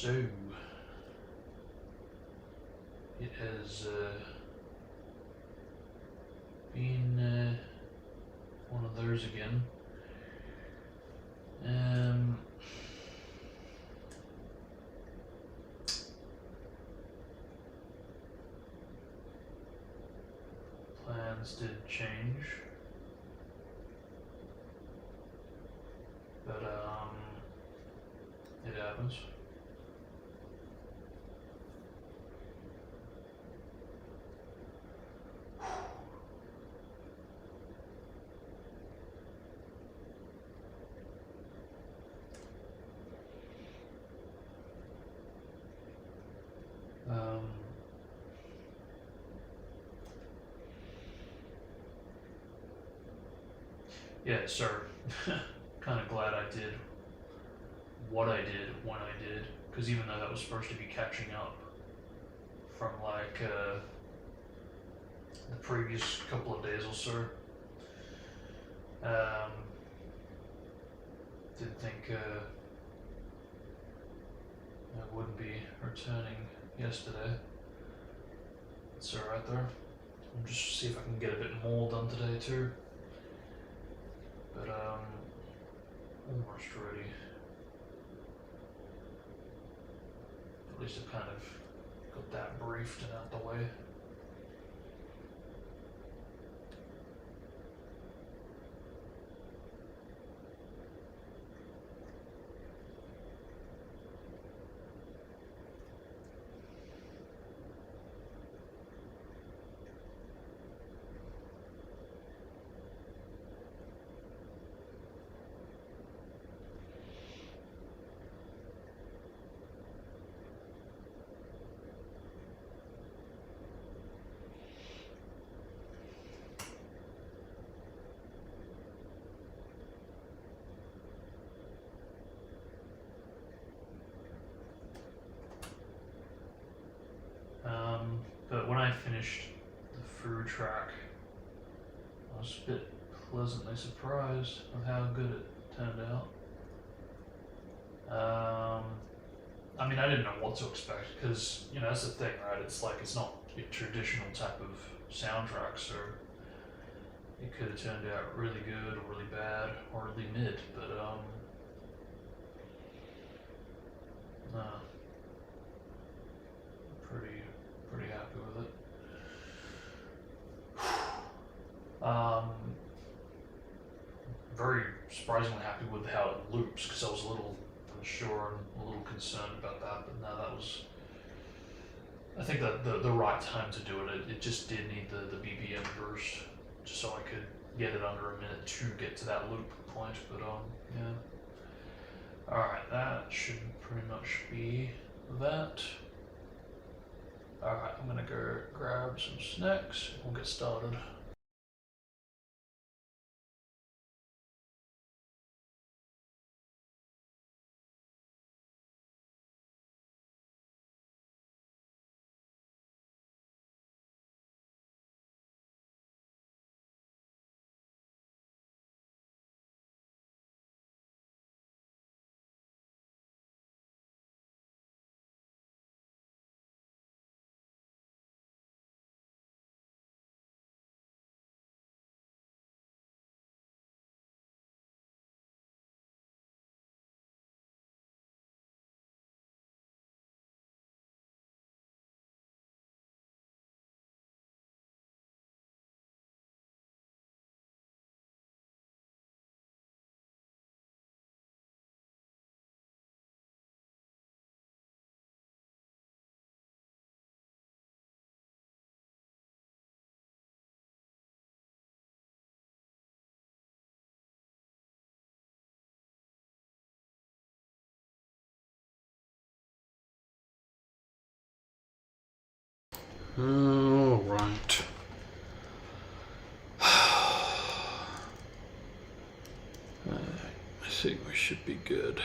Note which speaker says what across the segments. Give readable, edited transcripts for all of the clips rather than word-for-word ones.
Speaker 1: So, it has been one of those again. Plans did change, but it happens. Yeah, so kind of glad I did what I did when I did, because even though that was supposed to be catching up from like the previous couple of days or so, didn't think I wouldn't be returning yesterday. It's alright though. I'll just see if I can get a bit more done today too. But almost ready. At least I've kind of got that briefed and out the way. But when I finished the food track, I was a bit pleasantly surprised with how good it turned out. I mean, I didn't know what to expect because, you know, that's the thing, right? It's like it's not a traditional type of soundtrack, so it could have turned out really good or really bad or really mid, but no, pretty happy with it. Very surprisingly happy with how it loops because I was a little unsure and a little concerned about that, but no, that was, I think that the right time to do it. It just did need the BPM burst just so I could get it under a minute to get to that loop point, but yeah. Alright, that should pretty much be that. Alright, I'm gonna go grab some snacks and we'll get started. All right. I think we should be good.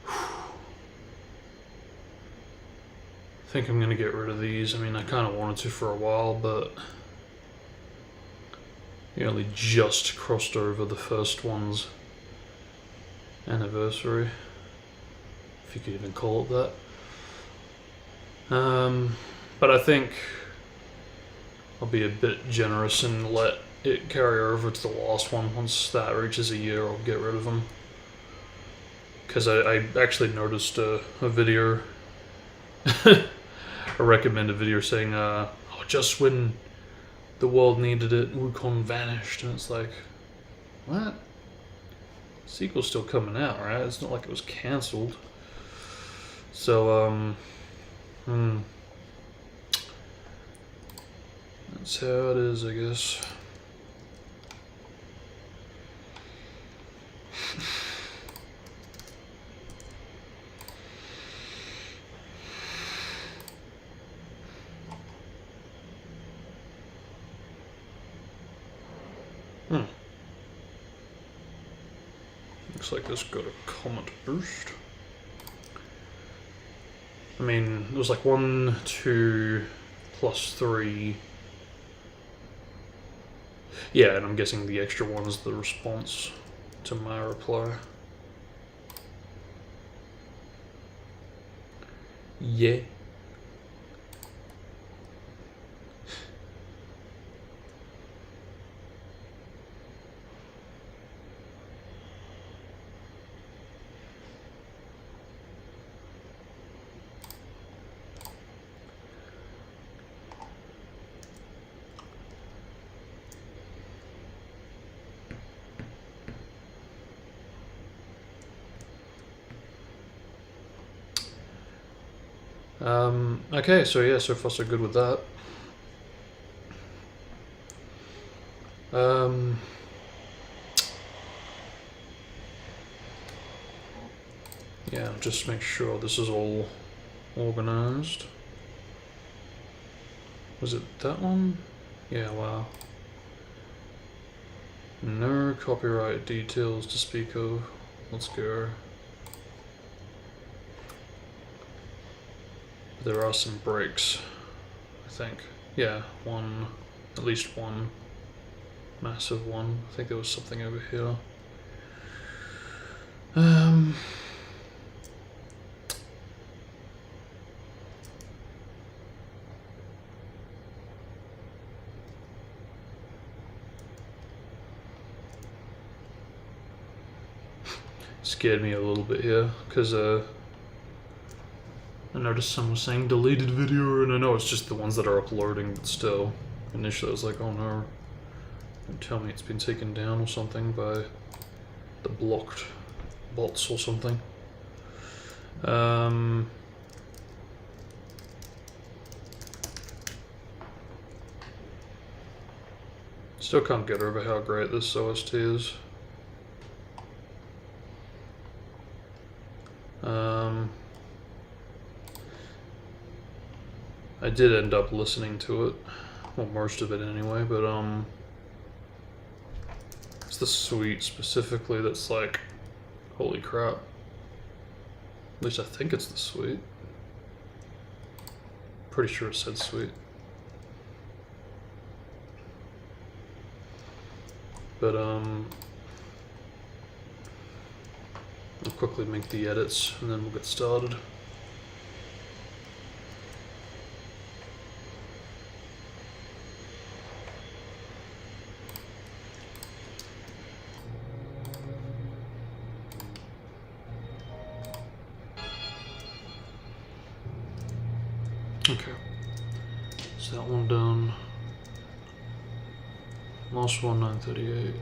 Speaker 1: I think I'm gonna get rid of these. I mean, I kind of wanted to for a while, but He only just crossed over the first one's anniversary, if you could even call it that. But I think I'll be a bit generous and let it carry over to the last one. Once that reaches a year, I'll get rid of them. Because I actually noticed a video, a recommended video saying, oh, just when the world needed it, Wukong vanished. And it's like, what? Sequel's still coming out, right? It's not like it was cancelled. So, that's how it is, I guess. Looks like this got a comment boost. I mean, it was like 1, 2, plus 3. Yeah, and I'm guessing the extra one is the response to my reply. Yeah. Okay, so yeah, so far so good with that. Yeah, just make sure this is all organized. Was it that one? Yeah, wow. No copyright details to speak of. Let's go. There are some breaks, I think. Yeah, one, at least one massive one. I think there was something over here. Scared me a little bit here, because I noticed someone was saying deleted video, and I know it's just the ones that are uploading, but still. Initially I was like, oh no, don't tell me it's been taken down or something by the blocked bots or something. Still can't get over how great this OST is. I did end up listening to it, well, most of it anyway, but it's the suite specifically that's like, holy crap. At least I think it's the suite. Pretty sure it said suite. But I'll quickly make the edits and then we'll get started. Okay, so that one done. Last one, 938.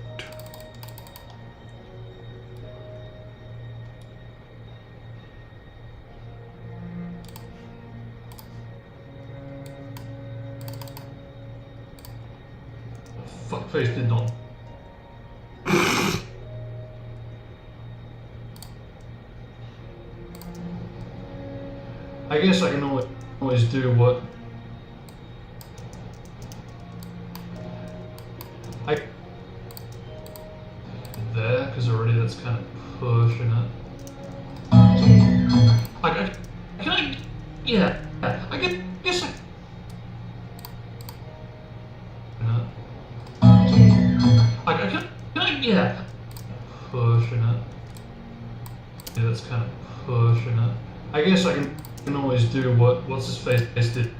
Speaker 1: Fuckface did not. I guess I can always do what I there, because already that's kind of pushing it. Yeah, I guess I. pushing it. Yeah, that's kind of pushing it. I guess I can always do what's his face did.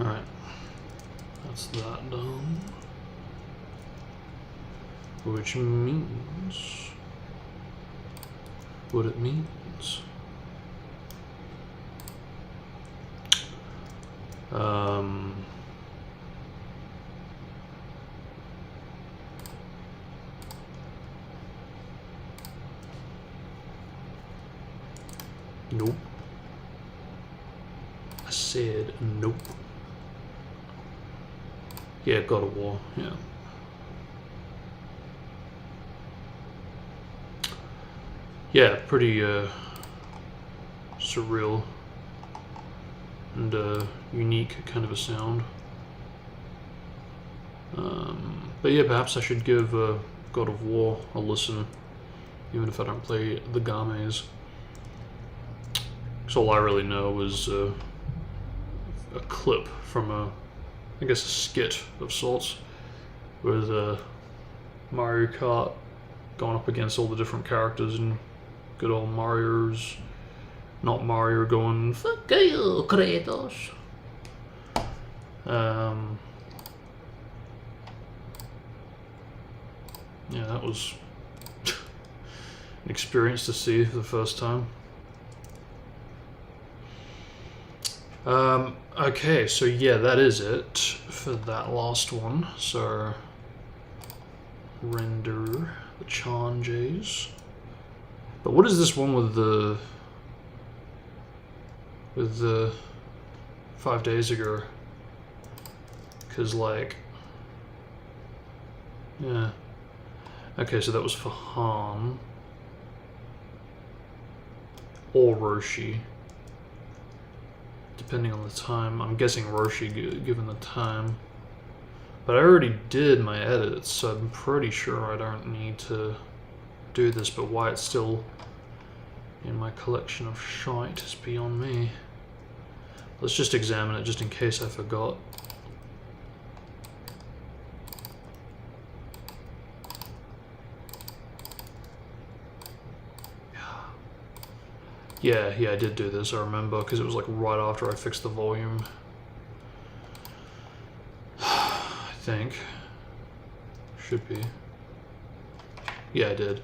Speaker 1: Alright, that's that done. Which means what it means. Nope. I said nope. Yeah, God of War, yeah. Yeah, pretty surreal and unique kind of a sound. But yeah, perhaps I should give God of War a listen, even if I don't play the games. Because all I really know is a clip from I guess a skit of sorts, with Mario Kart going up against all the different characters, and good old Mario's, not Mario, going Fukai, Kratos. Yeah, that was an experience to see for the first time. Okay, so yeah, that is it for that last one. So render the changes. But what is this one with the 5 days ago? Because like, yeah. Okay, so that was for Han or Roshi, depending on the time. I'm guessing Roshi, given the time. But I already did my edits, so I'm pretty sure I don't need to do this, but why it's still in my collection of shite is beyond me. Let's just examine it just in case I forgot. Yeah, I did do this, I remember, because it was like right after I fixed the volume. I think. Should be. Yeah, I did.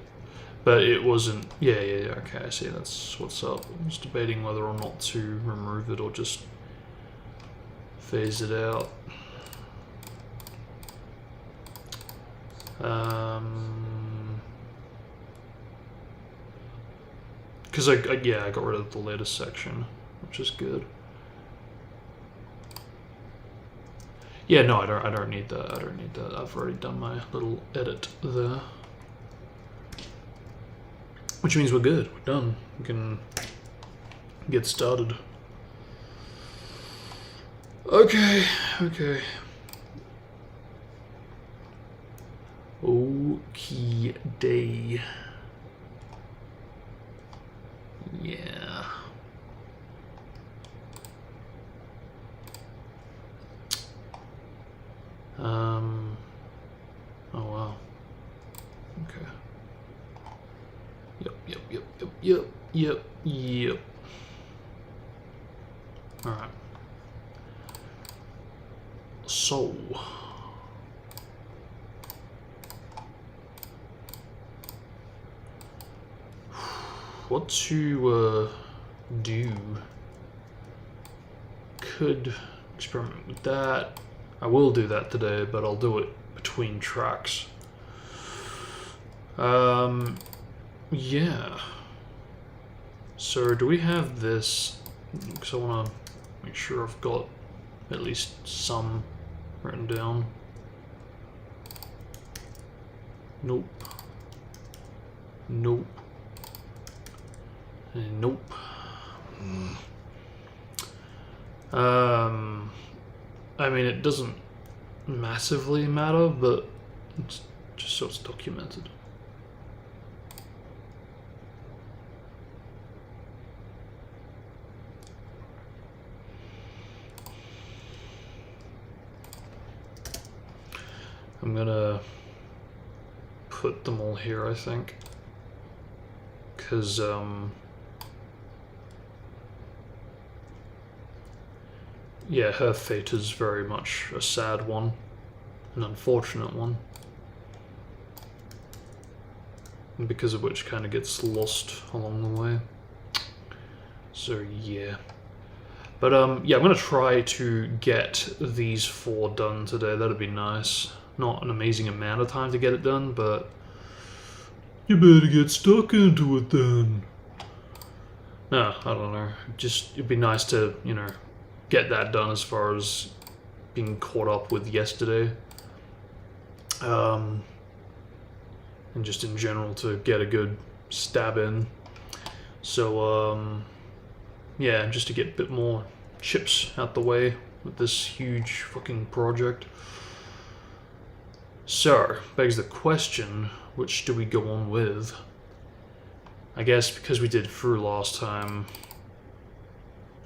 Speaker 1: But it wasn't... Yeah, okay, I see, that's what's up. I was debating whether or not to remove it or just phase it out. Because I got rid of the latest section, which is good. Yeah, no, I don't need that. I don't need that. I've already done my little edit there. Which means we're good. We're done. We can get started. Okay. Okay, day. Yeah. Oh wow. Okay. Yep. Alright. So what to do? Could experiment with that. I will do that today, but I'll do it between tracks. Yeah. So do we have this? Because I want to make sure I've got at least some written down. Nope. Nope. And nope. I mean, it doesn't massively matter, but it's just so it's documented. I'm gonna put them all here, I think. Because, yeah, her fate is very much a sad one, an unfortunate one, and because of which kind of gets lost along the way. So yeah, but yeah, I'm gonna try to get these 4 done today. That'd be nice. Not an amazing amount of time to get it done, but you better get stuck into it then. No, I don't know. Just it'd be nice to, you know, get that done as far as being caught up with yesterday. And just in general to get a good stab in. So, yeah, just to get a bit more chips out the way with this huge fucking project. So, begs the question, which do we go on with? I guess because we did through last time,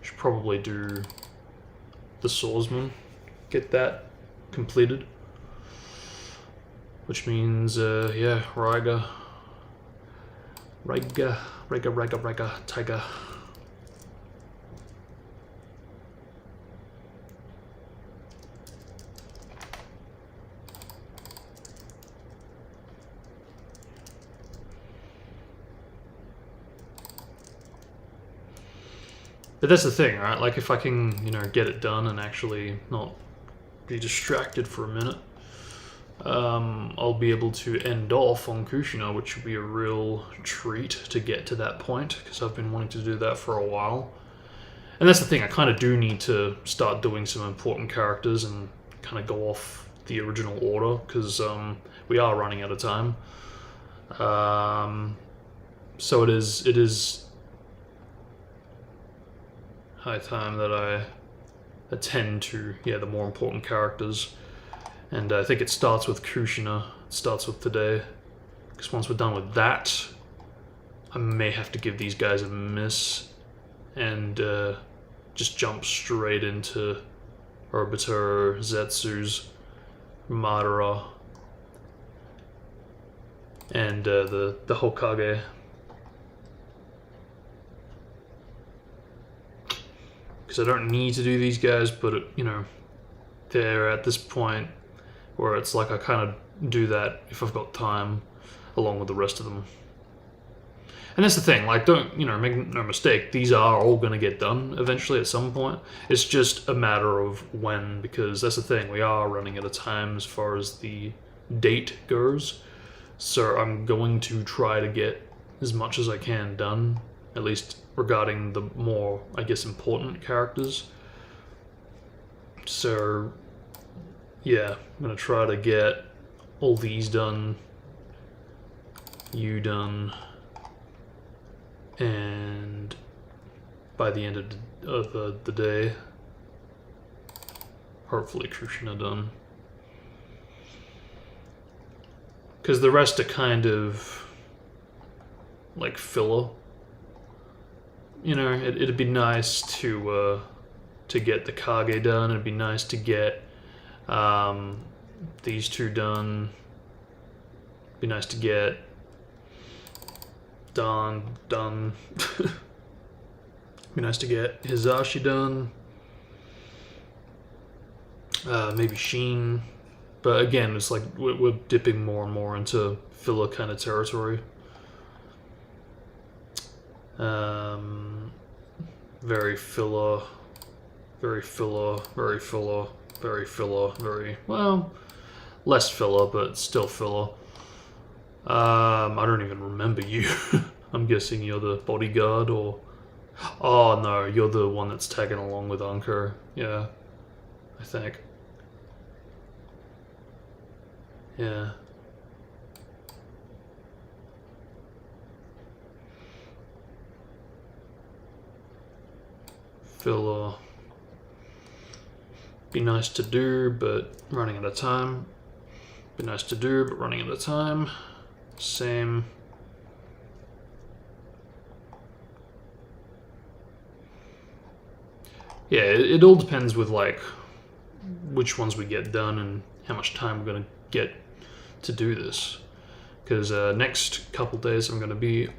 Speaker 1: we should probably do the swordsman, get that completed. Which means, yeah, Raiga, Tiger. But that's the thing, right? Like, if I can, you know, get it done and actually not be distracted for a minute, I'll be able to end off on Kushina, which would be a real treat to get to that point, because I've been wanting to do that for a while. And that's the thing, I kind of do need to start doing some important characters and kind of go off the original order, because we are running out of time. So it is high time that I attend to, yeah, the more important characters. And I think it starts with Kushina, it starts with today. Because once we're done with that, I may have to give these guys a miss and just jump straight into Obito, Zetsu's, Madara, and the Hokage. Because I don't need to do these guys, but, you know, they're at this point where it's like I kind of do that if I've got time, along with the rest of them. And that's the thing, like, don't, you know, make no mistake, these are all going to get done eventually at some point. It's just a matter of when, because that's the thing, we are running out of time as far as the date goes. So I'm going to try to get as much as I can done, at least regarding the more, I guess, important characters. So, yeah, I'm going to try to get all these done, you done, and by the end of the day, hopefully Kushina done. Because the rest are kind of like filler. You know, it'd be nice to get the Kage done. It'd be nice to get these 2 done. It'd be nice to get done. It'd be nice to get Hizashi done. Maybe Sheen. But again, it's like we're dipping more and more into filler kind of territory. Very filler, very filler, very filler, very filler, very, well, less filler, but still filler. I don't even remember you. I'm guessing you're the bodyguard, or... Oh no, you're the one that's tagging along with Anko. Yeah, I think. Yeah. Filler. Be nice to do, but running out of time. Be nice to do, but running out of time. Same. Yeah, it all depends with, like, which ones we get done and how much time we're gonna
Speaker 2: get to do this. Because next couple days I'm going to be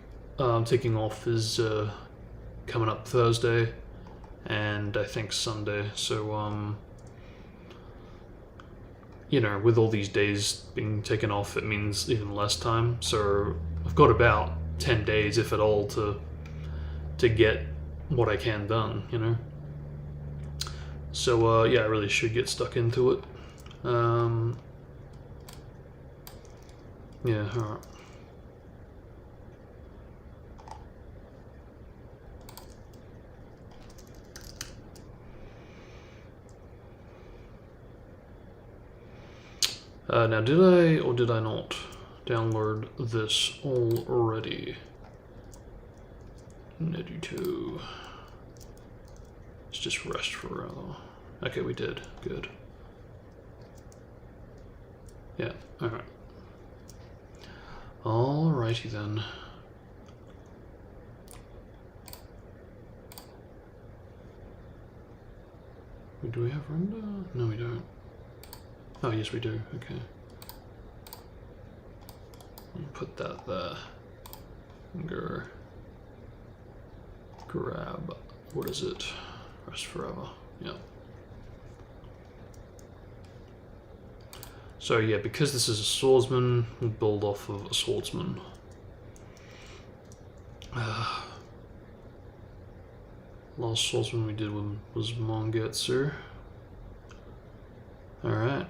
Speaker 2: taking off is coming up Thursday and I think Sunday. So, you know, with all these days being taken off, it means even less time. So I've got about 10 days, if at all, to get what I can done, you know. So yeah, I really should get stuck into it. Yeah, alright. Now, did I or did I not download this already? Nedito. It's just rest forever. Okay, we did. Good. Yeah, alright. Alrighty then. Do we have render? No, we don't. Oh, yes, we do. Okay. I'll put that there. Go. Grab. What is it? Rest forever. Yeah. So yeah, because this is a swordsman, we'll build off of a swordsman. Last swordsman we did was Mongetsu. Alright.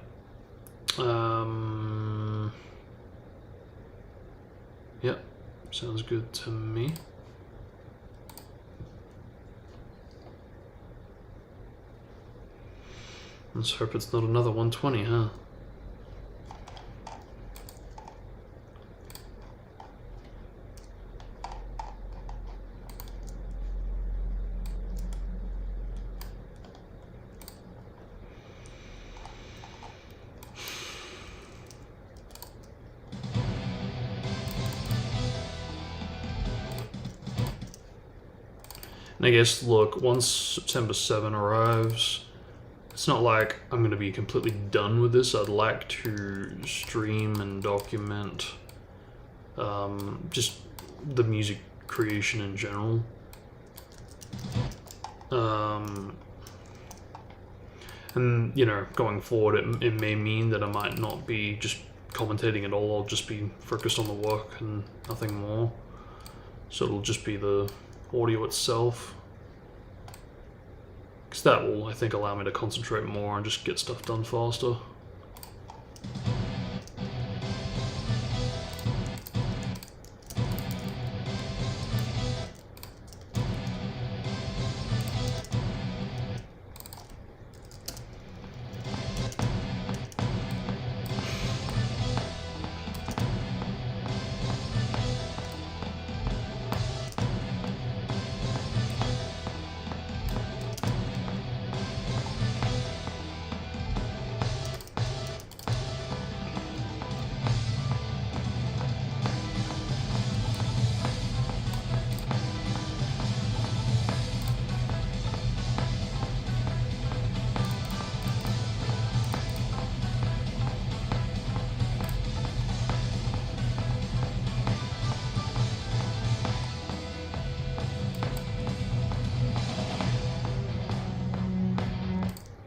Speaker 2: Yep, sounds good to me. Let's hope it's not another 120, huh? And I guess, look, once September 7 arrives, it's not like I'm going to be completely done with this. I'd like to stream and document just the music creation in general. And, you know, going forward, it may mean that I might not be just commentating at all. I'll just be focused on the work and nothing more. So it'll just be the audio itself, because that will, I think, allow me to concentrate more and just get stuff done faster.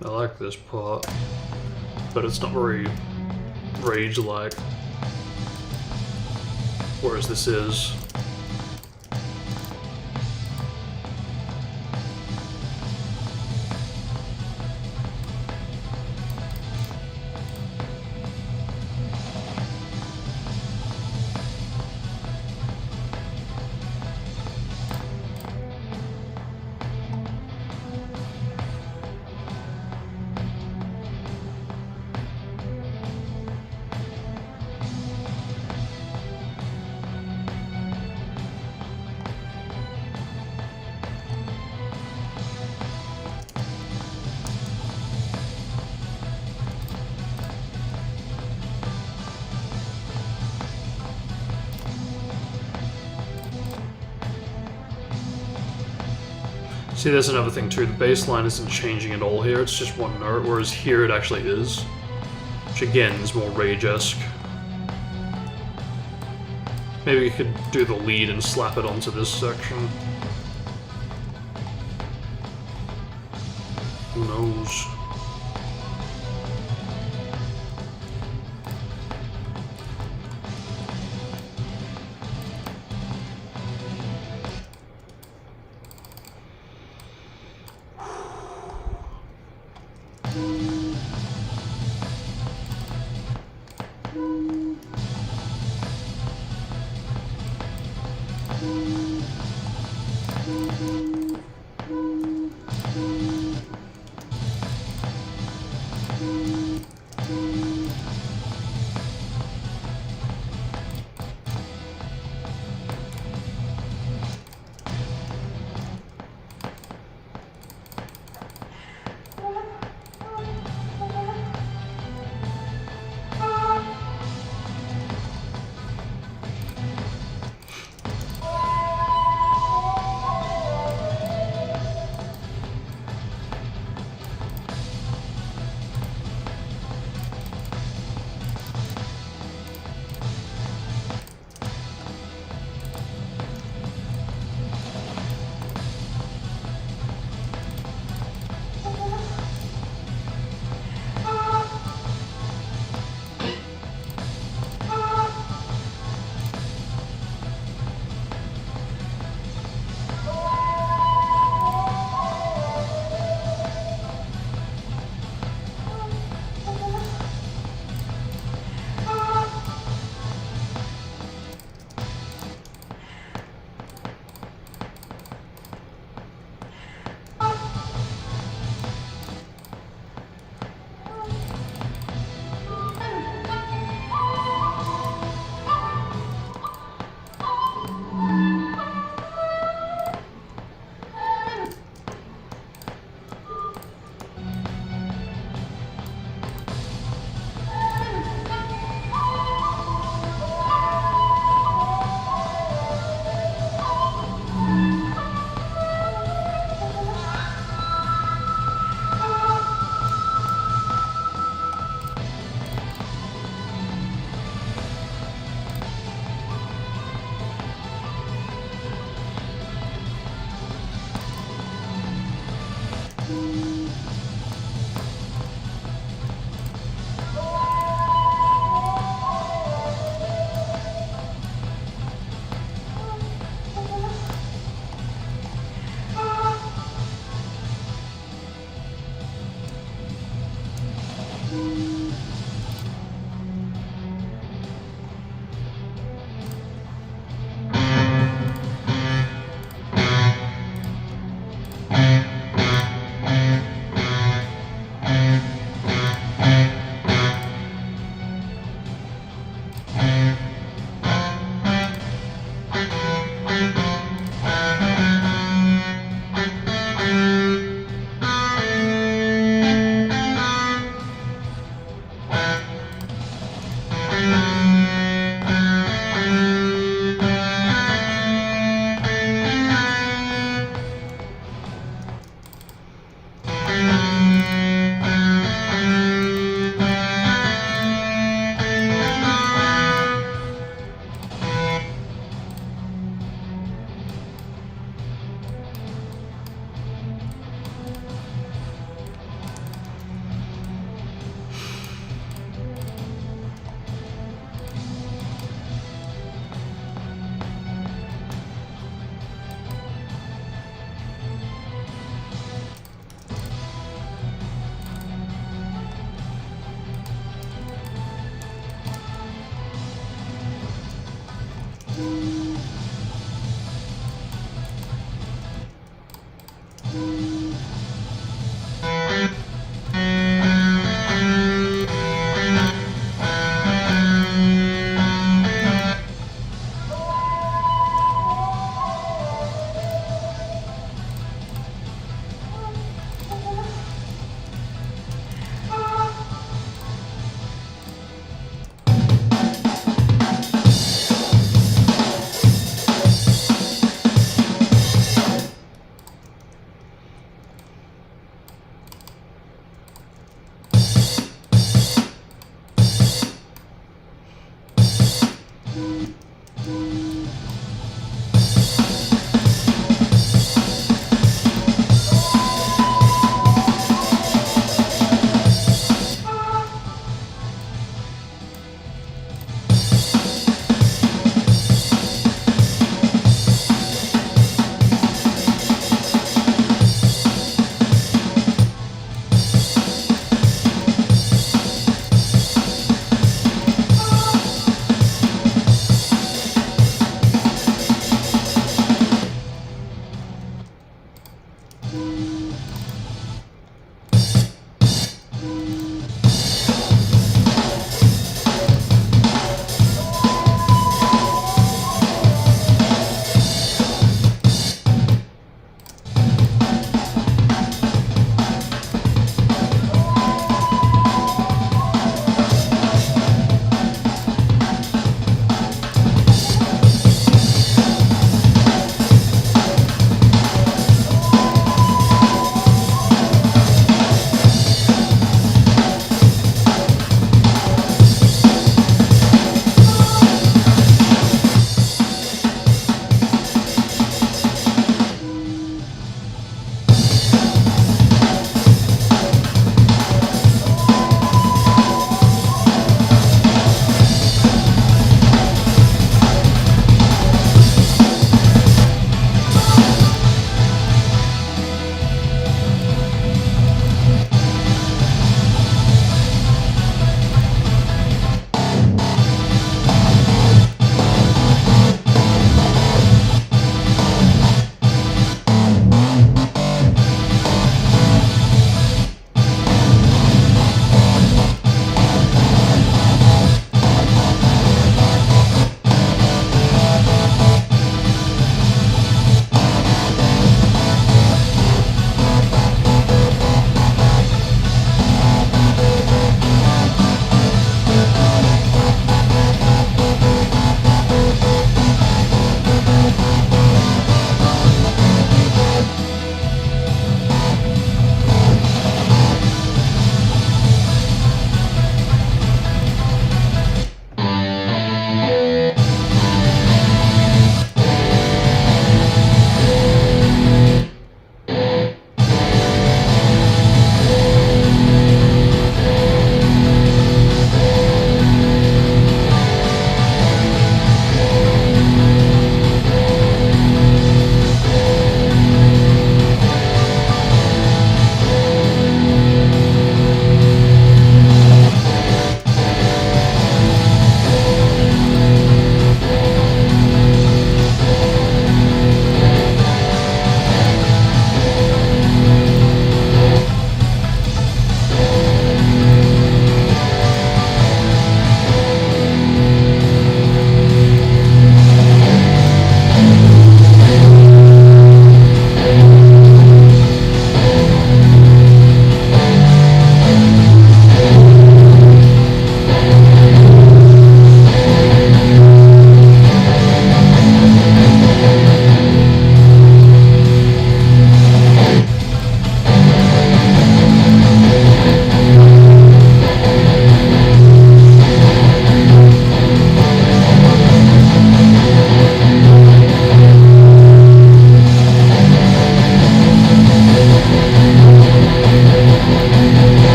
Speaker 2: I like this part, but it's not very rage-like, whereas this is. See, there's another thing too. The bass line isn't changing at all here. It's just one note, whereas here it actually is which again is more Rage-esque. Maybe we could do the lead and slap it onto this section. Who knows?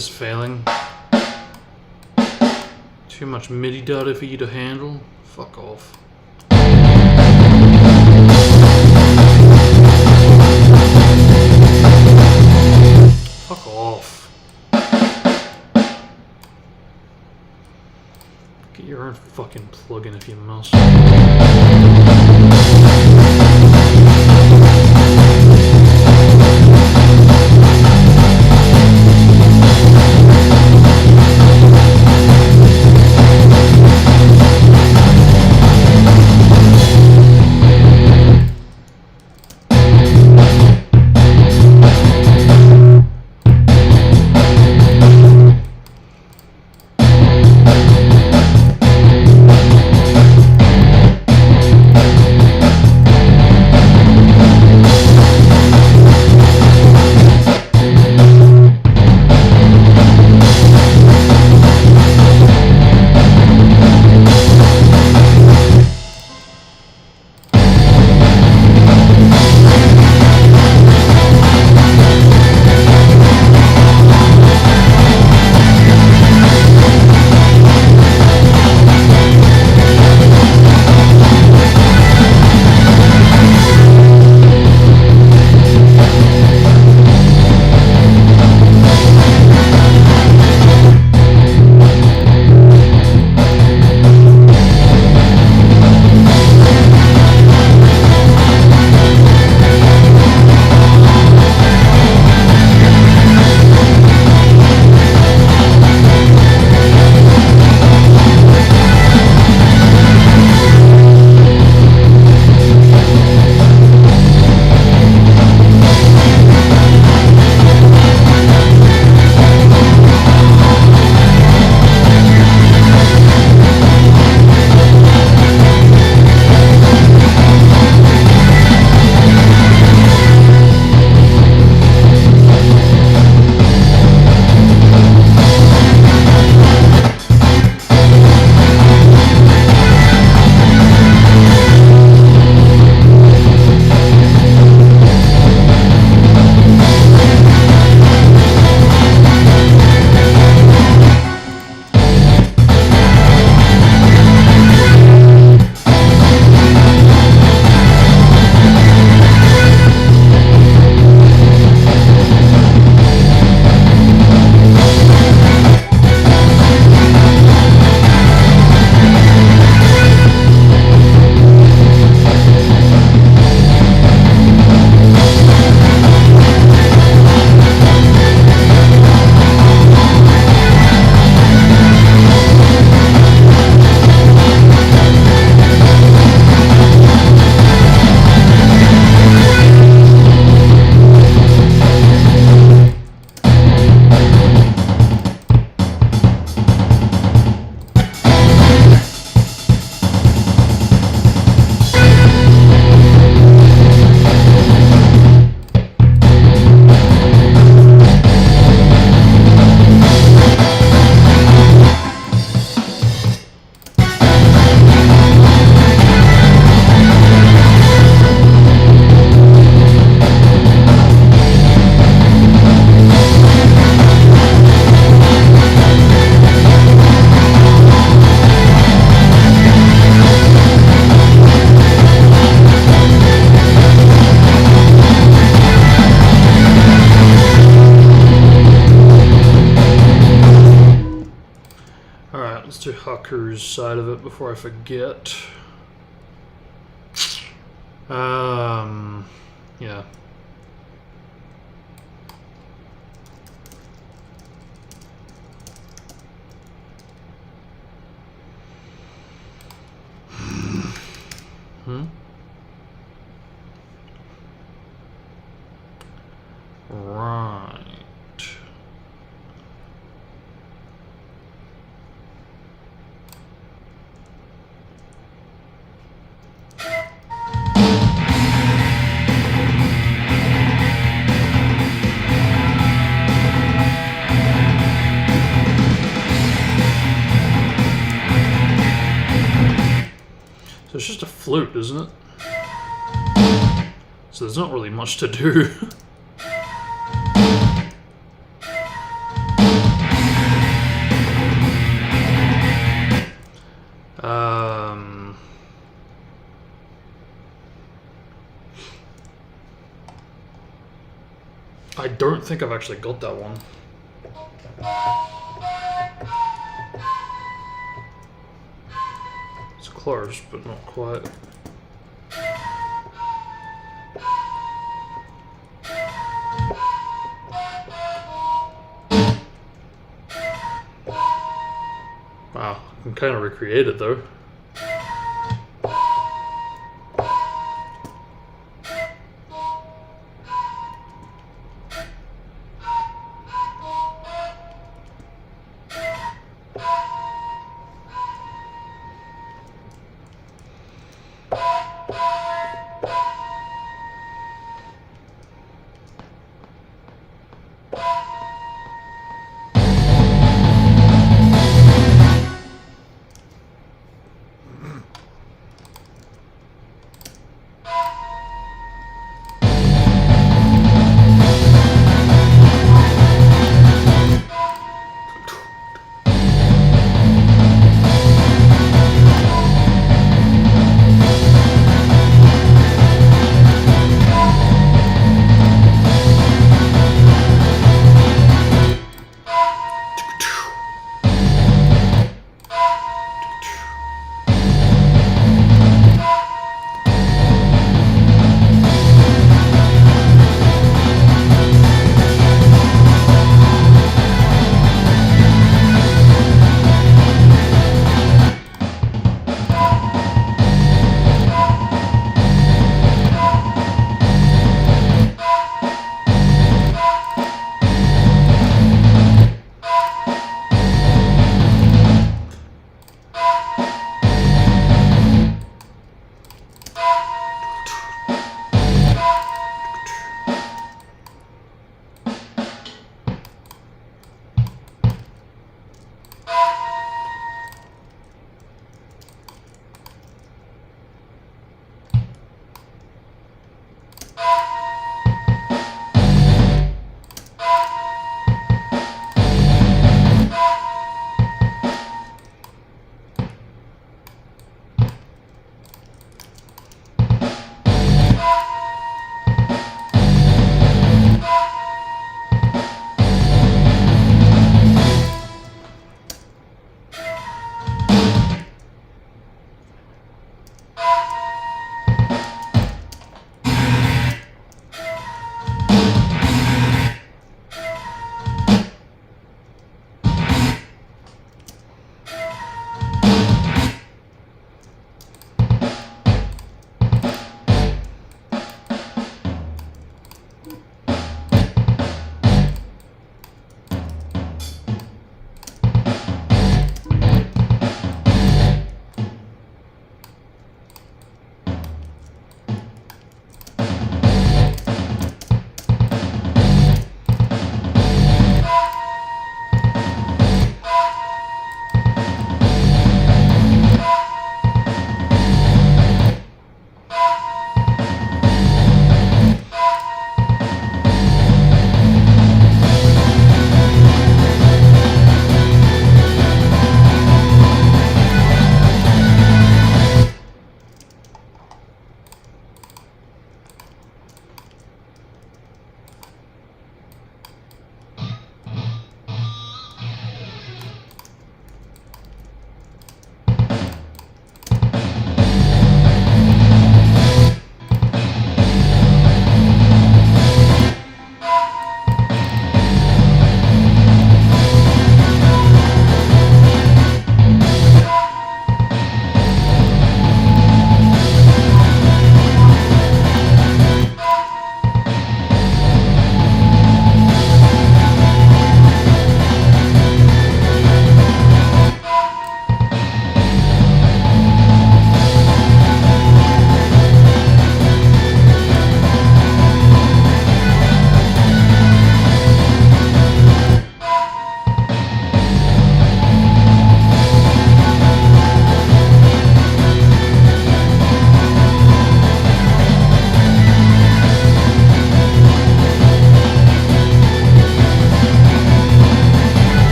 Speaker 2: this failing? Too much MIDI data for you to handle? Fuck off. Fuck off. Get your own fucking plugin if you must. to Haku's side of it before I forget. Yeah. Right. So it's just a flute, isn't it? So there's not really much to do. I don't think I've actually got that one. It's close, but not quite. Wow, I can kind of recreate it though.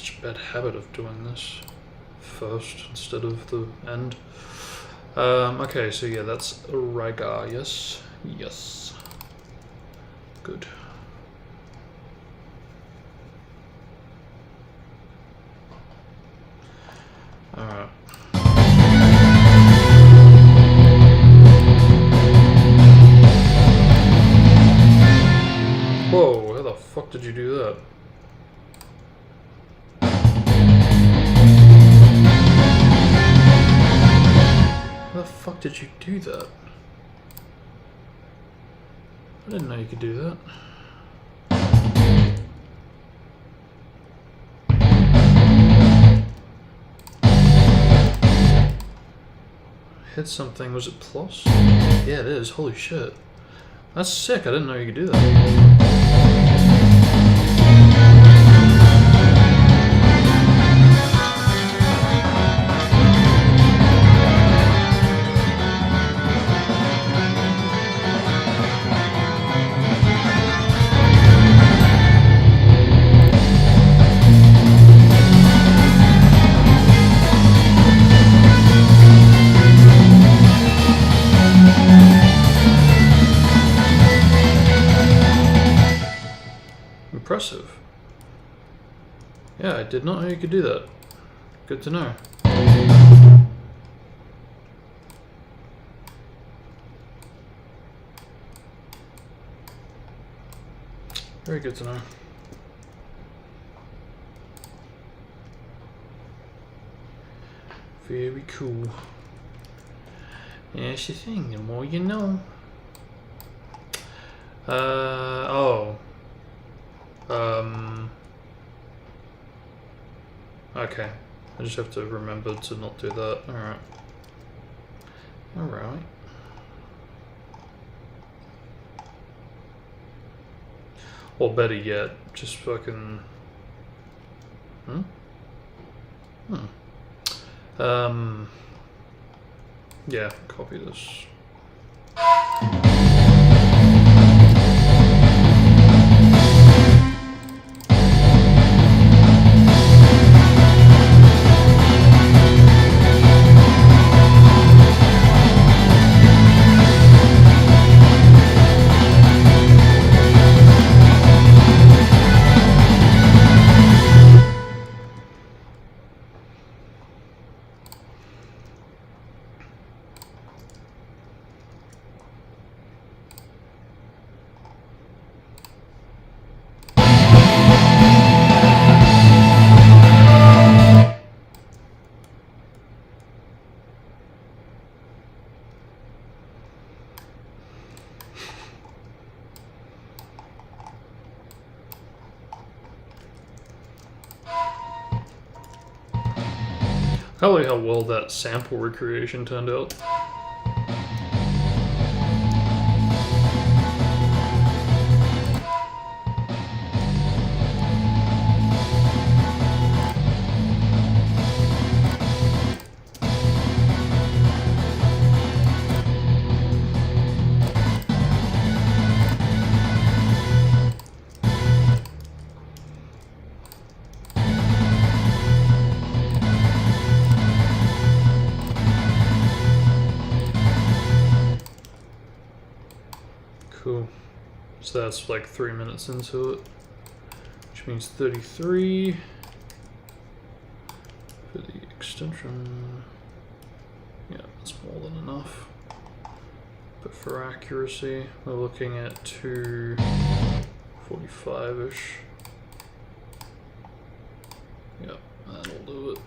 Speaker 2: such a bad habit of doing this first instead of the end. Okay, so yeah, that's Raiga, yes? Yes. Good. Alright. Whoa, how the fuck did you do that? How the fuck did you do that? I didn't know you could do that. Hit something, was it plus? Yeah, it is, holy shit. That's sick, I didn't know you could do that. Impressive. Yeah, I did not know you could do that. Good to know. Very good to know. Very cool. Yeah, that's the thing, the more you know. Oh. Okay. I just have to remember to not do that. Alright. Alright. Or better yet, just fucking... Yeah, copy this. I like how well that sample recreation turned out. Cool. So that's like 3 minutes into it, which means 33 for the extension. Yeah, that's more than enough. But for accuracy, we're looking at 245-ish. Yep, that'll do it.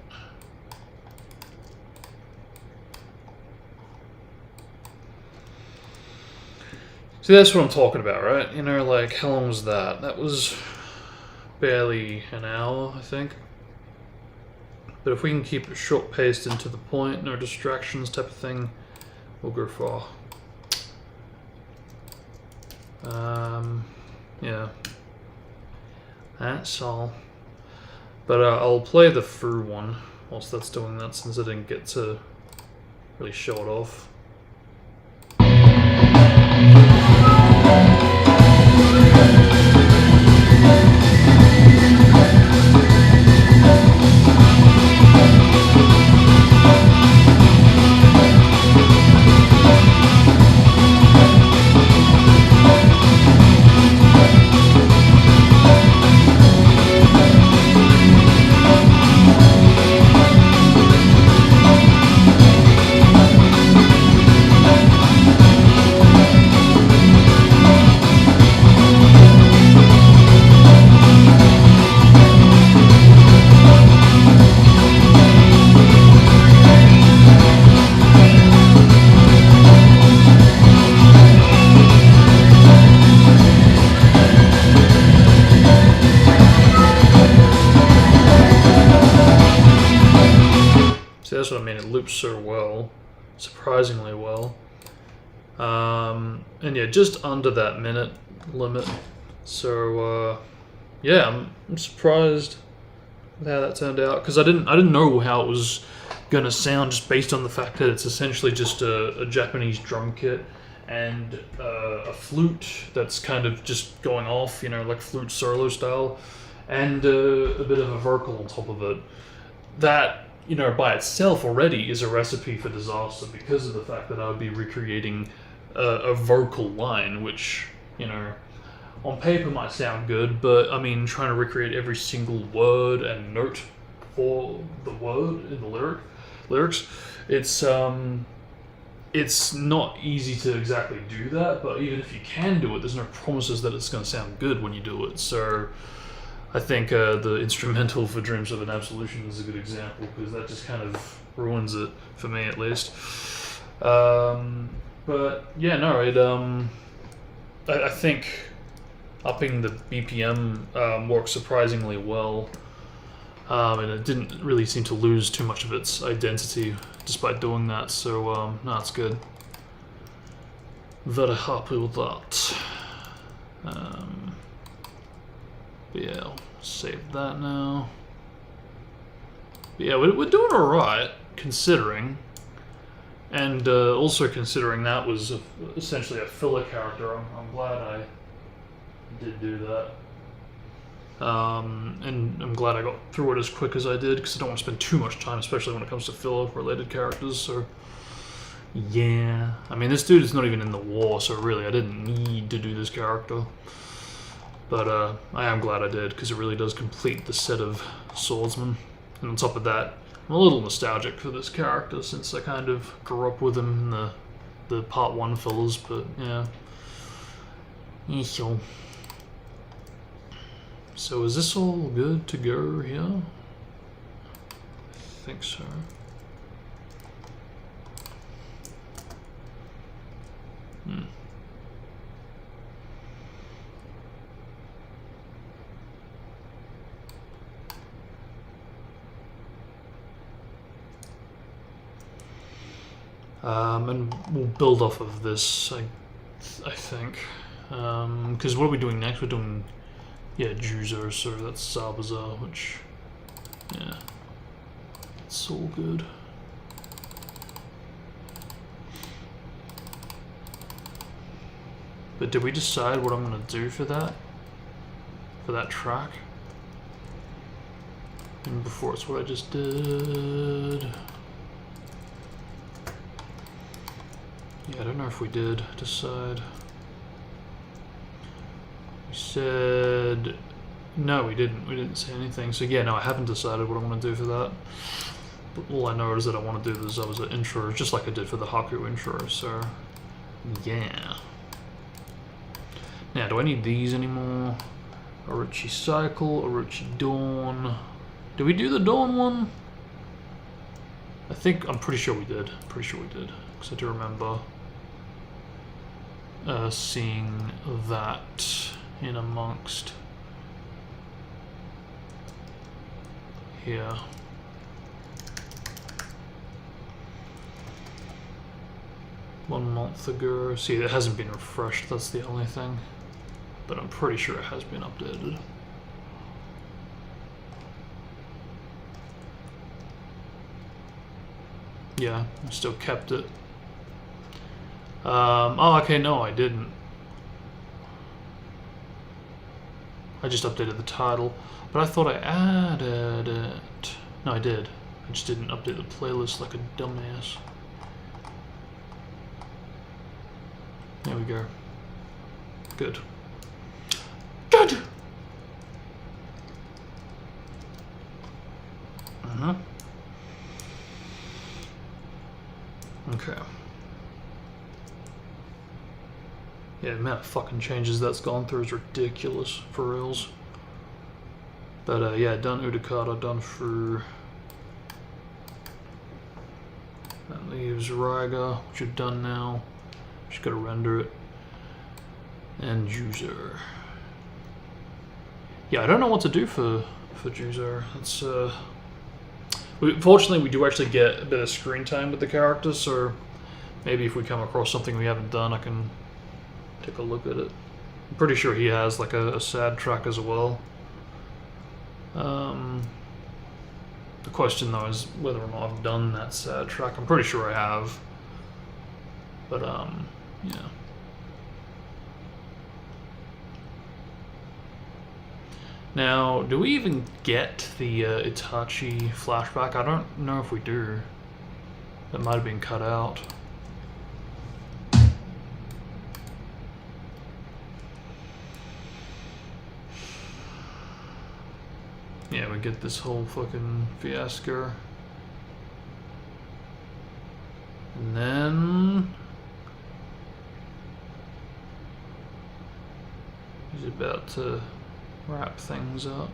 Speaker 2: See, that's what I'm talking about, right? You know, like, how long was that? That was barely an hour, I think. But if we can keep it short-paced and to the point, no distractions type of thing, we'll go far. Yeah. That's all. But I'll play the through one whilst that's doing that, since I didn't get to really show it off. that's what I mean. It loops so well, surprisingly well. And yeah, just under that minute limit. So yeah, I'm surprised with how that turned out, because I didn't know how it was gonna sound, just based on the fact that it's essentially just a Japanese drum kit and a flute that's kind of just going off, you know, like flute solo style, and a bit of a vocal on top of it. That, you know, by itself already is a recipe for disaster, because of the fact that I would be recreating a vocal line, which, you know, on paper might sound good, but I mean, trying to recreate every single word and note for the word in the lyrics, it's not easy to exactly do that. But even if you can do it, there's no promises that it's going to sound good when you do it. So I think the instrumental for Dreams of an Absolution is a good example, because that just kind of ruins it for me, at least. But yeah, no, I think upping the BPM worked surprisingly well, and it didn't really seem to lose too much of its identity despite doing that. So no, it's good. Very happy with that. But yeah, I'll save that now. But yeah, we're doing alright, considering. And also considering that was essentially a filler character. I'm glad I did do that. And I'm glad I got through it as quick as I did, because I don't want to spend too much time, especially when it comes to filler-related characters. So yeah, I mean, this dude is not even in the war, so really I didn't need to do this character. But I am glad I did, because it really does complete the set of swordsmen. And on top of that, I'm a little nostalgic for this character, since I kind of grew up with him in the part 1 fillers, but yeah. So is this all good to go here? I think so. And we'll build off of this, I think. Because what are we doing next? We're doing, yeah, Jūzō, so that's Sabaza, which, yeah, it's all good. But did we decide what I'm gonna do for that? For that track? And before it's what I just did. Yeah, I don't know if we did decide. We said... No, we didn't. We didn't say anything. So yeah, no, I haven't decided what I'm going to do for that. But all I know is that I want to do the Zabuza intro, just like I did for the Haku intro, so... Yeah. Now, do I need these anymore? Orochi Cycle, Orochi Dawn... Did we do the Dawn one? I'm pretty sure we did. Pretty sure we did. Because I do remember... seeing that in amongst here. One month ago. See, it hasn't been refreshed, that's the only thing. But I'm pretty sure it has been updated. Yeah, I still kept it. Oh, okay, no, I didn't. I just updated the title, but I thought I added it. No, I did. I just didn't update the playlist like a dumbass. There we go. Good. Good! Okay. Yeah, the amount of fucking changes that's gone through is ridiculous, for reals. But yeah, done Udakata, done for... That leaves Raiga, which you've done now. Just gotta render it. And Jūzō. Yeah, I don't know what to do for Jūzō. It's Fortunately, we do actually get a bit of screen time with the characters, so maybe if we come across something we haven't done, I can take a look at it. I'm pretty sure he has like a sad track as well. The question though is whether or not I've done that sad track. I'm pretty sure I have. But yeah. Now, do we even get the Itachi flashback? I don't know if we do. That might have been cut out. Yeah, we get this whole fucking fiasco. And then he's about to wrap things up.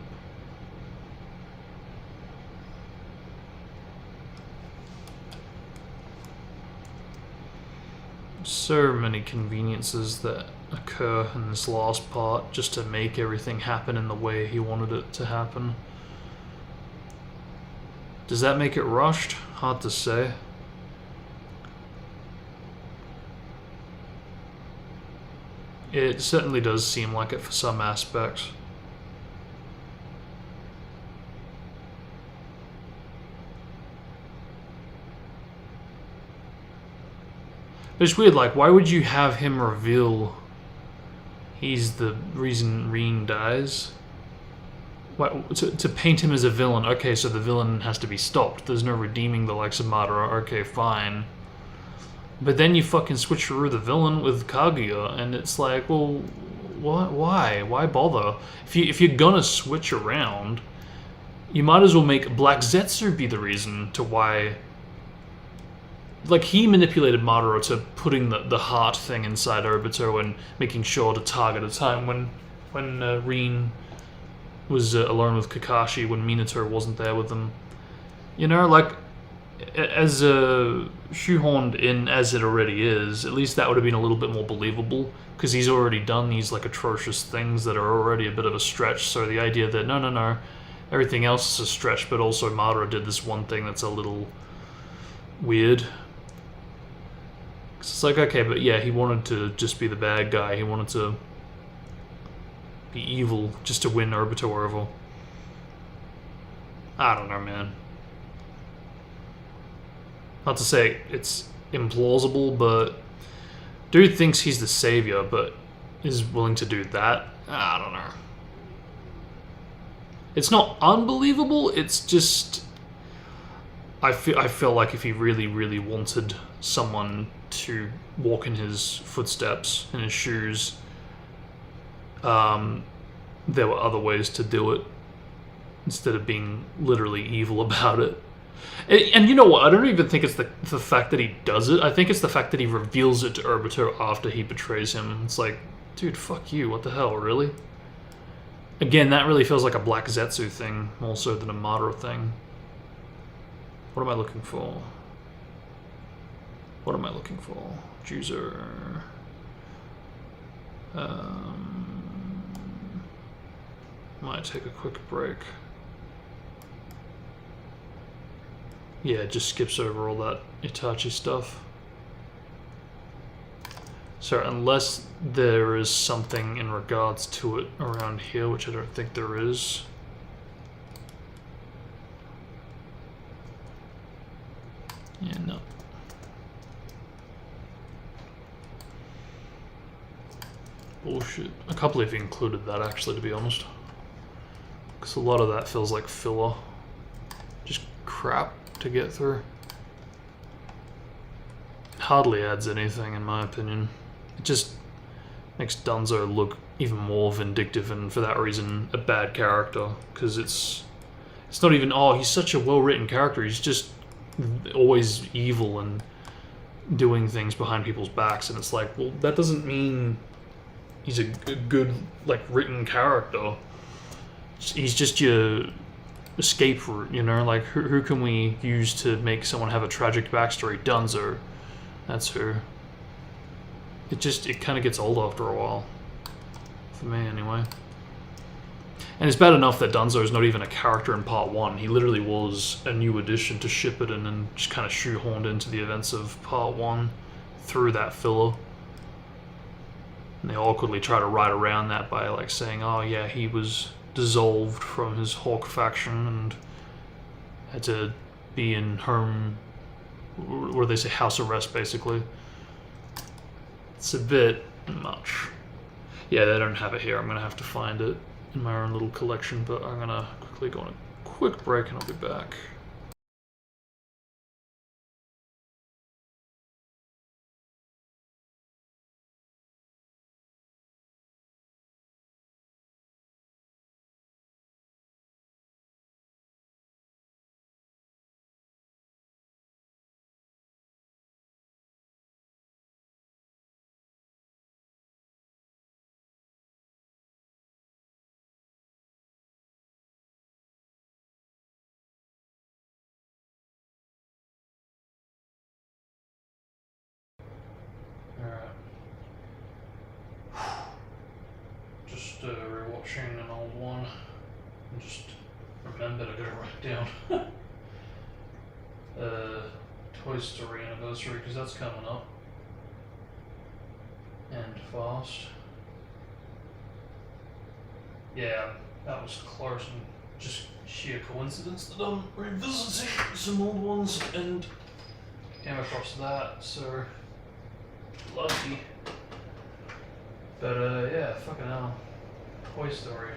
Speaker 2: So many conveniences that occur in this last part just to make everything happen in the way he wanted it to happen. Does that make it rushed? Hard to say. It certainly does seem like it for some aspects. But it's weird, like, why would you have him reveal he's the reason Rin dies? Why, to paint him as a villain, okay, so the villain has to be stopped. There's no redeeming the likes of Madara, okay, fine. But then you fucking switcheroo the villain with Kaguya, and it's like, well, what? Why? Why bother? If you're gonna switch around, you might as well make Black Zetsu be the reason to why. Like, he manipulated Madara to putting the heart thing inside Obito and making sure to target a time when Rin was alone with Kakashi, when Minato wasn't there with them. You know, like, as shoehorned in as it already is, at least that would have been a little bit more believable, because he's already done these, like, atrocious things that are already a bit of a stretch, so the idea that, no, everything else is a stretch, but also Madara did this one thing that's a little weird. It's like, okay, but yeah, he wanted to just be the bad guy. He wanted to be evil just to win Obito over. I don't know, man. Not to say it's implausible, but dude thinks he's the savior, but is willing to do that? I don't know. It's not unbelievable, it's just... I feel like if he really, really wanted someone to walk in his footsteps, in his shoes, there were other ways to do it, instead of being literally evil about it. And you know what, I don't even think it's the fact that he does it, I think it's the fact that he reveals it to Obito after he betrays him. It's like, dude, fuck you, what the hell, really? Again, that really feels like a Black Zetsu thing, more so than a Madara thing. What am I looking for? What am I looking for? Jūzō. Might take a quick break. Yeah, it just skips over all that Itachi stuff. So unless there is something in regards to it around here, which I don't think there is. Yeah, no. Bullshit. I can't believe he included that, actually, to be honest. Because a lot of that feels like filler. Just crap to get through. Hardly adds anything, in my opinion. It just makes Dunzo look even more vindictive, and for that reason, a bad character. Because it's not even, oh, he's such a well-written character, he's just always evil and doing things behind people's backs, and it's like, well, that doesn't mean he's a good, like, written character. He's just your escape route, you know? Like, who can we use to make someone have a tragic backstory? Dunzo. That's who. It kind of gets old after a while. For me, anyway. And it's bad enough that Dunzo is not even a character in Part 1. He literally was a new addition to Shippuden and just kind of shoehorned into the events of Part 1 through that filler. And they awkwardly try to write around that by like saying, oh yeah, he was dissolved from his Hawk faction and had to be in home, what do they say, house arrest basically. It's a bit much. Yeah, they don't have it here. I'm going to have to find it in my own little collection, but I'm going to quickly go on a quick break and I'll be back. Alright. Just rewatching an old one. And just remember to go right down. Toy Story anniversary, because that's coming up. And fast. Yeah, that was close and just sheer coincidence that I'm revisiting some old ones and came across that, so lucky. But yeah, fucking hell. Toy Story.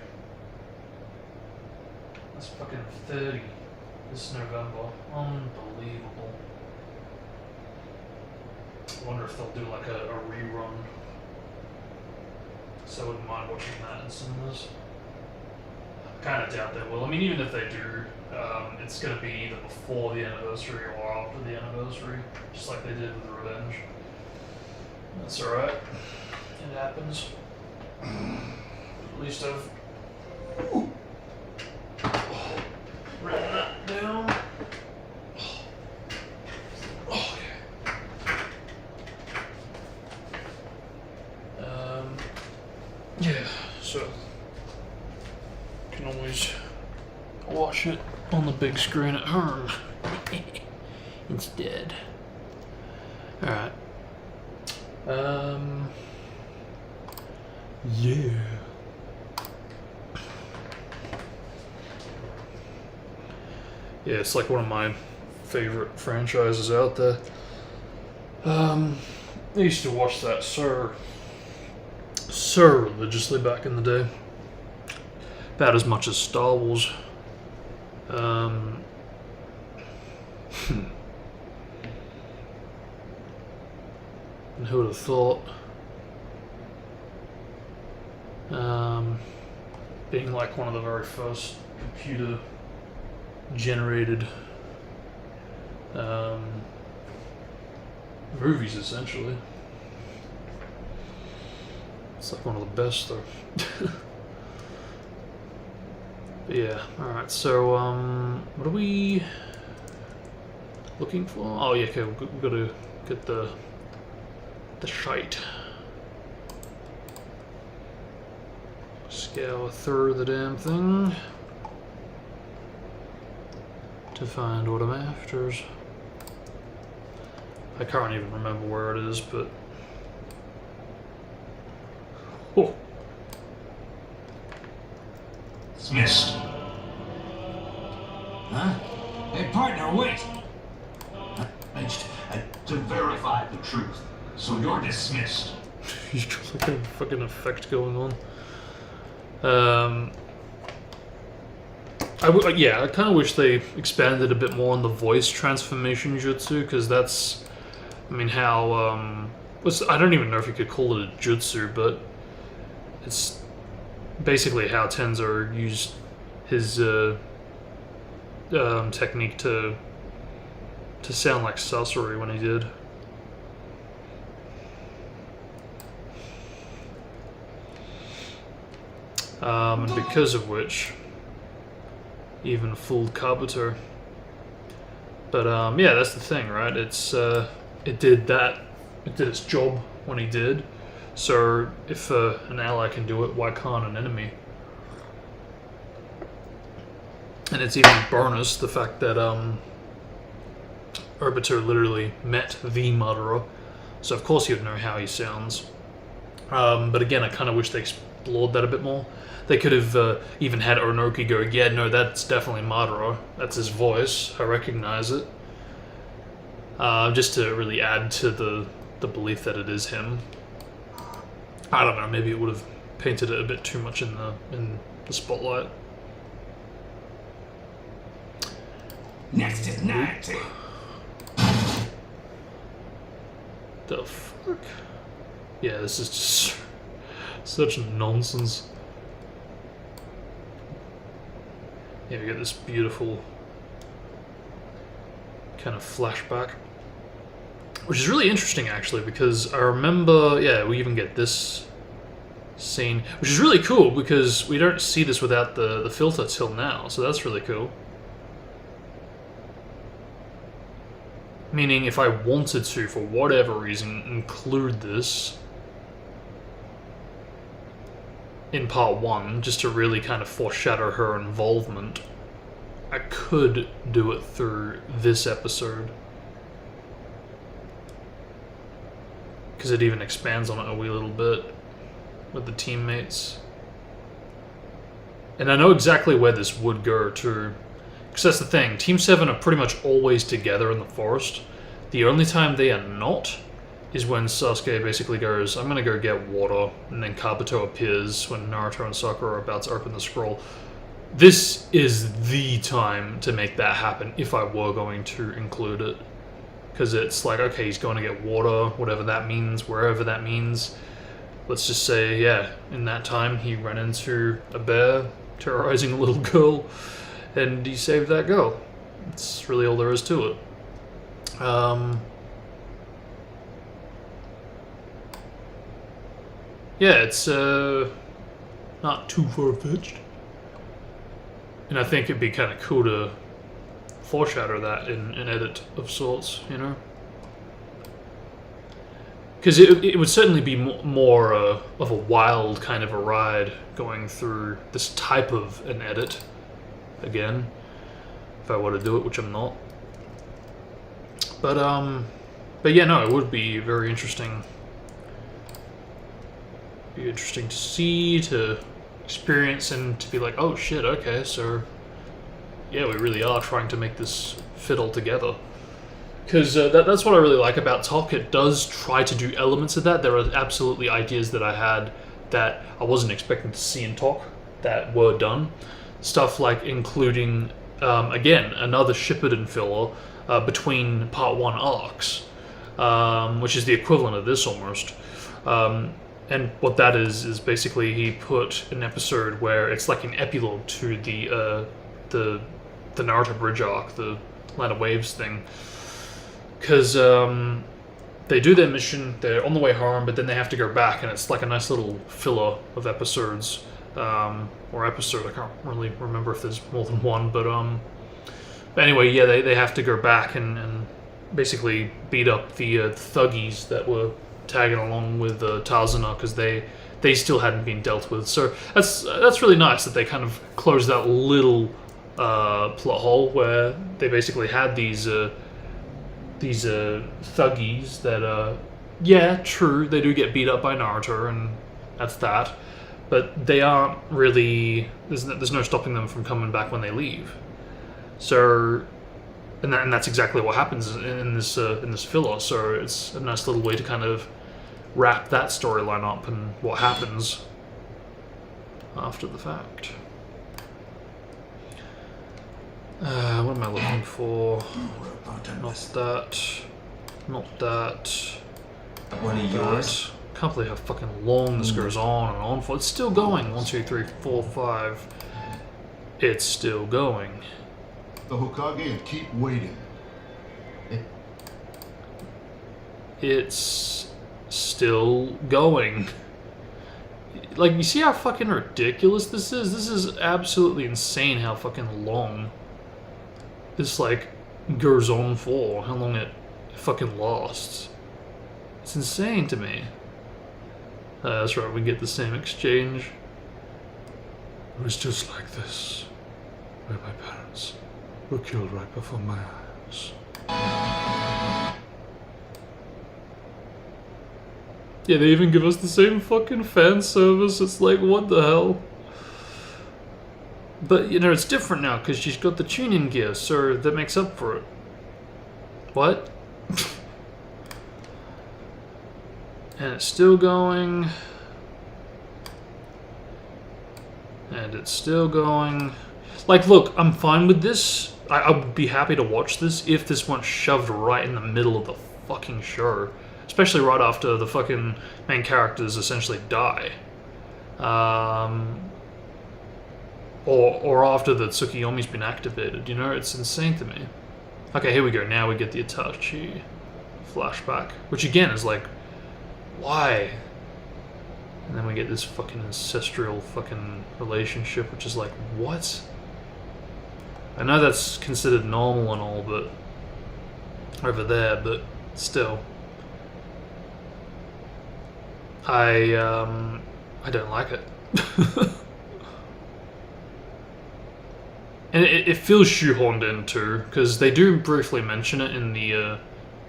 Speaker 2: That's fucking 30 this November. Unbelievable. I wonder if they'll do like a rerun. So I wouldn't mind watching that in cinemas. I kind of doubt they will. I mean, even if they do, it's going to be either before the anniversary or after the anniversary, just like they did with Revenge. That's alright. It happens. At least I've written that down. Okay. Yeah, so can always watch it on the big screen at home instead. Alright. Yeah. Yeah, it's like one of my favorite franchises out there. I used to watch that so religiously back in the day. About as much as Star Wars. And who would have thought? Being like one of the very first computer generated movies, essentially. It's like one of the best, though. But yeah, alright, so, what are we looking for? Oh, yeah, okay, we've got to get the shite. Scour through the damn thing to find what I'm after. I can't even remember where it is, but oh.
Speaker 3: Dismissed. Huh? Hey, partner, wait! To verify the truth, so you're dismissed.
Speaker 2: He's got like a fucking effect going on. I kind of wish they expanded a bit more on the voice transformation jutsu, because that's, I mean, how, I don't even know if you could call it a jutsu, but it's basically how Tenzo used his technique to sound like Sasori when he did. And because of which, even fooled Kabuto. But yeah, that's the thing, right? It's it did its job when he did. So if an ally can do it, why can't an enemy? And it's even bonus the fact that Obito literally met the murderer, so of course he would know how he sounds. But again, I kind of wish they explored that a bit more. They could have even had Onoki go, yeah, no, that's definitely Madara. That's his voice. I recognize it. Just to really add to the belief that it is him. I don't know, maybe it would have painted it a bit too much in the spotlight.
Speaker 3: Next is 90.
Speaker 2: The fuck? Yeah, this is just such nonsense. Yeah, we get this beautiful kind of flashback, which is really interesting actually, because I remember, yeah, we even get this scene, which is really cool because we don't see this without the filter till now, so that's really cool. Meaning, if I wanted to, for whatever reason, include this in part 1, just to really kind of foreshadow her involvement, I could do it through this episode. Because it even expands on it a wee little bit with the teammates. And I know exactly where this would go too. Because that's the thing, Team 7 are pretty much always together in the forest. The only time they are not is when Sasuke basically goes, I'm gonna go get water, and then Kabuto appears when Naruto and Sakura are about to open the scroll. This is the time to make that happen if I were going to include it. Because it's like, okay, he's going to get water, whatever that means, wherever that means. Let's just say, yeah, in that time he ran into a bear terrorizing a little girl, and he saved that girl. That's really all there is to it. Yeah, it's not too far-fetched. And I think it'd be kind of cool to foreshadow that in an edit of sorts, you know? Because it would certainly be more of a wild kind of a ride going through this type of an edit again, if I were to do it, which I'm not. But yeah, no, it would be very interesting. Be interesting to see, to experience, and to be like, oh shit, okay, so yeah, we really are trying to make this fit all together. Because that's what I really like about Talk. It does try to do elements of that. There are absolutely ideas that I had that I wasn't expecting to see in Talk that were done. Stuff like including, again, another Shippuden filler between Part 1 arcs, which is the equivalent of this almost. And what that is basically he put an episode where it's like an epilogue to the Naruto Bridge arc, the Land of Waves thing. Because they do their mission, they're on the way home, but then they have to go back, and it's like a nice little filler of episodes. Or episode, I can't really remember if there's more than one, but anyway, yeah, they have to go back and basically beat up the thuggies that were tagging along with Tazuna, because they still hadn't been dealt with. So that's really nice that they kind of closed that little plot hole where they basically had these thuggies that, yeah, true, they do get beat up by Naruto, and that's that. But they aren't really... There's no stopping them from coming back when they leave. So... And that's exactly what happens in this filler, so it's a nice little way to kind of wrap that storyline up and what happens after the fact. What am I looking for? Not that. Not that.
Speaker 3: One of yours?
Speaker 2: Can't believe how fucking long this goes on and on for. It's still going. 1, 2, 3, 4, 5. It's still going.
Speaker 4: The Hokage and keep waiting.
Speaker 2: It's still going. Like, you see how fucking ridiculous this is? This is absolutely insane how fucking long this, like, goes on for. How long it fucking lasts. It's insane to me. That's right, we get the same exchange. It was just like this. where my parents were killed right before my eyes. Yeah, they even give us the same fucking fan service. It's like, what the hell? But, you know, it's different now because she's got the tuning gear, so that makes up for it. What? And it's still going. And it's still going. Like, look, I'm fine with this. I would be happy to watch this if this weren't shoved right in the middle of the fucking show. Especially right after the fucking main characters essentially die. Or after the Tsukiyomi's been activated, you know? It's insane to me. Okay, here we go. Now we get the Itachi flashback. Which again is like, why? And then we get this fucking ancestral fucking relationship, which is like, what? I know that's considered normal and all, but over there, but still. I don't like it. And it feels shoehorned in too, because they do briefly mention it in the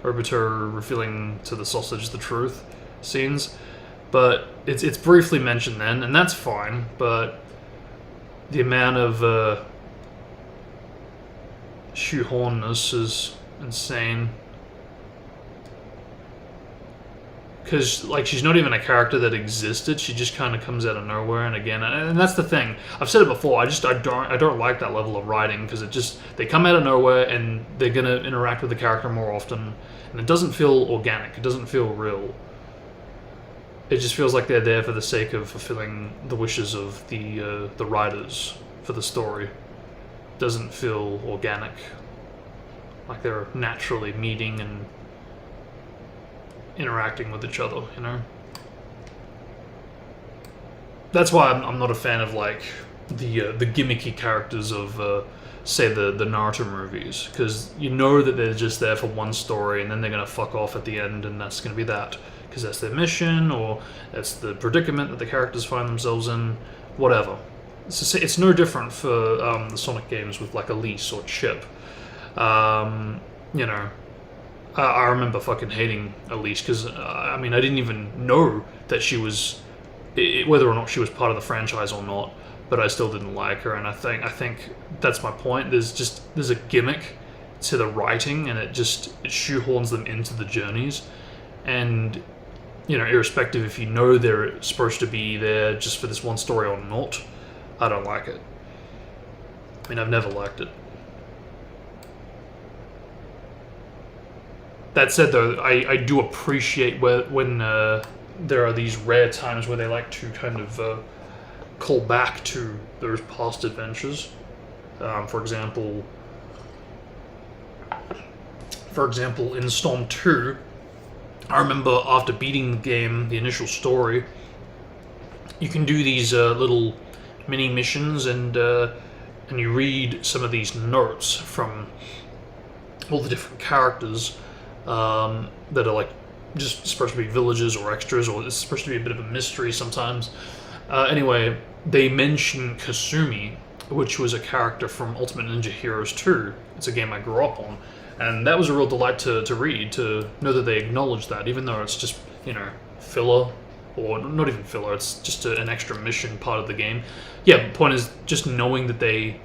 Speaker 2: Obito revealing to the sausage the truth scenes, but it's briefly mentioned then, and that's fine, but the amount of shoehornness is insane. Because, like, she's not even a character that existed. She just kind of comes out of nowhere, and again, and that's the thing. I've said it before. I don't like that level of writing because they come out of nowhere and they're gonna interact with the character more often, and it doesn't feel organic. It doesn't feel real. It just feels like they're there for the sake of fulfilling the wishes of the writers for the story. It doesn't feel organic. Like they're naturally meeting and interacting with each other, you know? That's why I'm not a fan of, like, the gimmicky characters of, say, the Naruto movies, because you know that they're just there for one story, and then they're going to fuck off at the end, and that's going to be that, because that's their mission, or that's the predicament that the characters find themselves in, whatever. It's no different for the Sonic games with, like, Elise or Chip. You know, I remember fucking hating Elise because, I mean, I didn't even know that she was, whether or not she was part of the franchise or not, but I still didn't like her, and I think that's my point. There's a gimmick to the writing, and it shoehorns them into the journeys, and, you know, irrespective if you know they're supposed to be there just for this one story or not, I don't like it. I mean, I've never liked it. That said, though, I do appreciate when there are these rare times where they like to kind of call back to those past adventures. For example, in Storm 2, I remember after beating the game, the initial story, you can do these little mini missions, and you read some of these notes from all the different characters. That are like just supposed to be villagers or extras, or it's supposed to be a bit of a mystery sometimes. Anyway, they mention Kasumi, which was a character from Ultimate Ninja Heroes 2. It's a game I grew up on, and that was a real delight to read, to know that they acknowledge that, even though it's just, you know, filler, or not even filler, it's just an extra mission part of the game. Yeah, the point is just knowing that they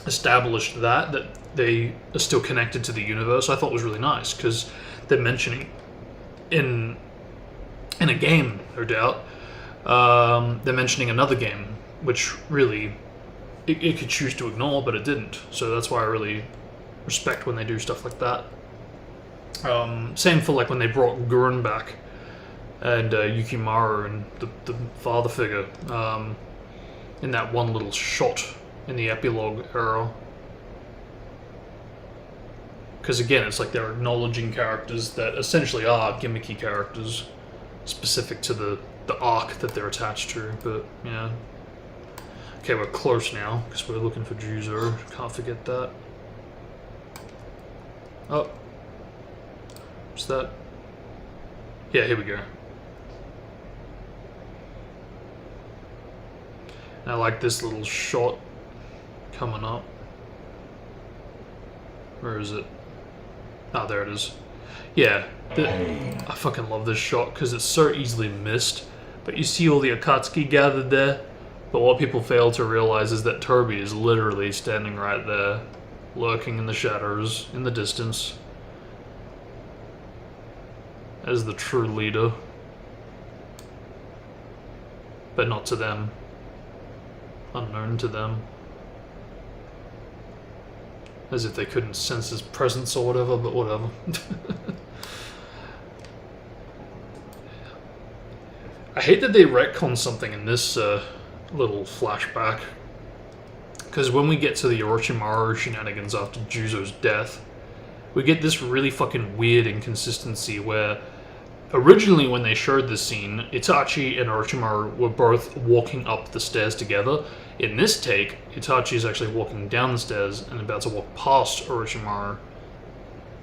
Speaker 2: established that they are still connected to the universe, I thought was really nice, because they're mentioning in a game, no doubt, they're mentioning another game, which really it could choose to ignore, but it didn't. So that's why I really respect when they do stuff like that. Same for like when they brought Gurren back and Yukimaru and the father figure in that one little shot in the epilogue era. Because again, it's like they're acknowledging characters that essentially are gimmicky characters specific to the arc that they're attached to, but yeah. Okay, we're close now, because we're looking for Jūzō. Can't forget that. Oh. What's that? Yeah, here we go. And I like this little shot, coming up. Where is it? Ah, there it is. Yeah, I fucking love this shot because it's so easily missed. But you see all the Akatsuki gathered there. But what people fail to realize is that Toby is literally standing right there, lurking in the shadows, in the distance, as the true leader. But not to them. Unknown to them. As if they couldn't sense his presence or whatever, but whatever. I hate that they retcon something in this little flashback. Because when we get to the Orochimaru shenanigans after Jūzō's death, we get this really fucking weird inconsistency where originally when they showed this scene, Itachi and Orochimaru were both walking up the stairs together. In this take, Itachi is actually walking down the stairs and about to walk past Orochimaru.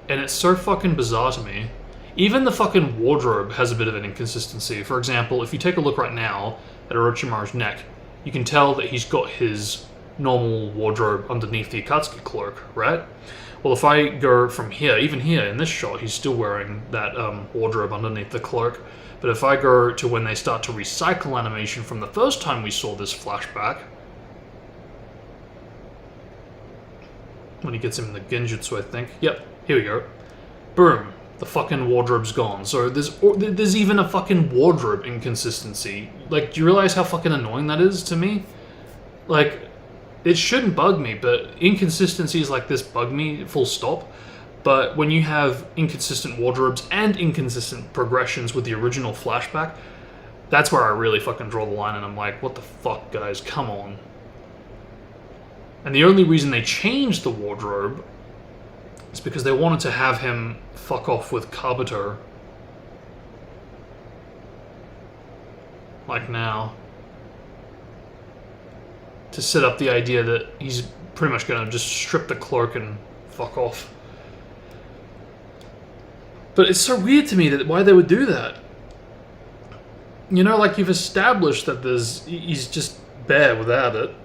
Speaker 2: And it's so fucking bizarre to me. Even the fucking wardrobe has a bit of an inconsistency. For example, if you take a look right now at Orochimaru's neck, you can tell that he's got his normal wardrobe underneath the Akatsuki cloak, right? Well, if I go from here, even here in this shot, he's still wearing that wardrobe underneath the cloak. But if I go to when they start to recycle animation from the first time we saw this flashback, when he gets him in the genjutsu, I think. Yep, here we go. Boom. The fucking wardrobe's gone. So there's even a fucking wardrobe inconsistency. Like, do you realize how fucking annoying that is to me? Like, it shouldn't bug me, but inconsistencies like this bug me, full stop. But when you have inconsistent wardrobes and inconsistent progressions with the original flashback, that's where I really fucking draw the line, and I'm like, what the fuck, guys, come on. And the only reason they changed the wardrobe is because they wanted to have him fuck off with Kabuto. Like now. To set up the idea that he's pretty much gonna just strip the cloak and fuck off. But it's so weird to me that why they would do that. You know, like you've established that he's just bare without it.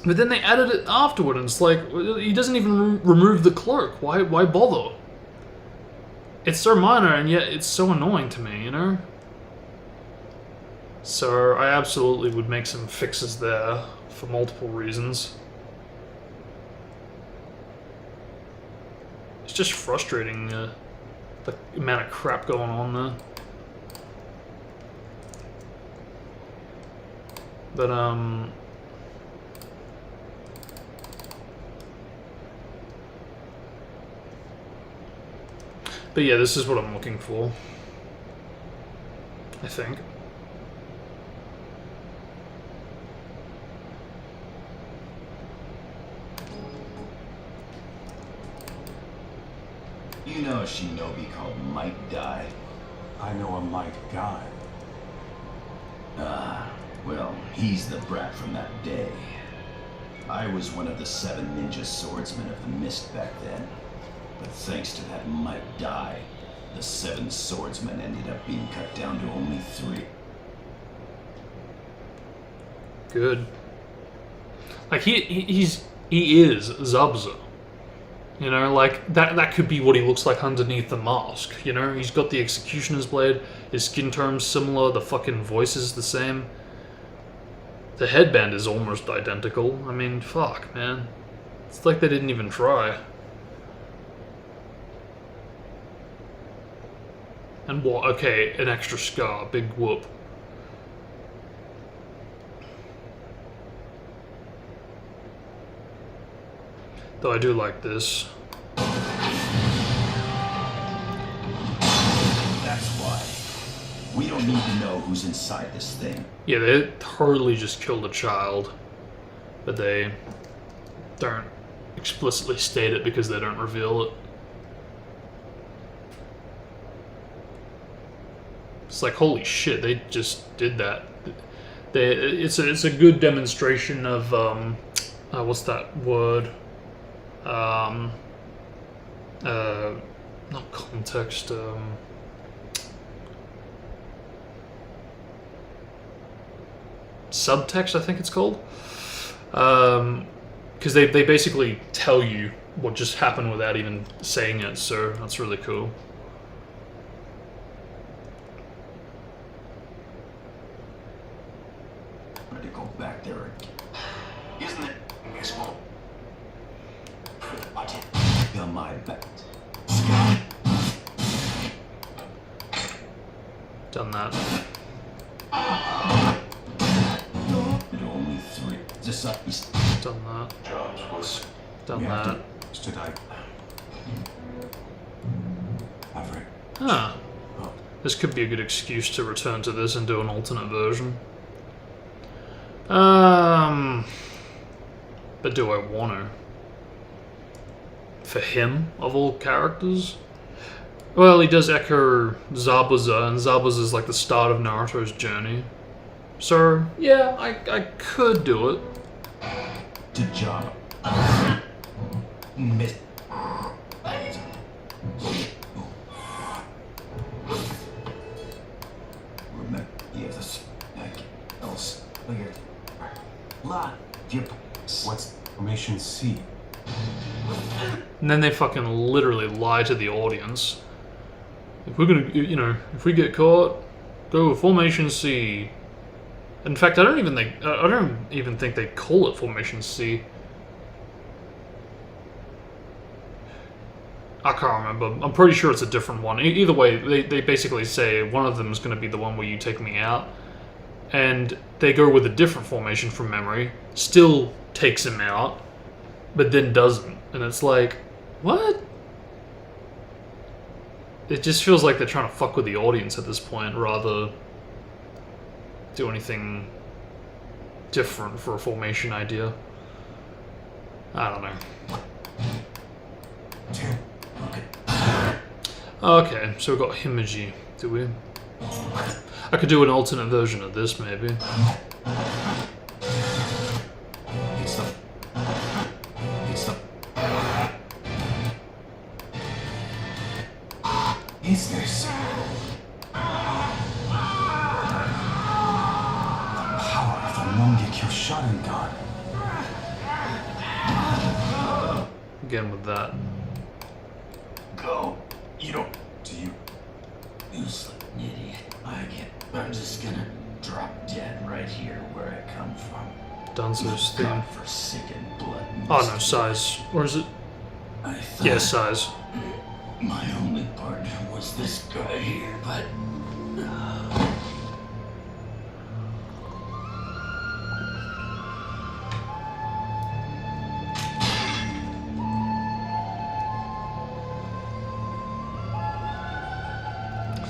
Speaker 2: But then they added it afterward, and it's like, he doesn't even remove the cloak. Why bother? It's so minor, and yet it's so annoying to me, you know? So I absolutely would make some fixes there for multiple reasons. It's just frustrating, the amount of crap going on there. But yeah, this is what I'm looking for, I think.
Speaker 5: You know a shinobi called Might Dai?
Speaker 3: I know a Might Guy.
Speaker 5: Ah, well, he's the brat from that day. I was one of the 7 ninja swordsmen of the Mist back then. But thanks to that Might Dai, the 7 swordsmen ended up being cut down to only 3.
Speaker 2: Good. Like he is Zabuza. You know, like that could be what he looks like underneath the mask. You know, he's got the executioner's blade, his skin tone's similar, the fucking voice is the same. The headband is almost identical. I mean, fuck, man. It's like they didn't even try. And what? Okay, an extra scar, big whoop. Though I do like this.
Speaker 5: That's why. We don't need to know who's inside this thing.
Speaker 2: Yeah, they totally just killed a child. But they don't explicitly state it because they don't reveal it. It's like, holy shit, they just did that. It's a good demonstration of, what's that word? Not context, subtext, I think it's called. Because they basically tell you what just happened without even saying it, so that's really cool.
Speaker 5: Ready to go back there again.
Speaker 3: Isn't it useful? What?
Speaker 5: Got my back.
Speaker 2: Done that.
Speaker 5: Only 3. Just
Speaker 2: Done that.
Speaker 3: Jobs was
Speaker 2: Done
Speaker 5: We have
Speaker 2: that.
Speaker 3: stood I. Maverick.
Speaker 2: Huh. This could be a good excuse to return to this and do an alternate version. But do I want to? For him, of all characters? Well, he does echo Zabuza, and Zabuza is like the start of Naruto's journey. So, yeah, I could do it.
Speaker 5: to Java. Miss. Remember, yes, else. Lot.
Speaker 3: What's formation C?
Speaker 2: And then they fucking literally lie to the audience. If we're gonna, if we get caught, go with Formation C. In fact, I don't even think they call it Formation C. I can't remember. I'm pretty sure it's a different one. Either way, they basically say one of them is going to be the one where you take me out, and they go with a different formation from memory. Still takes him out, but then doesn't, and it's like, what? It just feels like they're trying to fuck with the audience at this point, rather do anything different for a formation idea. I don't know. Okay, so we've got Himeji, do we? I could do an alternate version of this, maybe.
Speaker 3: Is this the power of the Mongekyo Sharingan?
Speaker 2: Again with that.
Speaker 5: Go. You don't.
Speaker 3: Do you?
Speaker 5: Useless idiot. I'm just gonna drop dead right here where I come from.
Speaker 2: Danzo's theme.
Speaker 5: Godforsaken blood.
Speaker 2: Oh no, size. Or is it?
Speaker 5: I thought
Speaker 2: Yeah, size.
Speaker 5: my only partner was this guy here, but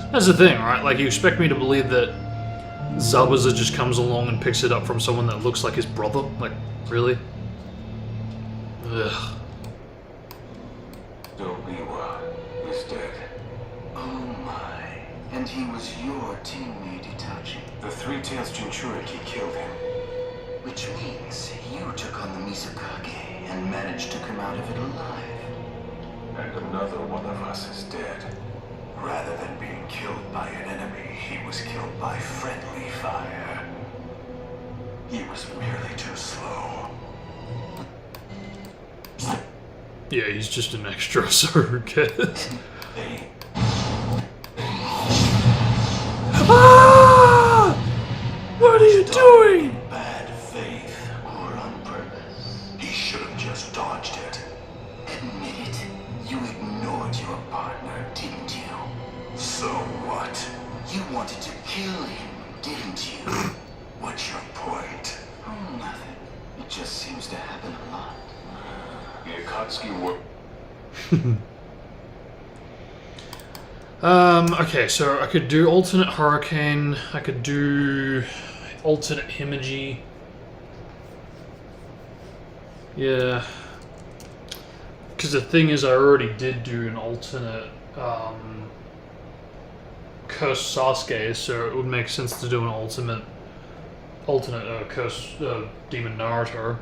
Speaker 2: That's the thing, right? Like, you expect me to believe that Zabuza just comes along and picks it up from someone that looks like his brother? Like, really? Ugh.
Speaker 3: Dobiwa is dead.
Speaker 6: Oh my. And he was your teammate, Itachi.
Speaker 3: The Three-Tails Jinchuriki killed him.
Speaker 6: Which means you took on the Mizukage and managed to come out of it alive.
Speaker 3: And another one of us is dead.
Speaker 6: Rather than being killed by an enemy, he was killed by friendly fire. He was merely too slow.
Speaker 2: Yeah, he's just an extra, so who cares? Ah! What are you doing?
Speaker 6: In bad faith or on purpose. He should have just dodged it. Admit it. You ignored your partner, didn't you? So what? You wanted to kill him, didn't you? What's your point? Oh, nothing. It just seems to happen a lot.
Speaker 3: The Akatsuki were...
Speaker 2: Okay, so I could do alternate Hurricane, I could do alternate Himeji. Yeah. Because the thing is, I already did do an alternate, Curse Sasuke, so it would make sense to do an alternate Curse Demon Naruto.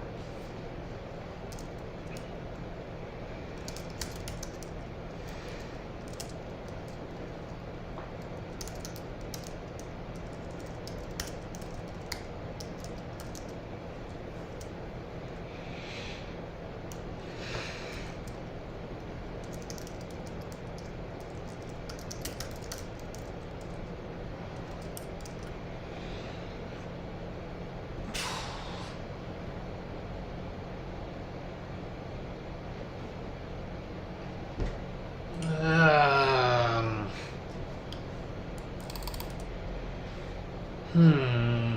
Speaker 2: Hmm.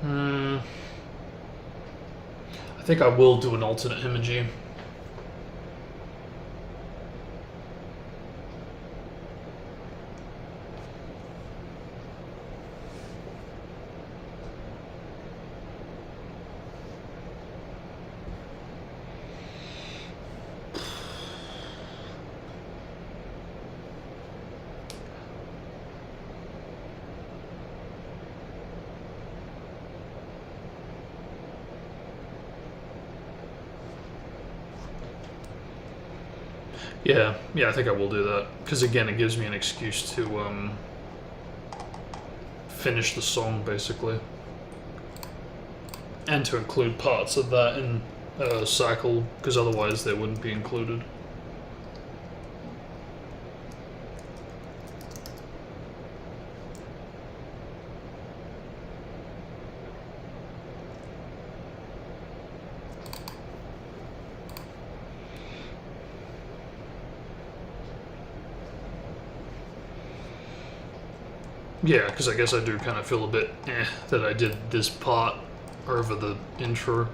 Speaker 2: Hmm. I think I will do an alternate Himiji. Yeah, I think I will do that. Because again, it gives me an excuse to finish the song, basically. And to include parts of that in a cycle, because otherwise they wouldn't be included. Yeah, because I guess I do kind of feel a bit that I did this part over the intro.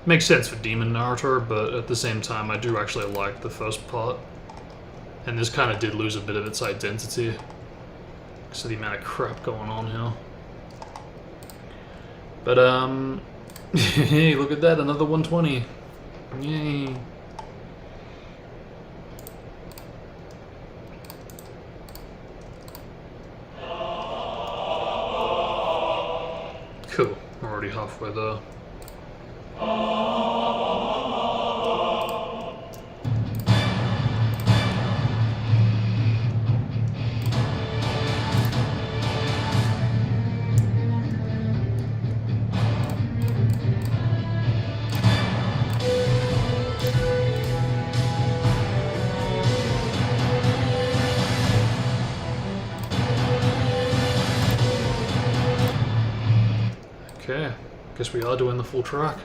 Speaker 2: Makes sense for Demon Naruto, but at the same time I do actually like the first part. And this kind of did lose a bit of its identity. Because of the amount of crap going on here. But, hey, look at that, another 120. Yay. Cool, we're already halfway there. Okay, guess we are doing the full track.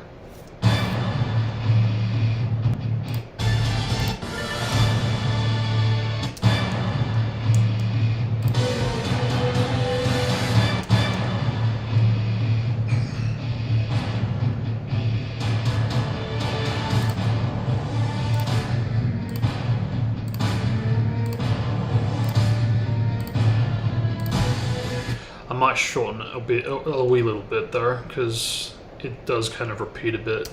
Speaker 2: I might shorten it a wee little bit there, because it does kind of repeat a bit.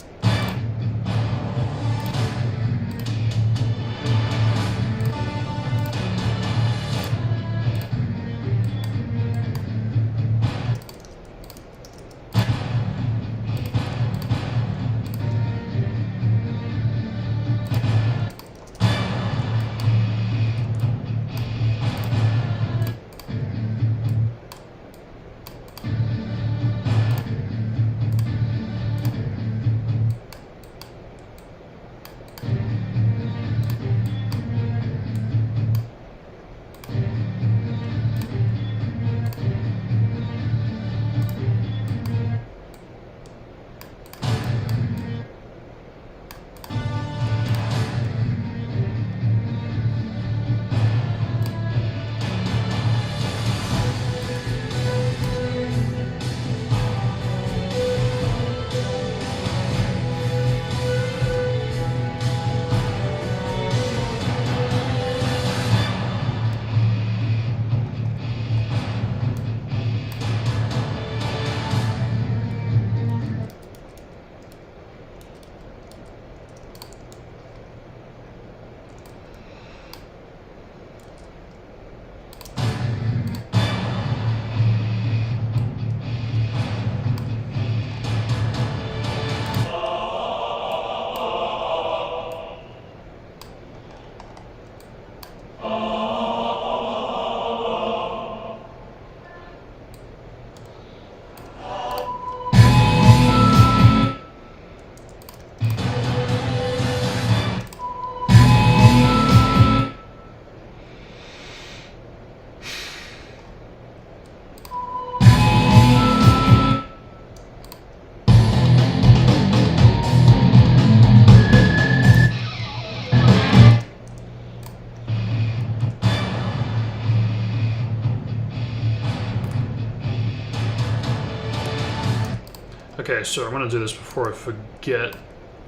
Speaker 2: Okay, so I'm gonna do this before I forget,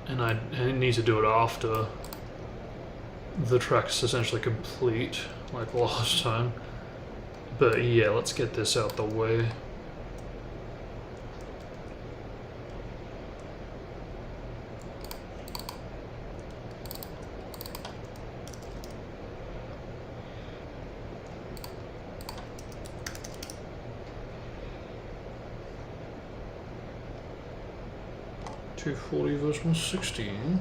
Speaker 2: and I need to do it after the track's essentially complete, like last time. But yeah, let's get this out the way. .240 verse 116.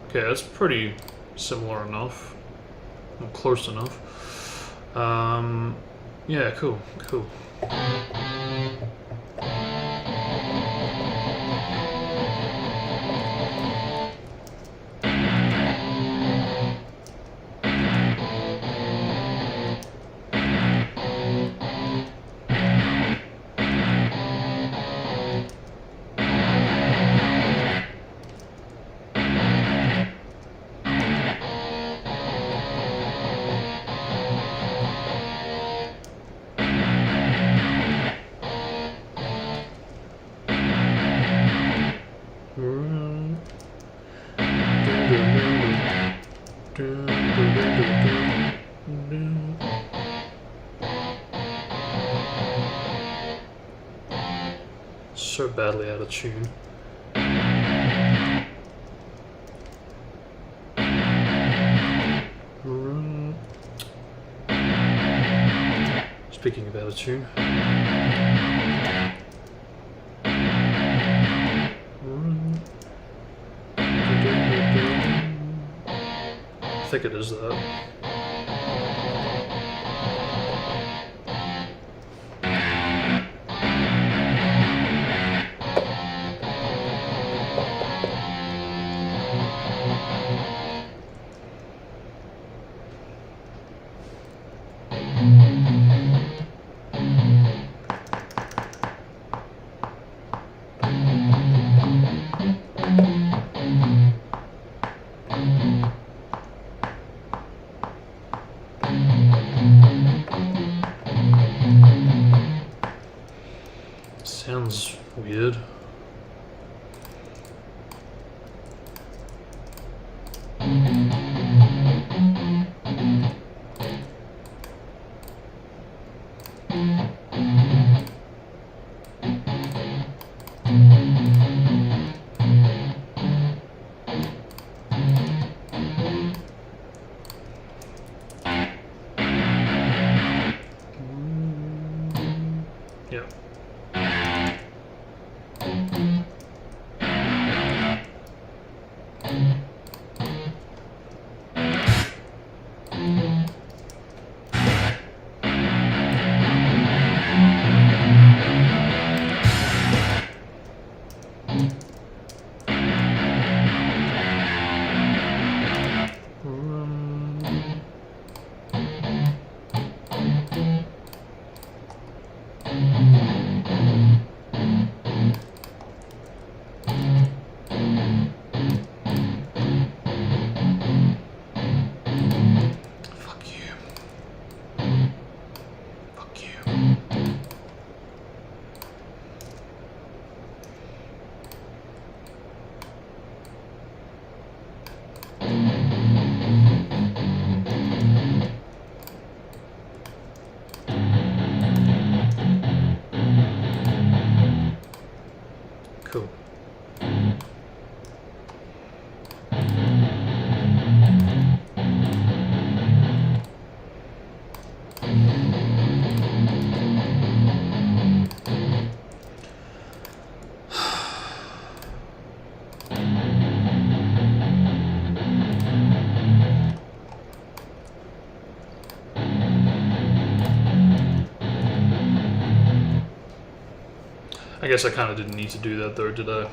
Speaker 2: Okay, that's pretty similar enough. Well, close enough. Yeah, cool. So badly out of tune. Speaking of out of tune. I think it is that. Sounds weird. Yeah. Cool. I guess I kind of didn't need to do that though, did I?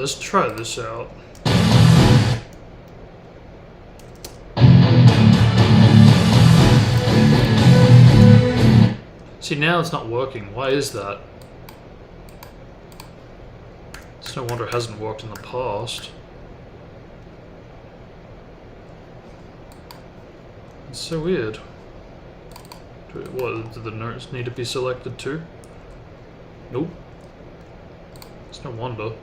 Speaker 2: Let's try this out. See, now it's not working. Why is that? It's no wonder it hasn't worked in the past. It's so weird. Do What, do the notes need to be selected too? Nope. It's no wonder.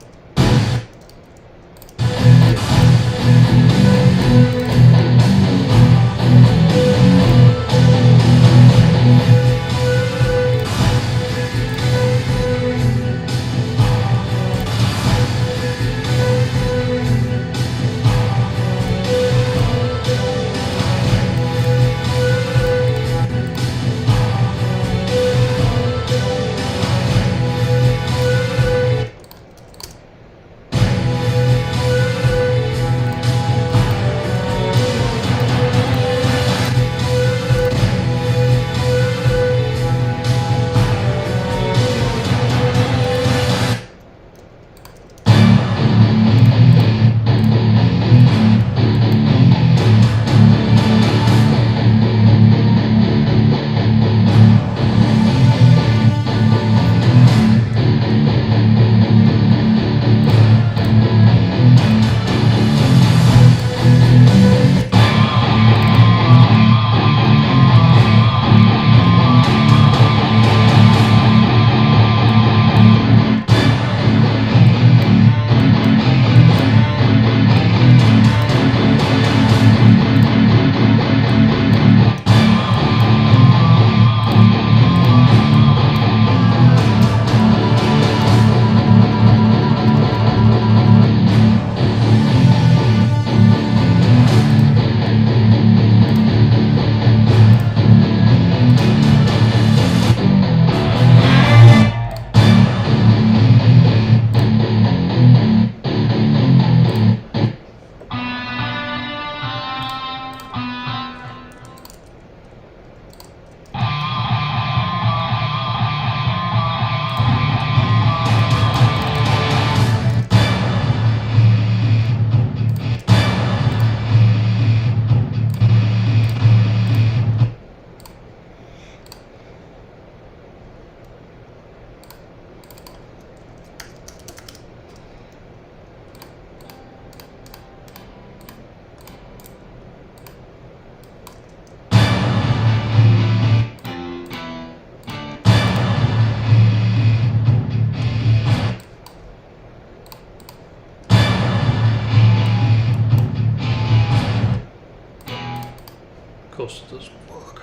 Speaker 2: Of course it doesn't work.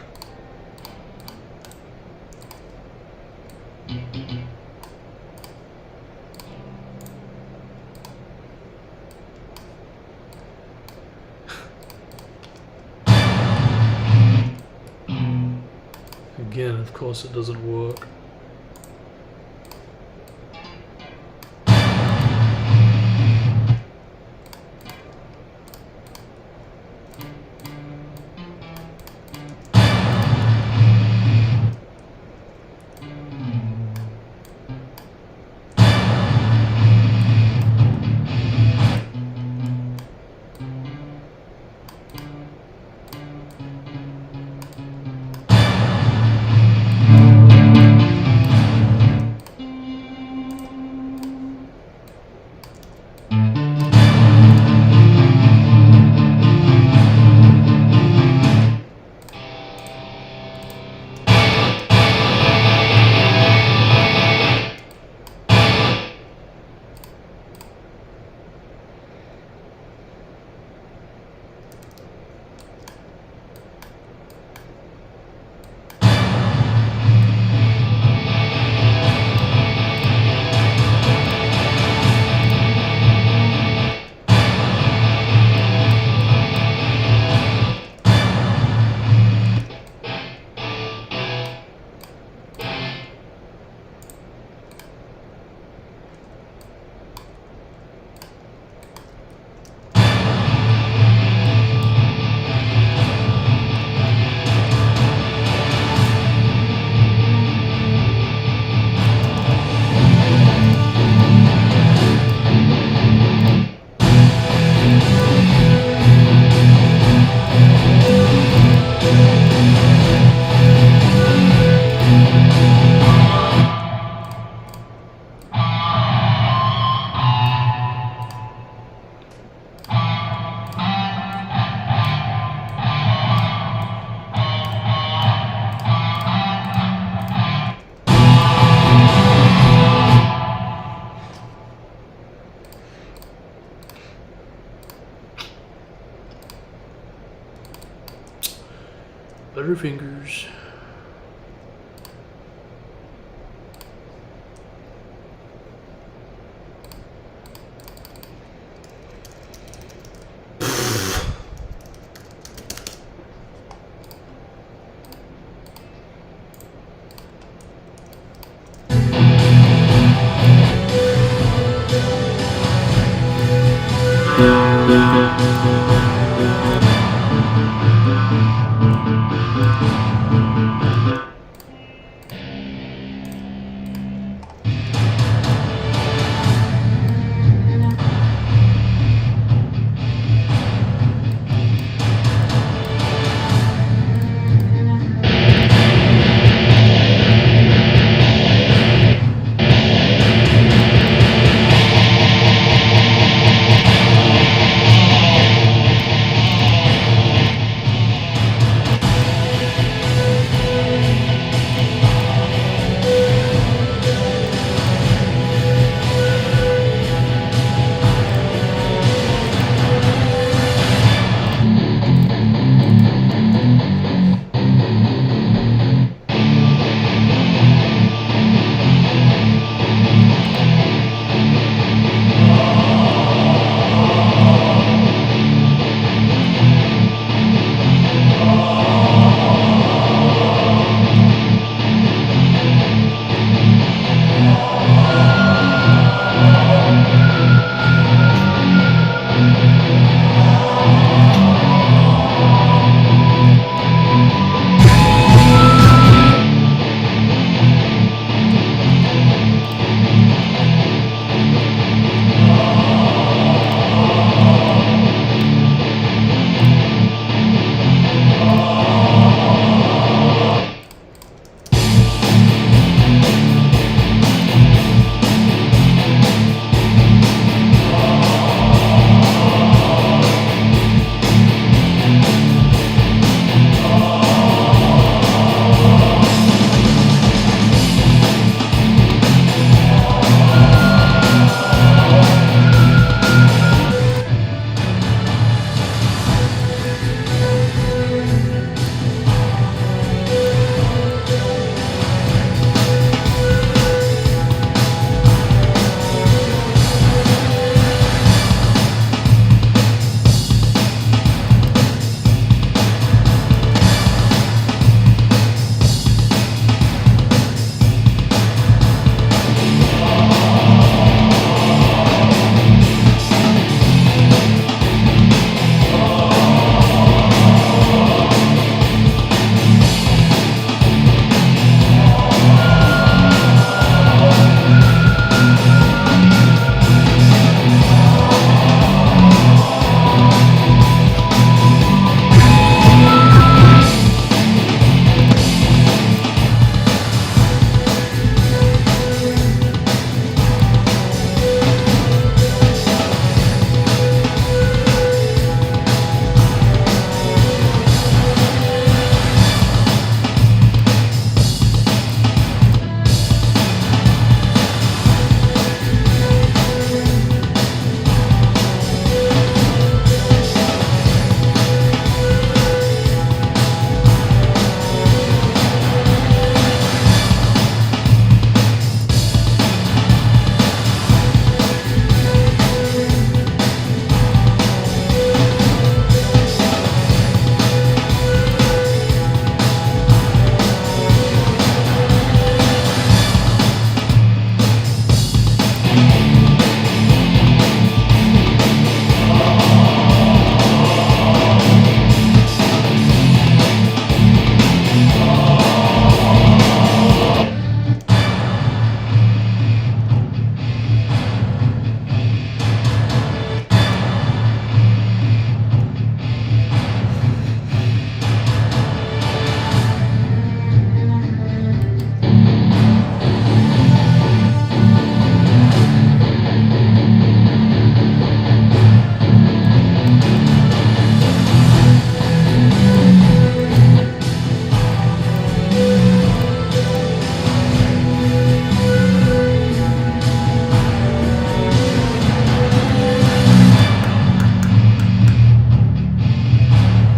Speaker 2: Again, of course it doesn't work. Butterfingers.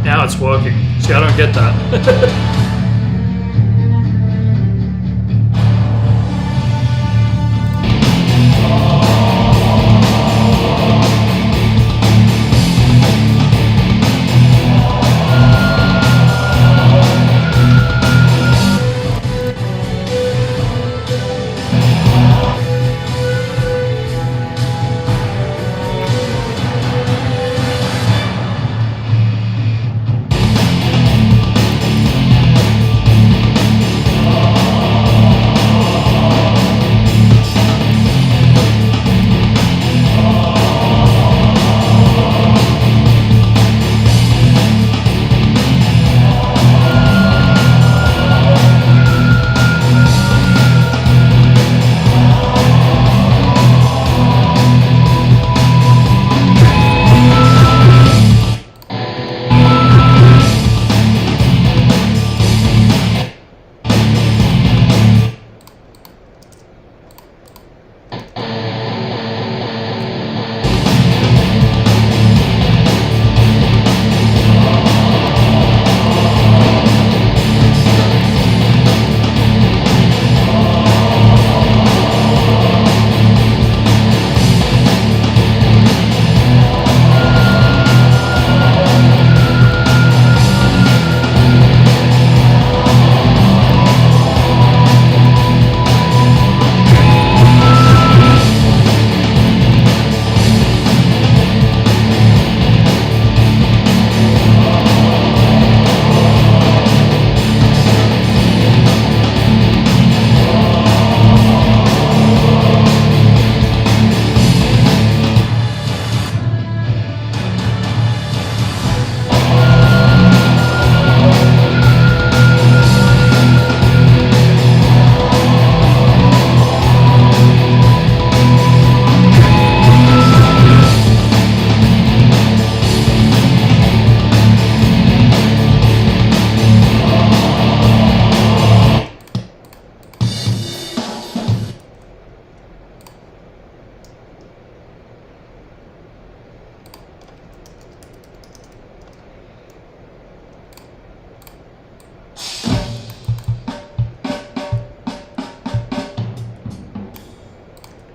Speaker 1: Now it's working.
Speaker 2: See, I don't get that.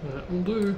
Speaker 2: That will do.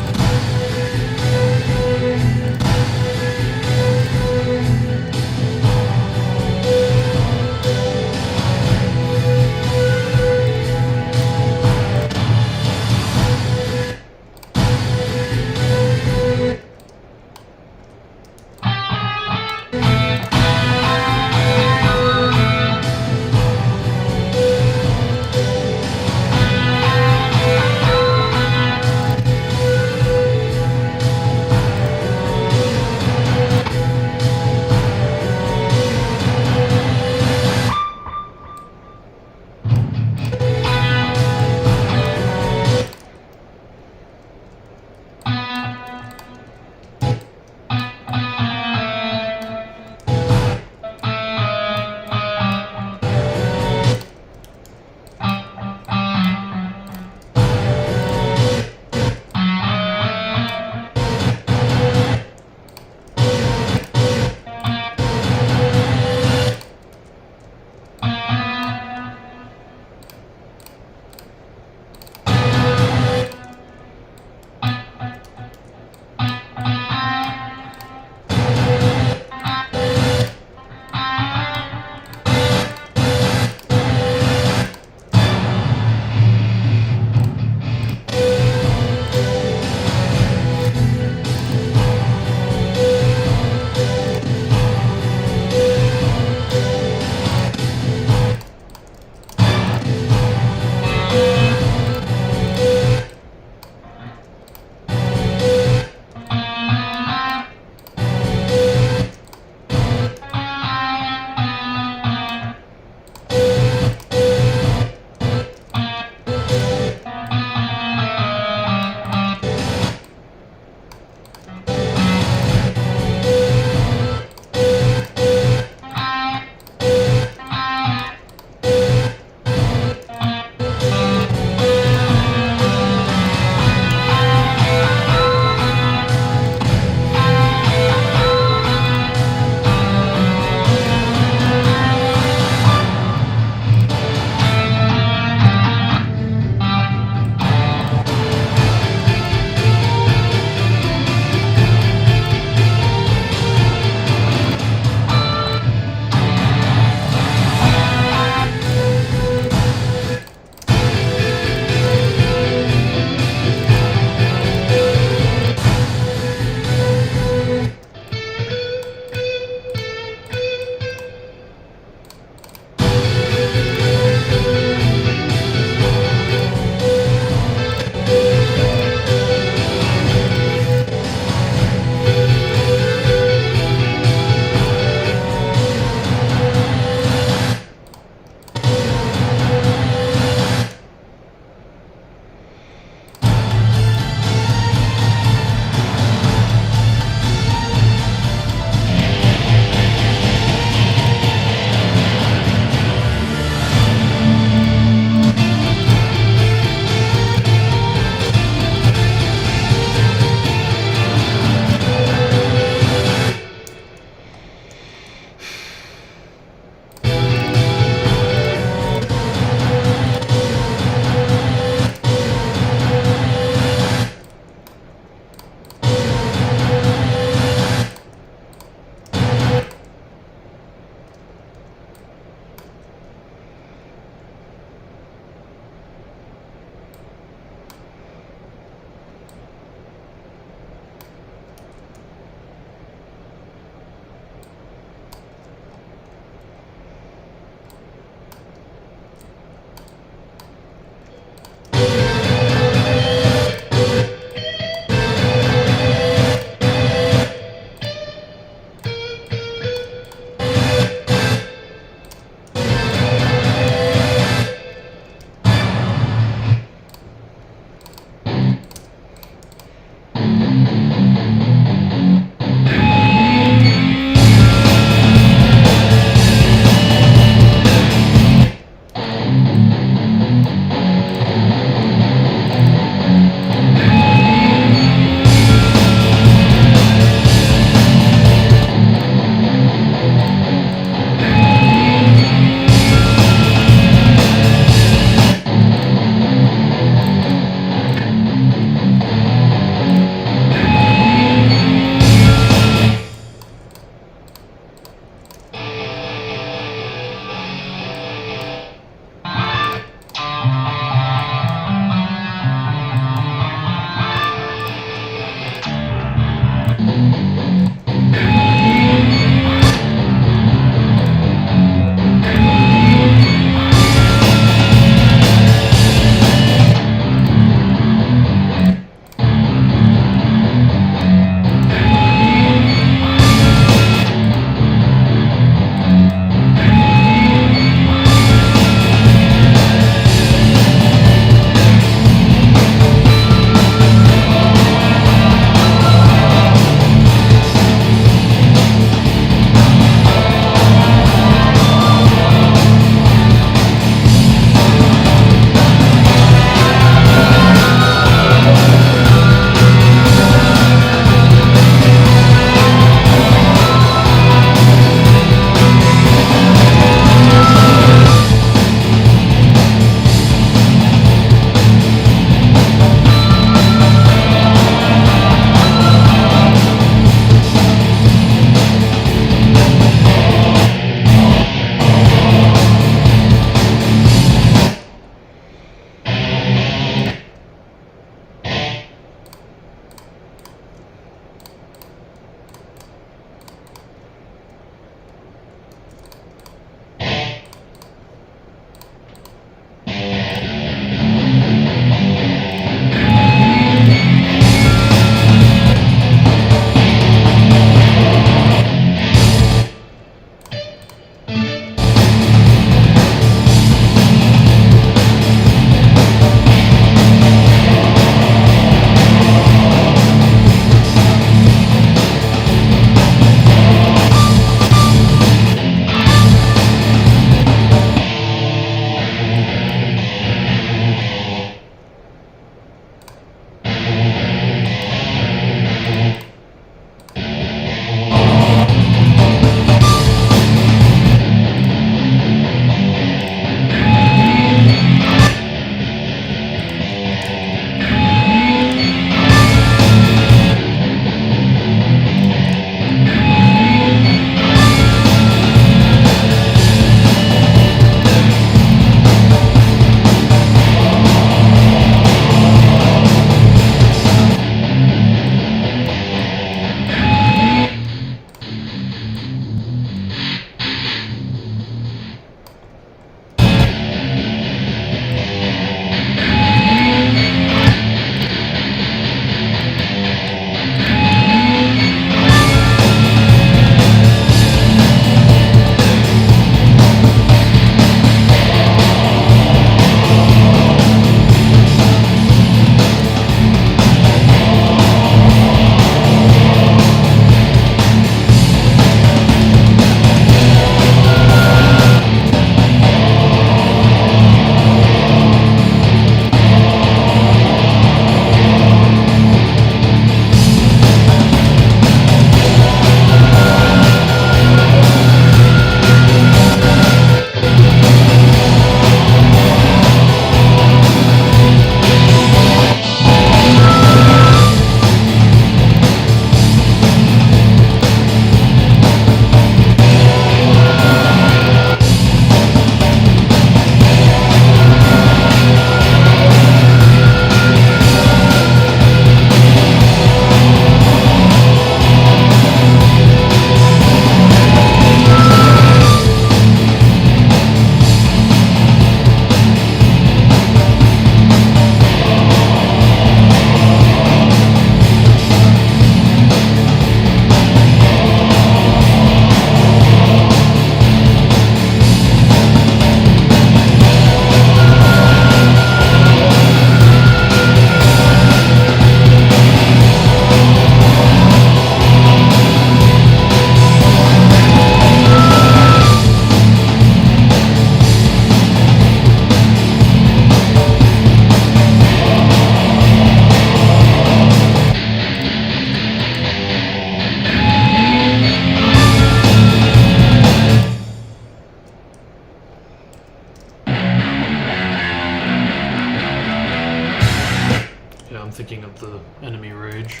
Speaker 2: enemy rage.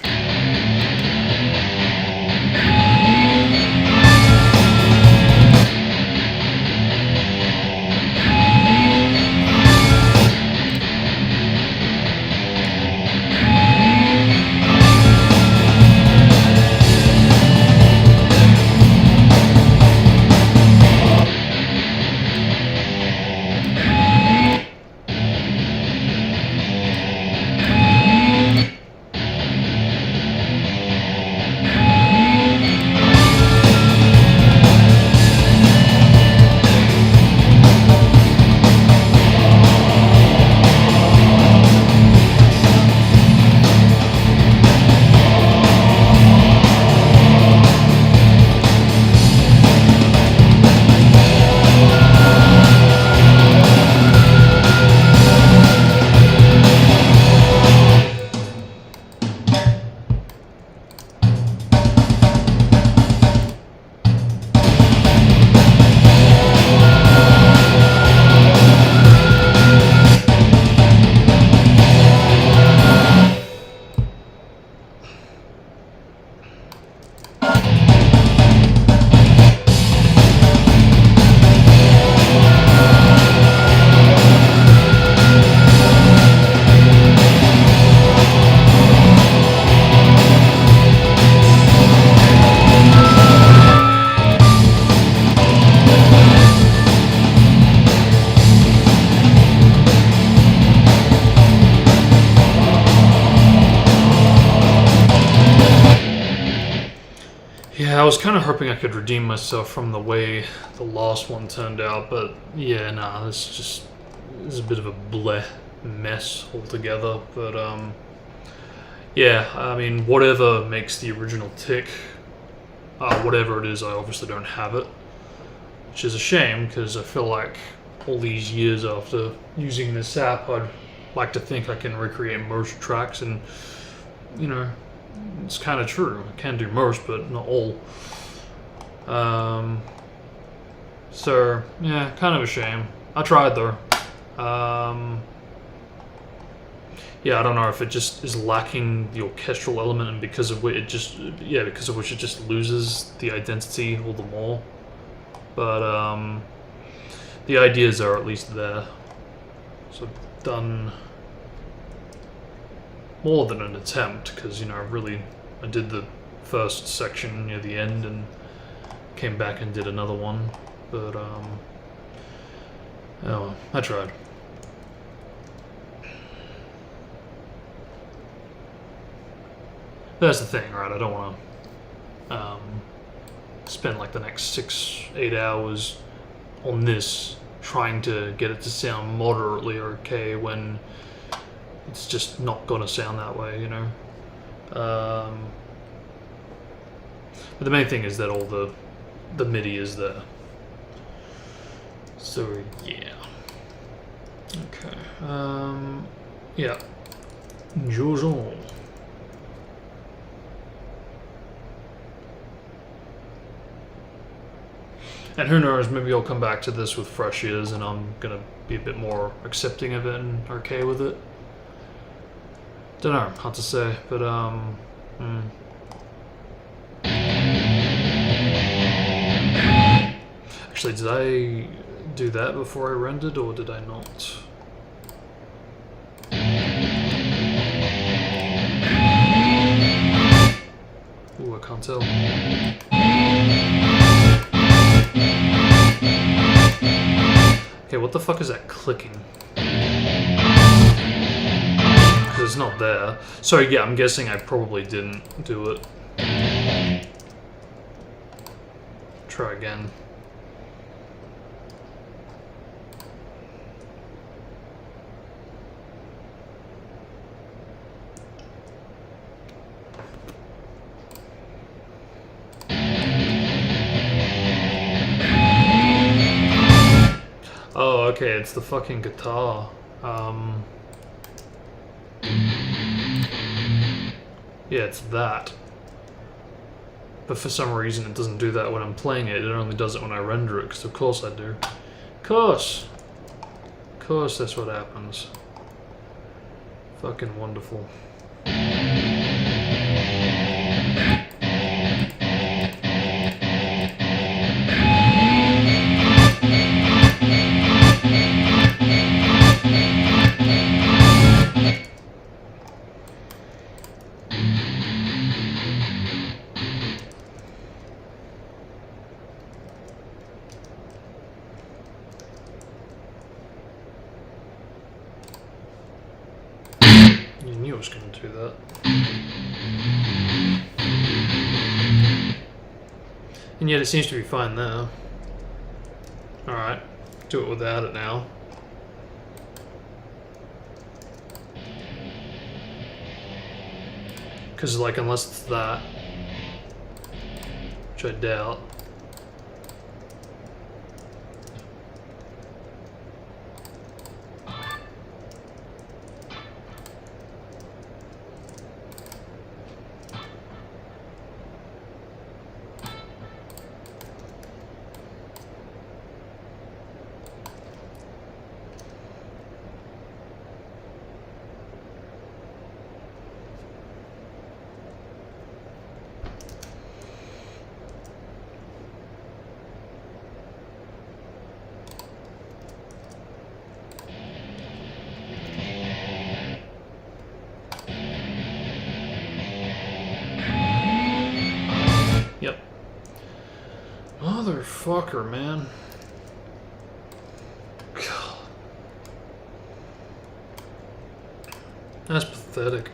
Speaker 2: Yeah, I was kind of hoping I could redeem myself from the way the last one turned out, but yeah, nah, this is a bit of a bleh mess altogether. But yeah, I mean, whatever makes the original tick, whatever it is, I obviously don't have it, which is a shame because I feel like all these years after using this app, I'd like to think I can recreate most tracks, and you know, it's kind of true. I can do most, but not all. So yeah, kind of a shame. I tried though. Yeah, I don't know if it just is lacking the orchestral element, and because of which it just loses the identity all the more. But the ideas are at least there. So I've done more than an attempt, because you know, I did the first section near the end and came back and did another one. But oh, I tried. That's the thing, right? I don't want to spend like the next 6-8 hours on this trying to get it to sound moderately okay when it's just not gonna sound that way, you know. But the main thing is that all the MIDI is there. So yeah. Okay. Yeah. Jūzō. And who knows, maybe I'll come back to this with fresh ears and I'm gonna be a bit more accepting of it and okay with it. Don't know, hard to say, but Actually, did I do that before I rendered, or did I not? Ooh, I can't tell. Okay, what the fuck is that clicking? Because it's not there. So yeah, I'm guessing I probably didn't do it. Try again. Oh, okay, it's the fucking guitar. Yeah, it's that. But for some reason it doesn't do that when I'm playing it, it only does it when I render it, because of course I do. Of course that's what happens. Fucking wonderful. just going to do that. And yet it seems to be fine there. Alright, do it without it now. Because, like, unless it's that, which I doubt. Yep. Motherfucker, man. God. That's pathetic.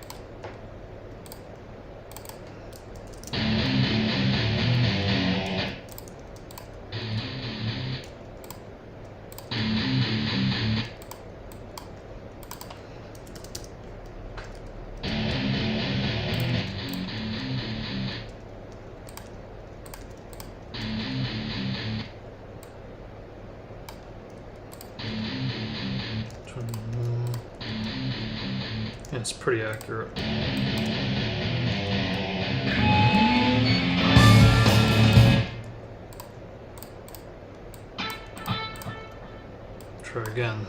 Speaker 2: It's pretty accurate. Try again.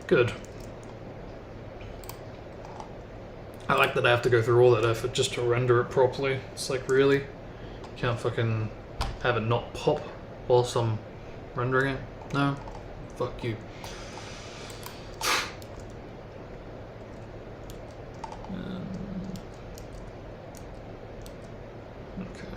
Speaker 2: Good. I like that I have to go through all that effort just to render it properly. It's like, really? You can't fucking have it not pop whilst I'm rendering it? No? Fuck you. Okay.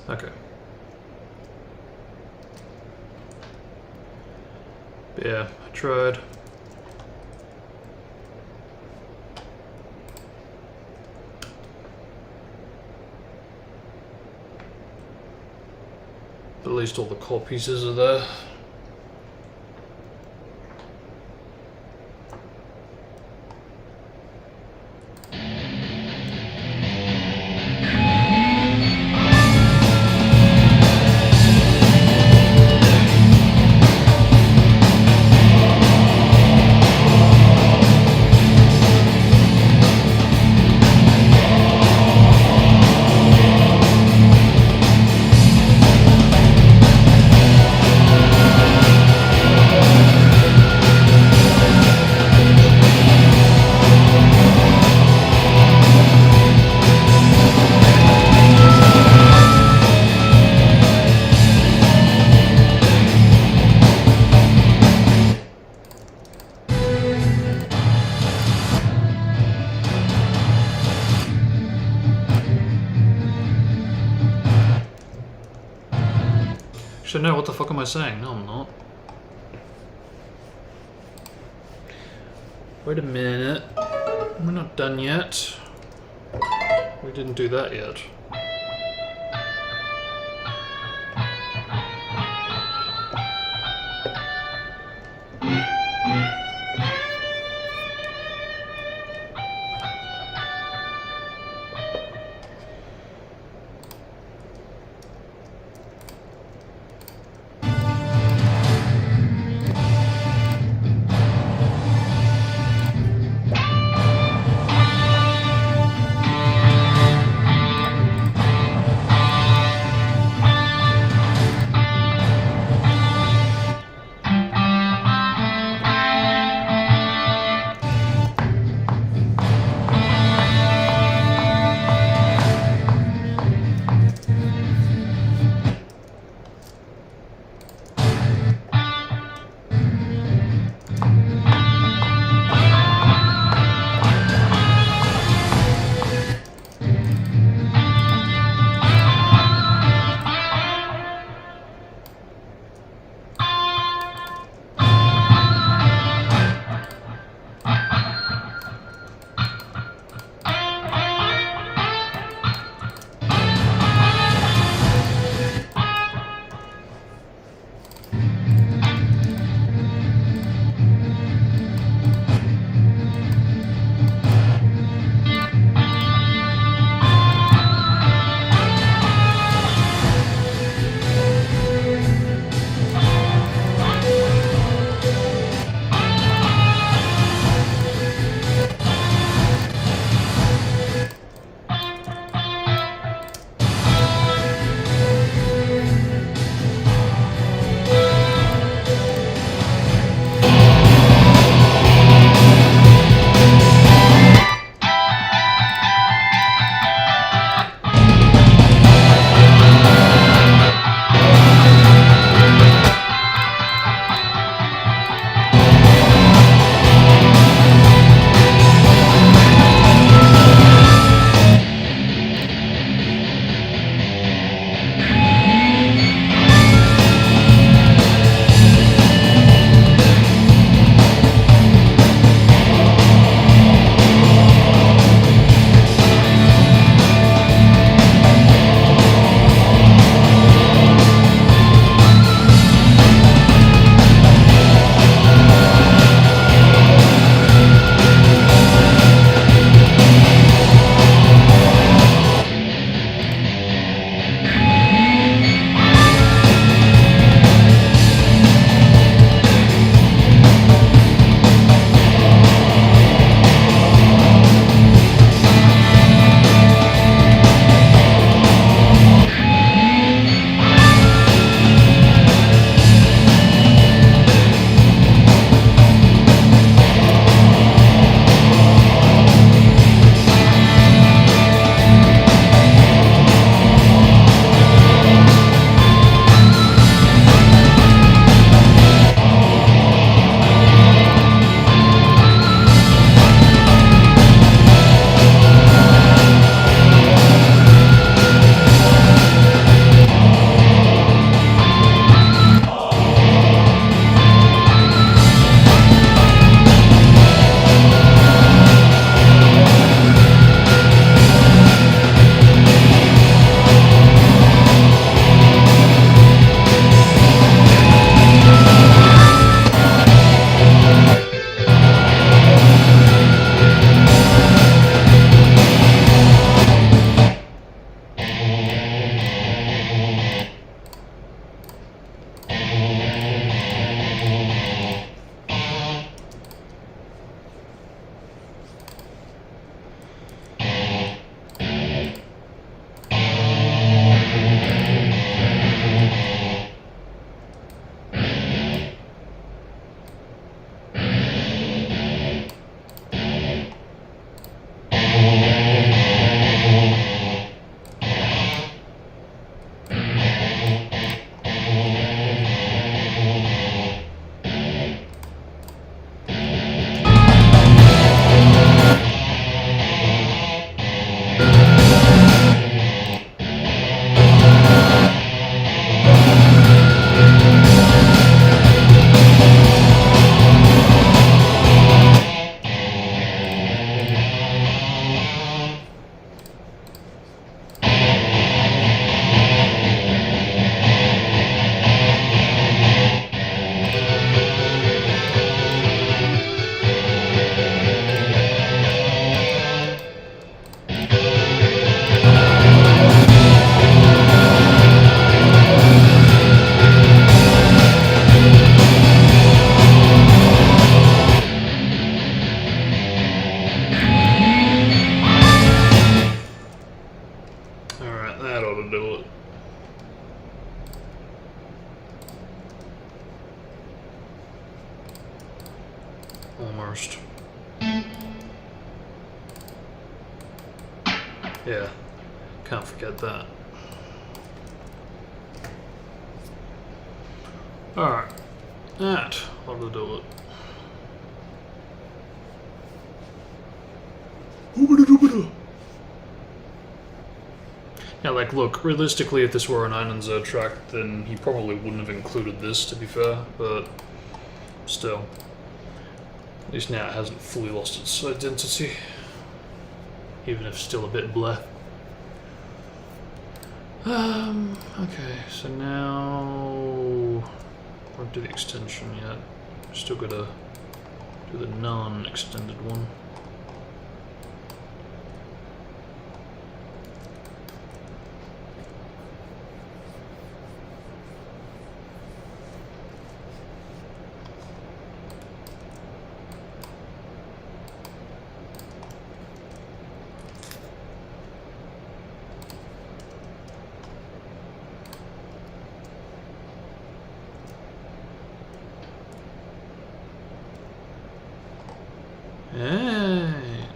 Speaker 2: Okay. Yeah, I tried. But at least all the core pieces are there. Should know what the fuck am I saying? No, I'm not. Wait a minute. We're not done yet. We didn't do that yet. That ought to do it. Almost. Yeah, can't forget that. Alright, that ought to do it. Yeah, like, look, realistically, if this were an Einenzer track, then he probably wouldn't have included this, to be fair, but still. At least now it hasn't fully lost its identity. Even if still a bit bleh. Okay, so now... Won't do the extension yet. Still gotta do the non-extended one. Hey.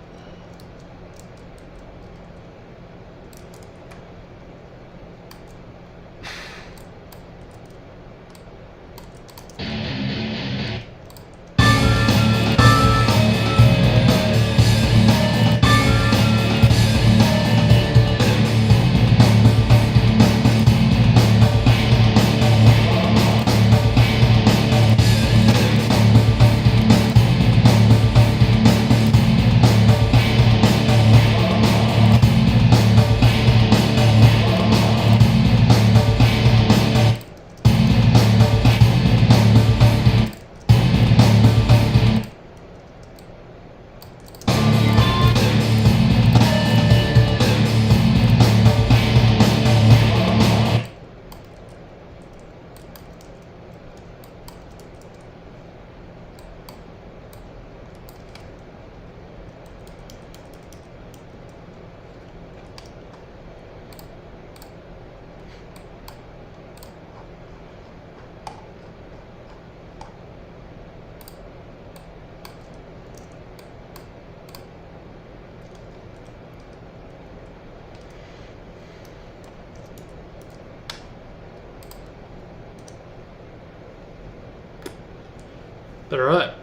Speaker 2: But alright,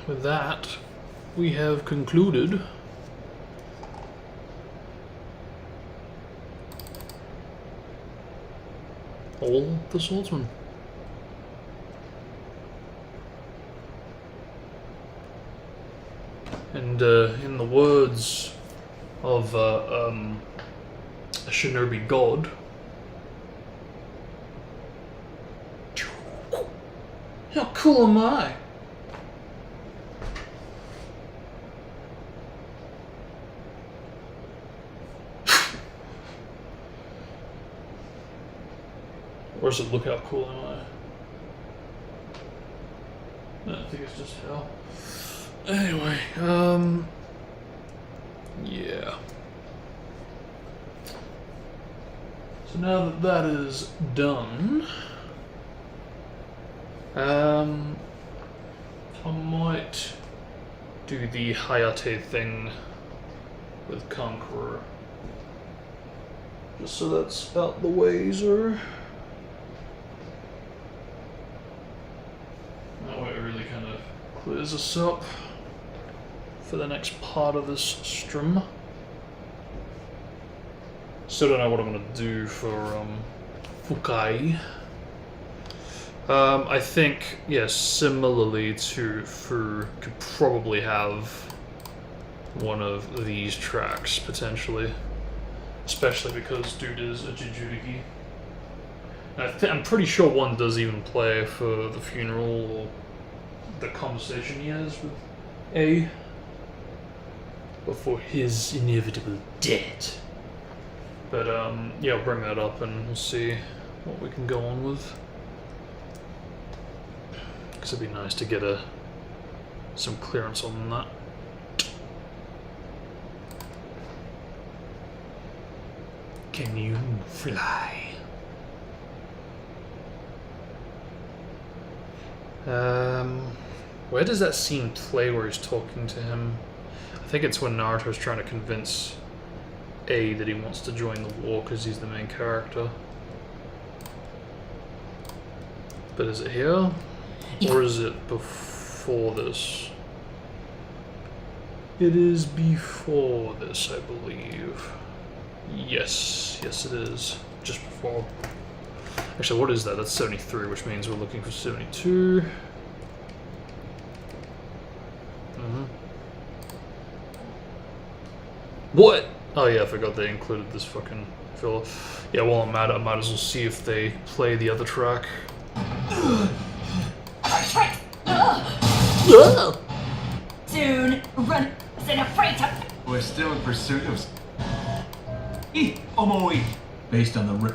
Speaker 2: with that, we have concluded all the swordsmen. And in the words of a shinobi god, how cool am I? Or does it look how cool am I? I think it's just hell. Anyway, yeah. So now that that is done, I might do the Hayate thing with Conqueror. Just so that's out the way, sir. That way it really kind of clears us up for the next part of this stream. Still don't know what I'm gonna do for Fukai. I think, yes, similarly to Fu, could probably have one of these tracks, potentially. Especially because dude is a Jujutiki. I'm pretty sure one does even play for the funeral or the conversation he has with A before his inevitable death. But yeah, I'll bring that up and we'll see what we can go on with. Because it'd be nice to get some clearance on that. Can you fly? Where does that scene play where he's talking to him? I think it's when Naruto's trying to convince A that he wants to join the war because he's the main character. But is it here? Or is it before this? It is before this, I believe. Yes, yes it is. Just before. Actually, what is that? That's 73, which means we're looking for 72. What? Oh yeah, I forgot they included this fucking filler. Yeah, while I'm at it, I might as well see if they play the other track.
Speaker 7: Soon, run in a freight.
Speaker 5: We're still in pursuit of... Omoi! Based on the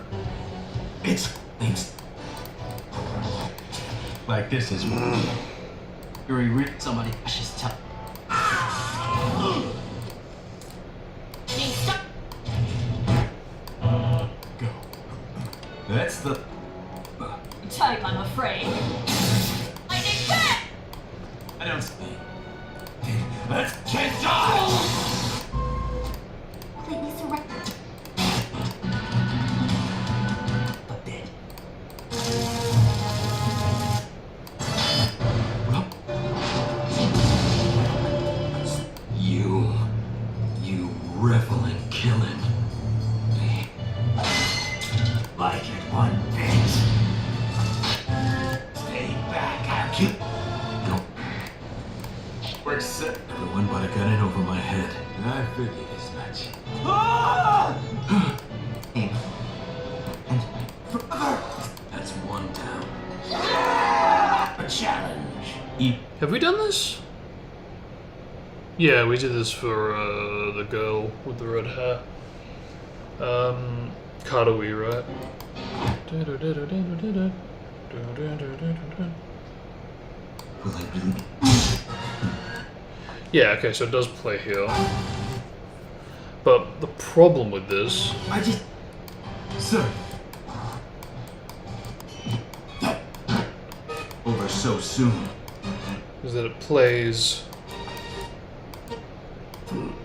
Speaker 5: It's... Like this is... Yuri ripped somebody. She's tough. Go. That's the...
Speaker 7: Type, I'm afraid. I need that!
Speaker 5: I don't see. Let's get done!
Speaker 7: Completely surrounded.
Speaker 5: But dead. You revel in killing. Like it one bit. Stay back, I'll kill. No. We're set. Everyone but I got in over my head. I figured as much. Ah! And forever. That's one down. A challenge.
Speaker 2: Have we done this? Yeah, we did this for the girl with the red hair. Katawi, right?
Speaker 5: Will I really?
Speaker 2: Yeah, okay, so it does play here. But the problem with this...
Speaker 5: I just... Sir. Over so soon.
Speaker 2: is that it plays...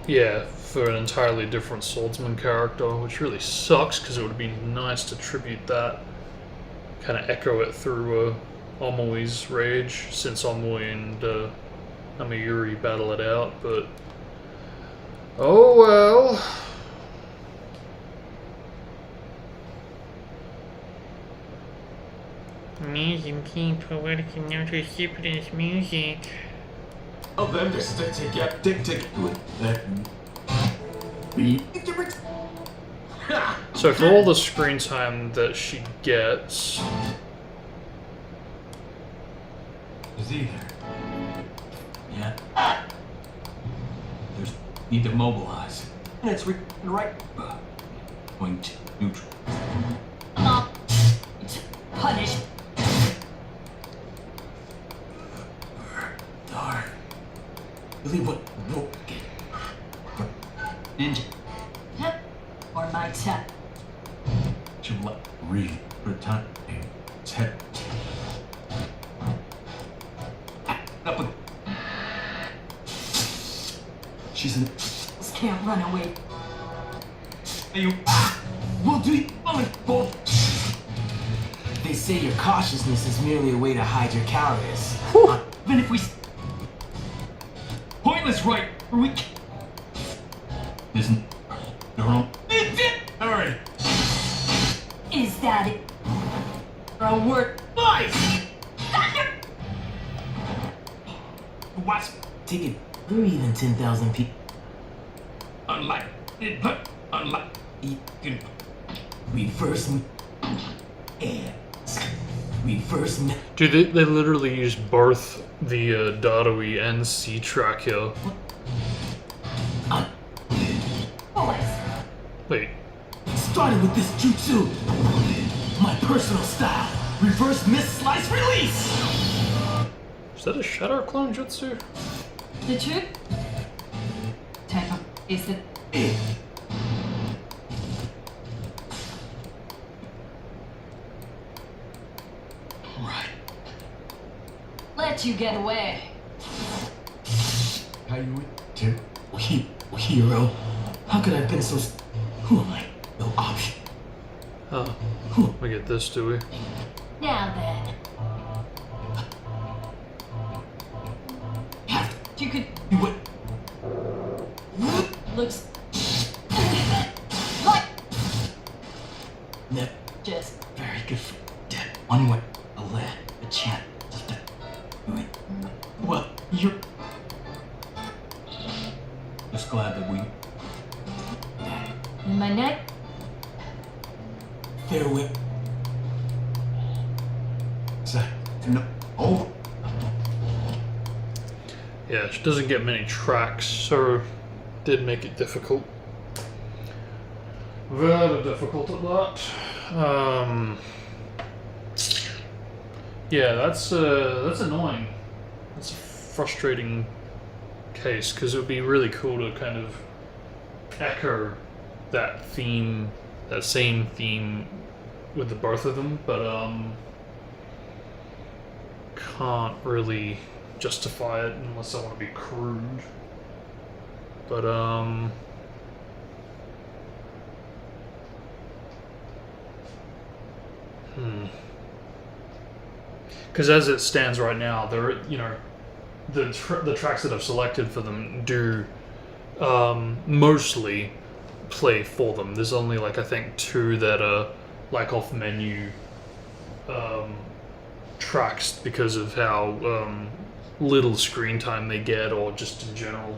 Speaker 2: Yeah, for an entirely different swordsman character, which really sucks because it would be nice to tribute that, kind of echo it through Omoi's rage, since Omoi and Amayuri battle it out, but oh well.
Speaker 8: Amazing people working out with Japanese music.
Speaker 5: Of them to stick together, to it. That beat.
Speaker 2: So for all the screen time that she gets,
Speaker 5: Is either. Yeah. There's need to mobilize. And it's right. Point neutral.
Speaker 7: Punish.
Speaker 5: Darn. Really what? Ninja.
Speaker 7: Or my tap.
Speaker 5: July. Read. Return. Tech. Up with. She's in.
Speaker 7: Just can't run away.
Speaker 5: You. We'll do it. Oh,
Speaker 9: They say your cautiousness is merely a way to hide your cowardice.
Speaker 5: Even if we. Pointless, right? Or we. Isn't. You're wrong. Hurry.
Speaker 7: Is that it? Or a word?
Speaker 5: Nice! What's.
Speaker 9: Take it. We're even 10,000 people.
Speaker 5: Unlike. Unlike.
Speaker 9: We first met.
Speaker 2: dude, they literally use both the Darui and C track here.
Speaker 7: Boys.
Speaker 2: Wait,
Speaker 9: Started with this jutsu. My personal style. Reverse miss slice release.
Speaker 2: is that a Shadow Clone Jutsu?
Speaker 7: The truth? Type is it? let you get away.
Speaker 9: How you to hero? How could I have been so? Who am I? No option.
Speaker 2: Oh, we get this, do we?
Speaker 7: Now then,
Speaker 9: Have
Speaker 7: you could
Speaker 9: to what?
Speaker 7: looks like
Speaker 9: No,
Speaker 7: just
Speaker 9: very good for dead. One way, a lad, a chant. Well, you're just glad that we
Speaker 7: in my neck.
Speaker 9: farewell.
Speaker 4: No. Oh,
Speaker 2: Yeah, she doesn't get many tracks, so did make it difficult. Very difficult at that. Yeah, that's annoying. That's a frustrating case because it would be really cool to kind of echo that theme, that same theme, with the both of them, but can't really justify it unless I want to be crude. But because as it stands right now, there, you know, the tracks that I've selected for them do mostly play for them. There's only like I think 2 that are like off menu tracks because of how little screen time they get, or just in general.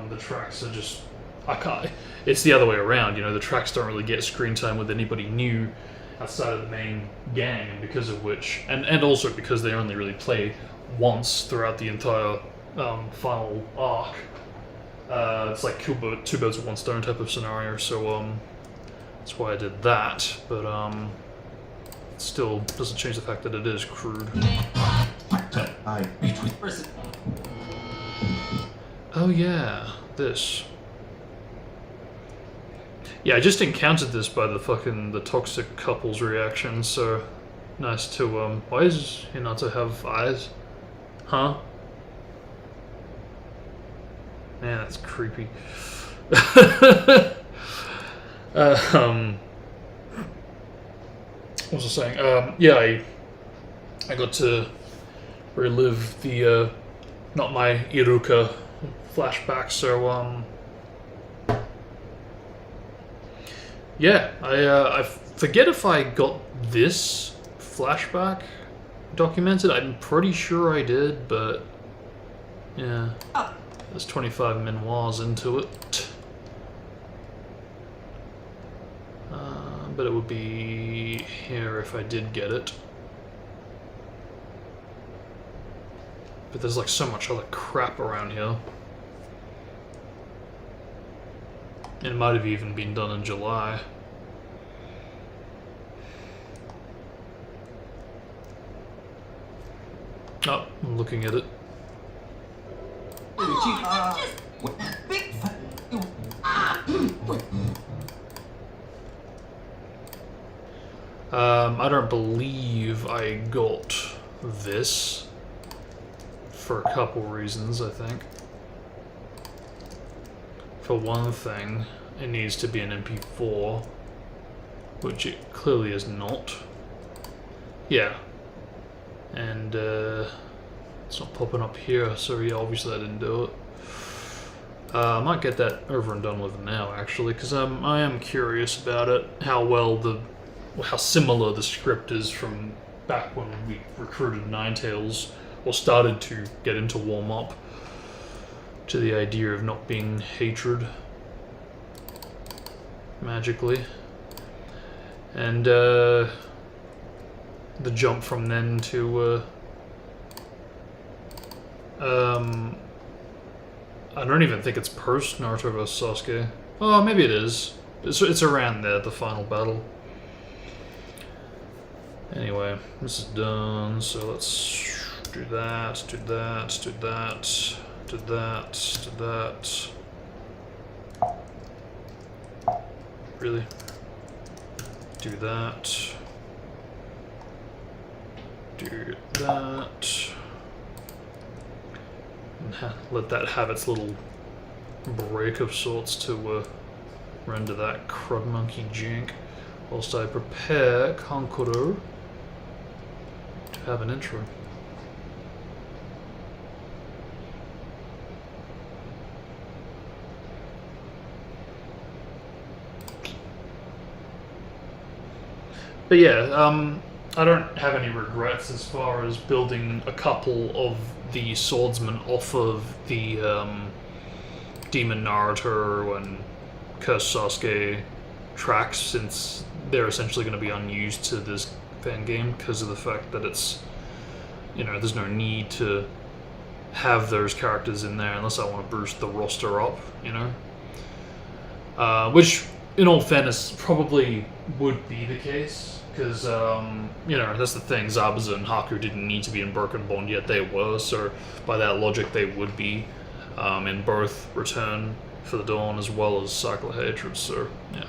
Speaker 2: The tracks are just, I can't. It's the other way around. You know, the tracks don't really get screen time with anybody new outside of the main gang, and because of which, and also because they only really play once throughout the entire final arc. It's like two birds with one stone type of scenario. So that's why I did that. But it still doesn't change the fact that it is crude. Oh yeah, this. Yeah, I just encountered this by the toxic couple's reaction, so nice to, why is Hinata have eyes? Huh? Man, that's creepy. What was I saying? Yeah, I got to relive the, not my Iruka flashback, so, yeah, I forget if I got this flashback documented. I'm pretty sure I did, but yeah, there's 25 minuars into it. But it would be here if I did get it. But there's like so much other crap around here. It might have even been done in July. Oh, I'm looking at it. I don't believe I got this for a couple reasons, I think. For one thing, it needs to be an MP4, which it clearly is not. Yeah. And it's not popping up here, so yeah, obviously I didn't do it. I might get that over and done with now, actually, because I am curious about it, how similar the script is from back when we recruited Ninetales, or started to get into warm-up to the idea of not being hatred magically, and the jump from then to I don't even think it's post Naruto vs Sasuke. Oh, maybe it is. It's around there, the final battle. Anyway, this is done, so let's do that, do that, do that, do that, do that. Really? Do that. Do that. let that have its little break of sorts to render that crud monkey jank, whilst I prepare Kankuro to have an intro. But yeah, I don't have any regrets as far as building a couple of the swordsmen off of the Demon Naruto and Curse Sasuke tracks, since they're essentially going to be unused to this fan game because of the fact that it's, you know, there's no need to have those characters in there unless I want to boost the roster up, you know? Which, in all fairness, probably would be the case. Because, you know, that's the thing, Zabuza and Haku didn't need to be in Broken Bond, yet they were, so by that logic they would be in both Return for the Dawn as well as Cycle of Hatred, so, yeah.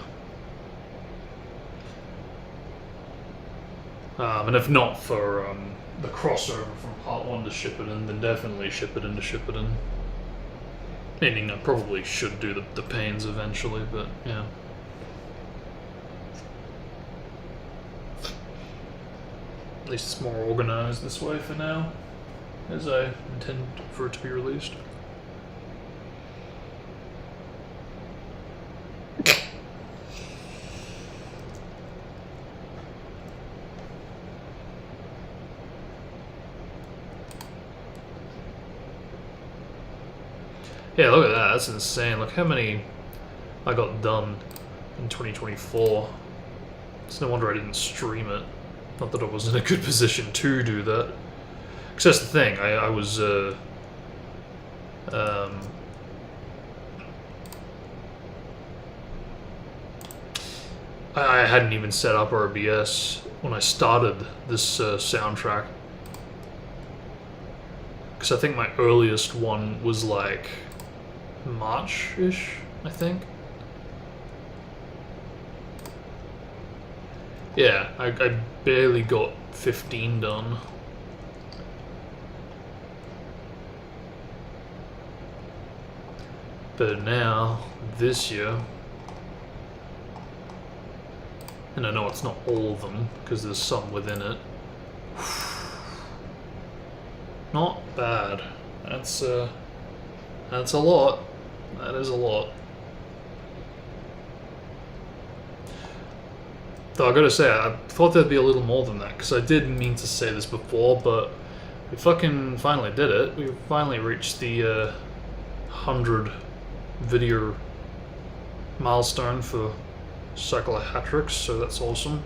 Speaker 2: And if not for the crossover from Part 1 to Shippuden, then definitely Shippuden to Shippuden. Meaning I probably should do the pains eventually, but, yeah. At least it's more organized this way for now, as I intend for it to be released. Yeah, look at that, that's insane. Look how many I got done in 2024. It's no wonder I didn't stream it. Not that I was in a good position to do that. Because that's the thing, I was, I hadn't even set up RBS when I started this soundtrack. Because I think my earliest one was like March-ish, I think. Yeah, I barely got 15 done. But now, this year, and I know it's not all of them, because there's some within it. Not bad. That's a lot. That is a lot. Though I gotta say, I thought there'd be a little more than that, because I did mean to say this before, but we fucking finally did it. We finally reached the 100 video milestone for Cycle of Hatrix, so that's awesome.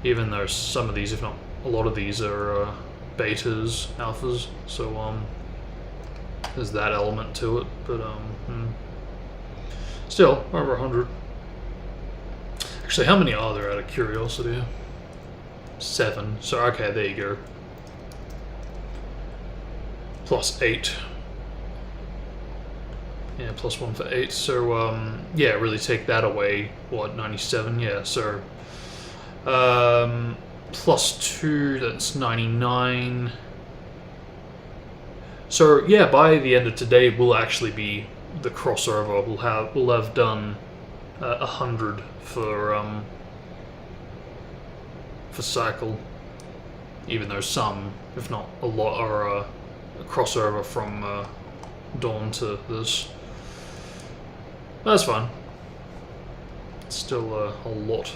Speaker 2: Even though some of these, if not a lot of these, are betas, alphas, so there's that element to it, but still, over 100. Actually, how many are there out of curiosity? 7. So, okay, there you go. Plus 8. Yeah, plus 1 for 8. So, yeah, really take that away. What, 97? Yeah, so... plus 2, that's 99. So, yeah, by the end of today, we'll actually be the crossover. We'll have done 100 for Cycle, even though some, if not a lot, are a crossover from Dawn to this. That's fine. It's still a lot.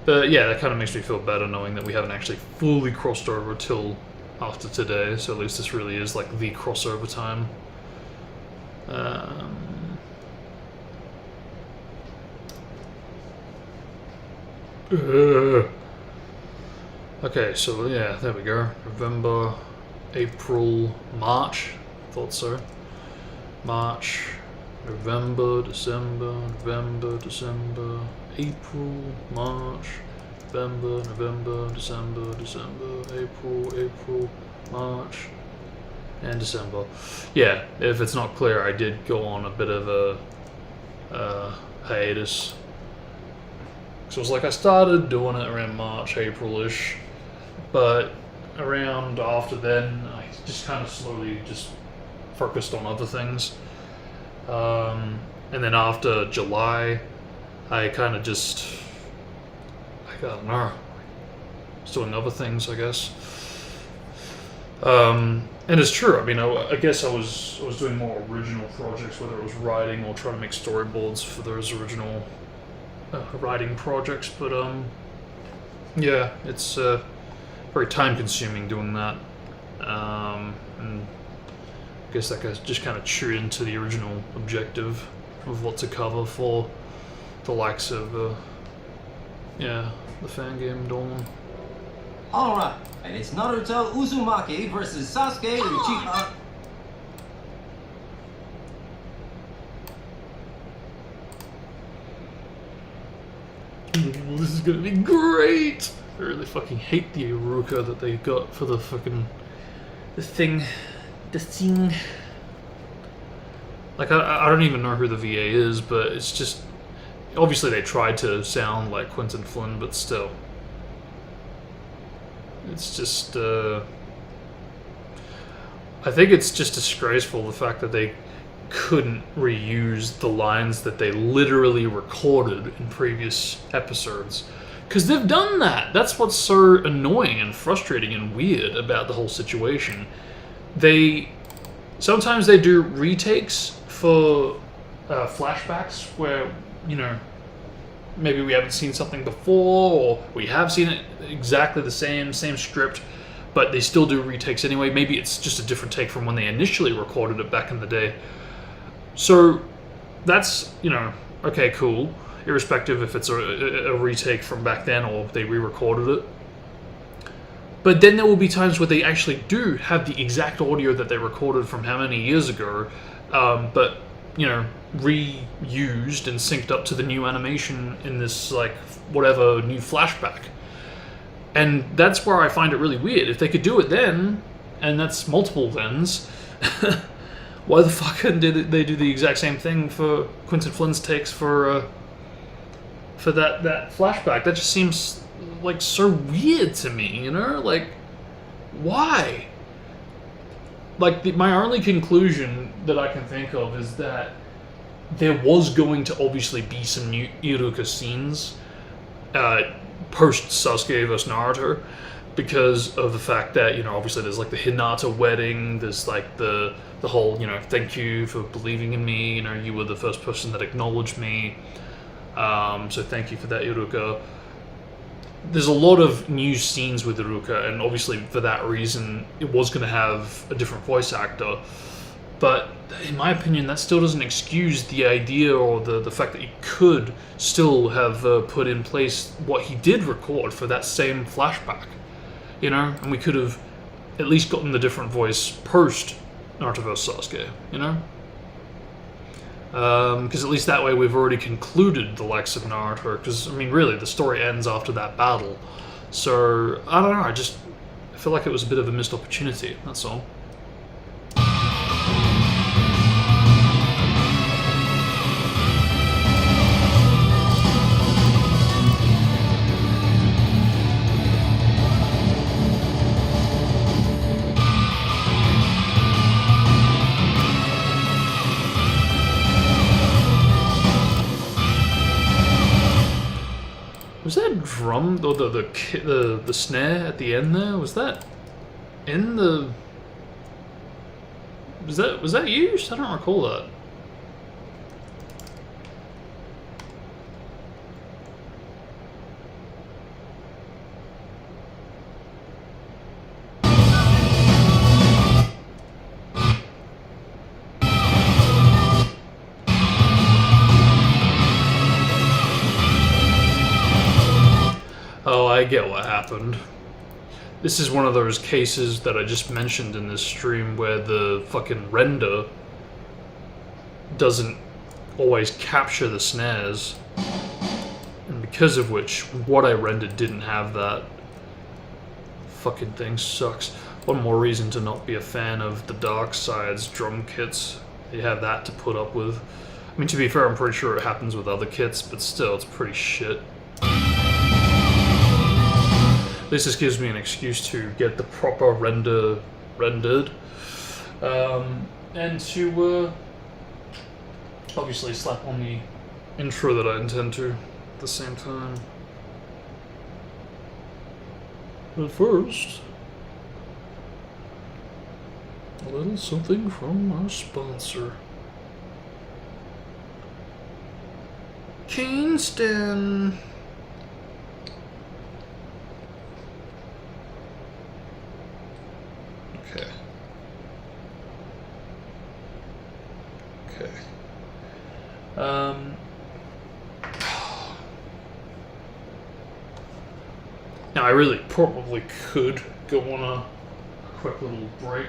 Speaker 2: But yeah, that kind of makes me feel better knowing that we haven't actually fully crossed over till after today, so at least this really is like the crossover time. Okay, so yeah, there we go. November, April, March. Thought so. March, November, December, April, March, November, December, April, March, and December. Yeah, if it's not clear, I did go on a bit of a hiatus. So it was like I started doing it around March, April-ish, but around after then, I just kind of slowly just focused on other things. And then after July, I kind of just, I don't know, was doing other things, I guess. And it's true. I mean, I guess I was doing more original projects, whether it was writing or trying to make storyboards for those original writing projects. But yeah, it's very time-consuming doing that. And I guess that just kind of chewed into the original objective of what to cover for the likes of yeah, the fan game Dawn.
Speaker 10: Alright, and it's Naruto Uzumaki versus Sasuke Uchiha.
Speaker 2: This is gonna be great! I really fucking hate the Iruka that they got for the fucking... the thing. Like, I don't even know who the VA is, but it's just... Obviously they tried to sound like Quentin Flynn, but still. It's just, I think it's just disgraceful, the fact that they couldn't reuse the lines that they literally recorded in previous episodes. Because they've done that! That's what's so annoying and frustrating and weird about the whole situation. Sometimes they do retakes for flashbacks where, you know, maybe we haven't seen something before, or we have seen it exactly the same script, but they still do retakes anyway. Maybe it's just a different take from when they initially recorded it back in the day. So that's, you know, okay, cool, irrespective if it's a retake from back then or they re-recorded it. But then there will be times where they actually do have the exact audio that they recorded from how many years ago, but, you know, reused and synced up to the new animation in this, like, whatever new flashback. And that's where I find it really weird. If they could do it then, and that's multiple thens, why the fuck couldn't they do the exact same thing for Quentin Flynn's takes for that flashback? That just seems like so weird to me, you know? Like, why? Like, my only conclusion that I can think of is that there was going to obviously be some new Iruka scenes post Sasuke vs Naruto, because of the fact that, you know, obviously there's like the Hinata wedding, there's like the whole, you know, thank you for believing in me, you know, you were the first person that acknowledged me, so thank you for that, Iruka. There's a lot of new scenes with Iruka, and obviously for that reason it was going to have a different voice actor, but in my opinion that still doesn't excuse the idea or the fact that he could still have put in place what he did record for that same flashback, you know, and we could have at least gotten the different voice post Naruto vs Sasuke, you know, because at least that way we've already concluded the likes of Naruto, because, I mean, really, the story ends after that battle, so, I don't know, I feel like it was a bit of a missed opportunity, that's all. Was that drum, or the snare at the end there? Was that in the? Was that used? I don't recall that. Oh, I get what happened. This is one of those cases that I just mentioned in this stream where the fucking render doesn't always capture the snares, and because of which what I rendered didn't have that. Fucking thing sucks. One more reason to not be a fan of the Dark Side's drum kits. You have that to put up with. I mean, to be fair, I'm pretty sure it happens with other kits, but still, it's pretty shit. least this gives me an excuse to get the proper rendered, and to obviously slap on the intro that I intend to at the same time. But first, a little something from our sponsor, Kingston. Okay. Okay. Now I really probably could go on a quick little break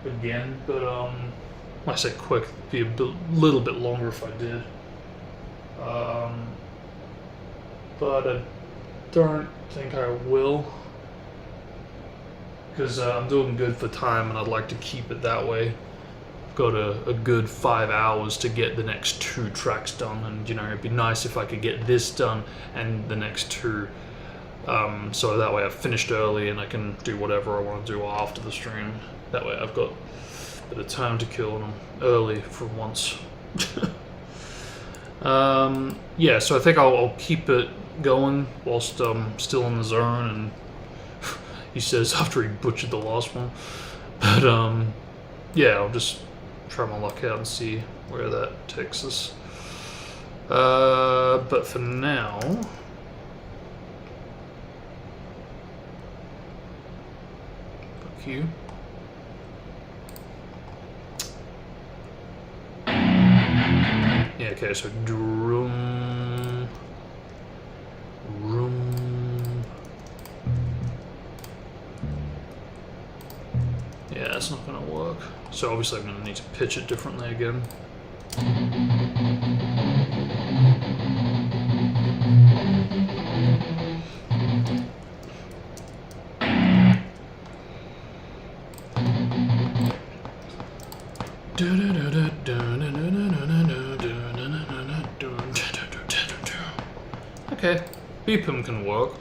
Speaker 2: again, but when I say quick, it'd be a little bit longer if I did. But I don't think I will, because I'm doing good for time and I'd like to keep it that way. I've got a good 5 hours to get the next 2 tracks done, and you know, it'd be nice if I could get this done and the next 2. So that way I've finished early and I can do whatever I want to do after the stream. That way I've got a bit of time to kill and I'm early for once. Yeah, so I think I'll keep it going whilst I'm still in the zone, and he says after he butchered the last one. But yeah, I'll just try my luck out and see where that takes us. But for now, fuck you. Yeah, okay, so room. Yeah, that's not gonna work. So obviously I'm gonna need to pitch it differently again. Okay, BPM can work.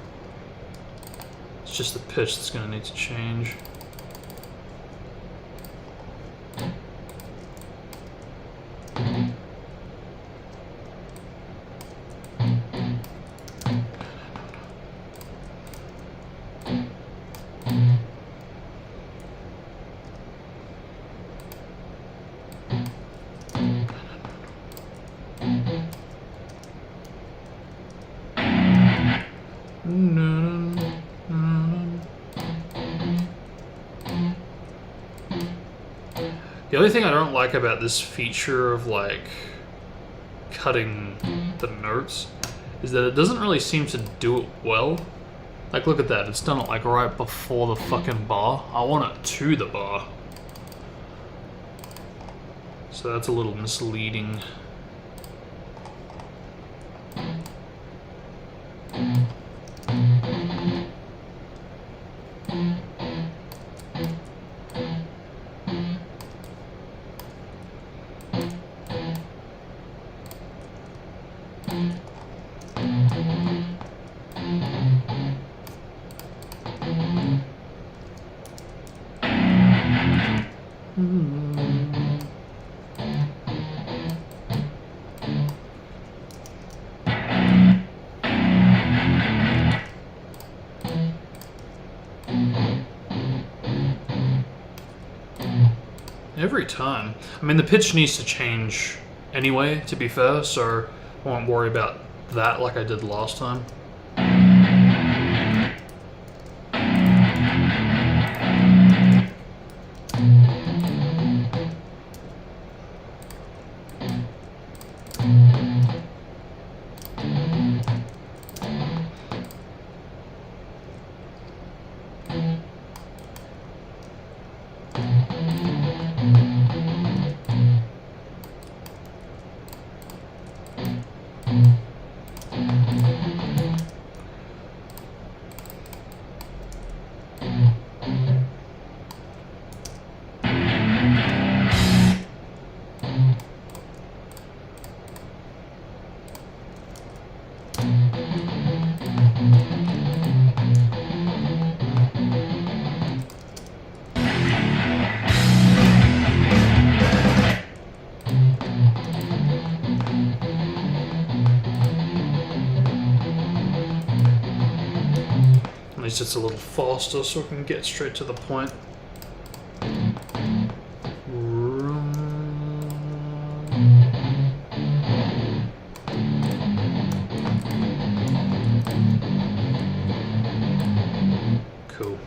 Speaker 2: It's just the pitch that's gonna need to change. The only thing I don't like about this feature of like cutting the notes is that it doesn't really seem to do it well. Like, look at that, it's done it like right before the fucking bar. I want it to the bar. So that's a little misleading. Every time. I mean, the pitch needs to change anyway, to be fair, so I won't worry about that like I did last time. least it's a little faster so I can get straight to the point. Cool.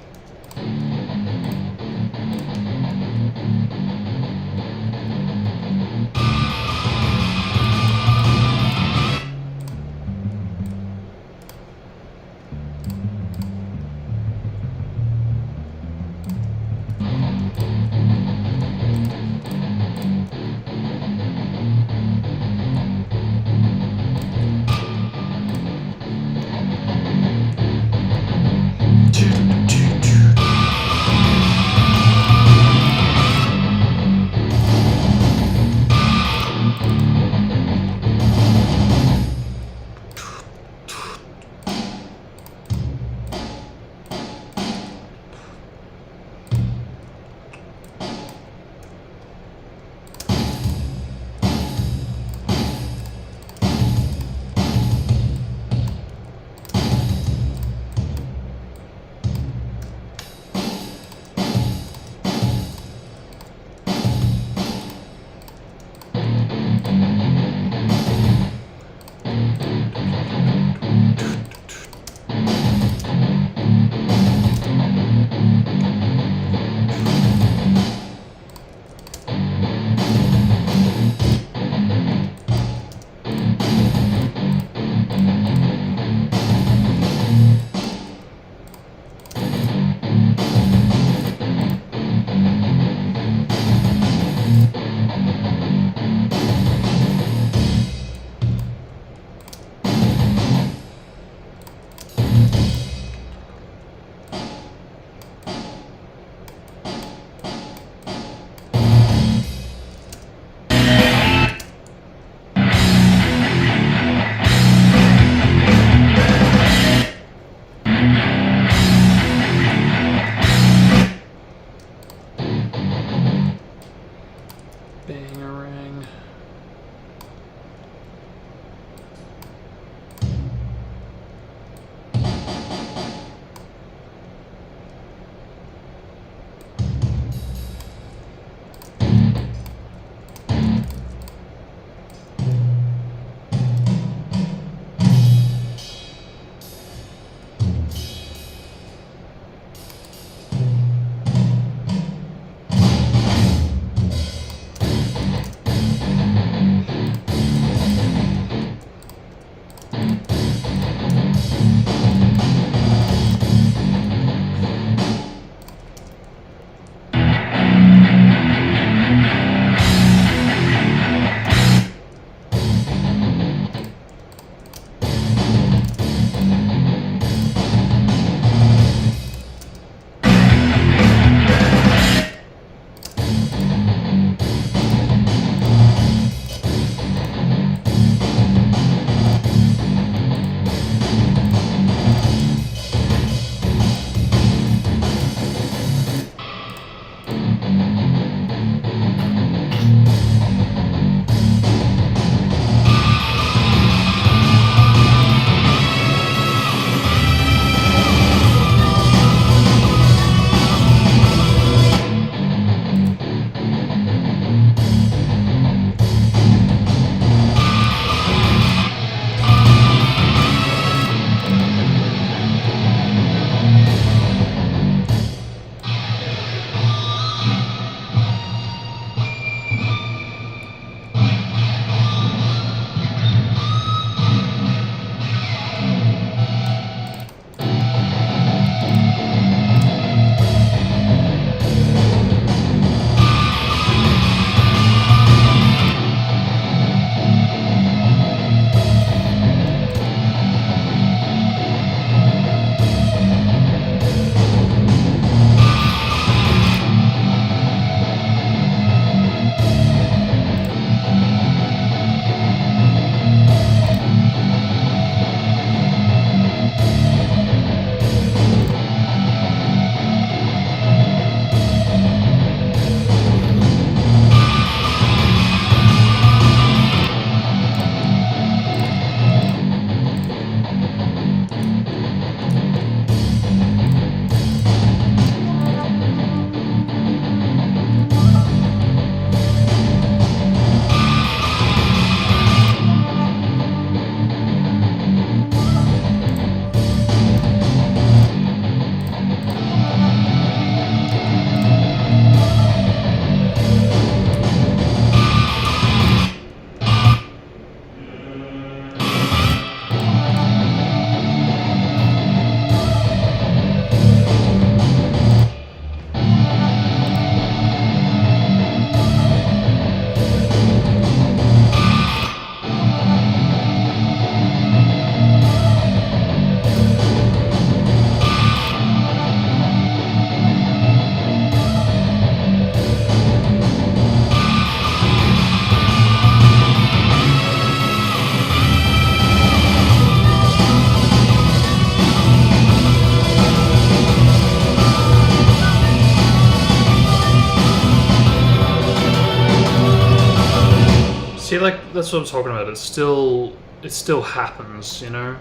Speaker 2: See, like, that's what I'm talking about. It still happens, you know?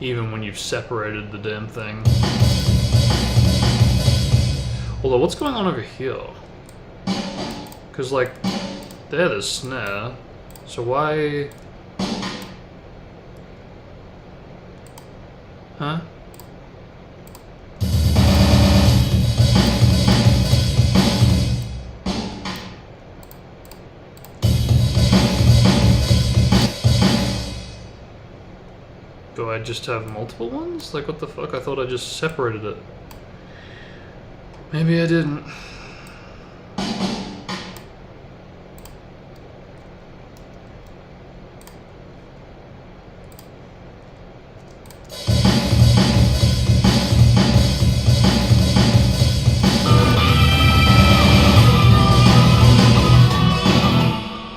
Speaker 2: Even when you've separated the damn thing. Although, what's going on over here? Because, like, there's the snare. So why... Huh? Do I just have multiple ones? Like, what the fuck? I thought I just separated it. Maybe I didn't.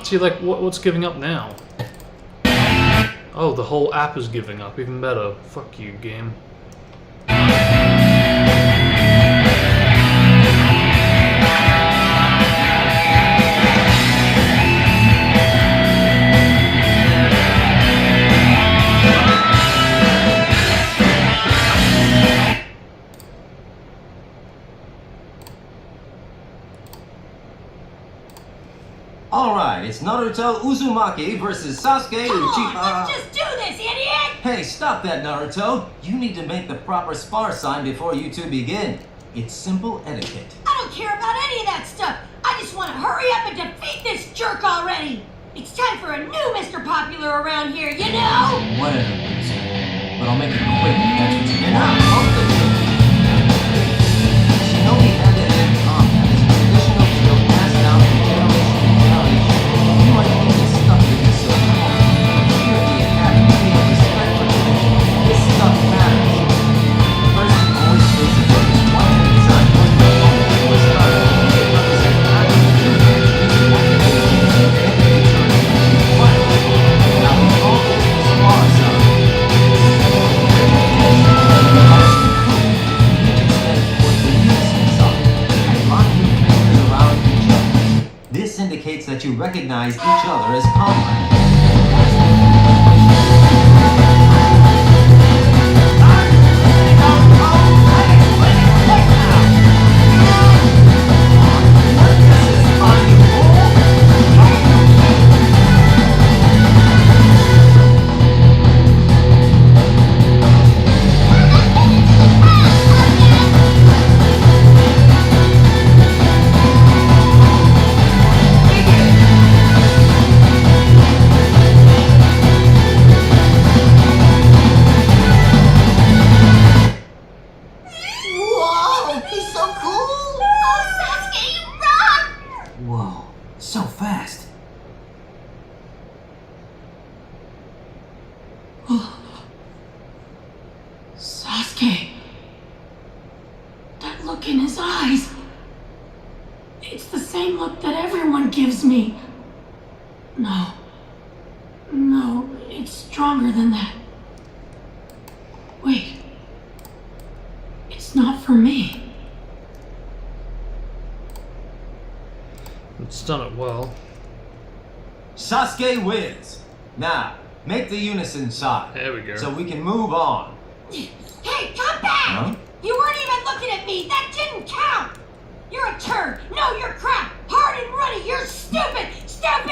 Speaker 2: See, like, what's giving up now? Oh, the whole app is giving up. Even better. Fuck you, game.
Speaker 10: Alright, it's Naruto Uzumaki versus Sasuke
Speaker 7: Come on,
Speaker 10: Uchiha.
Speaker 7: let's just do this, idiot!
Speaker 10: Hey, stop that, Naruto. You need to make the proper spar sign before you two begin. It's simple etiquette.
Speaker 7: I don't care about any of that stuff. I just want to hurry up and defeat this jerk already. It's time for a new Mr. Popular around here, you know?
Speaker 10: Whatever, loser. But I'll make it quick if that's what you want. Shinobi hand-to-hand combat is a traditional skill passed down from generation to generation. You might think it's stuff to be so common. Here at the Academy, we have respect for tradition. This stuff matters. The person who always shows the focus one at a time. One by one, before starting. It represents active true tradition. Now we call this the spar sign. This indicates that you recognize each other as comrades.
Speaker 9: Whoa, he's so cool!
Speaker 7: Oh, Sasuke, you rock!
Speaker 9: Whoa, so fast.
Speaker 7: Sasuke. That look in his eyes. It's the same look that everyone gives me. No. No, it's stronger than that. Wait. It's not for me.
Speaker 2: It's done it well.
Speaker 10: Sasuke wins. Now, make the unison sign.
Speaker 2: There we go.
Speaker 10: So we can move on.
Speaker 7: Hey, come back!
Speaker 10: Huh?
Speaker 7: You weren't even looking at me! That didn't count! You're a turd! No, you're crap! Hard and ruddy! You're stupid! Stupid!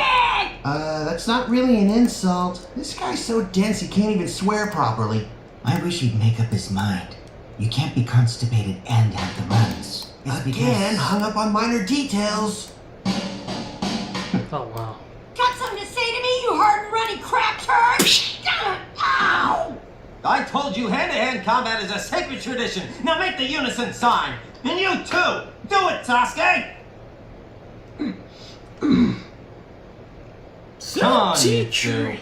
Speaker 11: That's not really an insult. This guy's so dense he can't even swear properly.
Speaker 9: I wish he'd make up his mind. You can't be constipated and have the runs. It's
Speaker 11: Again, hung up on minor details.
Speaker 2: Oh, wow.
Speaker 7: Got something to say to me, you hard and ruddy crap turd? Ow!
Speaker 10: I told you hand-to-hand combat is a sacred tradition. Now make the unison sign. And you too. Do it, Sasuke. Come on, you two.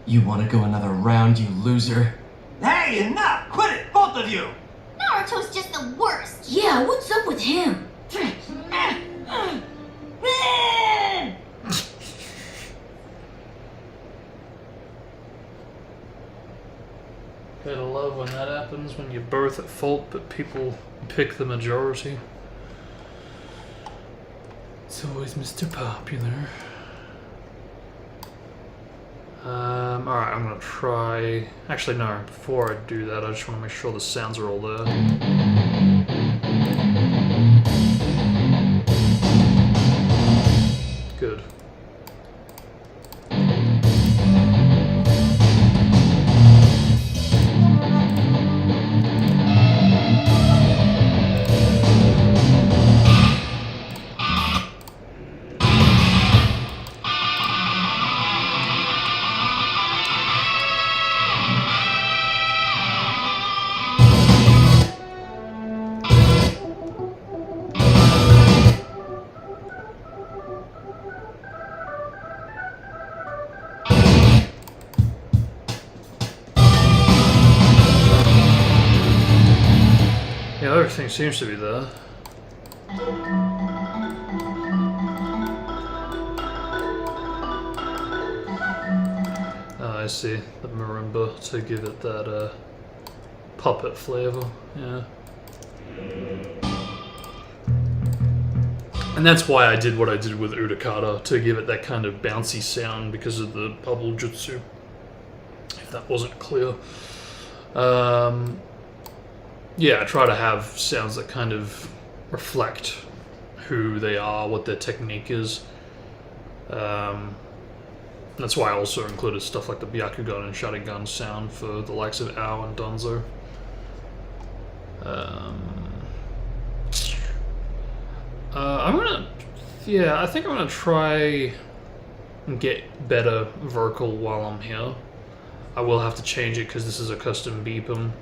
Speaker 9: You want to go another round, you loser?
Speaker 10: Hey, enough! Quit it, both of you.
Speaker 7: Naruto's just the worst.
Speaker 12: Yeah, what's up with him?
Speaker 2: Gotta love when that happens, when you're both at fault, but people pick the majority. It's always Mr. Popular. Alright, I'm gonna try... Actually, no, before I do that, I just want to make sure the sounds are all there. Good. Yeah, everything seems to be there. Oh, I see. The marimba to give it that puppet flavor. Yeah. And that's why I did what I did with Udakata, to give it that kind of bouncy sound because of the bubble jutsu. If that wasn't clear. Yeah, I try to have sounds that kind of reflect who they are, what their technique is. That's why I also included stuff like the Byakugan and Sharingan sound for the likes of Ao and Danzo. I think I'm gonna try and get better vocal while I'm here. I will have to change it because this is a custom beepum.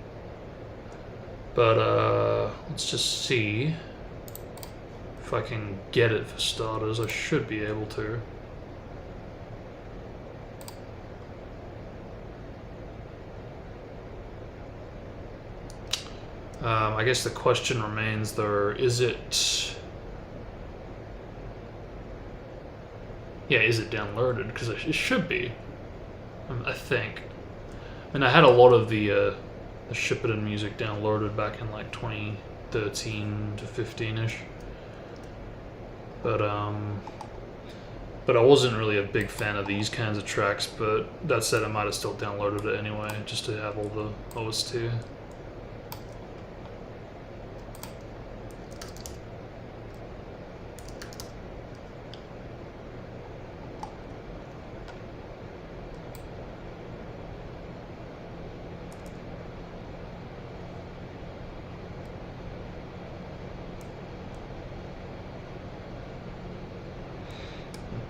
Speaker 2: But let's just see if I can get it for starters. I should be able to. I guess the question remains though, is it... Yeah, is it downloaded? Because it should be, I think. I mean, I had a lot of the Shippuden music downloaded back in like 2013 to 15ish, but I wasn't really a big fan of these kinds of tracks. But that said, I might have still downloaded it anyway just to have all the OST.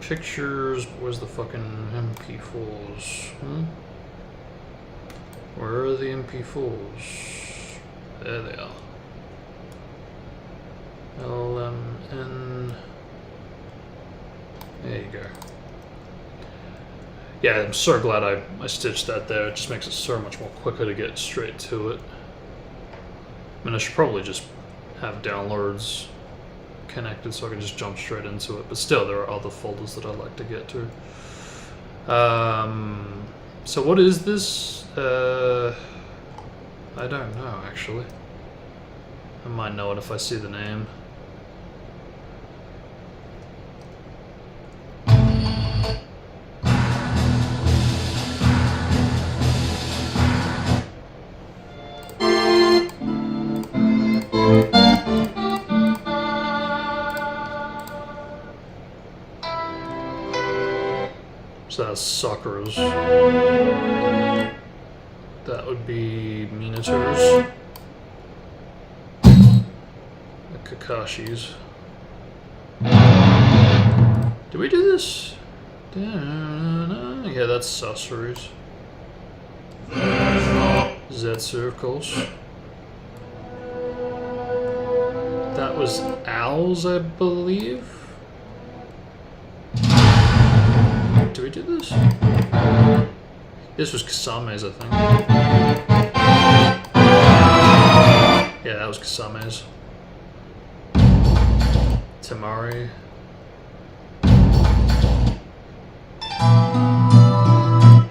Speaker 2: Pictures, where's the fucking MP4s? Where are the MP4s? There they are. LMN. There you go. Yeah, I'm so glad I stitched that there. It just makes it so much more quicker to get straight to it. I mean, I should probably just have downloads connected so I can just jump straight into it, but still there are other folders that I'd like to get to. So what is this? I don't know actually. I might know it if I see the name. So that's Sakura's. That would be Minato's. The Kakashi's. Did we do this? Yeah, that's Sasuru's. Zetsu, of course. That was Owl's, I believe. Did we do this? This was Kasame's, I think. Yeah, that was Kasame's. Tamari.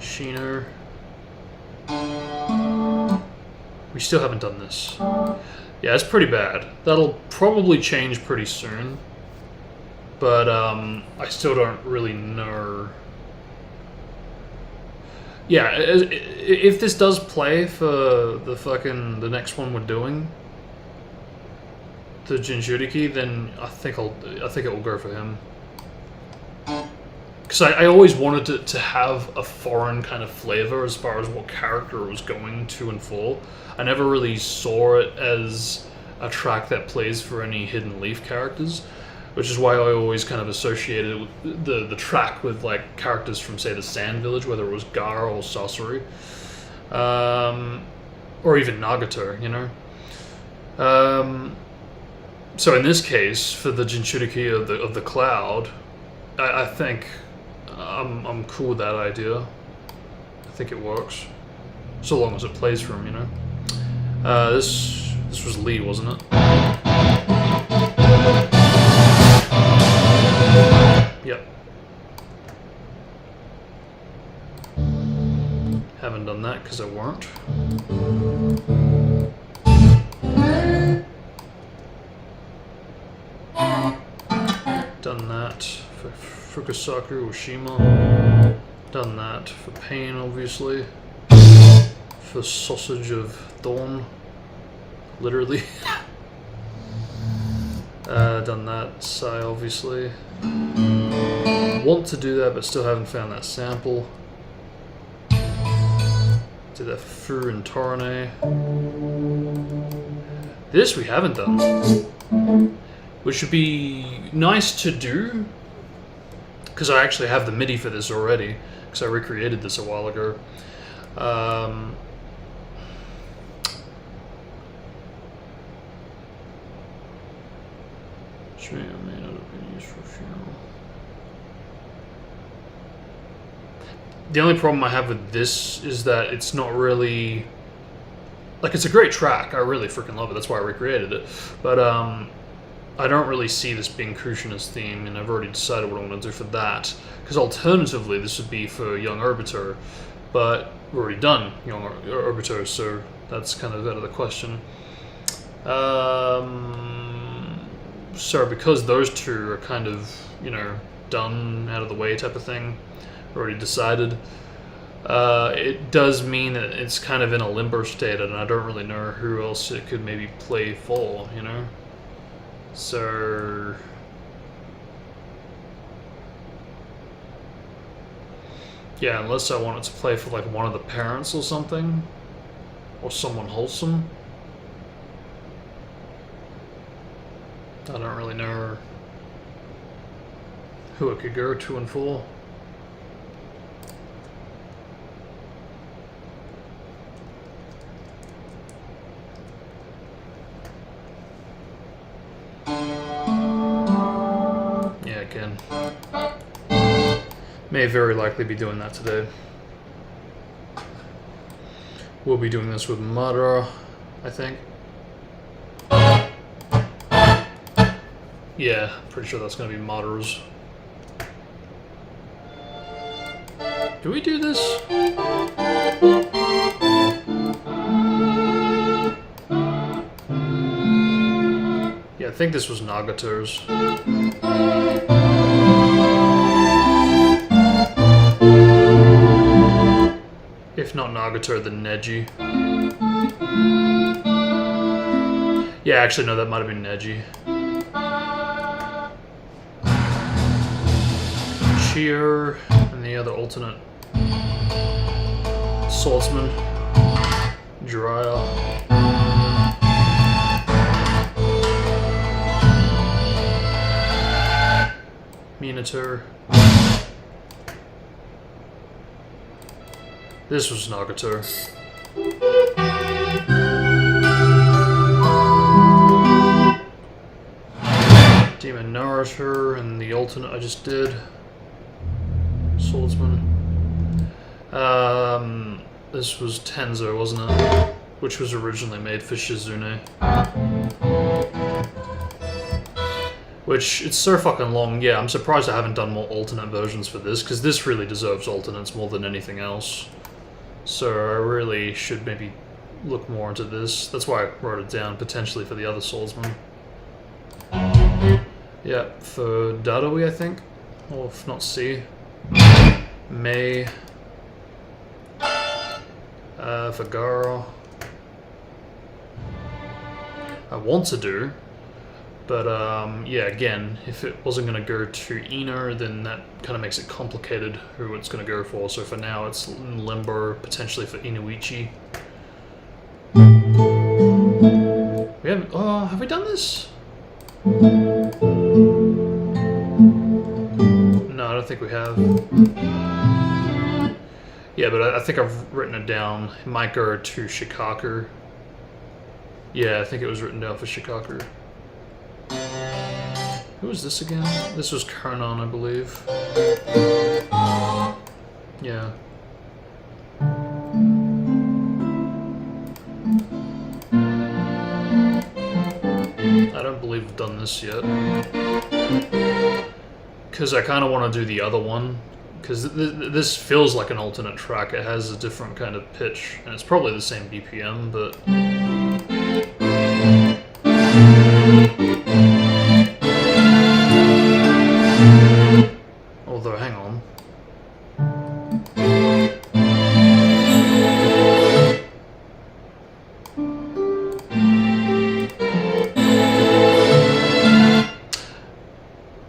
Speaker 2: Shino. We still haven't done this. Yeah, it's pretty bad. That'll probably change pretty soon. but I still don't really know. Yeah, if this does play for the next one we're doing, the Jinchuriki, then I think it will go for him. Because I always wanted to have a foreign kind of flavor as far as what character it was going to and for. I never really saw it as a track that plays for any Hidden Leaf characters, which is why I always kind of associated the track with like characters from, say, the Sand Village, whether it was Gar or Sasori, or even Nagato, you know. So in this case, for the Jinchuriki of the Cloud, I think I'm cool with that idea. I think it works, so long as it plays for him, you know. This was Lee, wasn't it? Yep. Haven't done that because I weren't. Done that for Fukusaku Oshima. Done that for Pain, obviously. For Sausage of Dawn. Literally. Done that, Sai, obviously. Want to do that, but still haven't found that sample. Did that for Fu and Torane. This we haven't done. Which would be nice to do, because I actually have the MIDI for this already, because I recreated this a while ago. Which may or may not have been used for funeral. The only problem I have with this is that it's not really... Like, it's a great track, I really freaking love it, that's why I recreated it. But, I don't really see this being Kushina's theme, and I've already decided what I want to do for that. Because alternatively, this would be for Young Obito, but we've already done Young Obito, so that's kind of out of the question. So because those two are kind of, you know, done, out of the way type of thing, already decided, it does mean that it's kind of in a limbo state, and I don't really know who else it could maybe play for, you know? So yeah, unless I want it to play for like one of the parents or something, or someone wholesome. I don't really know who it could go to and for. Again. May very likely be doing that today. We'll be doing this with Madara, I think. Yeah, pretty sure that's gonna be Madara's. Do we do this? Yeah, I think this was Nagato's. If not Nagato, then Neji. Yeah, actually, no, that might have been Neji. Cheer, and the other alternate swordsman, Jiraiya. Minato. This was Nagato. Demon Nourisher and the alternate I just did. Swordsman. This was Tenzo, wasn't it? Which was originally made for Shizune. Which, it's so fucking long, yeah, I'm surprised I haven't done more alternate versions for this, because this really deserves alternates more than anything else. So I really should maybe look more into this. That's why I wrote it down, potentially for the other swordsman. Yeah, Yep, for Dadawi, I think. Or if not C. May. For Garo. I want to do. But yeah, again, if it wasn't going to go to Ino, then that kind of makes it complicated who it's going to go for. So for now, it's in limbo, potentially for Inuichi. We haven't. Oh, have we done this? No, I don't think we have. Yeah, but I think I've written it down. It might go to Shikaku. Yeah, I think it was written down for Shikaku. Who was this again? This was Kernon, I believe. Yeah. I don't believe we've done this yet. Because I kind of want to do the other one. Because this feels like an alternate track. It has a different kind of pitch. And it's probably the same BPM, but... Although, hang on.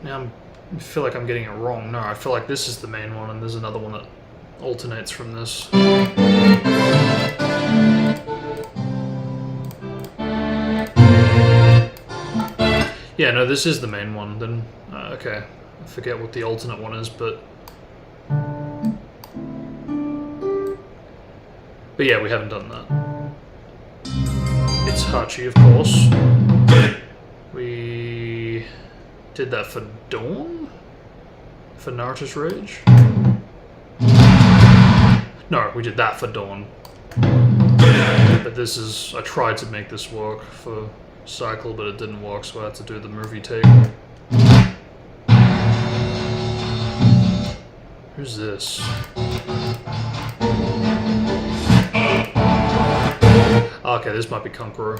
Speaker 2: Now I feel like I'm getting it wrong. No, I feel like this is the main one and there's another one that alternates from this. Yeah, no, this is the main one. Then, okay. I forget what the alternate one is, but yeah, we haven't done that. It's Hachi, of course. We did that for Dawn? For Naruto's Rage? No, we did that for Dawn. But this is... I tried to make this work for Cycle, but it didn't work, so I had to do the movie take. Who's this? Okay, this might be Kankuro.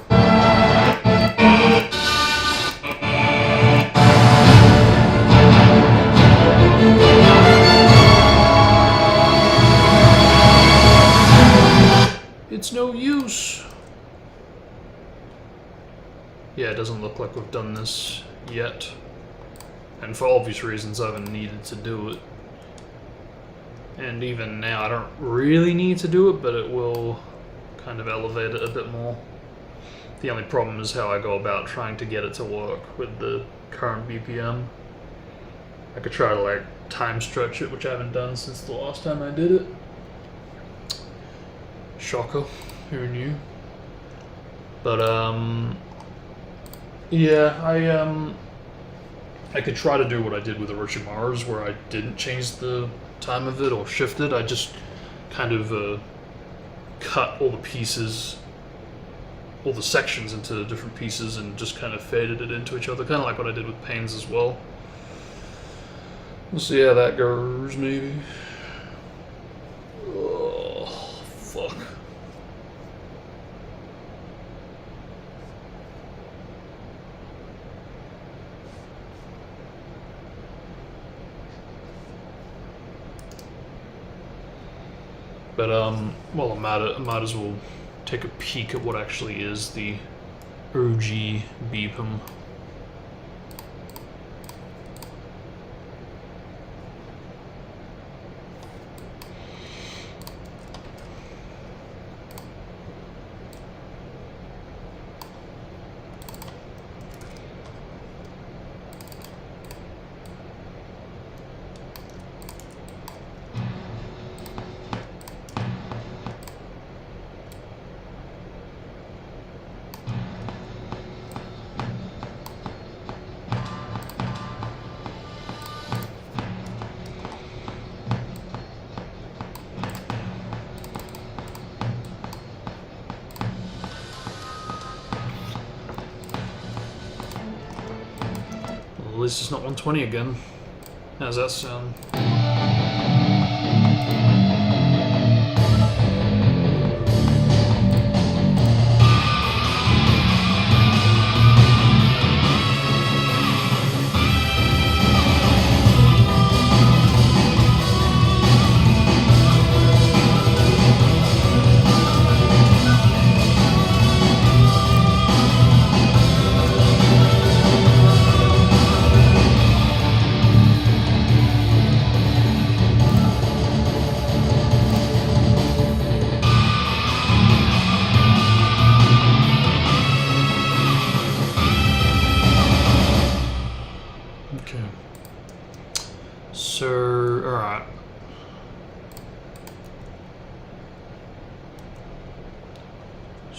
Speaker 2: It's no use. Yeah, it doesn't look like we've done this yet. And for obvious reasons, I haven't needed to do it. And even now, I don't really need to do it, but it will kind of elevate it a bit more. The only problem is how I go about trying to get it to work with the current BPM. I could try to like time stretch it, which I haven't done since the last time I did it. Shocker, who knew? But yeah, I could try to do what I did with Orochimaru's, where I didn't change the time of it or shift it. I just kind of cut all the pieces, all the sections into different pieces and just kind of faded it into each other, kind of like what I did with Pains as well. We'll see how that goes, maybe. Oh, fuck. But well, I might as well take a peek at what actually is the OG BPM. At least it's not 120 again. How's that sound?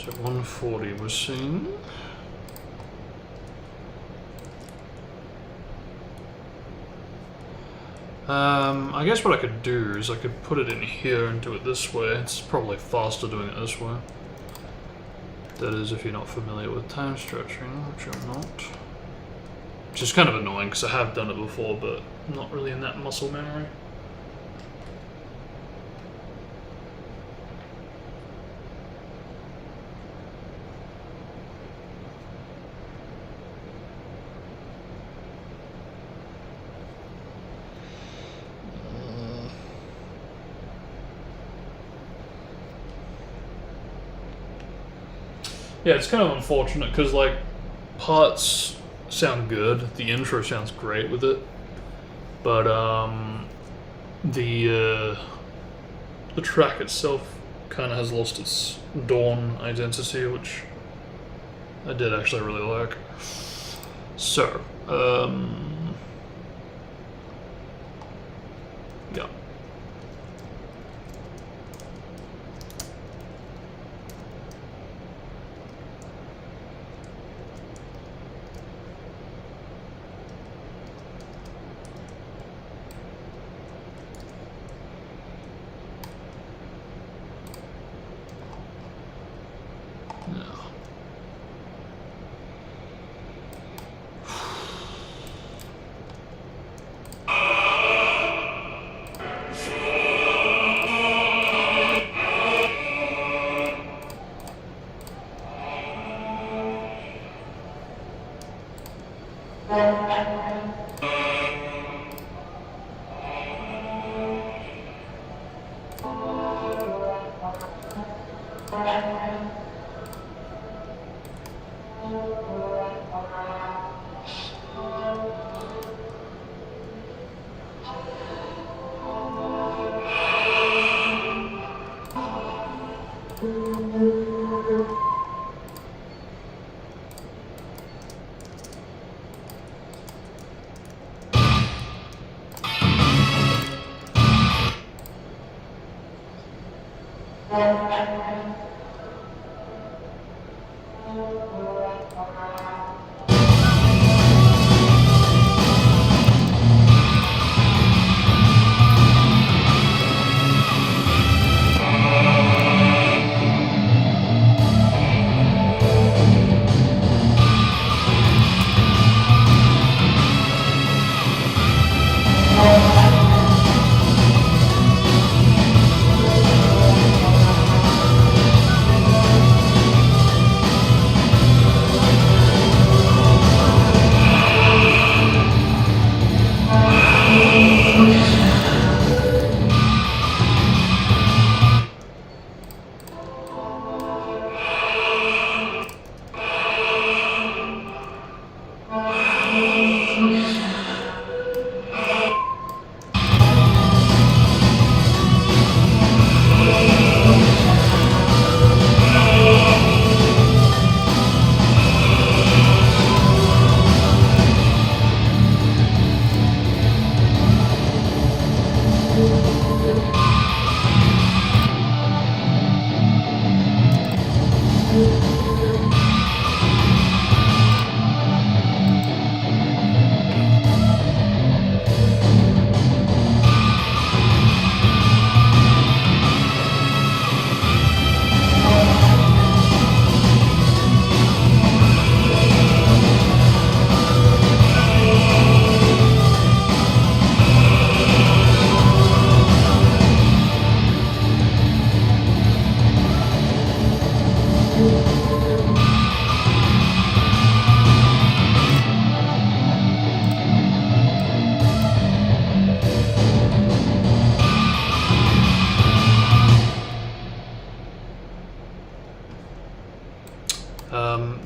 Speaker 2: So 140 was seen. I guess what I could do is I could put it in here and do it this way. It's probably faster doing it this way. That is, if you're not familiar with time stretching, which I'm not. Which is kind of annoying because I have done it before, but not really in that muscle memory. Yeah, it's kind of unfortunate because, like, parts sound good, the intro sounds great with it, but the track itself kind of has lost its Dawn identity, which I did actually really like. So, yeah.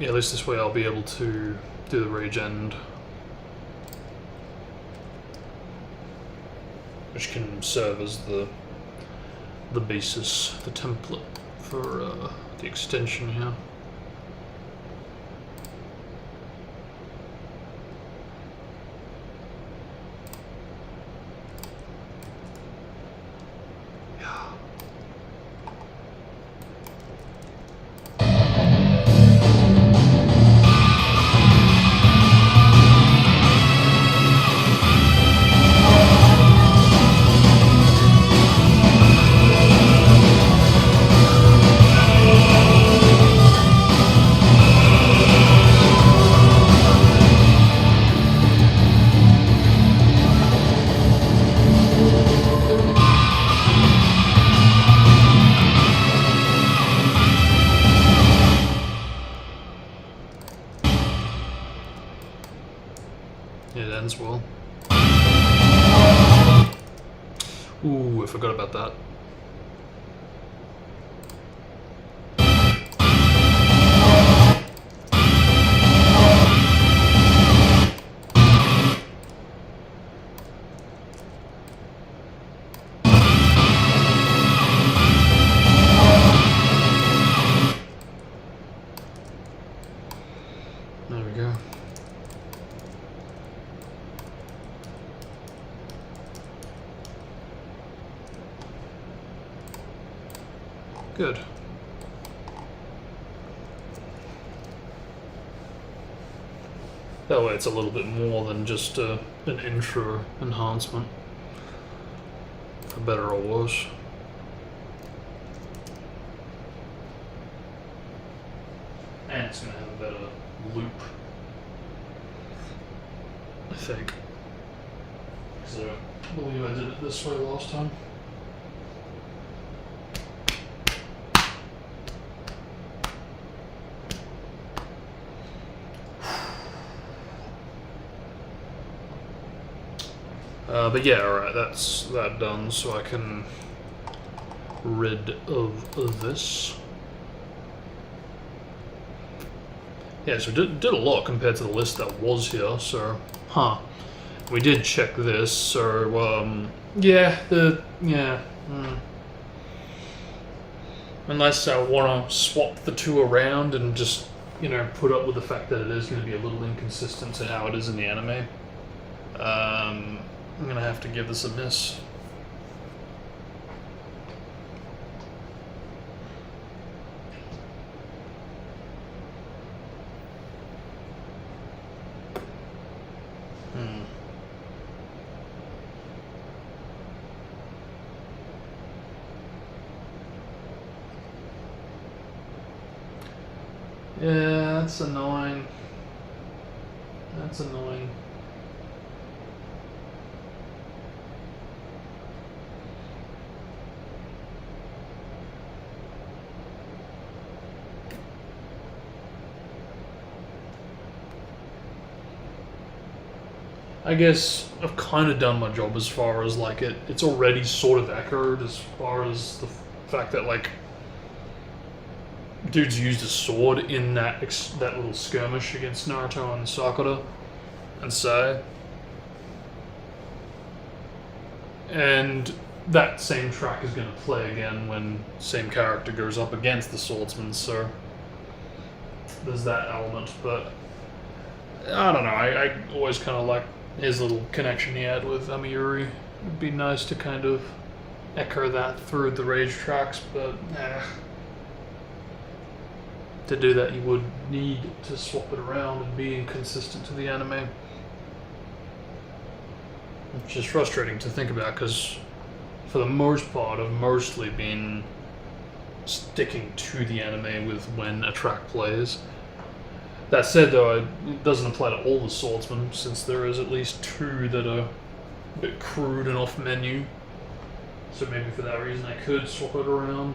Speaker 2: Yeah, at least this way I'll be able to do the rage end, which can serve as the basis, the template for the extension here. as well. Ooh, I forgot about that. There we go. Good. That way it's a little bit more than just an intro enhancement, for better or worse.
Speaker 1: And it's going to have a better loop,
Speaker 2: I think.
Speaker 1: because I don't believe I did it this way last time.
Speaker 2: But yeah, alright, that's that done, so I can rid of this. Yeah, so did a lot compared to the list that was here, so, we did check this, so, unless I want to swap the two around and just, you know, put up with the fact that it is going to be a little inconsistent to how it is in the anime, I'm going to have to give this a miss. Yeah, that's annoying. That's annoying. I guess I've kind of done my job as far as like it's already sort of echoed as far as the fact that like dudes used a sword in that little skirmish against Naruto and Sakura and Sai, and that same track is going to play again when same character goes up against the swordsman, so there's that element. But I don't know, I always kind of like his little connection he had with Amiyuri. It'd be nice to kind of echo that through the rage tracks, but to do that you would need to swap it around and be inconsistent to the anime, which is frustrating to think about because for the most part I've mostly been sticking to the anime with when a track plays. That said though, it doesn't apply to all the swordsmen since there is at least two that are a bit crude and off menu, so maybe for that reason I could swap it around.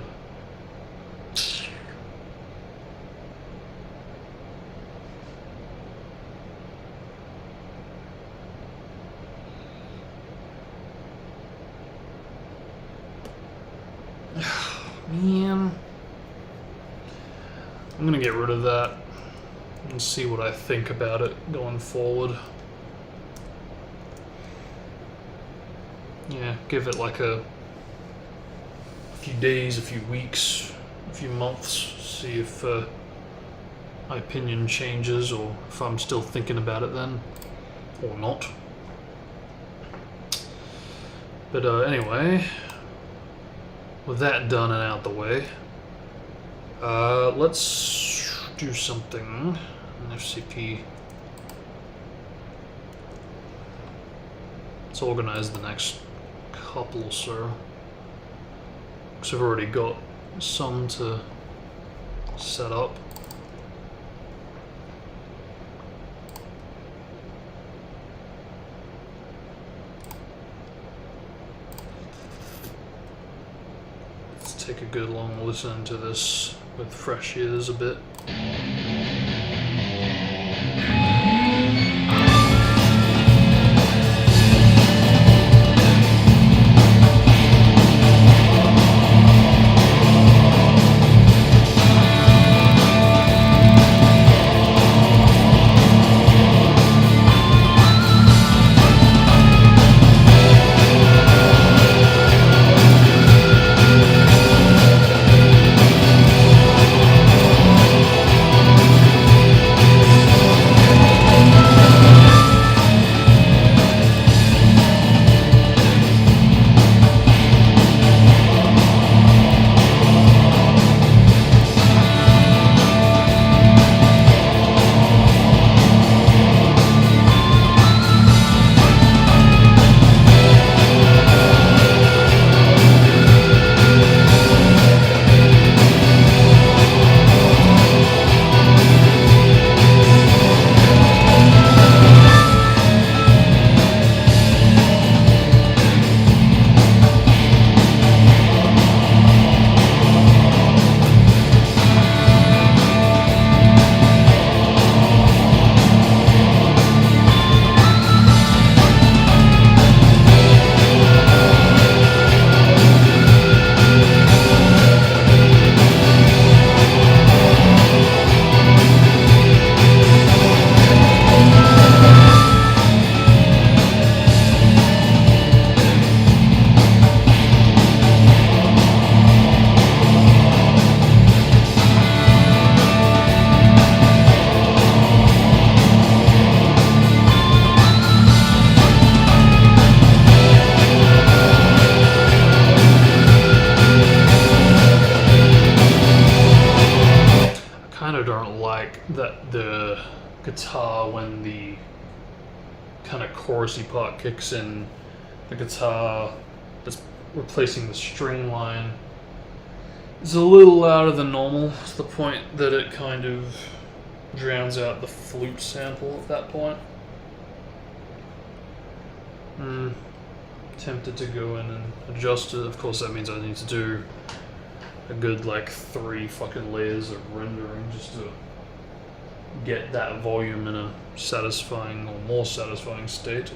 Speaker 2: Man, I'm gonna get rid of that and see what I think about it going forward. Yeah, give it like a few days, a few weeks, a few months, see if my opinion changes or if I'm still thinking about it then, or not. But anyway, with that done and out the way, let's do something. An FCP. Let's organize the next couple or so, because I've already got some to set up. Take a good long listen to this with fresh ears a bit. guitar when the kind of chorusy part kicks in. The guitar that's replacing the string line is a little louder than normal, to the point that it kind of drowns out the flute sample at that point. Tempted to go in and adjust it. Of course, that means I need to do a good like 3 fucking layers of rendering just to get that volume in a satisfying or more satisfying state.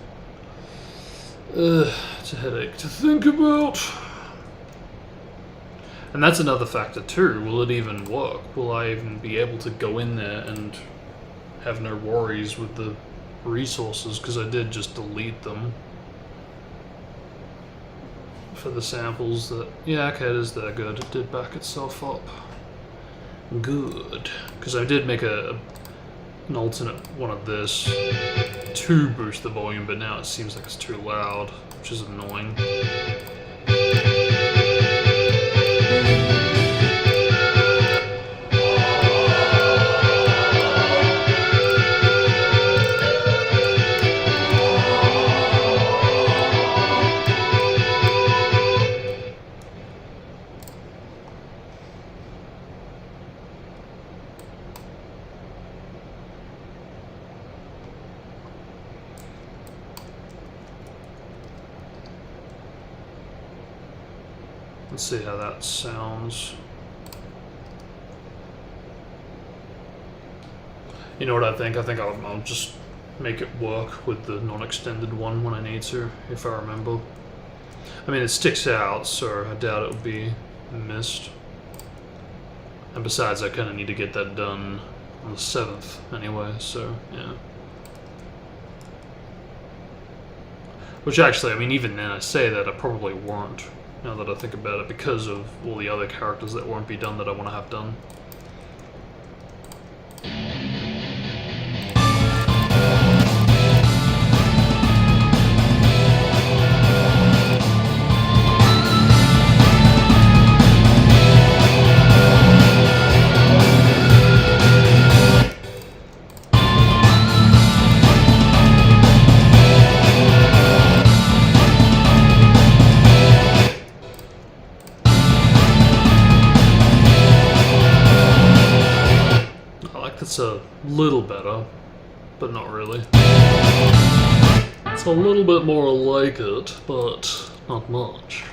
Speaker 2: It's a headache to think about. And that's another factor too. Will it even work? Will I even be able to go in there and have no worries with the resources? Because I did just delete them for the samples that... Yeah, okay, it is there. Good. It did back itself up. Good. Because I did make an alternate one of this to boost the volume, but now it seems like it's too loud, which is annoying. Let's see how that sounds. You know what I think? I think I'll just make it work with the non-extended one when I need to, if I remember. I mean, it sticks out, so I doubt it will be missed. And besides, I kind of need to get that done on the 7th anyway, so yeah. Which actually, I mean, even then I say that I probably won't, now that I think about it, because of all the other characters that won't be done that I want to have done. It's a little better, but not really. It's a little bit more like it, but not much.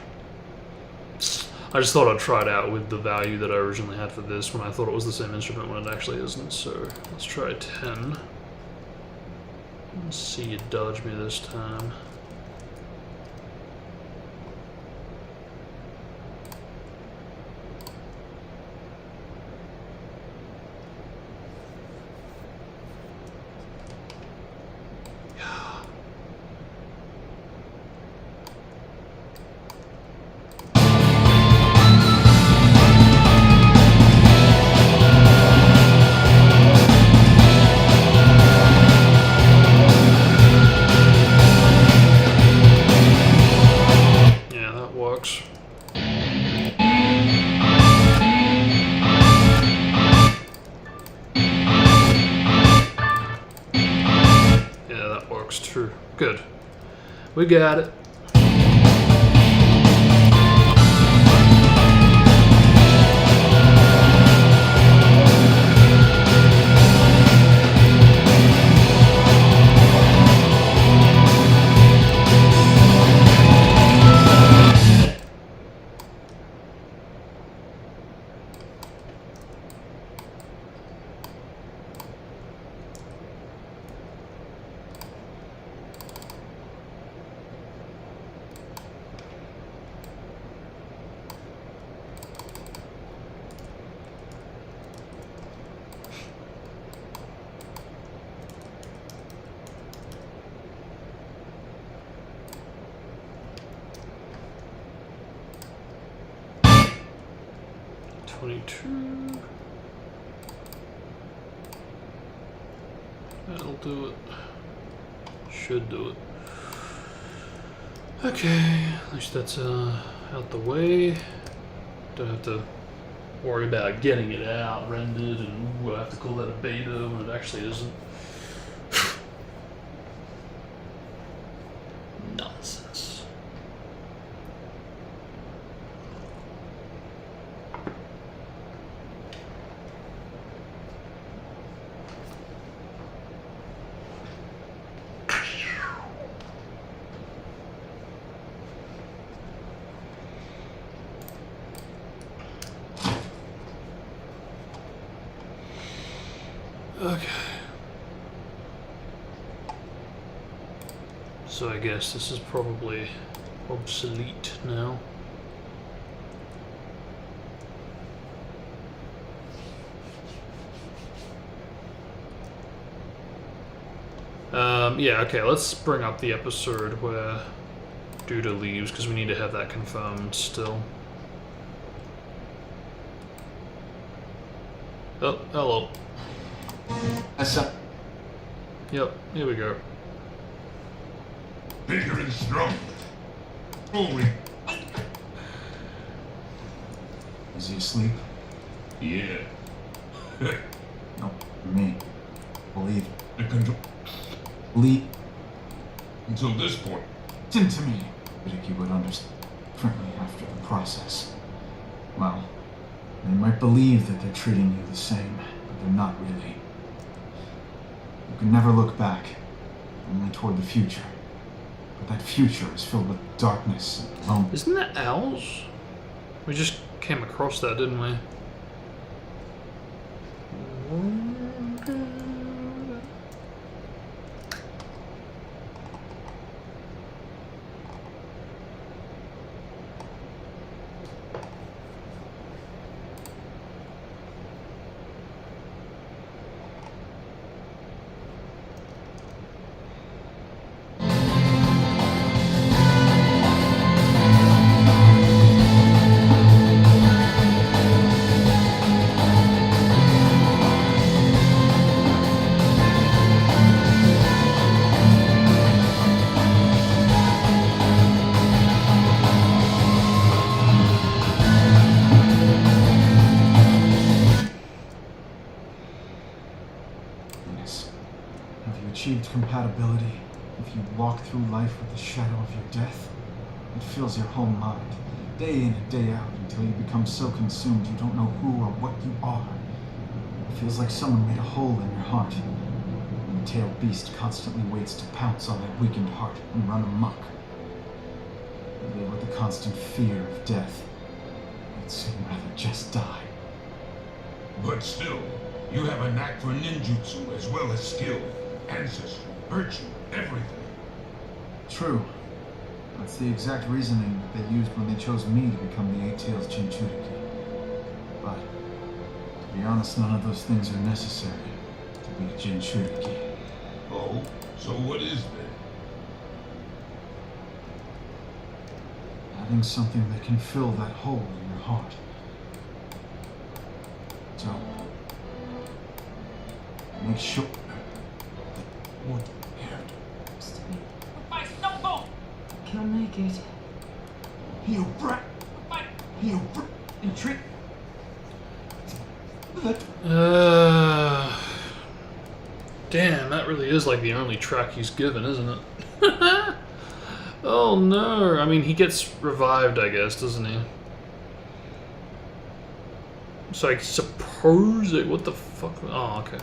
Speaker 2: I just thought I'd try it out with the value that I originally had for this when I thought it was the same instrument when it actually isn't, so let's try 10. Let's see you dodge me this time. True. Good. We got it. That'll do it. Should do it. Okay, at least that's out the way. Don't have to worry about getting it out rendered and I have to call that a beta when it actually isn't. Okay. So I guess this is probably obsolete now. Yeah, okay, let's bring up the episode where Duda leaves, because we need to have that confirmed still. Oh, hello.
Speaker 4: That's up.
Speaker 2: Yep, here we go.
Speaker 3: Bigger and stronger. Holy.
Speaker 4: Is he asleep?
Speaker 3: Yeah.
Speaker 4: No, me. Believe.
Speaker 3: The control.
Speaker 4: Believe.
Speaker 3: Until this point.
Speaker 4: Listen to me. Vicky would understand differently after the process. Well, they might believe that they're treating you the same, but they're not really. You can never look back, only toward the future. But that future is filled with darkness and loneliness.
Speaker 2: Isn't that owls? We just came across that, didn't we?
Speaker 4: Have you achieved compatibility? If you walk through life with the shadow of your death, it fills your whole mind, day in and day out, until you become so consumed you don't know who or what you are. It feels like someone made a hole in your heart, and the tailed beast constantly waits to pounce on that weakened heart and run amok. You live with the constant fear of death. You'd soon rather just die.
Speaker 3: But still, you have a knack for ninjutsu as well as skill, ancestry, virtue, everything.
Speaker 4: True. That's the exact reasoning that they used when they chose me to become the Eight Tails Jinchuriki. But, to be honest, none of those things are necessary to be a Jinchuriki.
Speaker 3: Oh? So what is then?
Speaker 4: Having something that can fill that hole in your heart. So, make sure that what
Speaker 10: Can't make it.
Speaker 4: you brat. You
Speaker 10: Trick.
Speaker 2: Damn, that really is like the only track he's given, isn't it? Oh no, I mean he gets revived, I guess, doesn't he? So I suppose it, what the fuck? Oh, okay.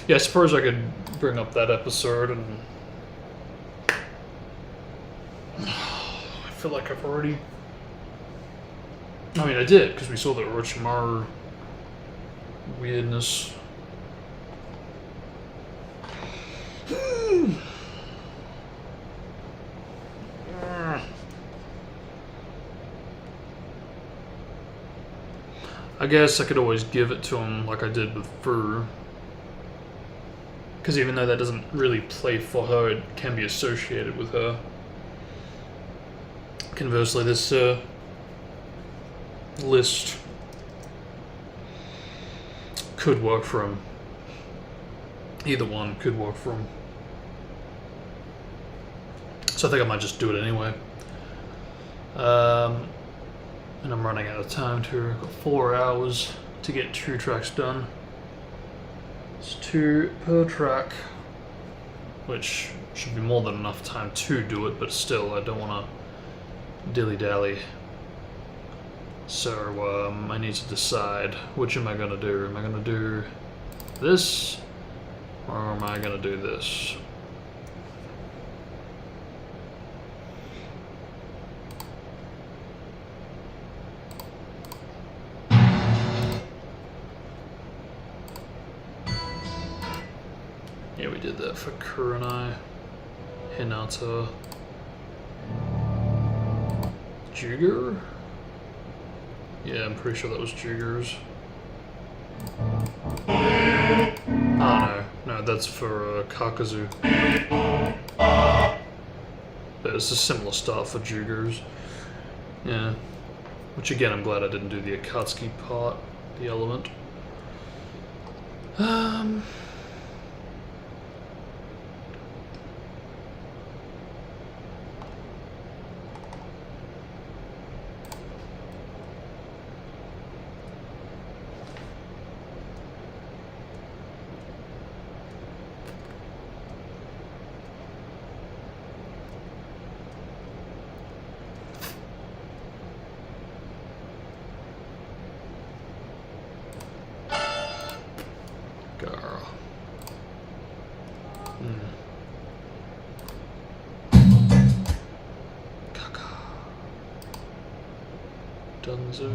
Speaker 2: Yeah, I suppose I could bring up that episode and I feel like I've already. I mean, I did because we saw the Orochimaru weirdness. I guess I could always give it to him like I did with Fur. Because even though that doesn't really play for her, it can be associated with her. Conversely, this list could work for him. Either one could work for him. So I think I might just do it anyway. And I'm running out of time too. I've got 4 hours to get 2 tracks done. It's 2 per track, which should be more than enough time to do it, but still, I don't want to dilly-dally. So I need to decide, which am I going to do? Am I going to do this, or am I going to do this? Yeah, we did that for Kurenai, Hinata, Juger? Yeah, I'm pretty sure that was Juger's. Ah, no, that's for Kakazu. But it's a similar start for Juger's. Yeah. Which again, I'm glad I didn't do the Akatsuki part, the element. Dunzo.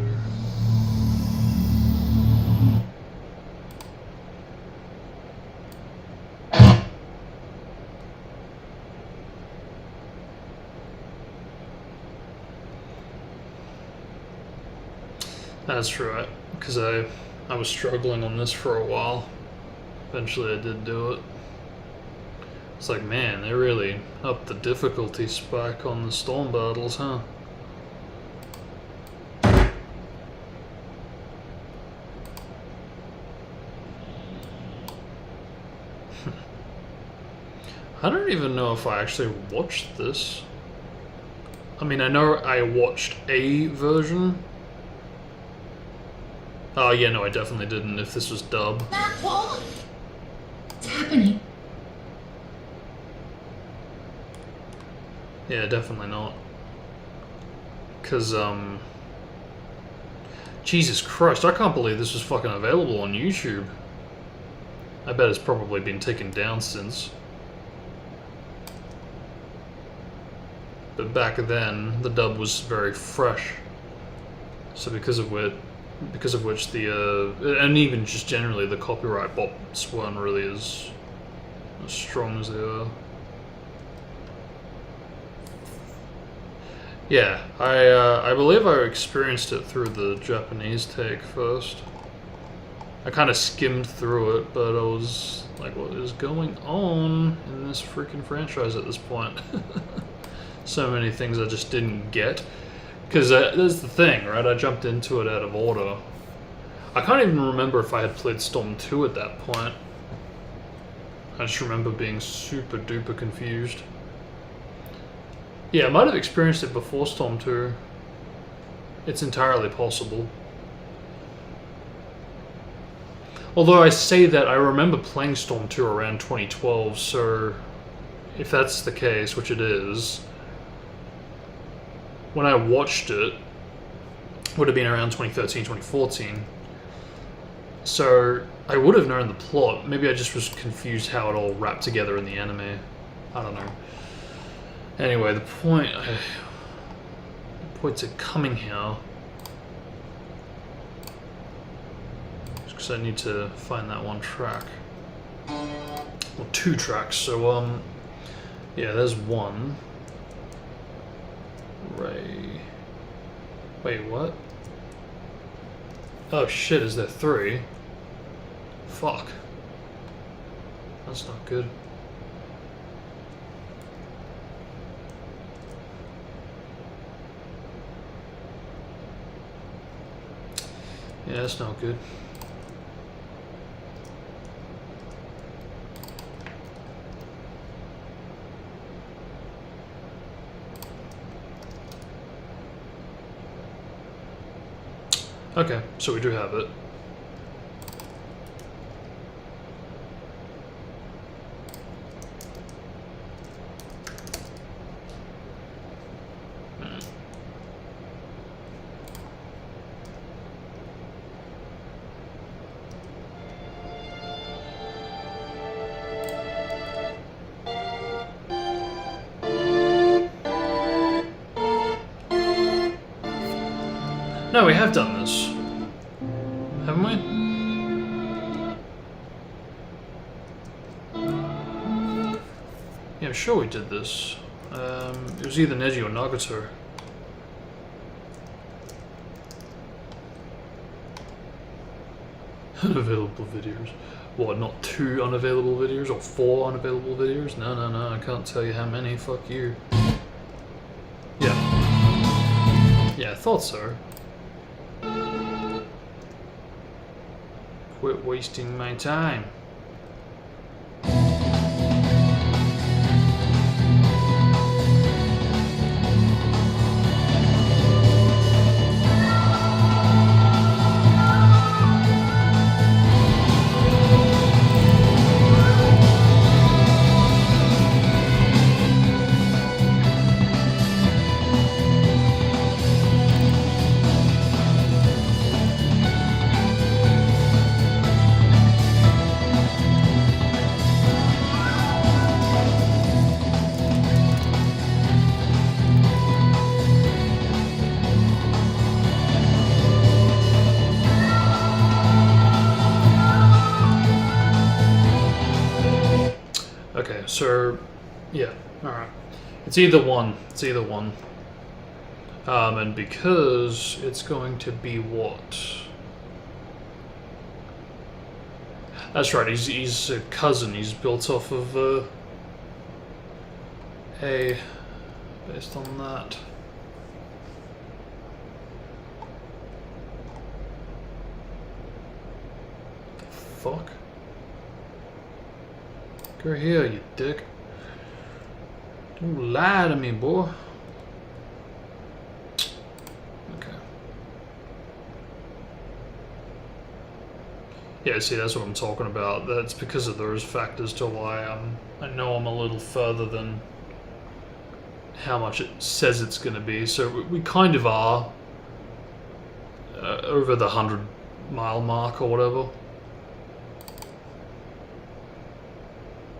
Speaker 2: That's right, because I was struggling on this for a while. Eventually I did do it. It's like, man, they really upped the difficulty spike on the storm battles, huh? I don't even know if I actually watched this. I mean, I know I watched a version. Oh, yeah, no, I definitely didn't if this was dub.
Speaker 7: What's happening?
Speaker 2: Yeah, definitely not. Because, Jesus Christ, I can't believe this was fucking available on YouTube. I bet it's probably been taken down since. But back then, the dub was very fresh. So because of which the, and even just generally the copyright bots weren't really as strong as they are. Yeah, I believe I experienced it through the Japanese take first. I kind of skimmed through it, but I was like, what is going on in this freaking franchise at this point? So many things I just didn't get. Because that's the thing, right? I jumped into it out of order. I can't even remember if I had played Storm 2 at that point. I just remember being super duper confused. Yeah, I might have experienced it before Storm 2. It's entirely possible. Although I say that, I remember playing Storm 2 around 2012, so if that's the case, which it is, when I watched it, would have been around 2013, 2014. So I would have known the plot. Maybe I just was confused how it all wrapped together in the anime. I don't know. Anyway, the point to coming here, because I need to find that one track. Well, two tracks. So yeah, there's one. Ray. Wait, what? Oh shit, is there three? Fuck. That's not good. Yeah, that's not good. Okay, so we do have it. No, we have done this. Haven't we? sure we did this. It was either Neji or Nagato. Unavailable videos. What, not 2 unavailable videos or 4 unavailable videos? No, no, no, I can't tell you how many. Fuck you. Yeah. Yeah, I thought so. Quit wasting my time. Okay, so yeah, alright. It's either one. It's either one. And because it's going to be what? That's right, he's a cousin. He's built off of A based on that. Fuck. Go here, you dick. Don't lie to me, boy. Okay. Yeah, see, that's what I'm talking about. That's because of those factors to why I know I'm a little further than how much it says it's going to be. So we kind of are over the 100-mile mark or whatever.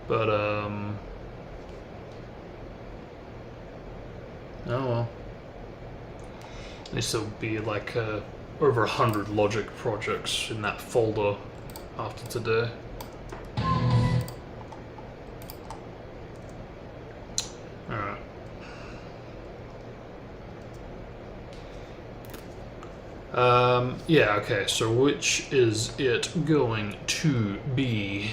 Speaker 2: But, oh well. At least there'll be like over 100 logic projects in that folder after today. Alright. Yeah, okay, so which is it going to be?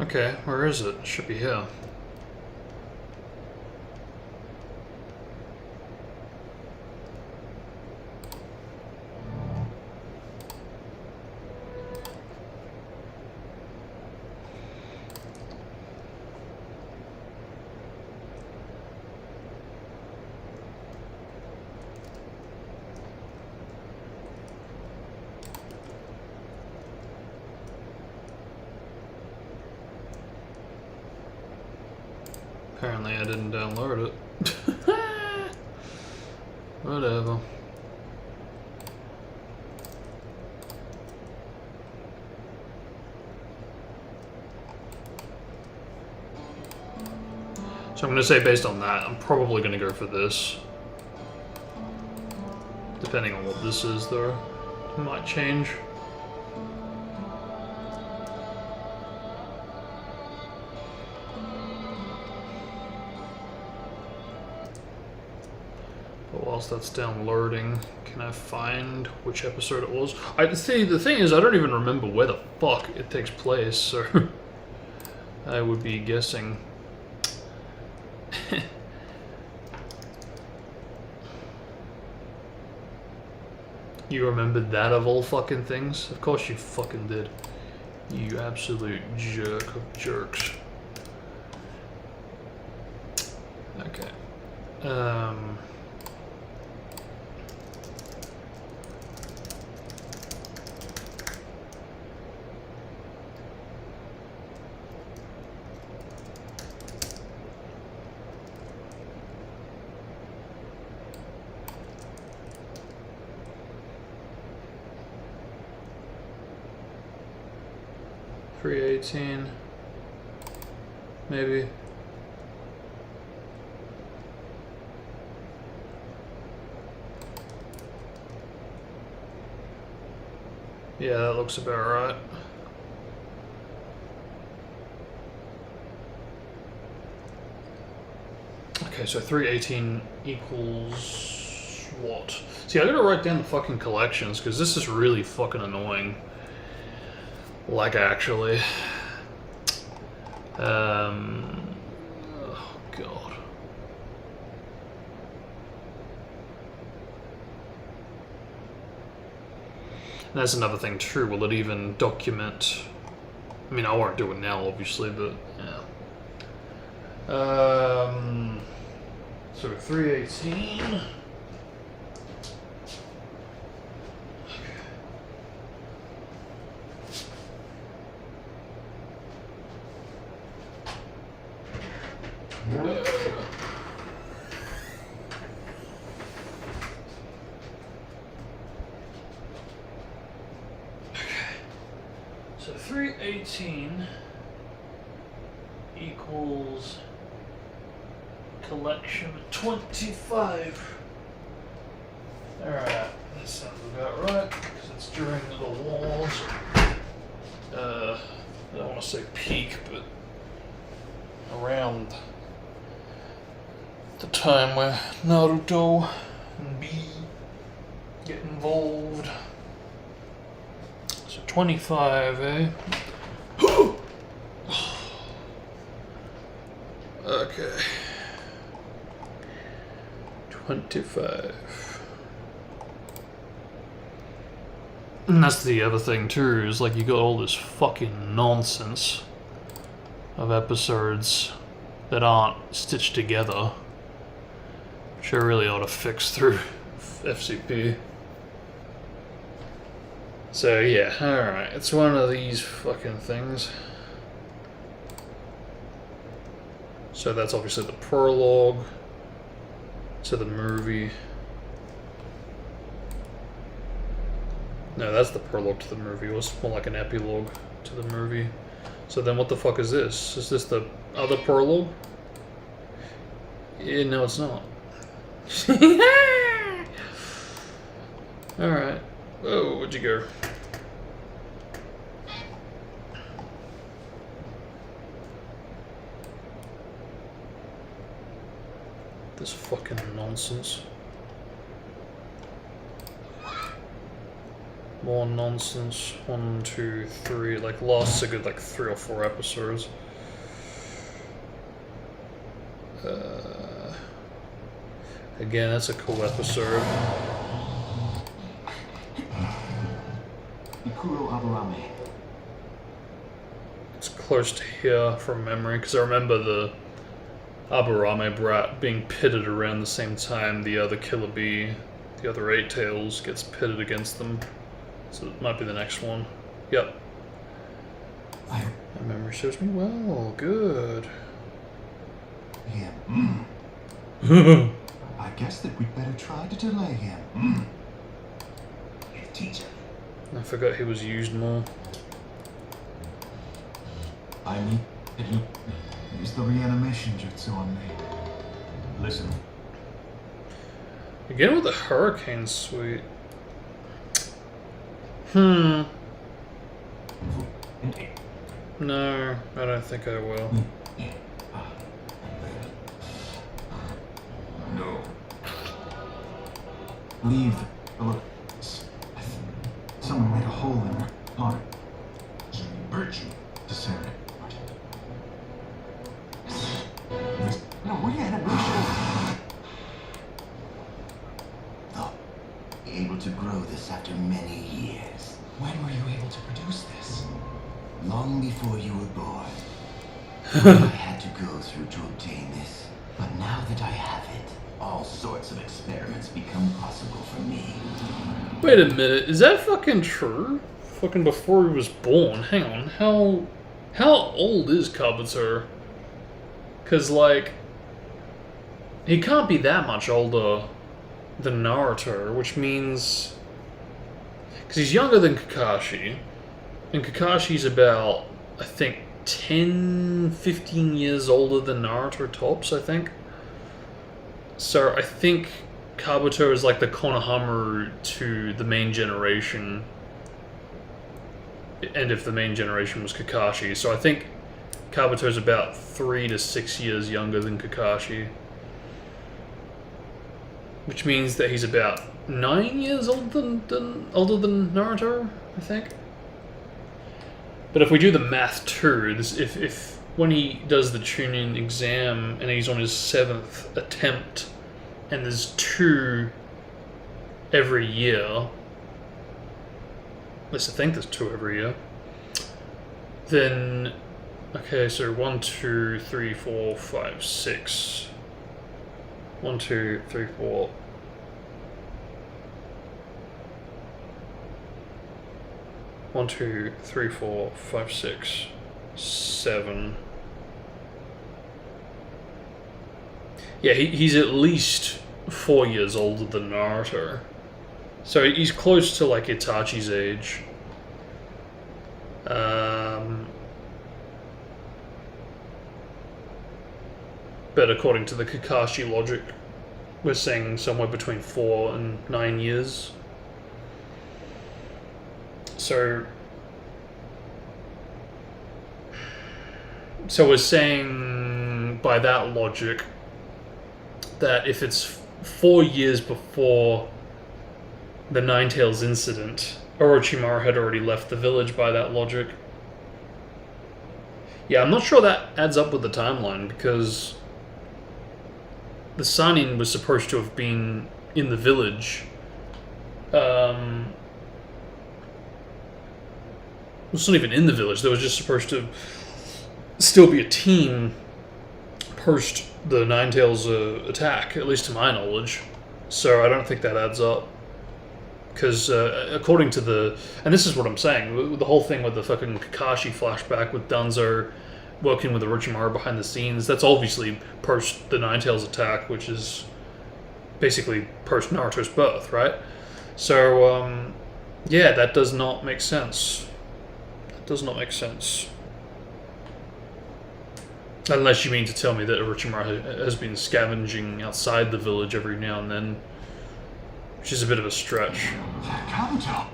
Speaker 2: Okay, where is it? It should be here. Apparently I didn't download it. Whatever. So I'm going to say based on that, I'm probably going to go for this. Depending on what this is, though. It might change. But whilst that's downloading, can I find which episode it was? I see. The thing is, I don't even remember where the fuck it takes place, so I would be guessing. You remembered that of all fucking things? Of course you fucking did. You absolute jerk of jerks. Okay. 318, maybe. Yeah, that looks about right. Okay, so 318 equals what? See, I gotta write down the fucking collections, because this is really fucking annoying. Like, actually. Oh, God. And that's another thing, too. Will it even document... I mean, I won't do it now, obviously, but, yeah. So 318... So 318 equals collection 25. Alright, that sounds about right, because it's during the wars. I don't want to say peak, but around the time where Naruto and B get involved. So 25, eh? Okay. 25. And that's the other thing too, is like you got all this fucking nonsense of episodes that aren't stitched together, which I really ought to fix through FCP. So yeah, alright, it's one of these fucking things. So that's obviously the prologue to the movie. No, that's the prologue to the movie. It was more like an epilogue to the movie. So then what the fuck is this? Is this the other prologue? Yeah, no, it's not. Alright. Whoa, where'd you go? This fucking nonsense. More nonsense. 1, 2, 3. Like, lasts a good, like, 3 or 4 episodes. Again, that's a cool episode. It's close to here from memory, because I remember the Aburame brat being pitted around the same time the other Killer Bee, the other 8 Tails, gets pitted against them. So it might be the next one. Yep. My memory serves me well. Good.
Speaker 11: Yeah. I
Speaker 4: guess that we'd better try to delay him.
Speaker 5: Teacher.
Speaker 2: I forgot he was used more.
Speaker 4: I need that he use the reanimation jutsu on me.
Speaker 3: Listen,
Speaker 2: Again with the Hurricane Suite. No, I don't think I will.
Speaker 3: no.
Speaker 4: Leave the look. Someone made a hole in her arm.
Speaker 3: Virtue.
Speaker 4: Discerned. No reanimation.
Speaker 5: Oh, able to grow this after many years.
Speaker 4: When were you able to produce this?
Speaker 5: Long before you were born. I had to go through to obtain this. But now that I have it, all sorts of experiments become possible for me.
Speaker 2: Wait a minute, is that fucking true? Fucking before he was born. Hang on, how old is Kabuto? Cause like, he can't be that much older than Naruto, which means, cause he's younger than Kakashi, and Kakashi's about, I think, 10, 15 years older than Naruto tops, I think. So I think Kabuto is like the Konohamaru to the main generation. And if the main generation was Kakashi. So I think Kabuto's about 3 to 6 years younger than Kakashi. Which means that he's about 9 years older than Naruto, I think. But if we do the math too, if when he does the Chunin exam and he's on his 7th attempt, and there's 2 every year, at least I think there's 2 every year, then, okay, so 1, 2, 3, 4, 5, 6. 1, 2, 3, 4. 1, 2, 3, 4, 5, 6, 7. Yeah, he's at least 4 years older than Naruto. So he's close to like Itachi's age. But according to the Kakashi logic, we're saying somewhere between 4 and 9 years. So we're saying by that logic that if it's 4 years before the Ninetales incident, Orochimaru had already left the village by that logic. Yeah, I'm not sure that adds up with the timeline, because the Sannin was supposed to have been in the village. It's not even in the village. There was just supposed to still be a team post the Ninetales attack, at least to my knowledge. So I don't think that adds up. Because according to the... And this is what I'm saying. The whole thing with the fucking Kakashi flashback with Danzo working with Orochimaru behind the scenes, that's obviously post the Ninetales attack, which is basically post Naruto's birth, right? So, yeah, that does not make sense. That does not make sense. Unless you mean to tell me that Orochimaru has been scavenging outside the village every now and then, which is a bit of a stretch.
Speaker 3: Kabuto.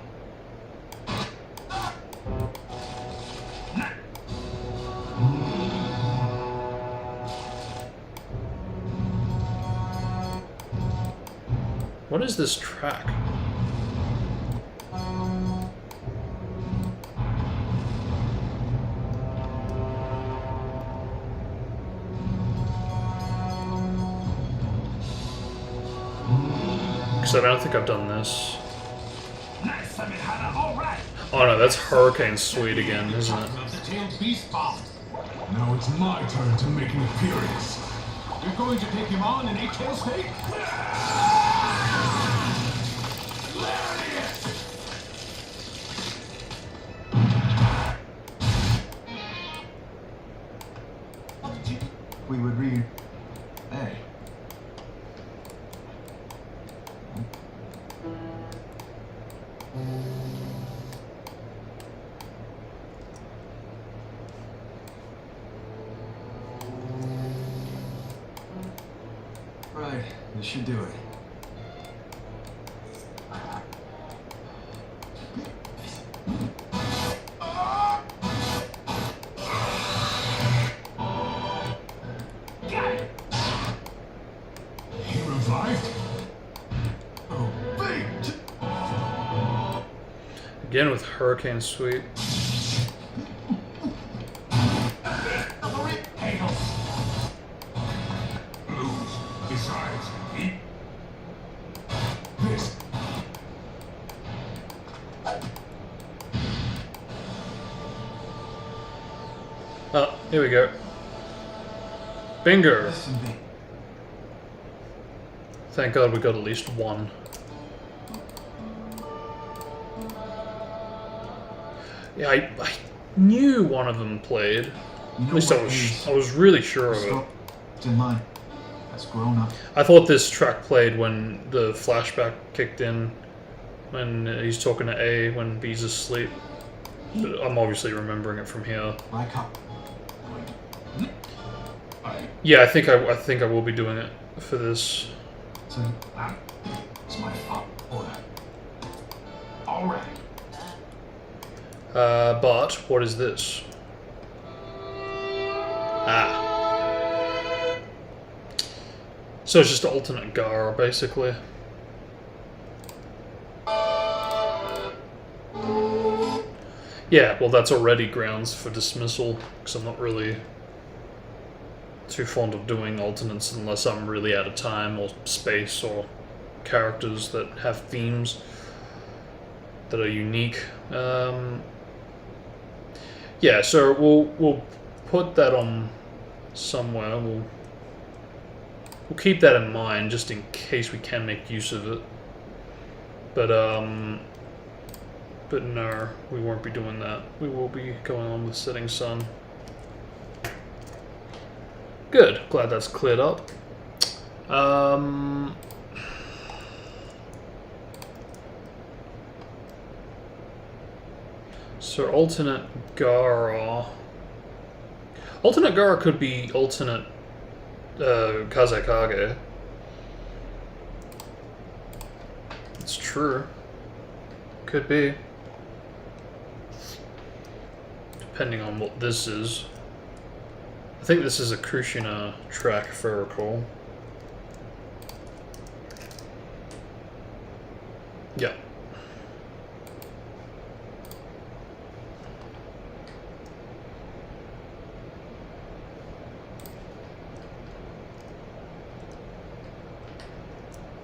Speaker 2: What is this track? Because I don't think I've done this.
Speaker 3: Nice, Samihara, all right.
Speaker 2: Oh no, that's Hurricane Suite again, isn't it?
Speaker 3: The tailed beast bomb. Now it's my turn to make an appearance. You're going to take him on in 8-tail state?
Speaker 4: We would read. Hey. Right, this should do it.
Speaker 3: Got it. He revived? Oh, wait!
Speaker 2: Again with Hurricane Sweep.
Speaker 3: Lose. Besides, he... This.
Speaker 2: Oh, here we go. Bingo!
Speaker 4: Listen, V.
Speaker 2: Thank God we got at least one. Yeah, I knew one of them played.
Speaker 4: You
Speaker 2: At
Speaker 4: know
Speaker 2: least
Speaker 4: what
Speaker 2: I was really sure of it.
Speaker 4: Stop. It's in mine. That's grown up.
Speaker 2: I thought this track played when the flashback kicked in, when he's talking to A when B's asleep. But I'm obviously remembering it from here.
Speaker 4: Raiga.
Speaker 2: Yeah, I think I will be doing it for this.
Speaker 4: So
Speaker 3: It's my fault. Order. All right.
Speaker 2: But what is this? Ah. So it's just alternate Gara, basically. Yeah, well that's already grounds for dismissal, because I'm not really too fond of doing alternates unless I'm really out of time or space or characters that have themes that are unique. Yeah, so we'll put that on somewhere. We'll keep that in mind just in case we can make use of it. But no, we won't be doing that. We will be going on with Setting Sun. Good. Glad that's cleared up. So alternate Gara. Alternate Gara could be alternate Kazekage. It's true. Could be. Depending on what this is. I think this is a Kushina track, if I recall. Yeah.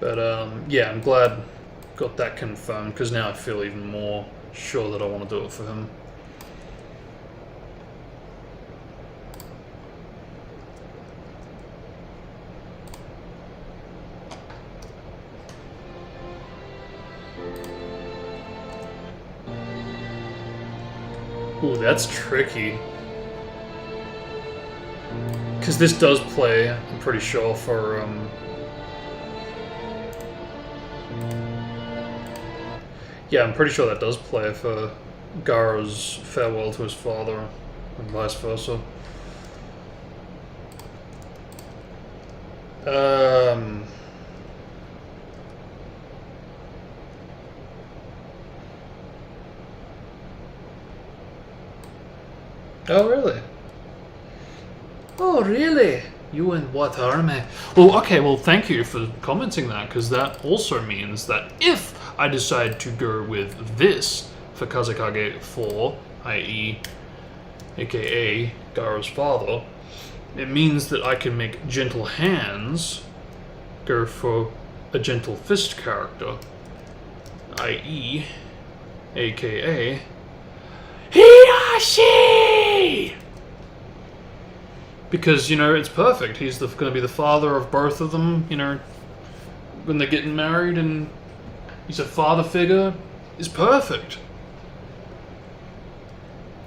Speaker 2: But yeah, I'm glad got that confirmed, because now I feel even more sure that I want to do it for him. Ooh, that's tricky. Because this does play, I'm pretty sure, for yeah, I'm pretty sure that does play for Gara's farewell to his father, and vice versa. Oh, really? Oh, really? You in what army? Well, okay, well, thank you for commenting that, because that also means that if I decide to go with this for Kazekage 4, i.e., aka Gara's father, it means that I can make Gentle Hands go for a Gentle Fist character, i.e., aka Hiyashi! Because, you know, it's perfect. He's going to be the father of both of them, you know, when they're getting married, and he's a father figure. Is perfect.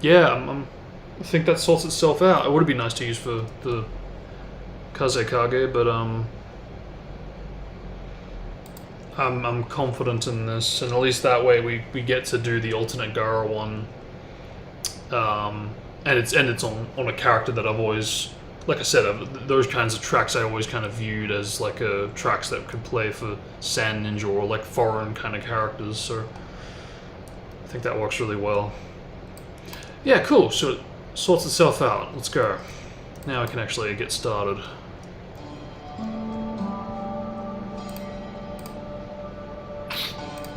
Speaker 2: Yeah, I think that sorts itself out. It would be nice to use for the Kazekage, but I'm confident in this, and at least that way we get to do the alternate Gara one, and it's on a character that I've always like I said, those kinds of tracks I always kind of viewed as like tracks that could play for Sand Ninja or like foreign kind of characters. So I think that works really well. Yeah, cool. So it sorts itself out. Let's go. Now I can actually get started.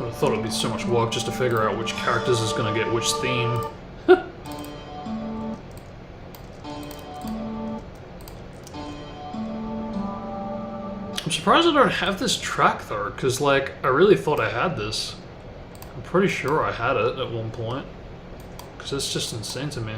Speaker 2: I thought it'd be so much work just to figure out which characters is going to get which theme. I'm surprised I don't have this track though, because like I really thought I had this. I'm pretty sure I had it at one point, because it's just insane to me.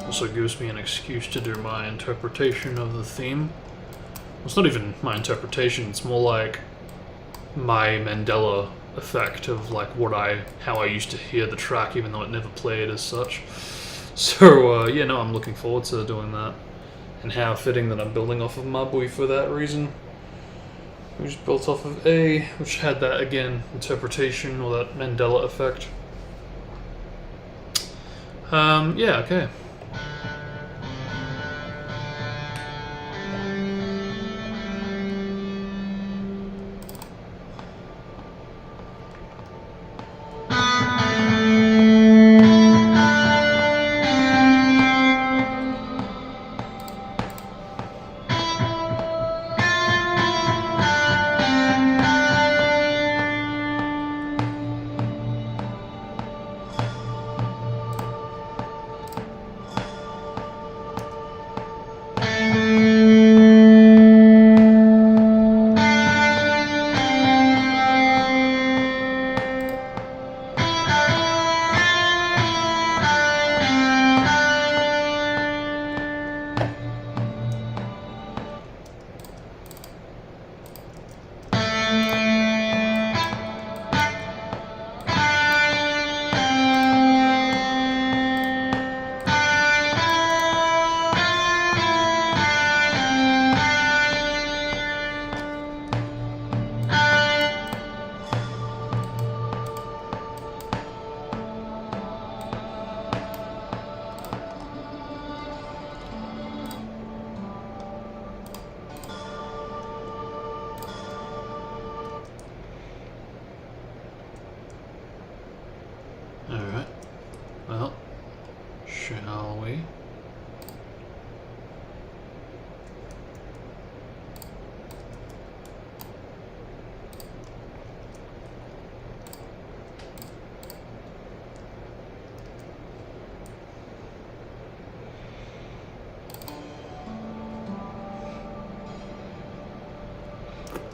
Speaker 2: Also gives me an excuse to do my interpretation of the theme. It's not even my interpretation, it's more like my Mandela effect of like how I used to hear the track even though it never played as such. So yeah, no, I'm looking forward to doing that. And how fitting that I'm building off of Mabui for that reason. Which built off of A, which had that again, interpretation or that Mandela effect. Yeah, okay. Alright. Well, shall we?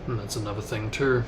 Speaker 2: And that's another thing too.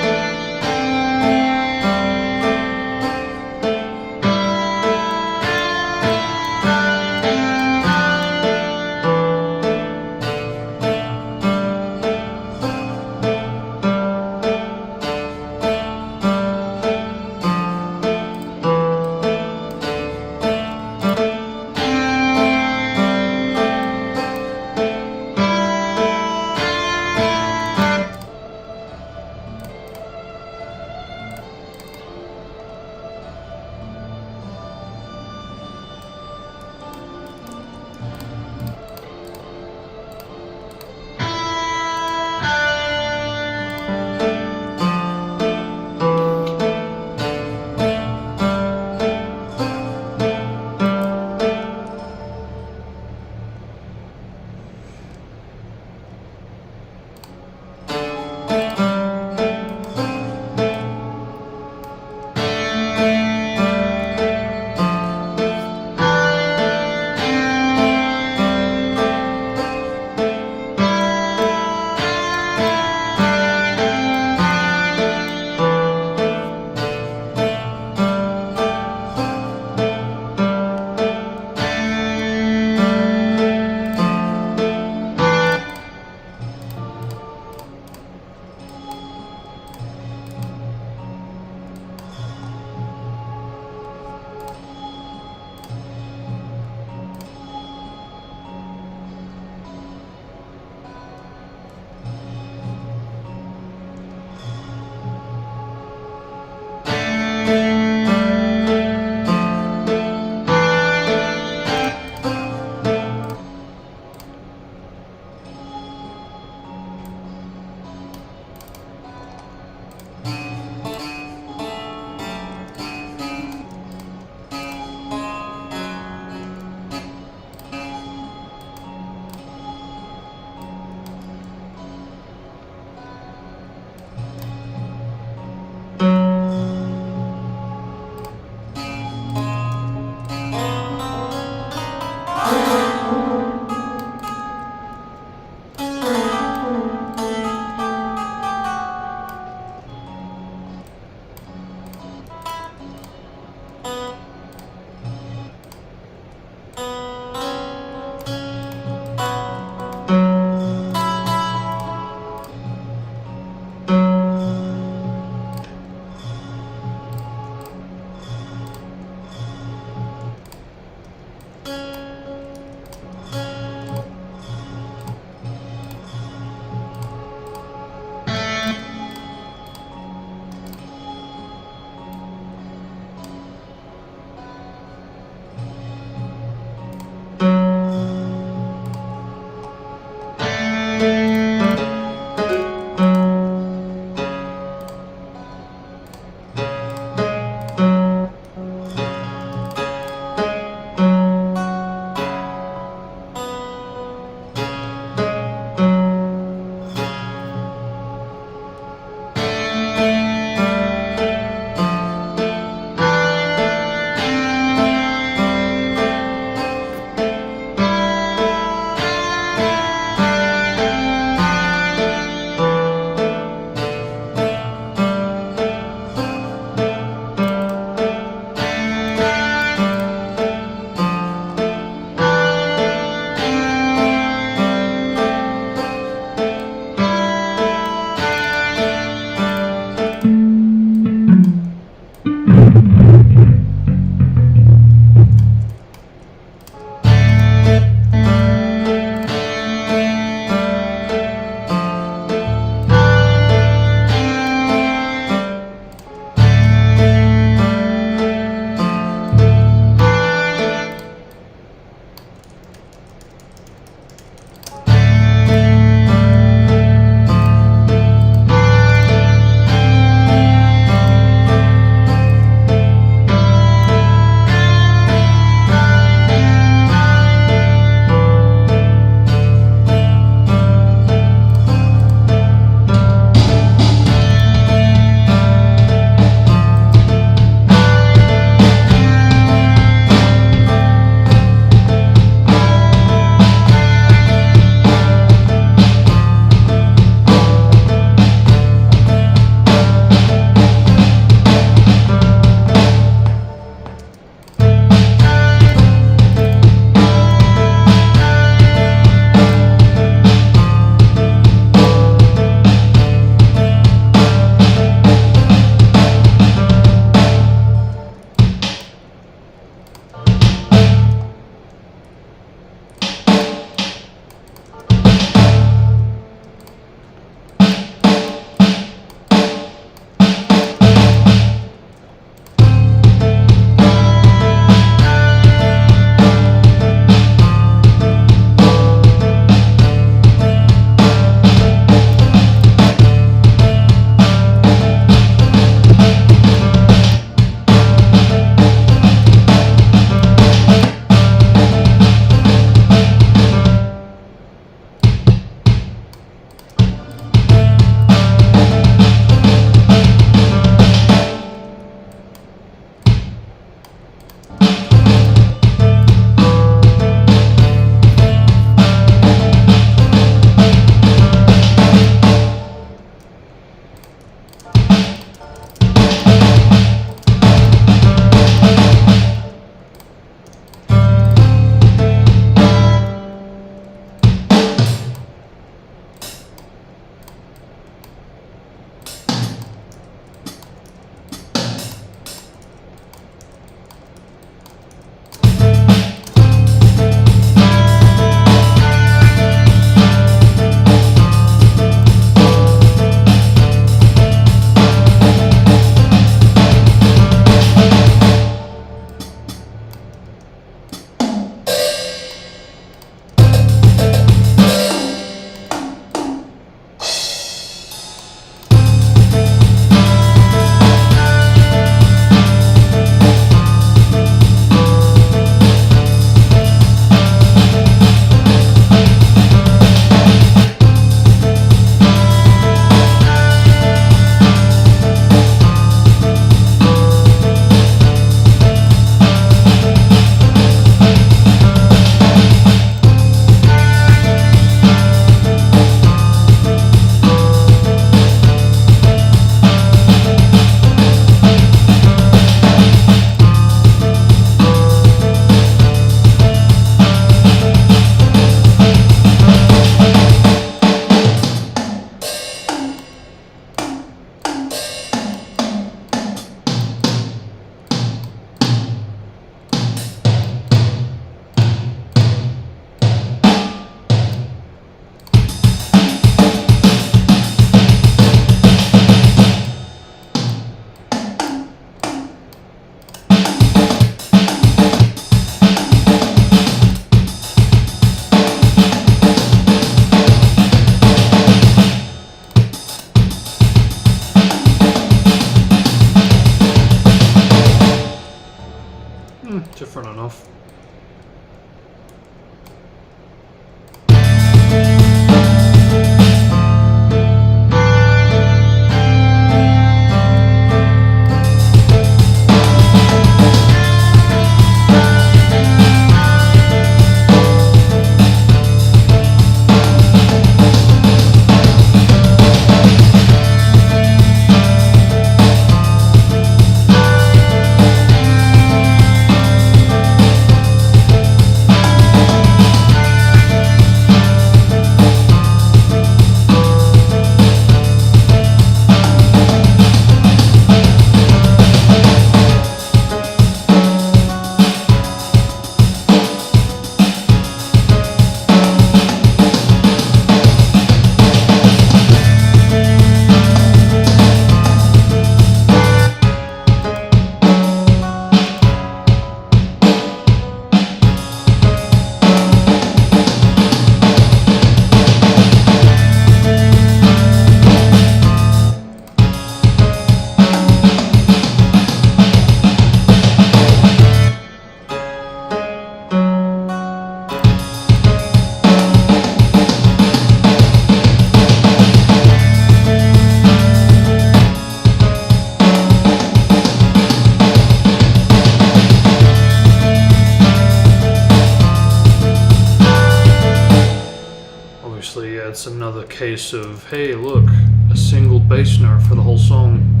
Speaker 2: obviously, yeah, it's another case of, hey, look, a single bass note for the whole song.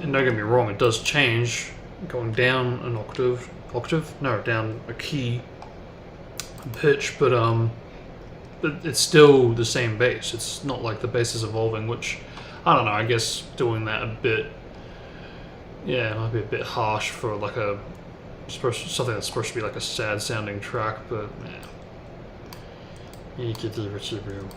Speaker 2: And don't get me wrong, it does change, going down an octave? No, down a key, pitch, but it's still the same bass. It's not like the bass is evolving, which, I don't know, I guess doing that a bit, yeah, it might be a bit harsh for like something that's supposed to be like a sad sounding track, but yeah, you could do what you do.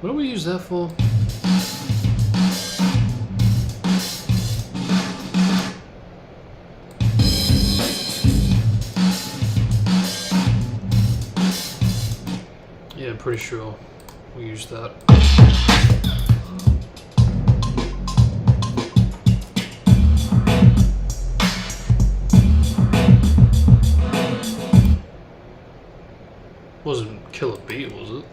Speaker 2: What do we use that for? Yeah, I'm pretty sure we use that. Wasn't Killer B, was it?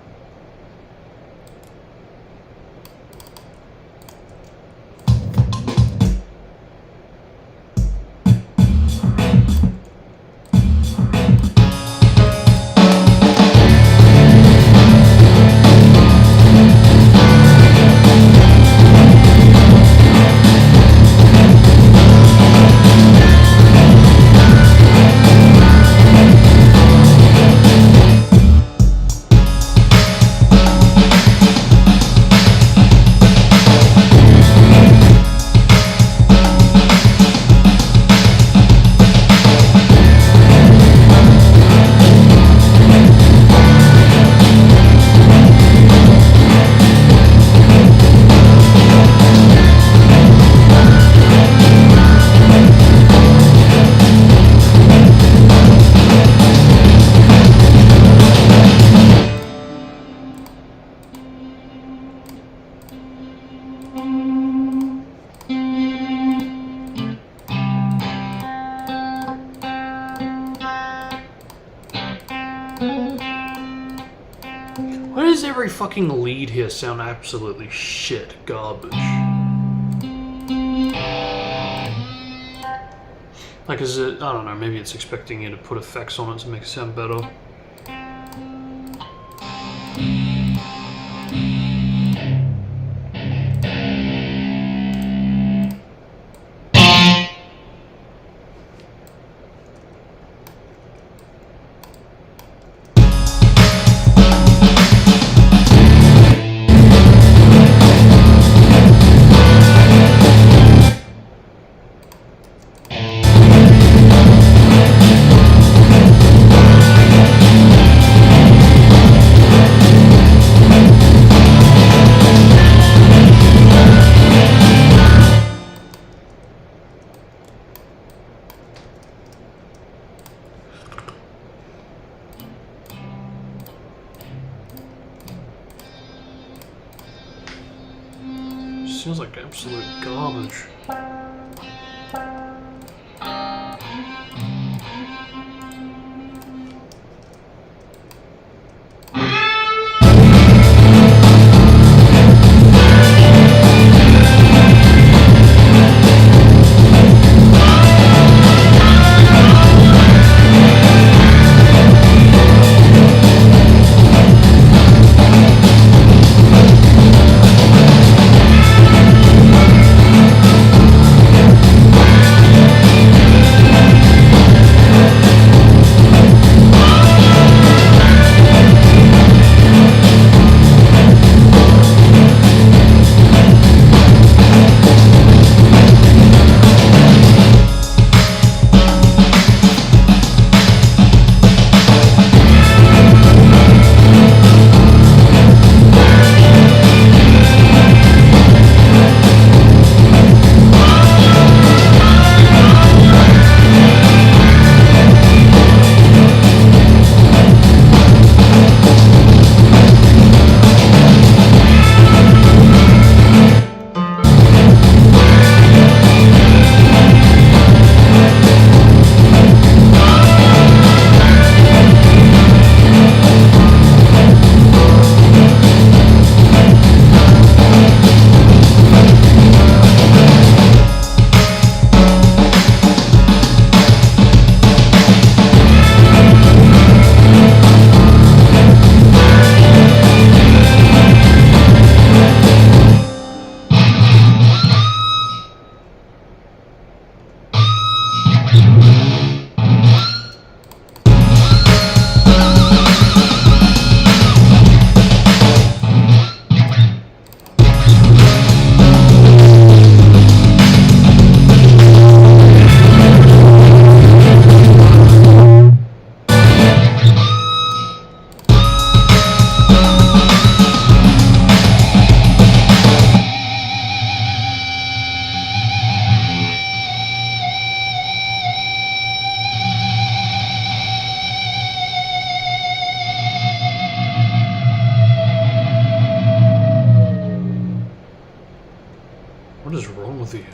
Speaker 2: Why does every fucking lead here sound absolutely shit garbage? Like, is it, I don't know, maybe it's expecting you to put effects on it to make it sound better. Sounds like absolute garbage. What is wrong with you?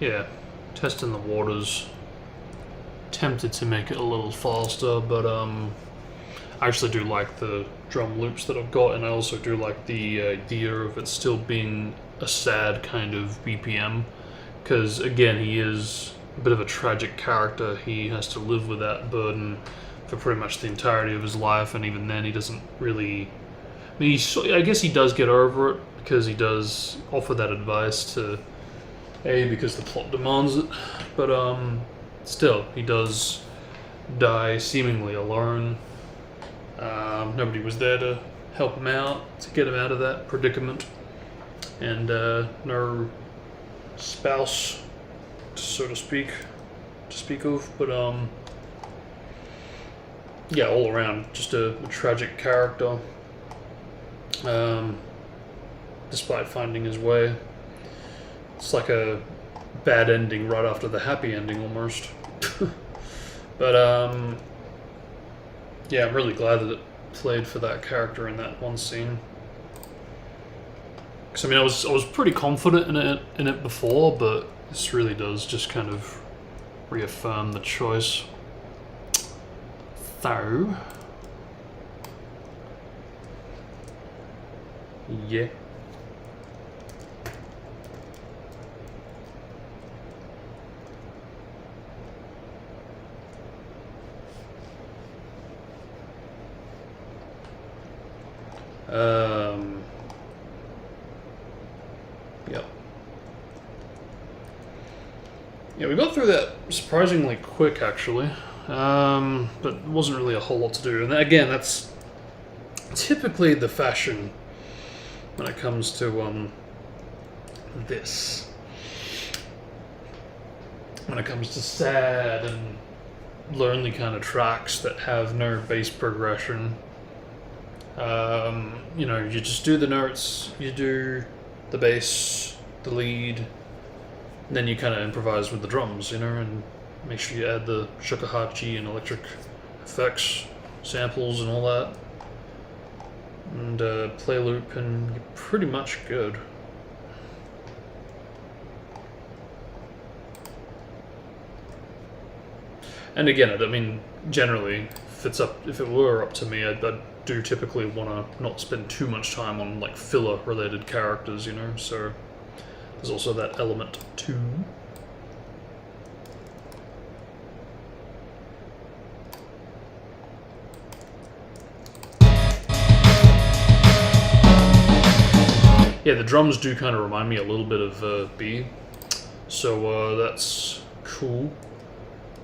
Speaker 2: yeah, testing the waters. Tempted to make it a little faster, but I actually do like the drum loops that I've got, and I also do like the idea of it still being a sad kind of BPM, because again, he is a bit of a tragic character. He has to live with that burden for pretty much the entirety of his life, and even then he doesn't really... I mean, I guess he does get over it, because he does offer that advice to A, because the plot demands it, but still, he does die seemingly alone. Nobody was there to help him out, to get him out of that predicament, and no spouse, so to speak of, but yeah, all around, just a tragic character, despite finding his way. It's like a bad ending right after the happy ending, almost. But yeah, I'm really glad that it played for that character in that one scene. Because I mean, I was pretty confident in it before, but this really does just kind of reaffirm the choice. So yeah. Yep. Yeah, we got through that surprisingly quick, actually. But it wasn't really a whole lot to do. And again, that's typically the fashion when it comes to this. When it comes to sad and lonely kind of tracks that have no bass progression. You know, you just do the notes, you do the bass, the lead, and then you kind of improvise with the drums, you know, and make sure you add the shakuhachi and electric effects, samples and all that, and play loop, and you're pretty much good. And again, I mean, generally, if it were up to me, I'd do typically want to not spend too much time on like filler related characters, you know, so there's also that element too. Yeah, the drums do kind of remind me a little bit of B, so that's cool.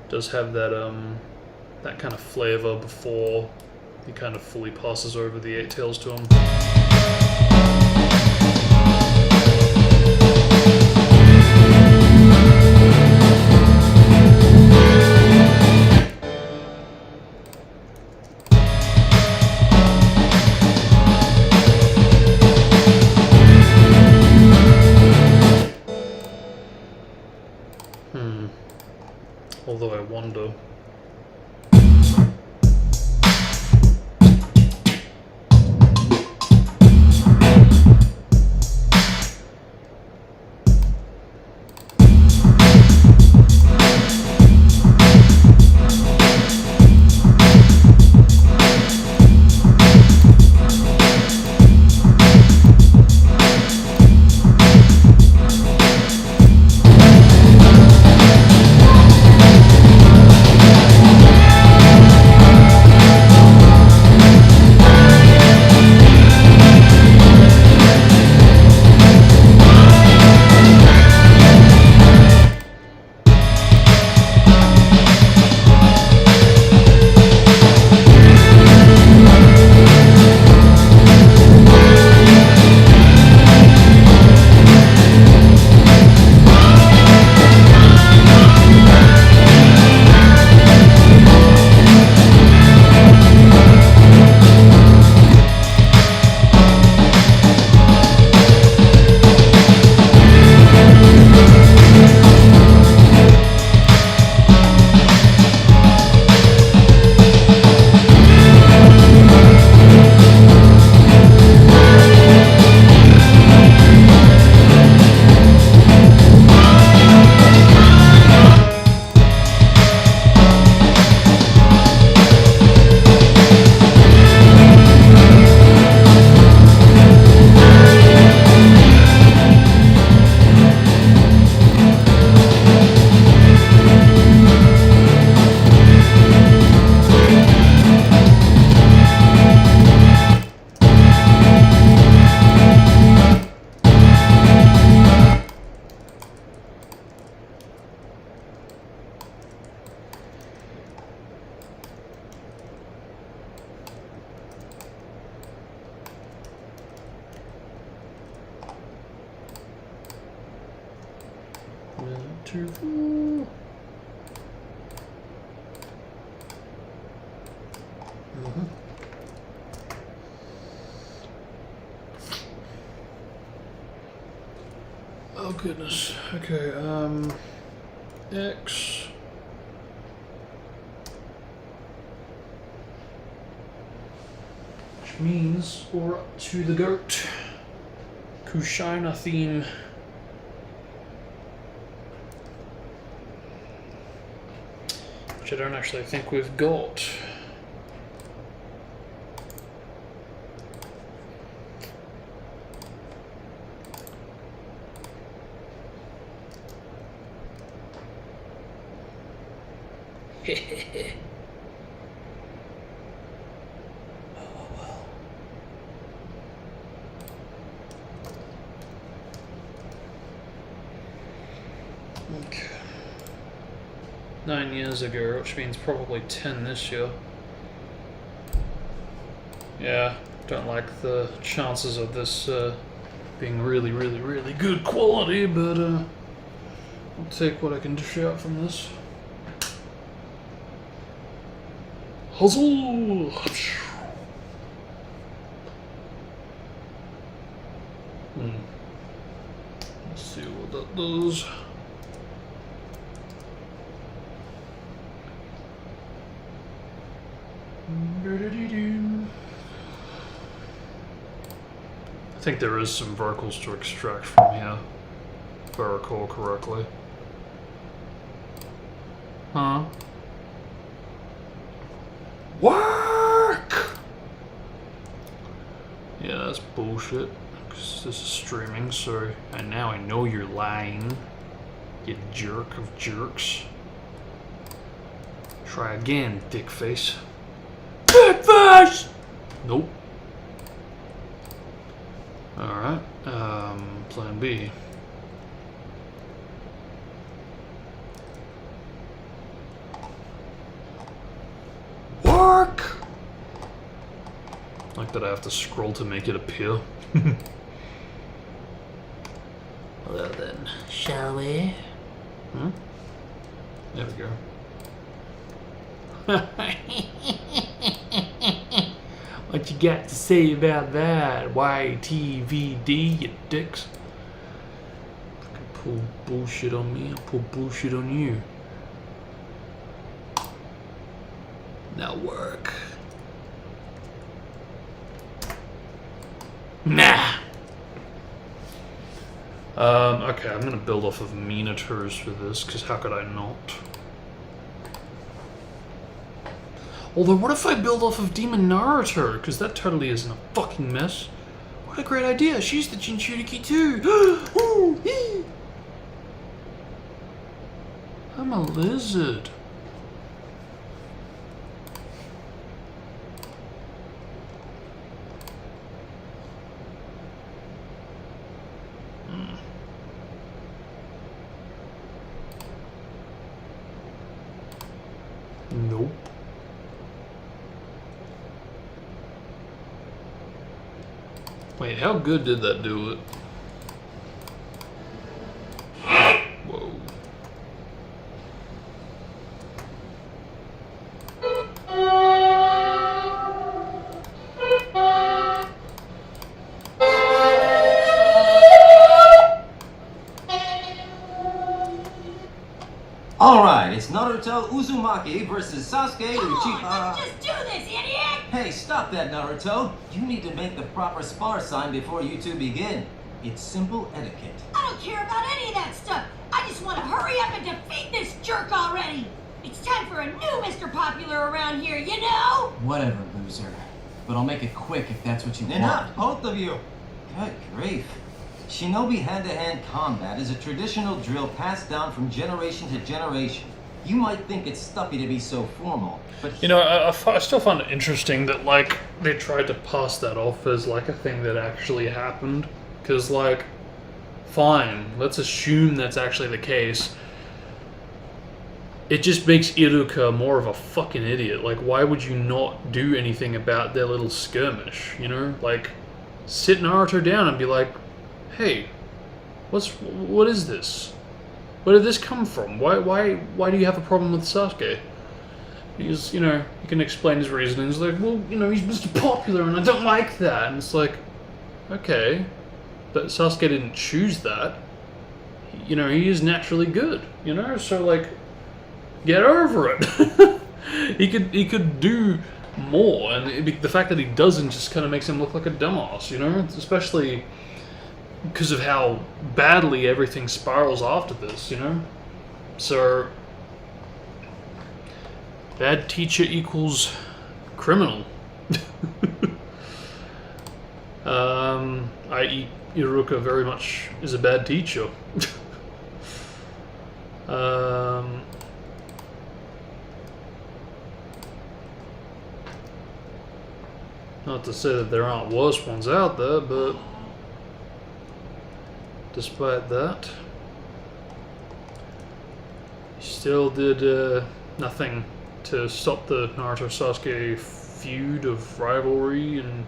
Speaker 2: Does have that that kind of flavor before he kind of fully passes over the 8 tails to him. Although I wonder. 2, 4. Oh goodness. Okay, X. Which means we're up to the goat. Kushina theme. Which I don't actually think we've got. Okay. 9 years ago, which means probably 10 this year. Yeah, don't like the chances of this being really, really, really good quality, but I'll take what I can dish out from this. Hustle! Let's see what that does. I think there is some vocals to extract from here, if I recall correctly. Huh? Work! Yeah, that's bullshit. Because this is streaming, so... And now I know you're lying. You jerk of jerks. Try again, dickface. Dickface! Nope. Alright, plan B. Work! Like that I have to scroll to make it appear. Well then, shall we? Hmm? There we go. What you got to say about that? YTVD, you dicks. Fucking pull bullshit on me, I'll pull bullshit on you. Now work. Nah. Okay, I'm gonna build off of Minotaurs for this, because how could I not? Although, what if I build off of Demon Naruto? Because that totally isn't a fucking mess. What a great idea! She's the Jinchuriki too! I'm a lizard. Nope. Wait, how good did that do it? Whoa.
Speaker 10: Alright, it's Naruto Uzumaki versus Sasuke Uchiha.
Speaker 7: Just do this, idiot!
Speaker 10: Hey, stop that, Naruto. You need to make the proper spar sign before you two begin. It's simple etiquette.
Speaker 7: I don't care about any of that stuff. I just want to hurry up and defeat this jerk already. It's time for a new Mr. Popular around here, you know?
Speaker 9: Whatever, loser. But I'll make it quick if that's what you
Speaker 10: Enough,
Speaker 9: want.
Speaker 10: both of you. Good grief. Shinobi hand-to-hand combat is a traditional drill passed down from generation to generation. You might think it's stuffy to be so formal, but...
Speaker 2: You know, I still find it interesting that, like, they tried to pass that off as, like, a thing that actually happened. Because, like, fine, let's assume that's actually the case. It just makes Iruka more of a fucking idiot. Like, why would you not do anything about their little skirmish, you know? Like, sit Naruto down and be like, hey, what is this? Where did this come from? Why do you have a problem with Sasuke? Because, you know, you can explain his reasonings, like, well, you know, he's Mr. Popular and I don't like that. And it's like, okay, but Sasuke didn't choose that. You know, he is naturally good, you know? So, like, get over it. he could do more, and the fact that he doesn't just kind of makes him look like a dumbass, you know? Especially because of how badly everything spirals after this, you know? So, bad teacher equals criminal. I.e. Iruka very much is a bad teacher. Not to say that there aren't worse ones out there, but despite that, he still did nothing to stop the Naruto-Sasuke feud of rivalry, and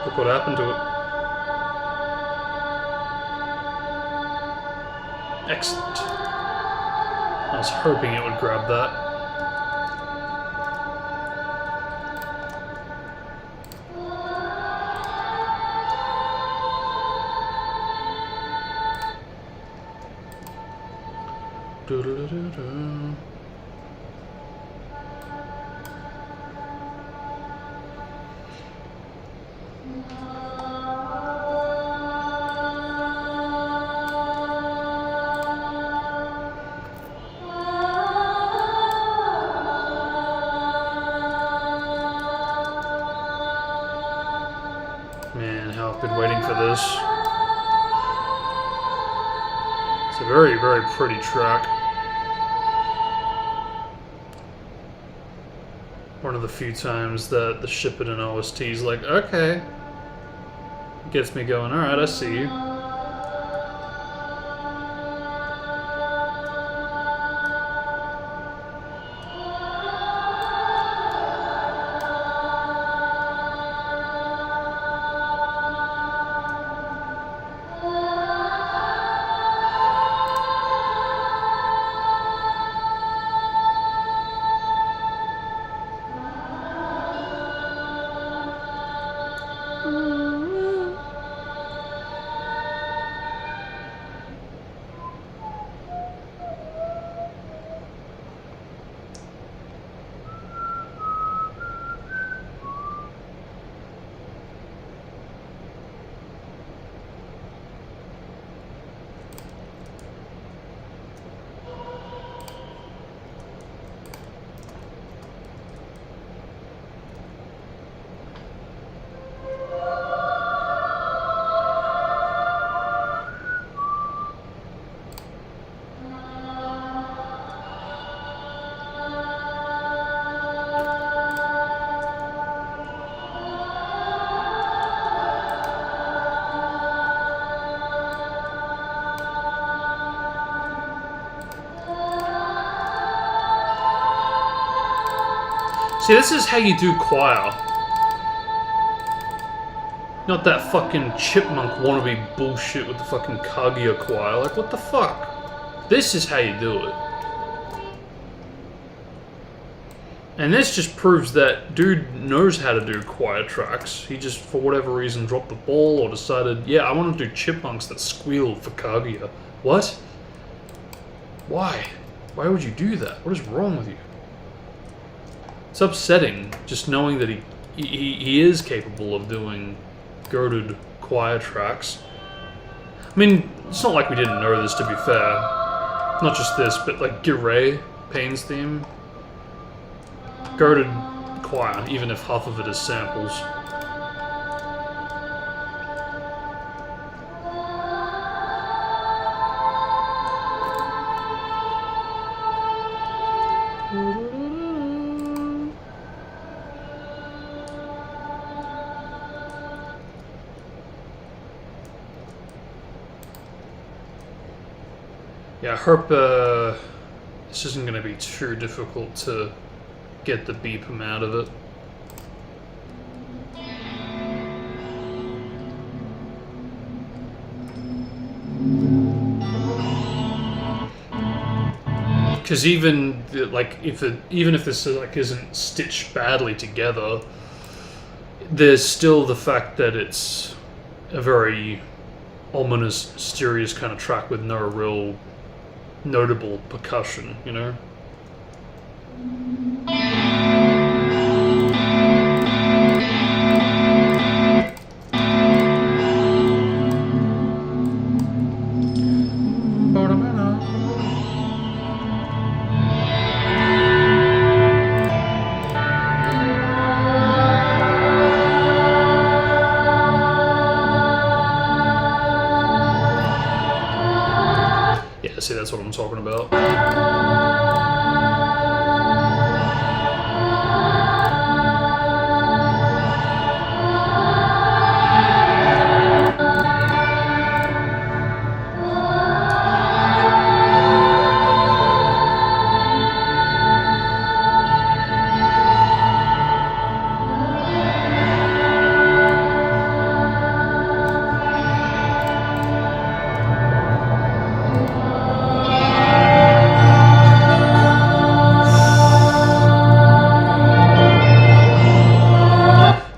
Speaker 2: look what happened to it. Excellent. I was hoping it would grab that. Man, how I've been waiting for this. It's a very, very pretty track. One of the few times that the Shippuden OST is like, okay. Gets me going, alright, I see you. See, this is how you do choir. Not that fucking chipmunk wannabe bullshit with the fucking Kaguya choir. Like, what the fuck? This is how you do it. And this just proves that dude knows how to do choir tracks. He just, for whatever reason, dropped the ball or decided, yeah, I want to do chipmunks that squeal for Kaguya. What? Why? Why would you do that? What is wrong with you? It's upsetting, just knowing that he is capable of doing girded choir tracks. I mean, it's not like we didn't know this, to be fair. Not just this, but like Girei, Pain's theme. Girded choir, even if half of it is samples. Yeah, I hope this isn't going to be too difficult to get the beepum out of it. Because even like even if this like isn't stitched badly together, there's still the fact that it's a very ominous, mysterious kind of track with no real notable percussion, you know? Yeah, see, that's what I'm talking about.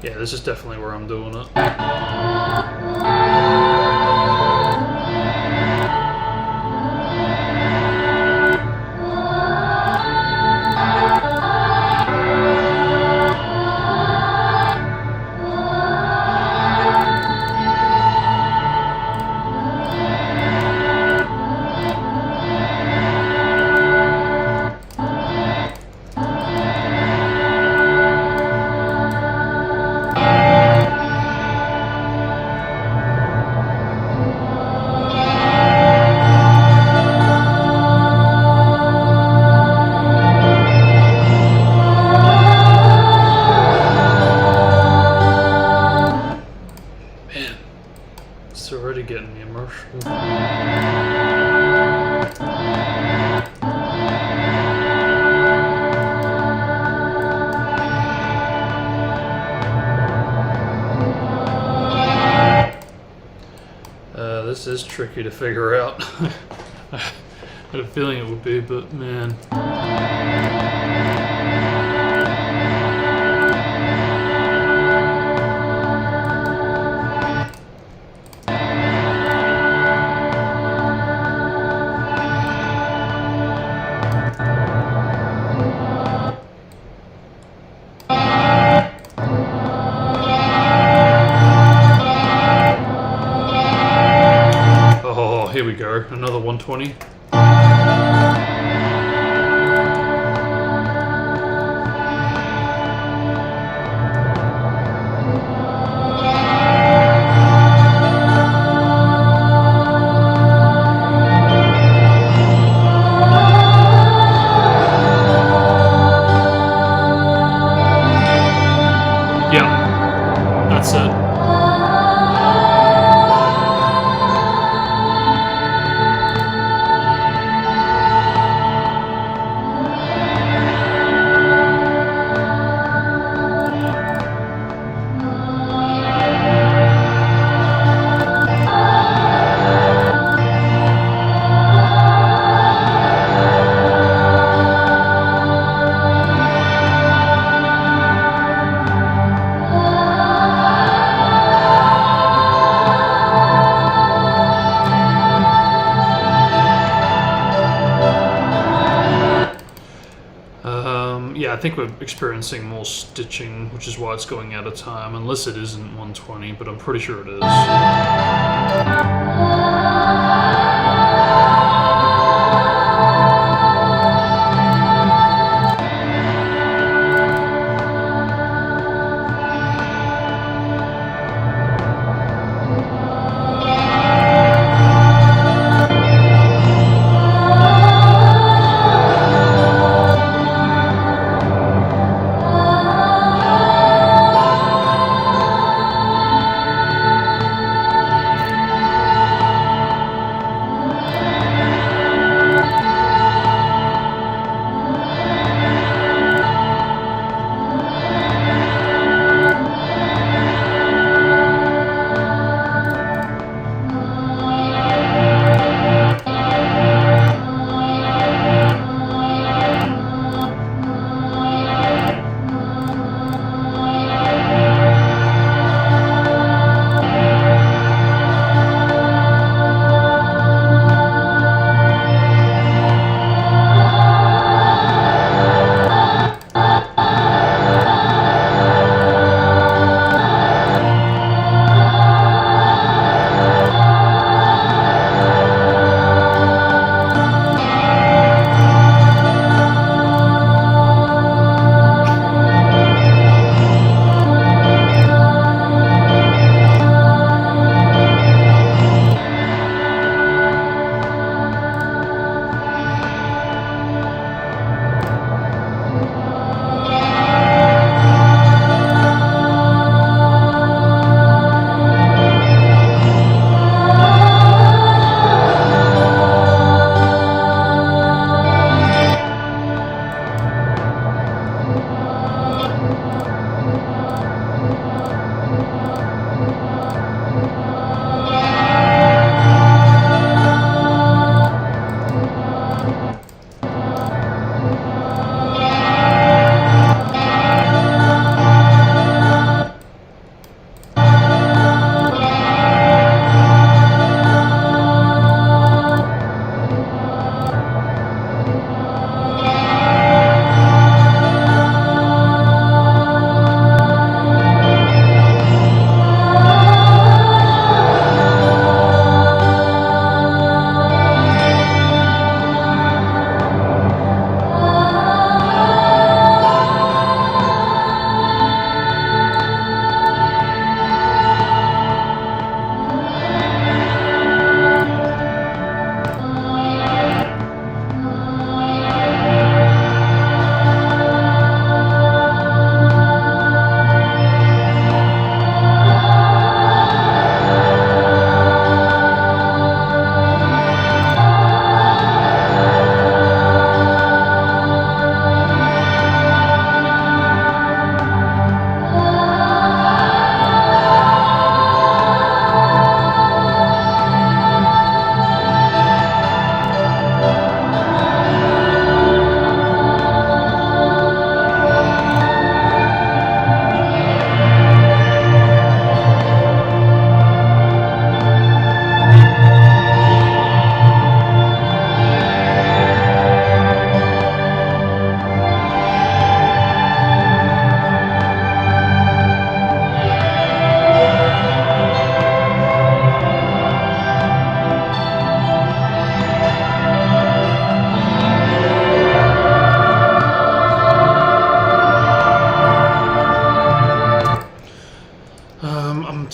Speaker 2: Yeah, this is definitely where I'm doing it. It's already getting me emotional. This is tricky to figure out. I had a feeling it would be, but man. Oh, here we go. Another 120. Yeah, that's it. Yeah, I think we're experiencing more stitching, which is why it's going out of time, unless it isn't 120, but I'm pretty sure it is.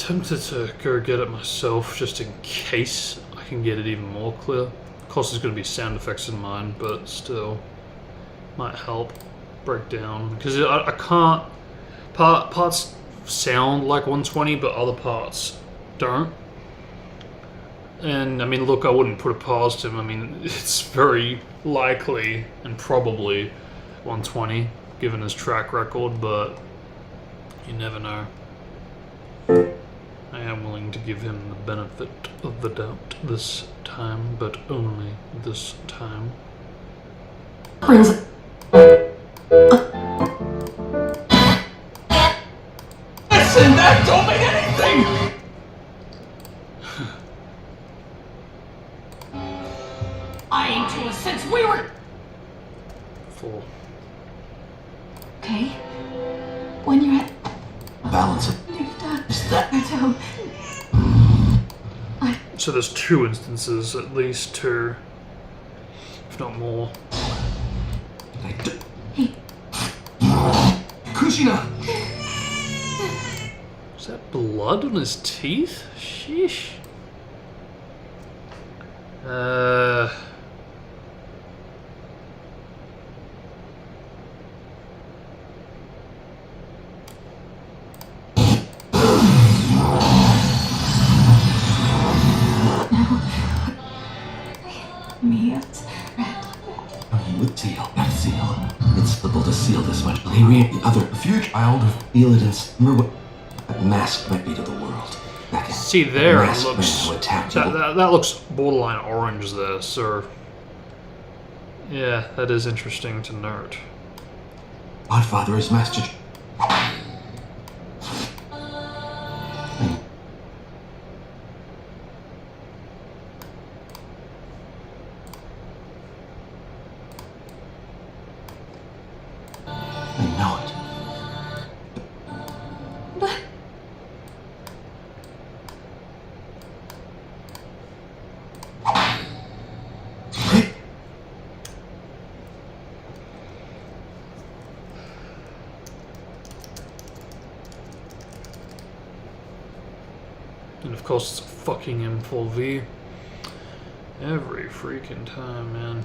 Speaker 2: tempted to go get it myself just in case I can get it even more clear. Of course, there's going to be sound effects in mine, but still might help break down because I can't. Parts sound like 120, but other parts don't. And I mean, look, I wouldn't put it past him. I mean, it's very likely and probably 120 given his track record, but you never know. I am willing to give him the benefit of the doubt this time, but only this time.
Speaker 7: Listen,
Speaker 9: that don't mean anything!
Speaker 7: I ain't to us since we were.
Speaker 2: 4.
Speaker 7: Okay. When you're at.
Speaker 9: Balance it.
Speaker 7: You've done.
Speaker 9: Is that
Speaker 7: I don't.
Speaker 2: So there's 2 instances, at least 2, if not more.
Speaker 9: Kushina!
Speaker 2: Is that blood on his teeth? Sheesh.
Speaker 9: With seal, that seal. It's able to seal this much. Maybe the other future child would feel it and remember what that mask might be to the world.
Speaker 2: See there, it looks
Speaker 9: that
Speaker 2: looks borderline orange there, so yeah, that is interesting to note.
Speaker 9: Godfather is master.
Speaker 2: And of course, it's a fucking M4V. Every freaking time, man.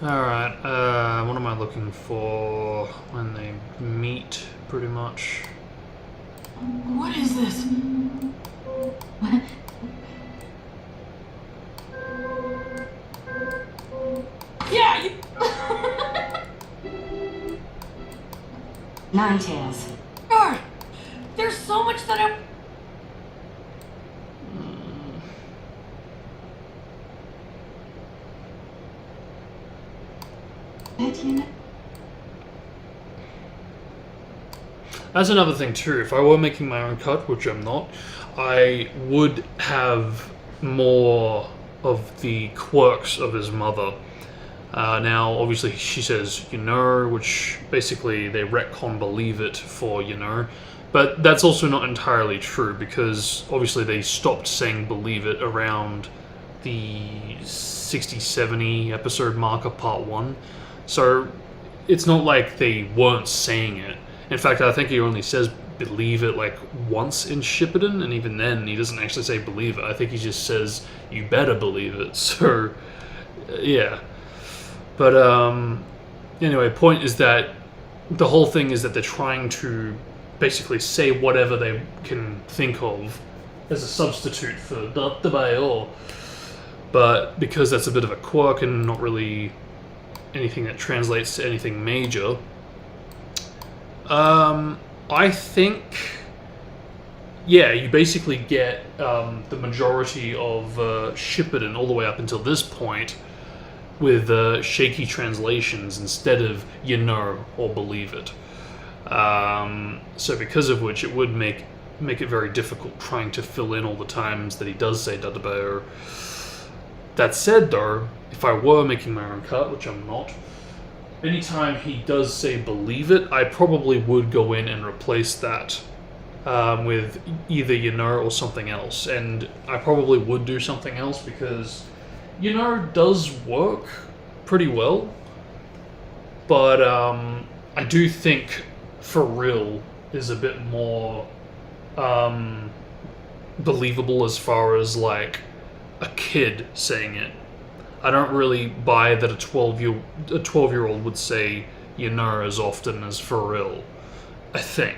Speaker 2: Alright, what am I looking for when they meet, pretty much?
Speaker 7: What is this? Yeah, you...
Speaker 12: Ninetales.
Speaker 7: God, there's so much that I'm...
Speaker 2: That's another thing too. If I were making my own cut, which I'm not, I would have more of the quirks of his mother. Now, obviously, she says, you know, which basically they retcon believe it for, you know. But that's also not entirely true, because obviously they stopped saying believe it around the 60-70 episode mark of part 1. So it's not like they weren't saying it. In fact, I think he only says believe it like once in Shippuden, and even then he doesn't actually say believe it. I think he just says you better believe it. So yeah. But anyway, point is that the whole thing is that they're trying to basically say whatever they can think of as a substitute for Dattabayo. But because that's a bit of a quirk and not really anything that translates to anything major, I think, yeah, you basically get the majority of Shippuden all the way up until this point with shaky translations instead of you know or believe it. So because of which it would make it very difficult trying to fill in all the times that he does say Dattabayo. That said though, if I were making my own cut, which I'm not, anytime he does say believe it, I probably would go in and replace that with either you know or something else. And I probably would do something else because you know does work pretty well. But I do think for real is a bit more believable as far as like a kid saying it. I don't really buy that a 12-year-old would say as often as for real. I think.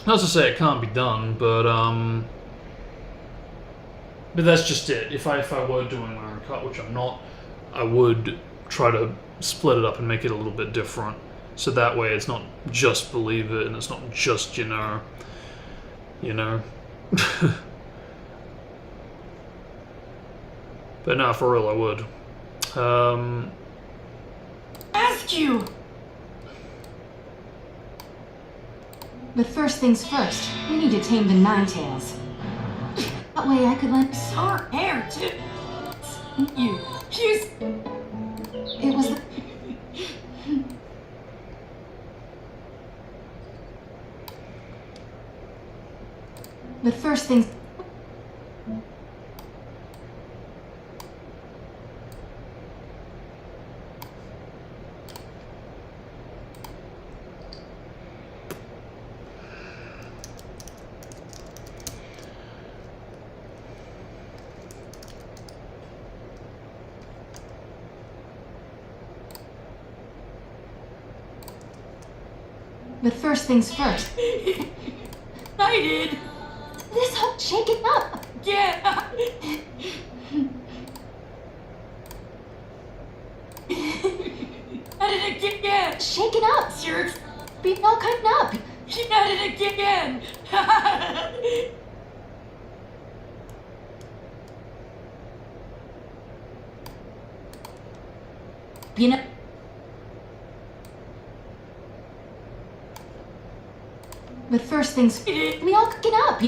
Speaker 2: Not to say it can't be done, but that's just it. If I were doing my own cut, which I'm not, I would try to split it up and make it a little bit different. So that way it's not just believe it and it's not just you know. But no, for real I would.
Speaker 7: Ask you!
Speaker 12: But first things first, we need to tame the Ninetails. That way I could let...
Speaker 7: Our hair, too! You...
Speaker 12: It was the... But first things... But first things first.
Speaker 7: I did!
Speaker 12: This whole... Shake it up!
Speaker 7: Yeah! I did it again!
Speaker 12: Shake it up!
Speaker 7: You're...
Speaker 12: Be all cutting up!
Speaker 7: You did it again!
Speaker 12: You know... But first things... We all cook it up!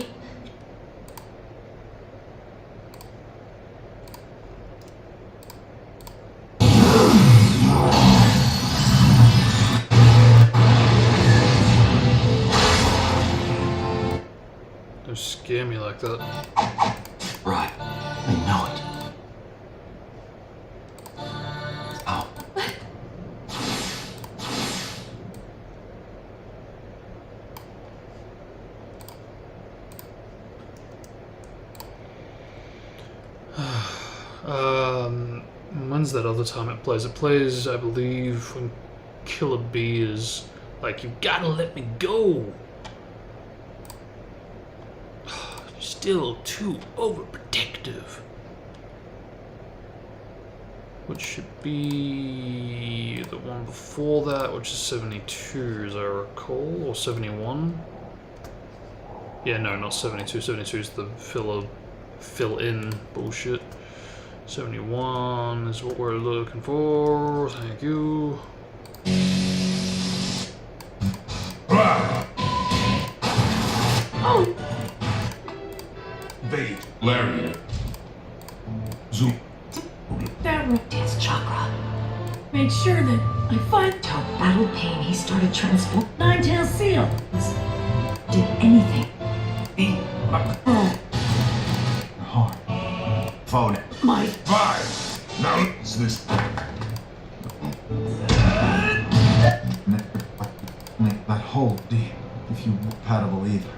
Speaker 2: Don't scare me like that.
Speaker 9: Right. I know it. Ow.
Speaker 2: When's that other time it plays? It plays, I believe, when Killer Bee is like, you gotta let me go. You're still too overprotective. Which should be the one before that, which is 72, as I recall, or 71. Yeah, no, not 72. 72 is the fill-in bullshit. 71 is what we're looking for. Thank you.
Speaker 7: Oh!
Speaker 3: Bait, Larry. Zoom.
Speaker 7: That
Speaker 12: It's chakra.
Speaker 7: made sure that I find
Speaker 12: Till battle pain, he started transform...
Speaker 7: Ninetail Seal.
Speaker 12: Did anything.
Speaker 7: Oh,
Speaker 4: Heart.
Speaker 5: Phone it.
Speaker 7: my...
Speaker 3: 5. Now it's this.
Speaker 4: That hole deep, if you compatible either.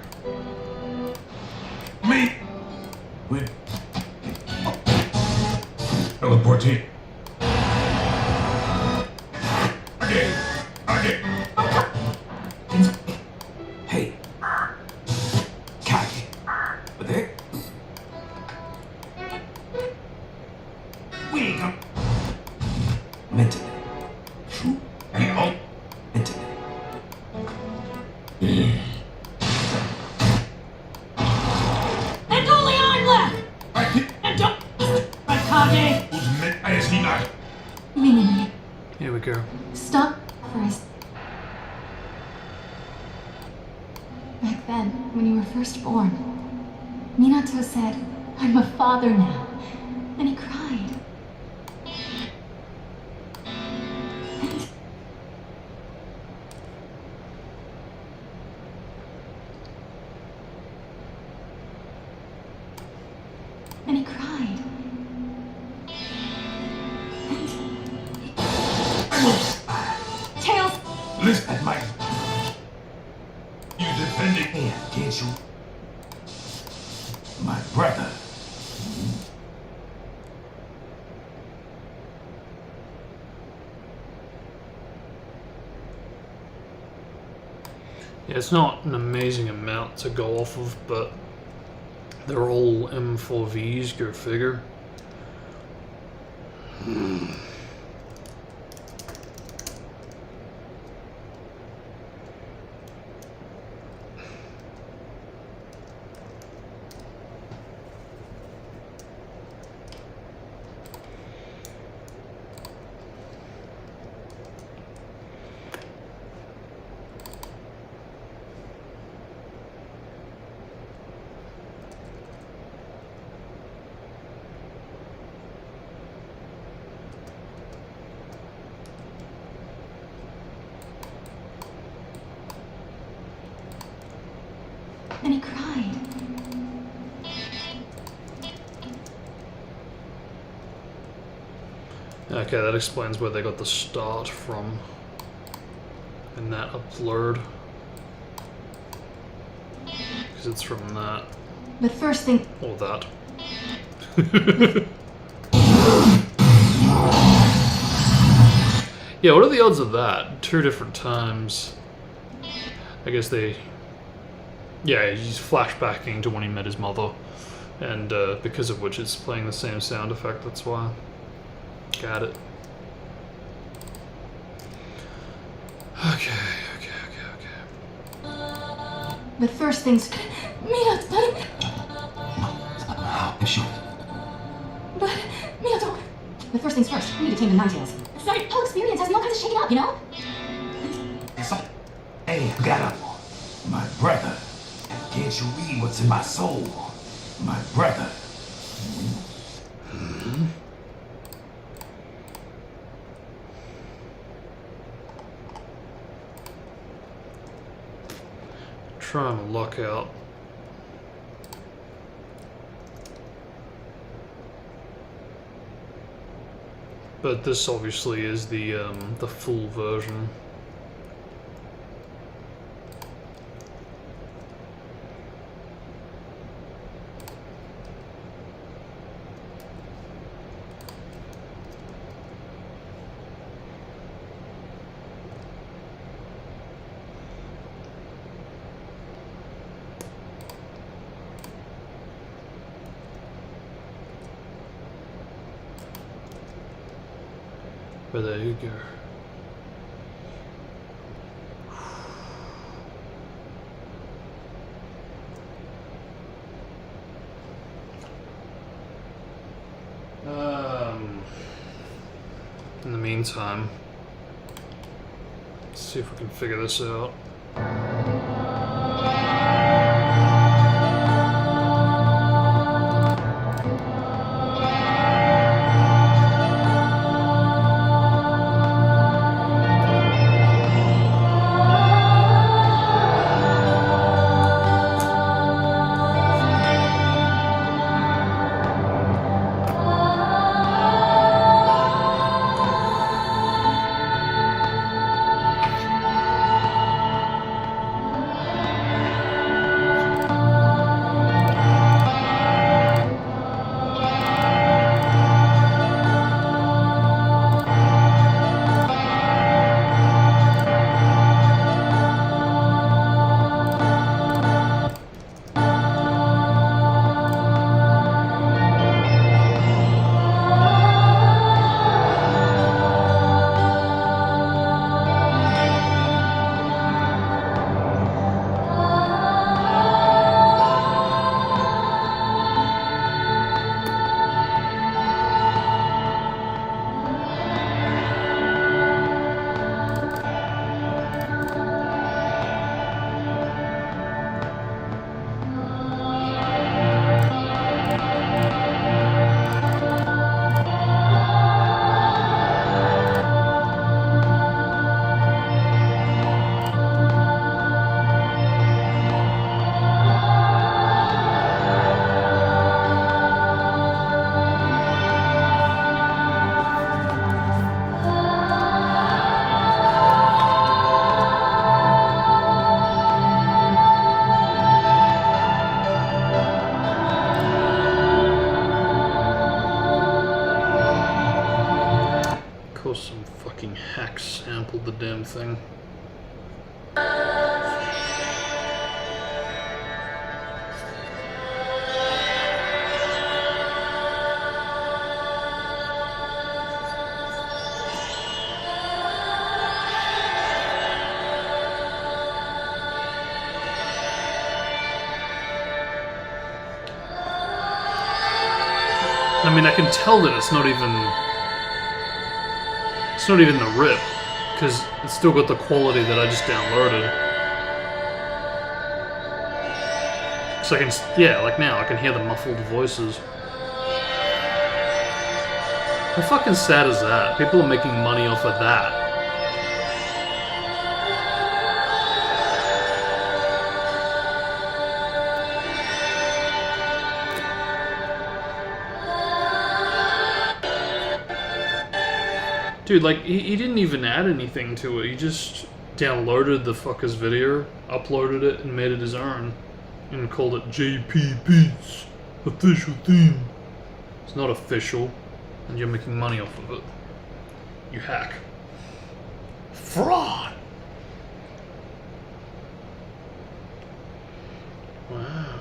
Speaker 3: Me. With. Teleporting. Again.
Speaker 9: Hey. Kaki. Over there?
Speaker 3: We ain't come.
Speaker 9: Mentally.
Speaker 3: Hey, oh.
Speaker 9: Mentally.
Speaker 7: And only I'm left!
Speaker 3: I hit.
Speaker 7: And don't... Raikage!
Speaker 3: Who's meant as he not?
Speaker 2: Here we go.
Speaker 12: Stop for a Back then, when you were first born, Minato said, "I'm a father now," and he cried. And he cried. Tails!
Speaker 3: Listen at my.
Speaker 6: Hey, can't you? My brother.
Speaker 2: Yeah, it's not an amazing amount to go off of, but they're all M4Vs, go figure.
Speaker 12: And he cried.
Speaker 2: Okay, that explains where they got the start from in that upload. Because it's from that.
Speaker 12: But first thing.
Speaker 2: Or that. Yeah, what are the odds of that? 2 different times. I guess they... Yeah, he's flashbacking to when he met his mother. And because of which it's playing the same sound effect, that's why. Got it. Okay.
Speaker 12: But first things. Minato,
Speaker 9: How is she?
Speaker 12: But Minato. But first things first, we need to tame the Ninetales. Sorry, whole experience has no kind of shake it up, you know?
Speaker 6: Hey, got up. My brother. Can't you read what's in my soul? My brother.
Speaker 2: Trying to luck out. But this obviously is the full version. But there you go. In the meantime, let's see if we can figure this out. damn thing. I mean, I can tell that it's not even the rip, because it's still got the quality that I just downloaded. So I can, yeah, like now, I can hear the muffled voices. How fucking sad is that? People are making money off of that. Dude, like, he didn't even add anything to it. He just downloaded the fucker's video, uploaded it, and made it his own. And called it JPP's official theme. It's not official, and you're making money off of it. You hack. Fraud! Wow.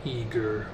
Speaker 2: Eager.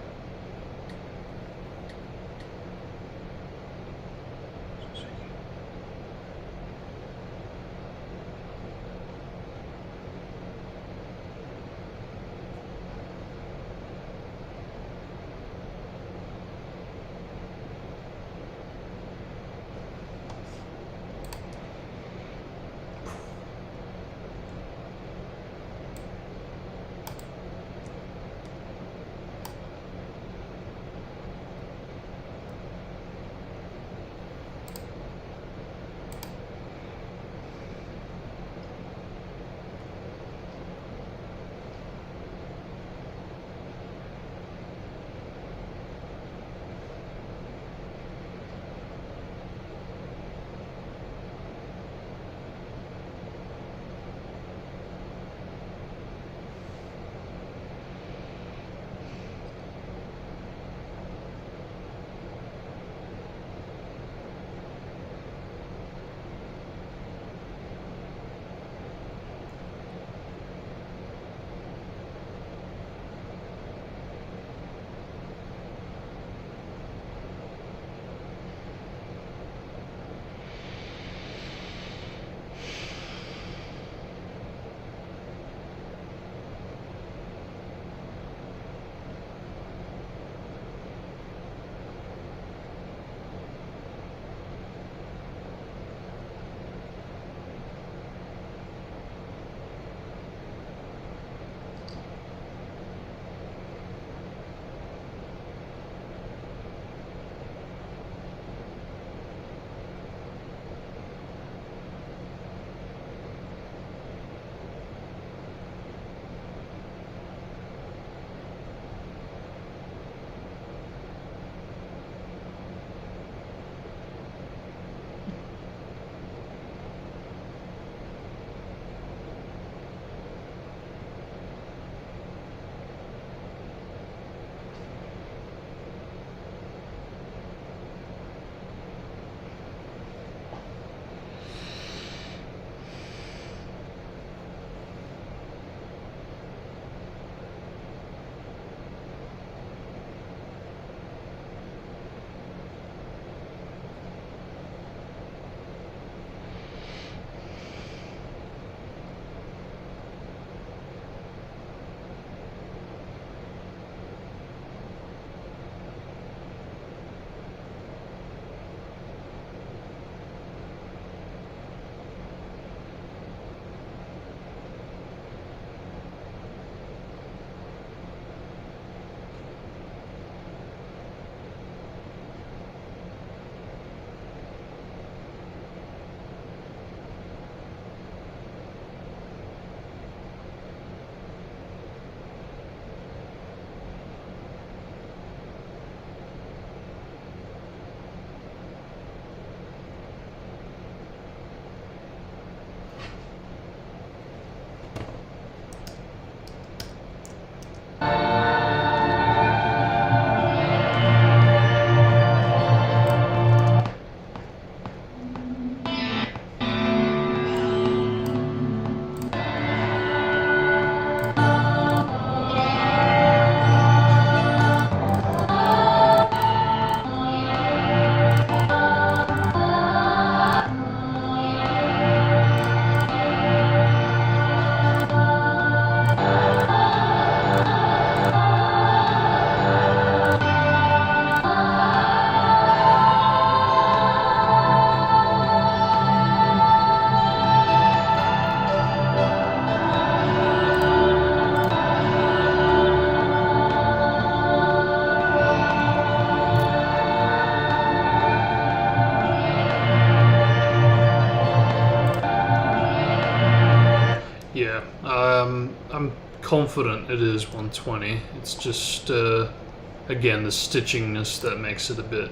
Speaker 2: confident it is 120. It's just, again, the stitchingness that makes it a bit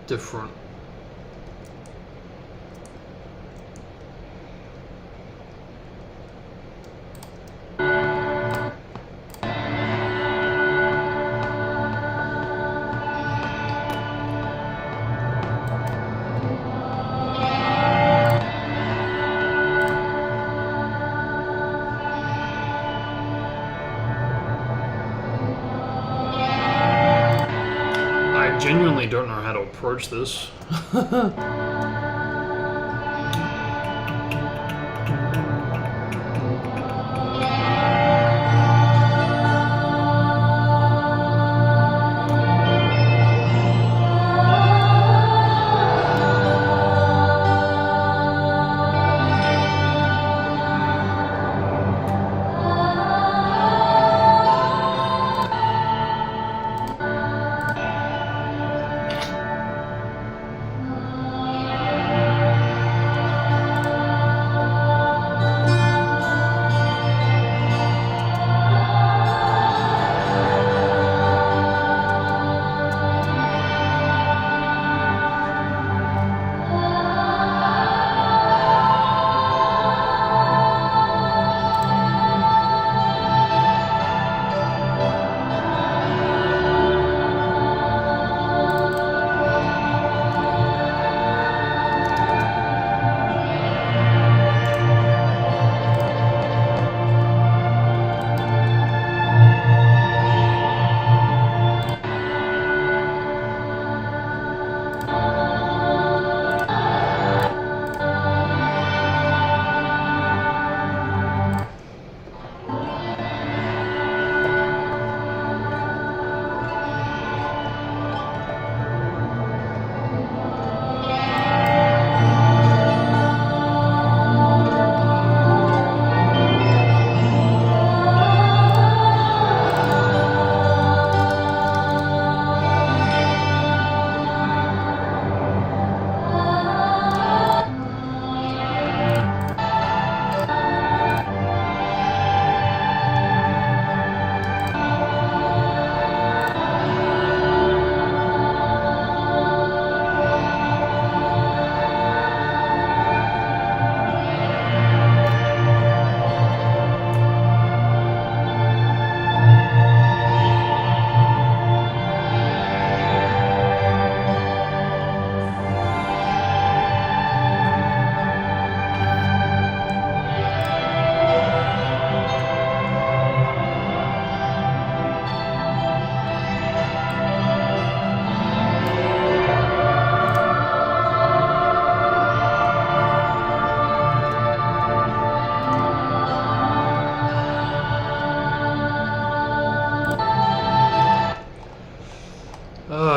Speaker 2: different. I genuinely don't know how to approach this.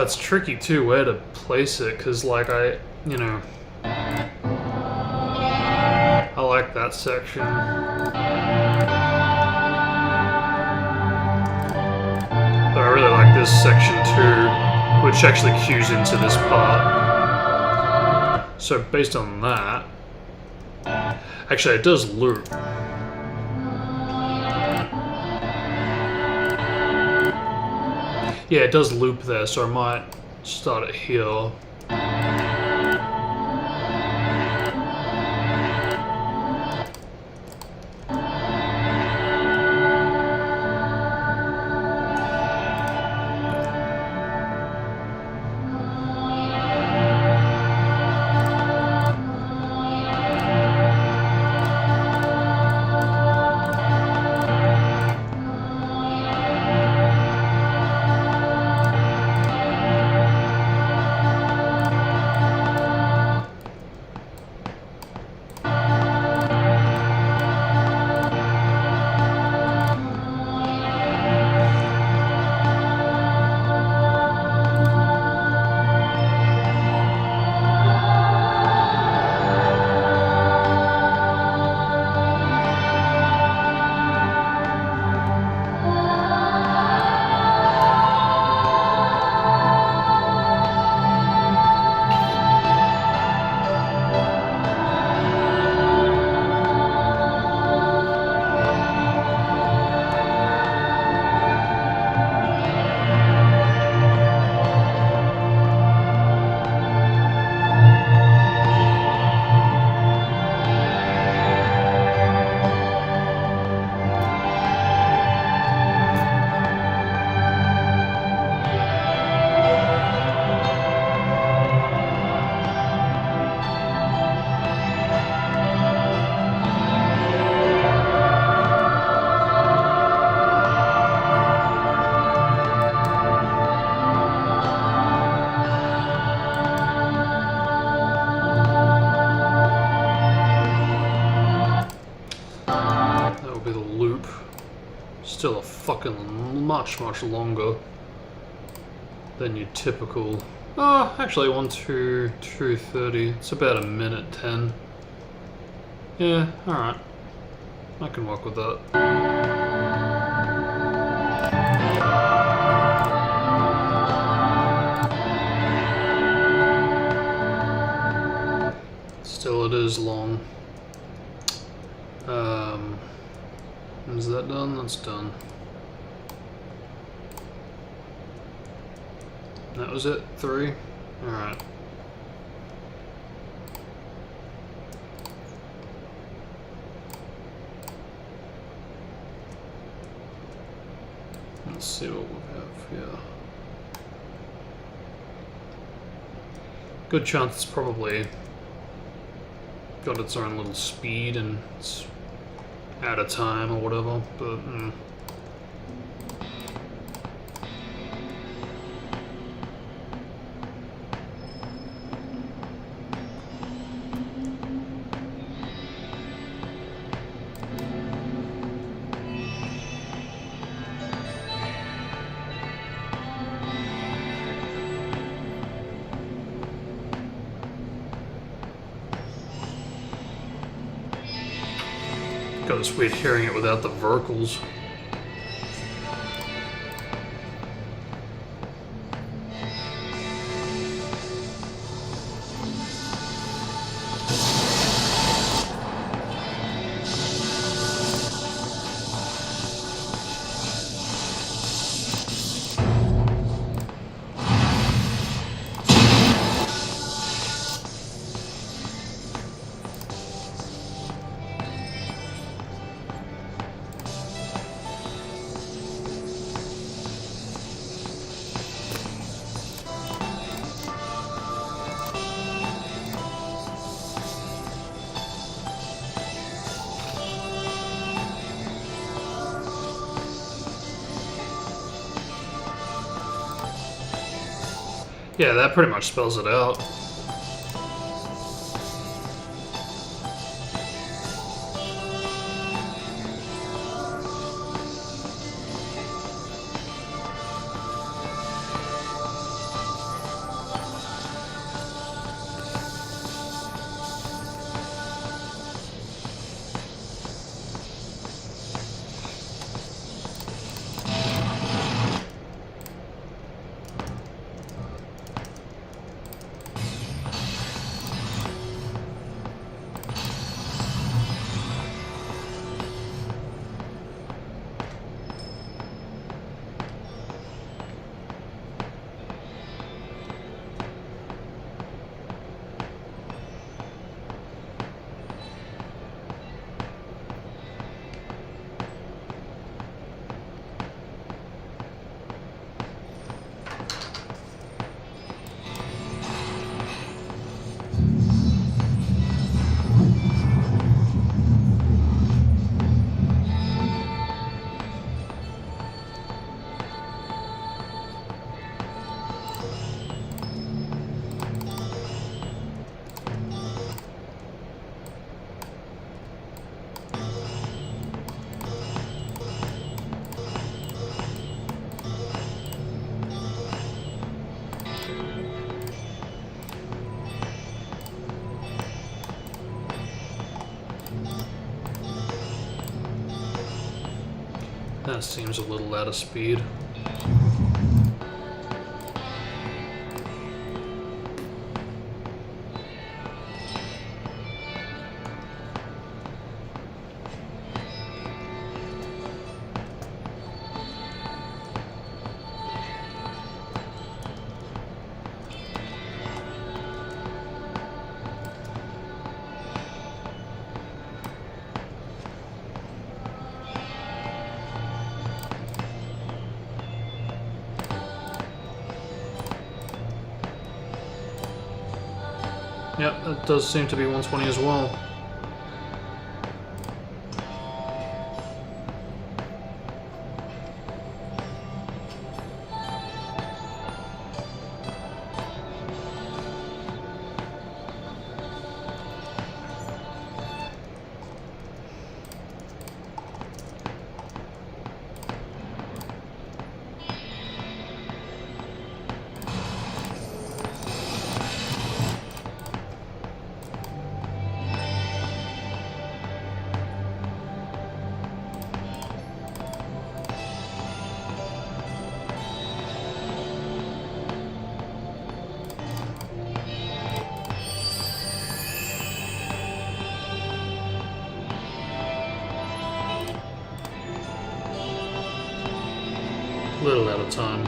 Speaker 2: It's tricky too where to place it, because like I like that section. But I really like this section too, which actually cues into this part. So based on that, actually it does loop. Yeah, it does loop there, so I might start it here. Still a fucking much longer than your typical. Oh, actually 2:30. It's about a minute 10. Yeah, alright. I can work with that. Still, it is long. Is that done? That's done. That was it? 3? Alright. Let's see what we have here. Good chance it's probably got its own little speed and it's out of time or whatever, but got this weird hearing it without the vocals. Yeah, that pretty much spells it out. That seems a little out of speed. Yep, that does seem to be 120 as well. Little at a time.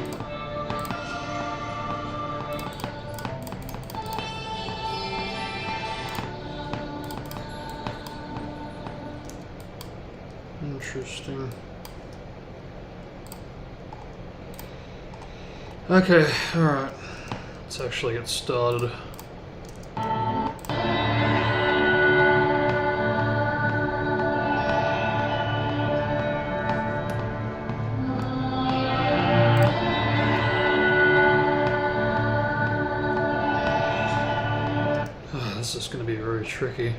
Speaker 2: Interesting. Okay, alright. Let's actually get started. This is going to be very tricky.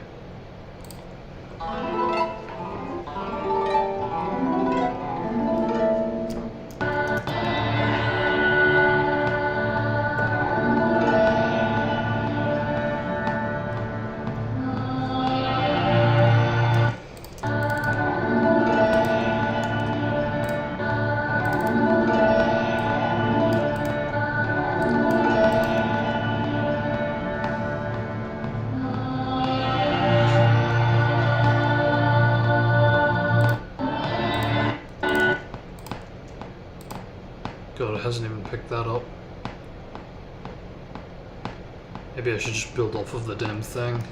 Speaker 2: God, it hasn't even picked that up. Maybe I should just build off of the damn thing.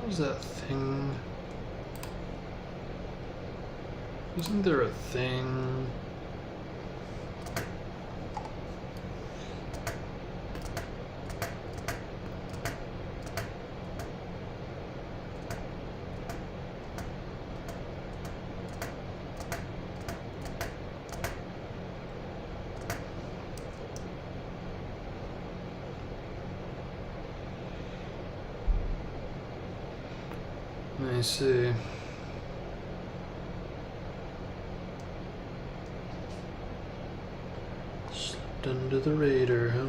Speaker 2: What was that thing? Isn't there a thing? I see. Slipped under the radar, huh?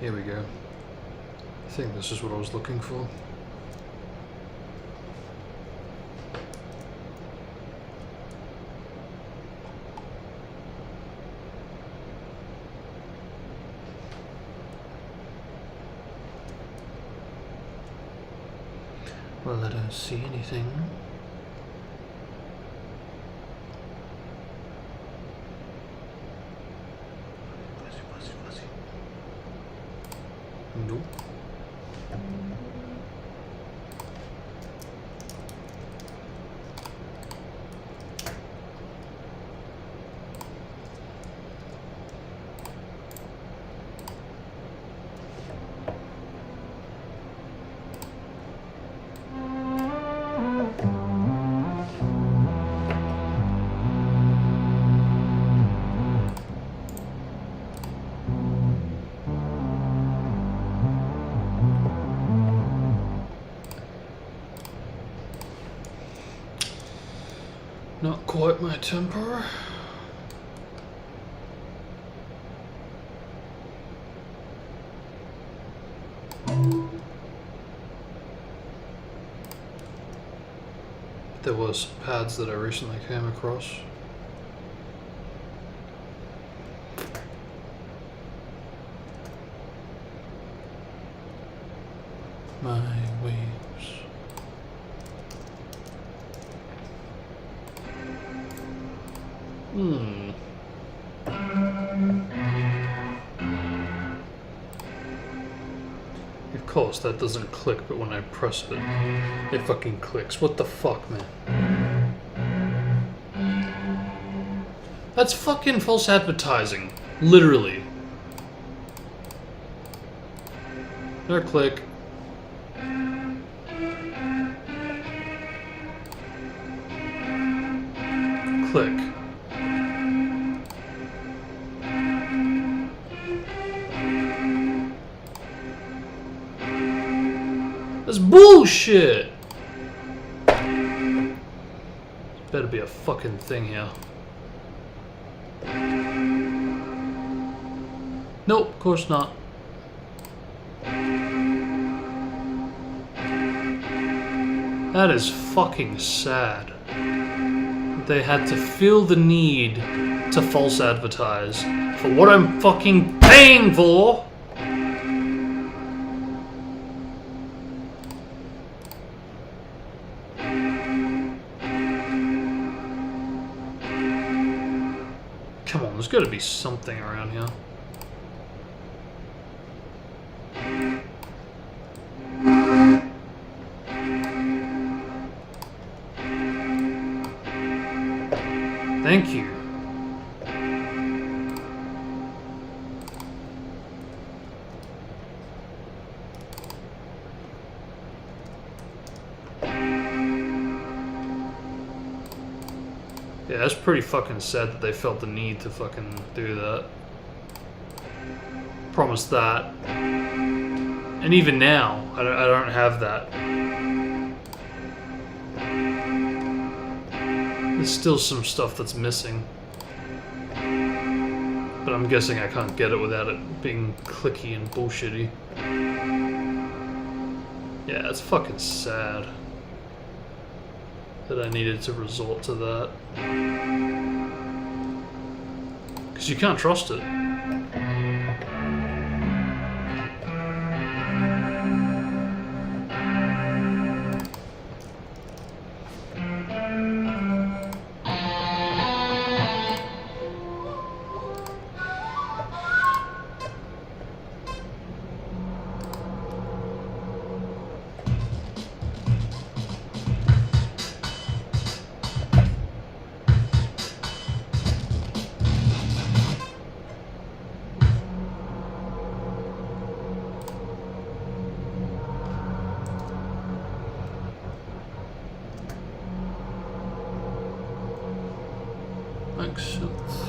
Speaker 2: Here we go. I think this is what I was looking for. Well, I don't see anything. Nope. Not quite my temper. There were some pads that I recently came across. My waves. Of course that doesn't click, but when I press it, it fucking clicks. What the fuck, man? That's fucking false advertising. Literally. No click. Click. That's bullshit! Better be a fucking thing here. Nope, of course not. That is fucking sad. They had to feel the need to false advertise for what I'm fucking paying for. Come on, there's gotta be something around here. Thank you. Yeah, that's pretty fucking sad that they felt the need to fucking do that. Promise that. And even now, I don't have that. There's still some stuff that's missing. But I'm guessing I can't get it without it being clicky and bullshitty. Yeah, it's fucking sad that I needed to resort to that. Because you can't trust it. Makes sense.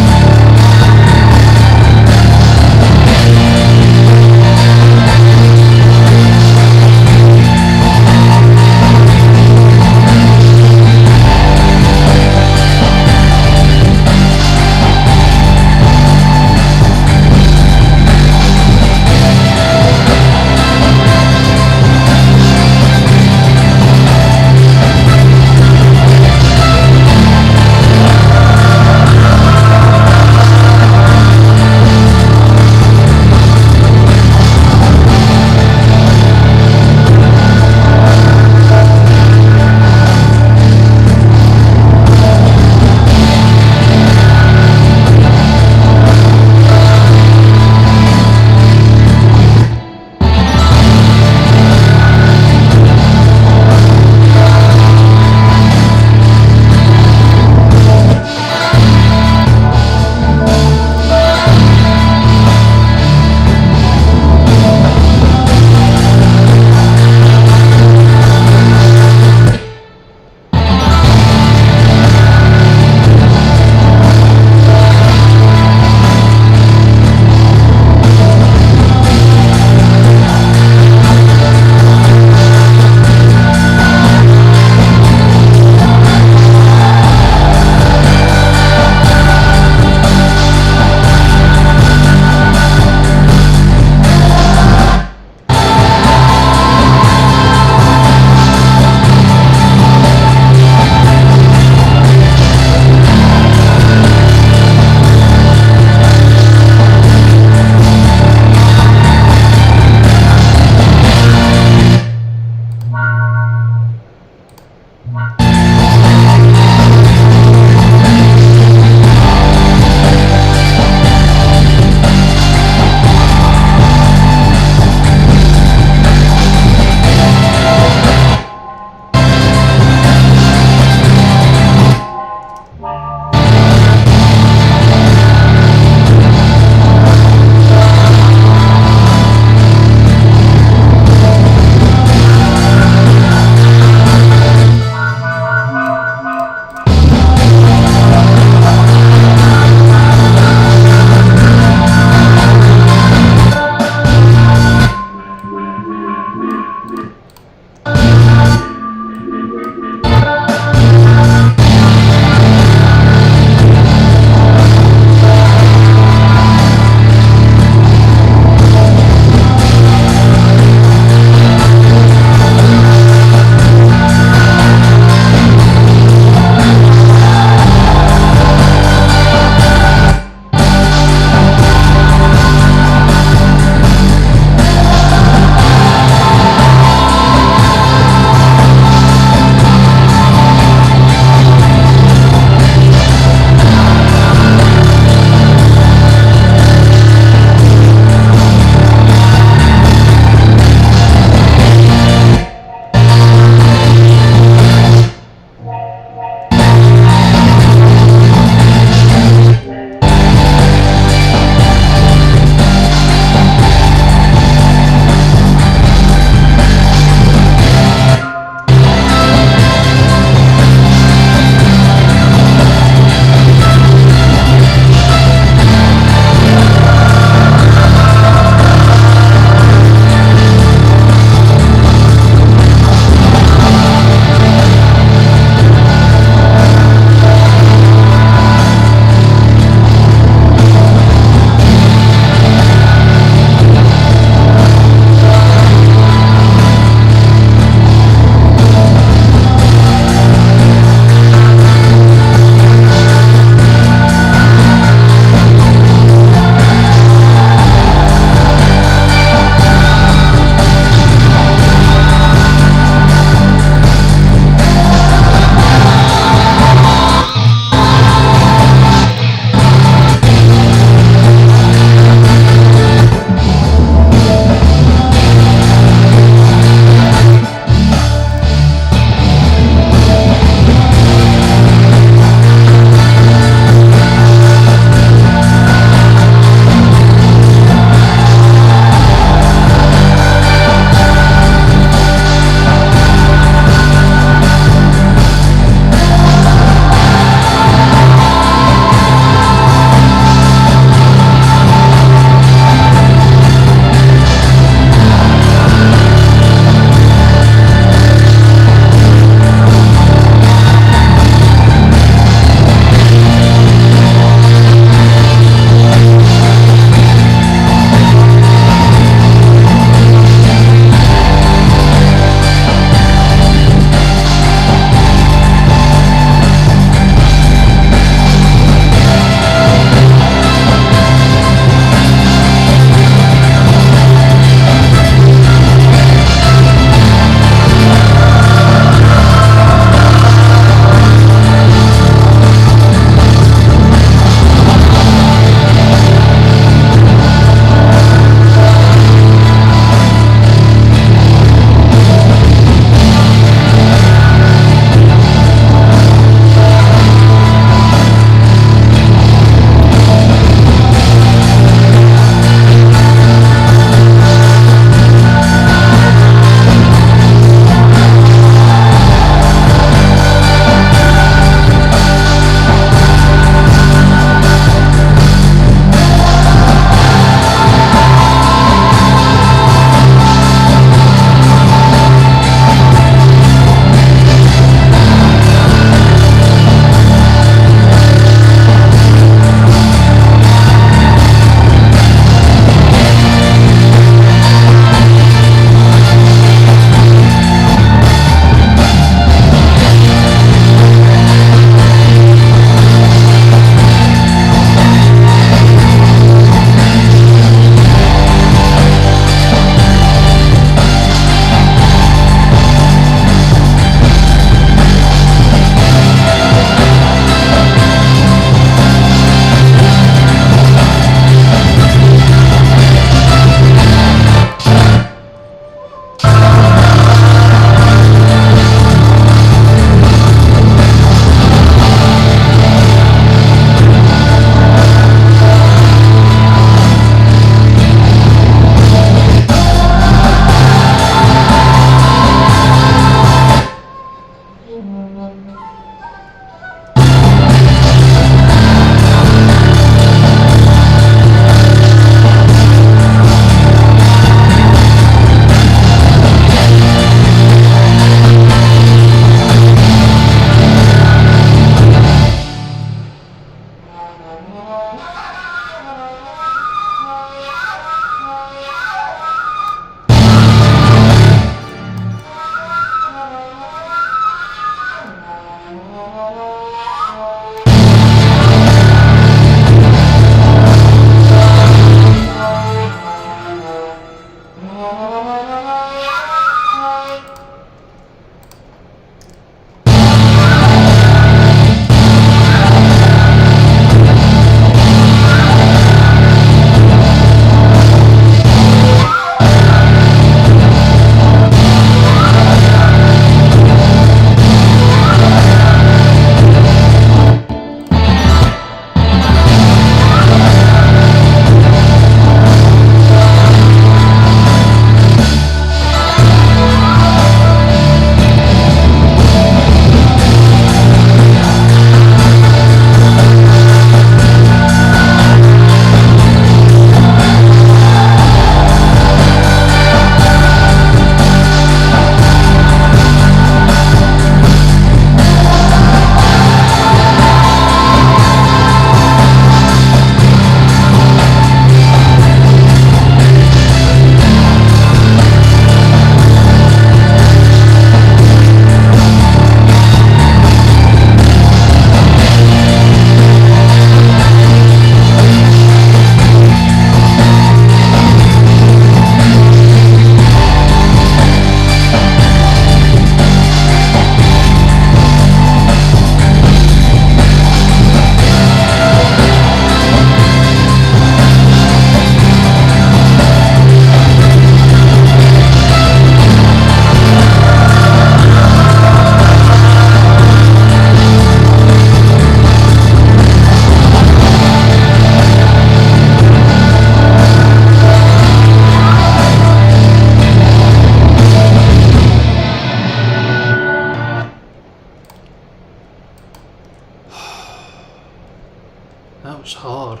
Speaker 2: That was hard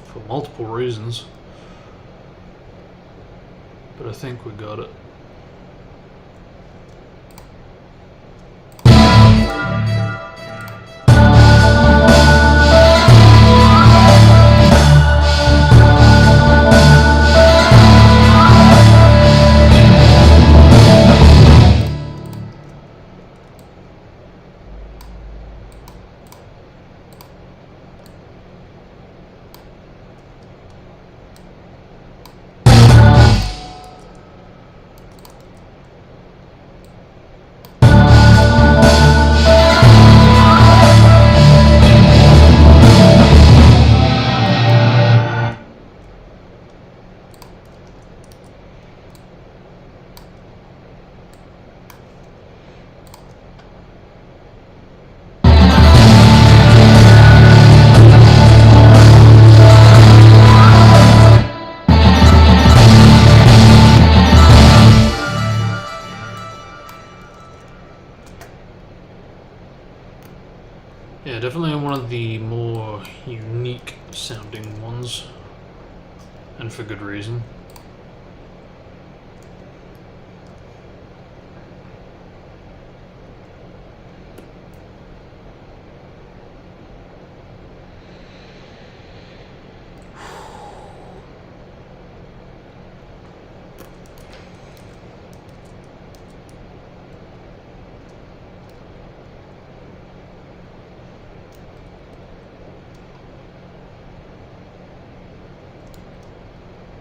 Speaker 2: for multiple reasons, but I think we got it. Yeah, definitely one of the more unique sounding ones, and for good reason.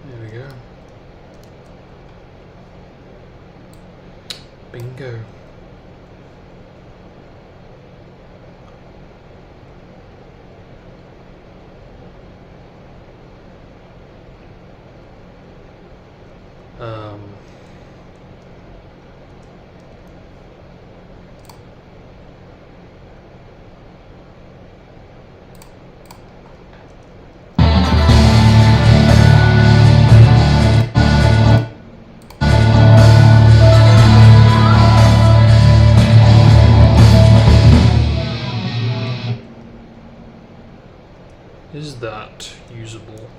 Speaker 2: There we go. Bingo. Is that usable?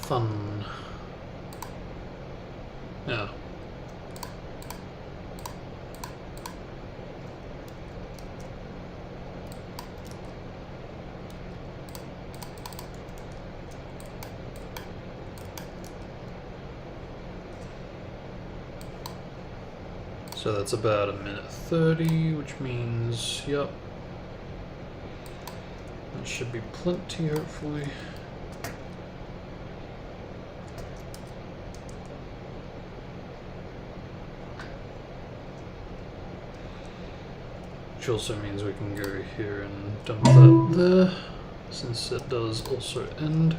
Speaker 2: Fun. Yeah. So that's about 1:30, which means, yep. That should be plenty, hopefully. Which also means we can go here and dump that there, since it does also end.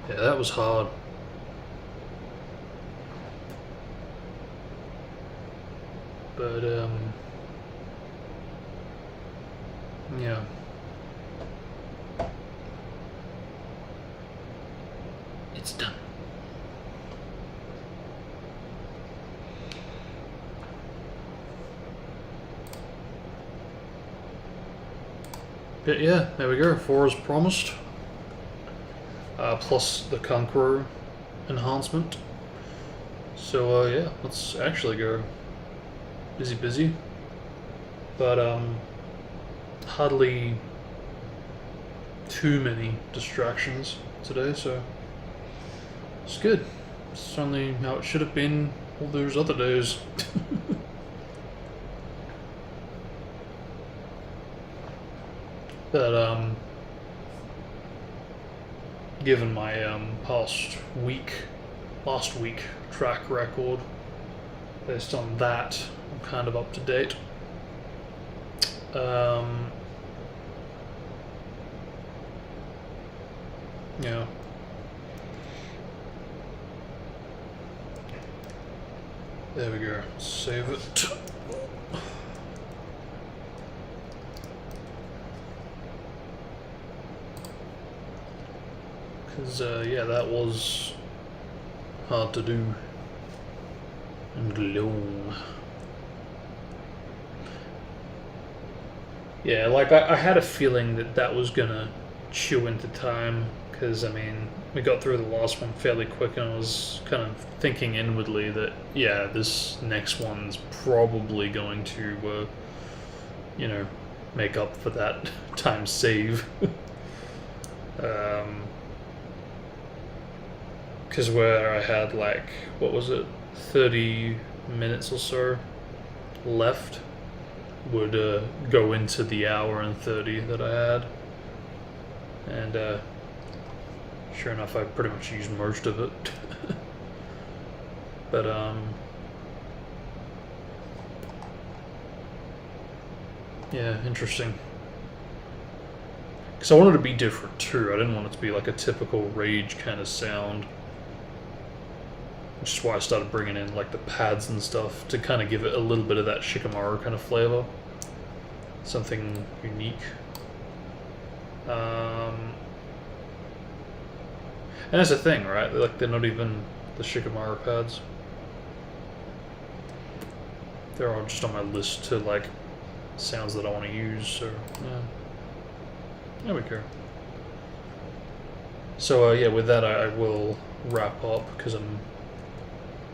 Speaker 2: Yeah, that was hard. But, yeah. It's done. But yeah, there we go. 4 as promised. Plus the Conqueror enhancement. So yeah, let's actually go. Busy. But hardly too many distractions today, so it's good. It's only how it should have been all those other days. But given my last week track record, based on that, I'm kind of up to date. Yeah. There we go. Save it. Because, yeah, that was hard to do. And long. Yeah, like, I had a feeling that was gonna chew into time, because, I mean, we got through the last one fairly quick, and I was kind of thinking inwardly that, yeah, this next one's probably going to, you know, make up for that time save. Because where I had, like, what was it, 30 minutes or so left would go into the hour and 30 that I had. And sure enough, I pretty much used most of it. But yeah, interesting. Because I wanted it to be different too. I didn't want it to be like a typical Rage kind of sound. Which is why I started bringing in like the pads and stuff to kind of give it a little bit of that Shikamaru kind of flavor. Something unique. And that's the thing, right? They're not even the Shikamaru pads. They're all just on my list to like sounds that I want to use, so yeah. There we go. So yeah, with that I will wrap up because I'm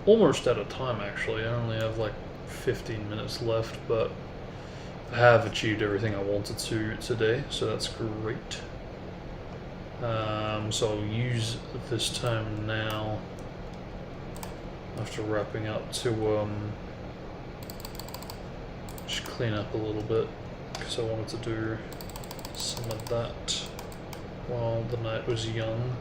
Speaker 2: almost out of time actually. I only have like 15 minutes left, but I have achieved everything I wanted to today, so that's great. So I'll use this time now after wrapping up to just clean up a little bit because I wanted to do some of that while the night was young.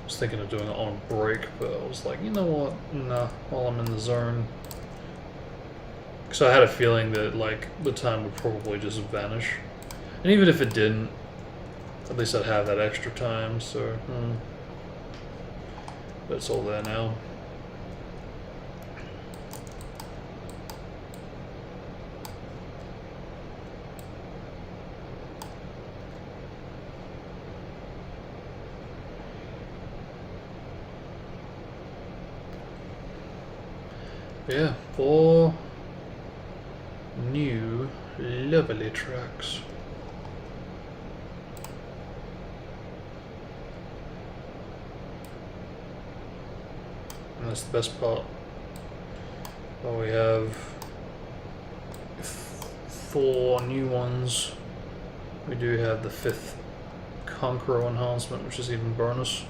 Speaker 2: I was thinking of doing it on a break, but I was like, you know what, nah, while I'm in the zone. Because I had a feeling that like the time would probably just vanish. And even if it didn't, at least I'd have that extra time, so but it's all there now. Yeah, 4 new lovely tracks. And that's the best part. Well, we have 4 new ones. We do have the 5th Conqueror enhancement, which is even bonus.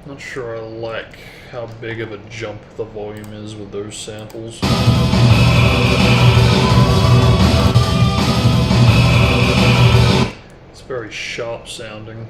Speaker 2: Not sure I like how big of a jump the volume is with those samples. It's very sharp sounding.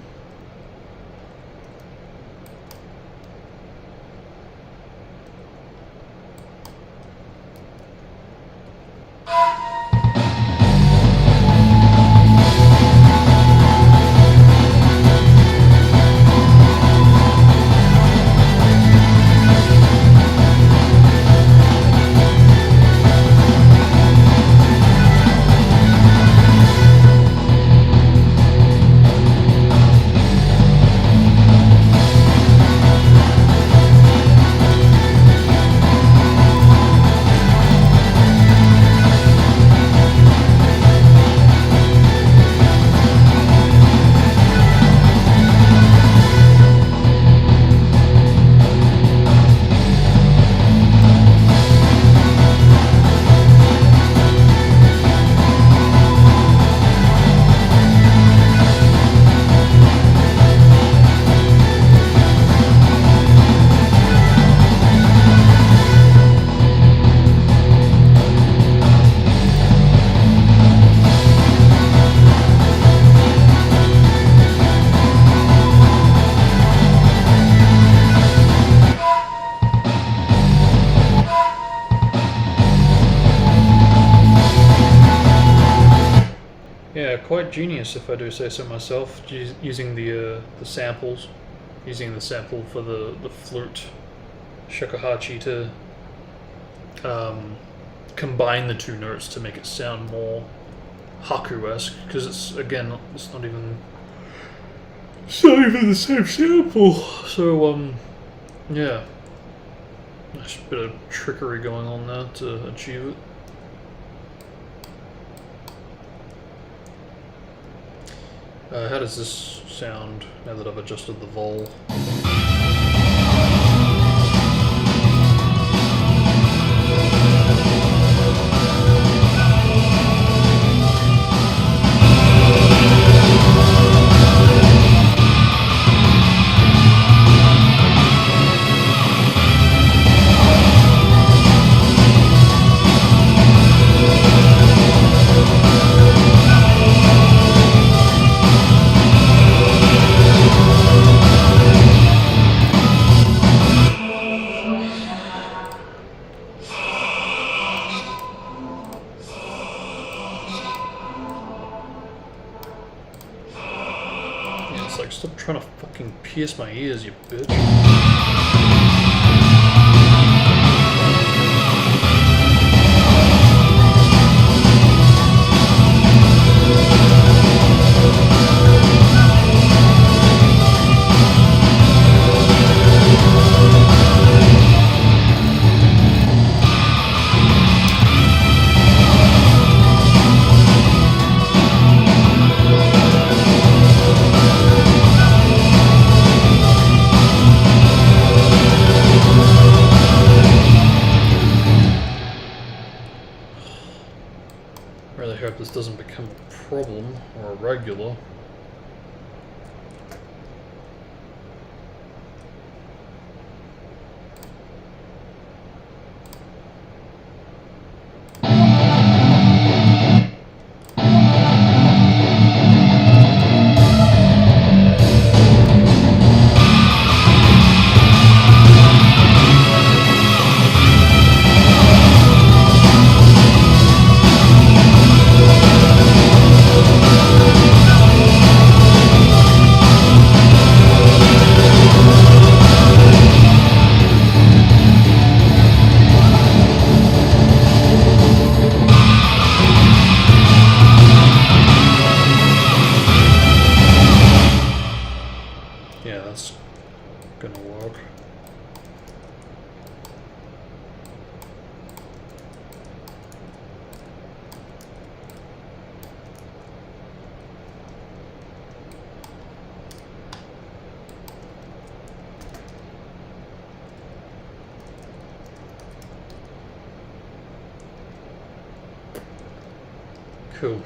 Speaker 2: Quite genius, if I do say so myself, using the samples, using the sample for the flute shakuhachi to combine the two notes to make it sound more haku-esque, because it's not even the same sample. So yeah, nice bit of trickery going on there to achieve it. How does this sound now that I've adjusted the vol? Stop trying to fucking pierce my ears, you bitch. This doesn't become a problem or a regular. Cool.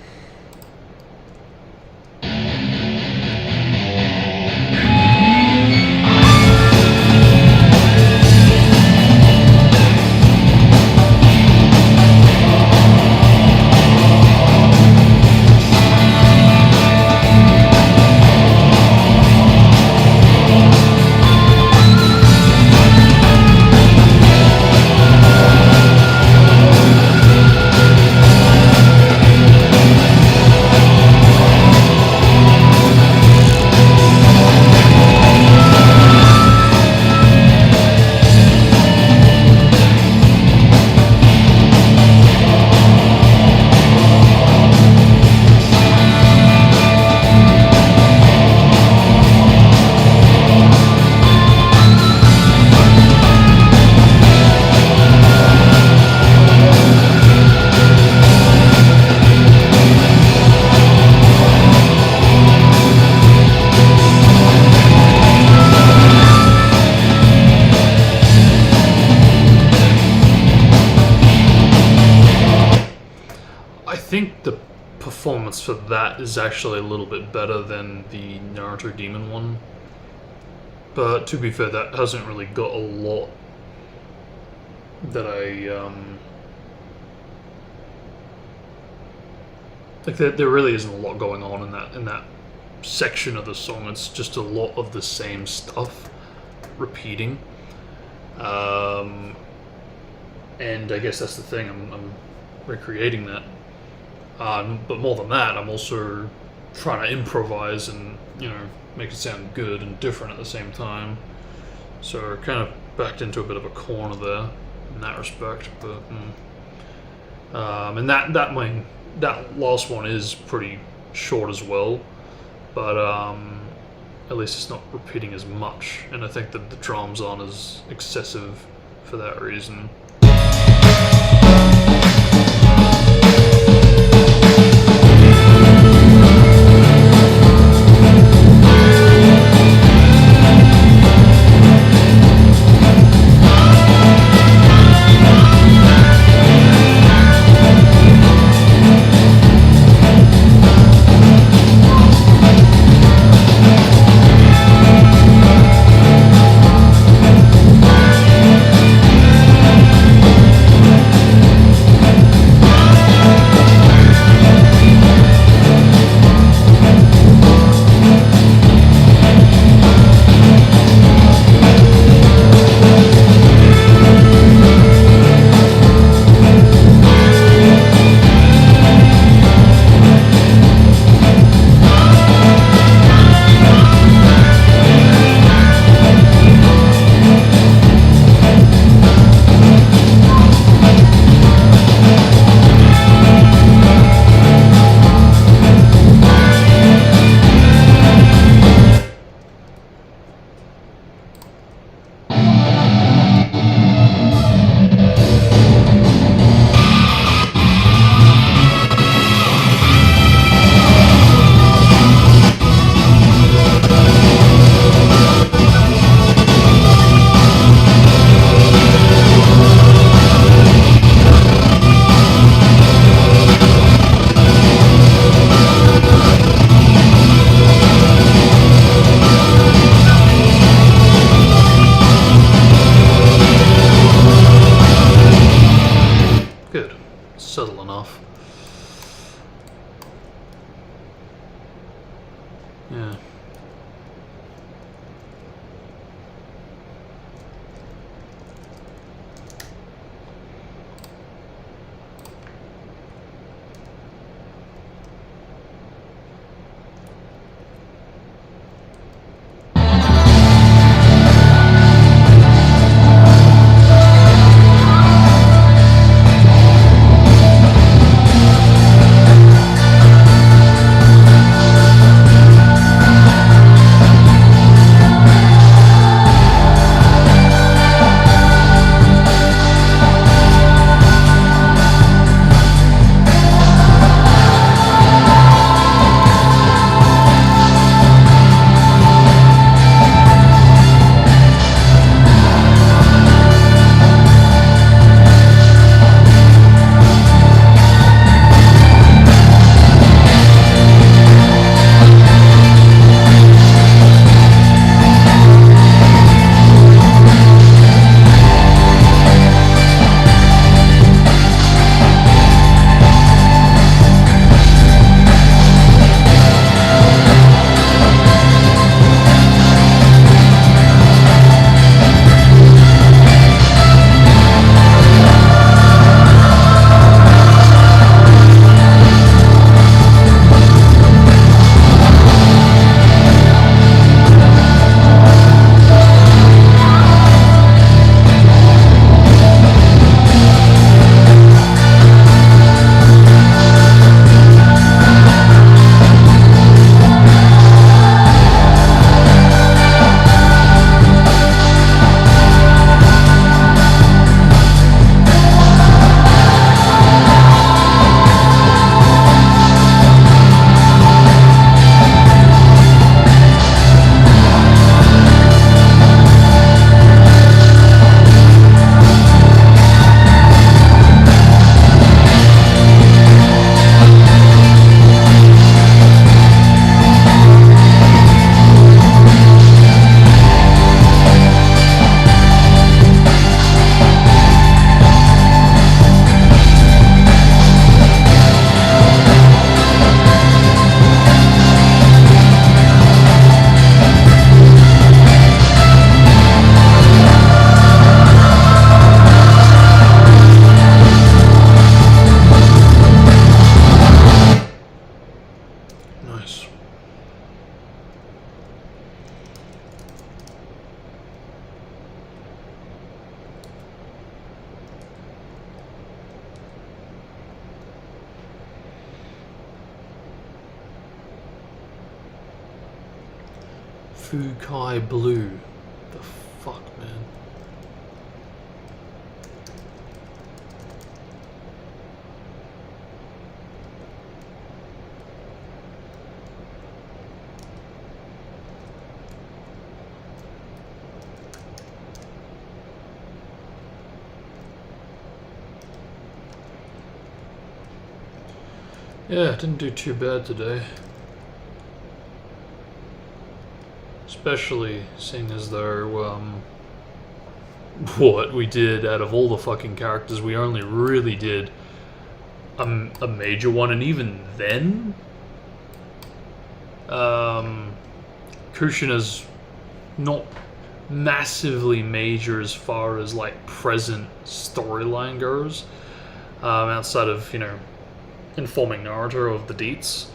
Speaker 2: performance for that is actually a little bit better than the Naruto Demon one. But to be fair, that hasn't really got a lot that like there really isn't a lot going on in that section of the song. It's just a lot of the same stuff repeating. And I guess that's the thing, I'm recreating that. But more than that, I'm also trying to improvise and, you know, make it sound good and different at the same time. So kind of backed into a bit of a corner there in that respect. But and that last one is pretty short as well. But at least it's not repeating as much, and I think that the drums aren't as excessive for that reason. Fukai Blue. The fuck, man. Yeah, didn't do too bad today. Especially seeing as though, what we did out of all the fucking characters, we only really did a major one, and even then, Kushina's not massively major as far as, like, present storyline goes, outside of, you know, informing Naruto of the deets.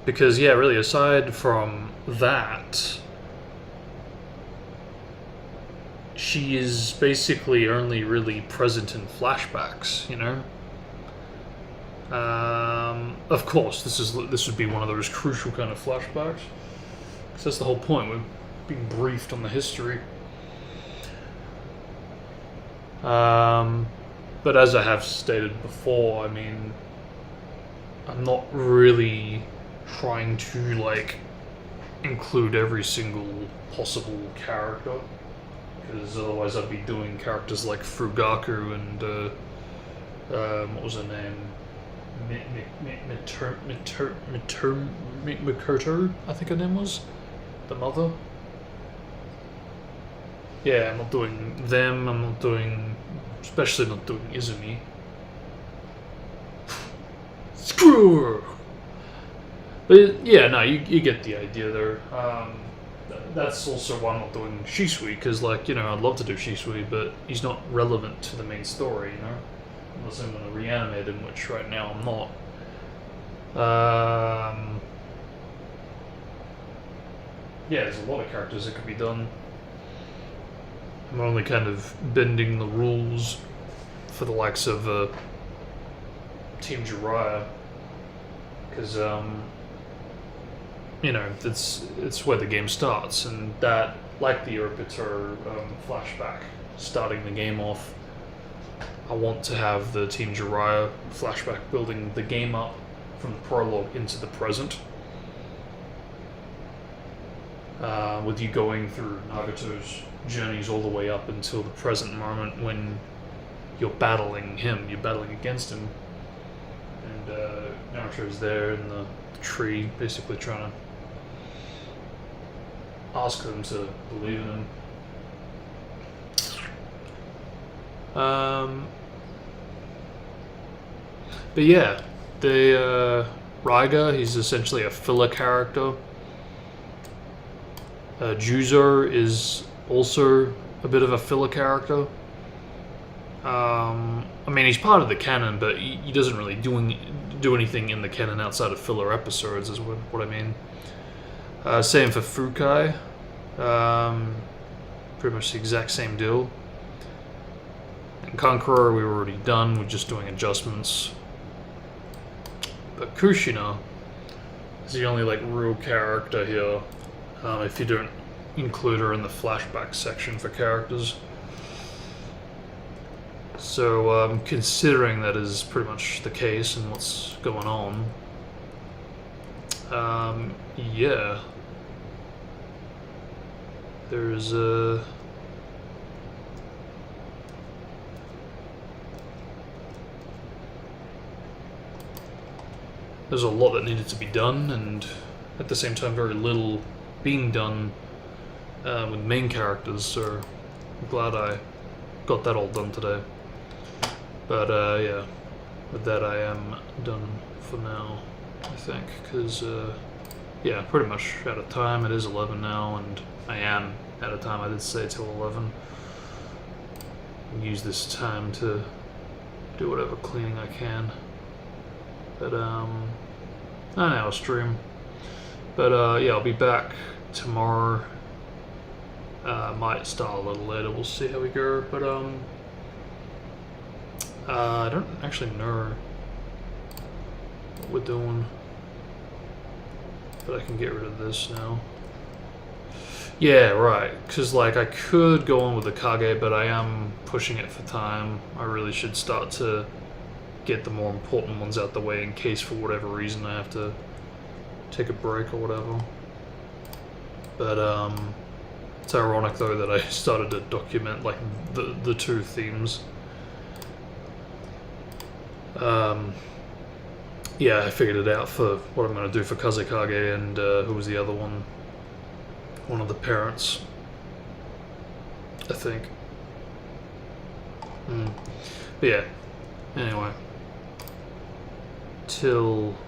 Speaker 2: Because, yeah, really, aside from that, she is basically only really present in flashbacks, you know? Of course, this would be one of those crucial kind of flashbacks. Because that's the whole point, we're being briefed on the history. But as I have stated before, I mean, I'm not really trying to, like, include every single possible character, because otherwise I'd be doing characters like Fugaku and what was her name? Mikoto, I think her name was, the mother. Yeah, I'm not doing them. I'm not doing, especially not doing Izumi. Screw her! But yeah, no, you get the idea there. That's also why I'm not doing Shisui, because, like, you know, I'd love to do Shisui, but he's not relevant to the main story, you know? Unless I'm going to reanimate him, which right now I'm not. Yeah, there's a lot of characters that could be done. I'm only kind of bending the rules for the likes of Team Jiraiya, because you know, it's where the game starts, and that, like the Urpiter flashback starting the game off, I want to have the Team Jiraiya flashback building the game up from the prologue into the present, with you going through Nagato's journeys all the way up until the present moment when you're battling him, you're battling against him, and Naruto's there in the tree, basically trying to ask them to believe in him. But yeah, the Raiga, he's essentially a filler character. Jūzō is also a bit of a filler character. I mean, he's part of the canon, but he doesn't really do anything in the canon outside of filler episodes, is what I mean. Same for Fukai. Pretty much the exact same deal. And Conqueror, we were already done, we're just doing adjustments. But Kushina is the only, like, real character here, if you don't include her in the flashback section for characters. So, considering that is pretty much the case and what's going on, yeah, there's a lot that needed to be done, and at the same time very little being done with main characters, so I'm glad I got that all done today. But yeah, with that I am done for now, I think, because yeah, pretty much out of time. It is 11 now, and I am out of time. I did say till 11. Use this time to do whatever cleaning I can. But an hour stream. But yeah, I'll be back tomorrow. Might start a little later. We'll see how we go. But I don't actually know what we're doing, but I can get rid of this now. Yeah, right. Because, like, I could go on with the Kage, but I am pushing it for time. I really should start to get the more important ones out the way in case, for whatever reason, I have to take a break or whatever. But, it's ironic, though, that I started to document, like, the two themes. Yeah, I figured it out for what I'm going to do for Kazekage and, who was the other one? One of the parents, I think. But yeah, anyway. Till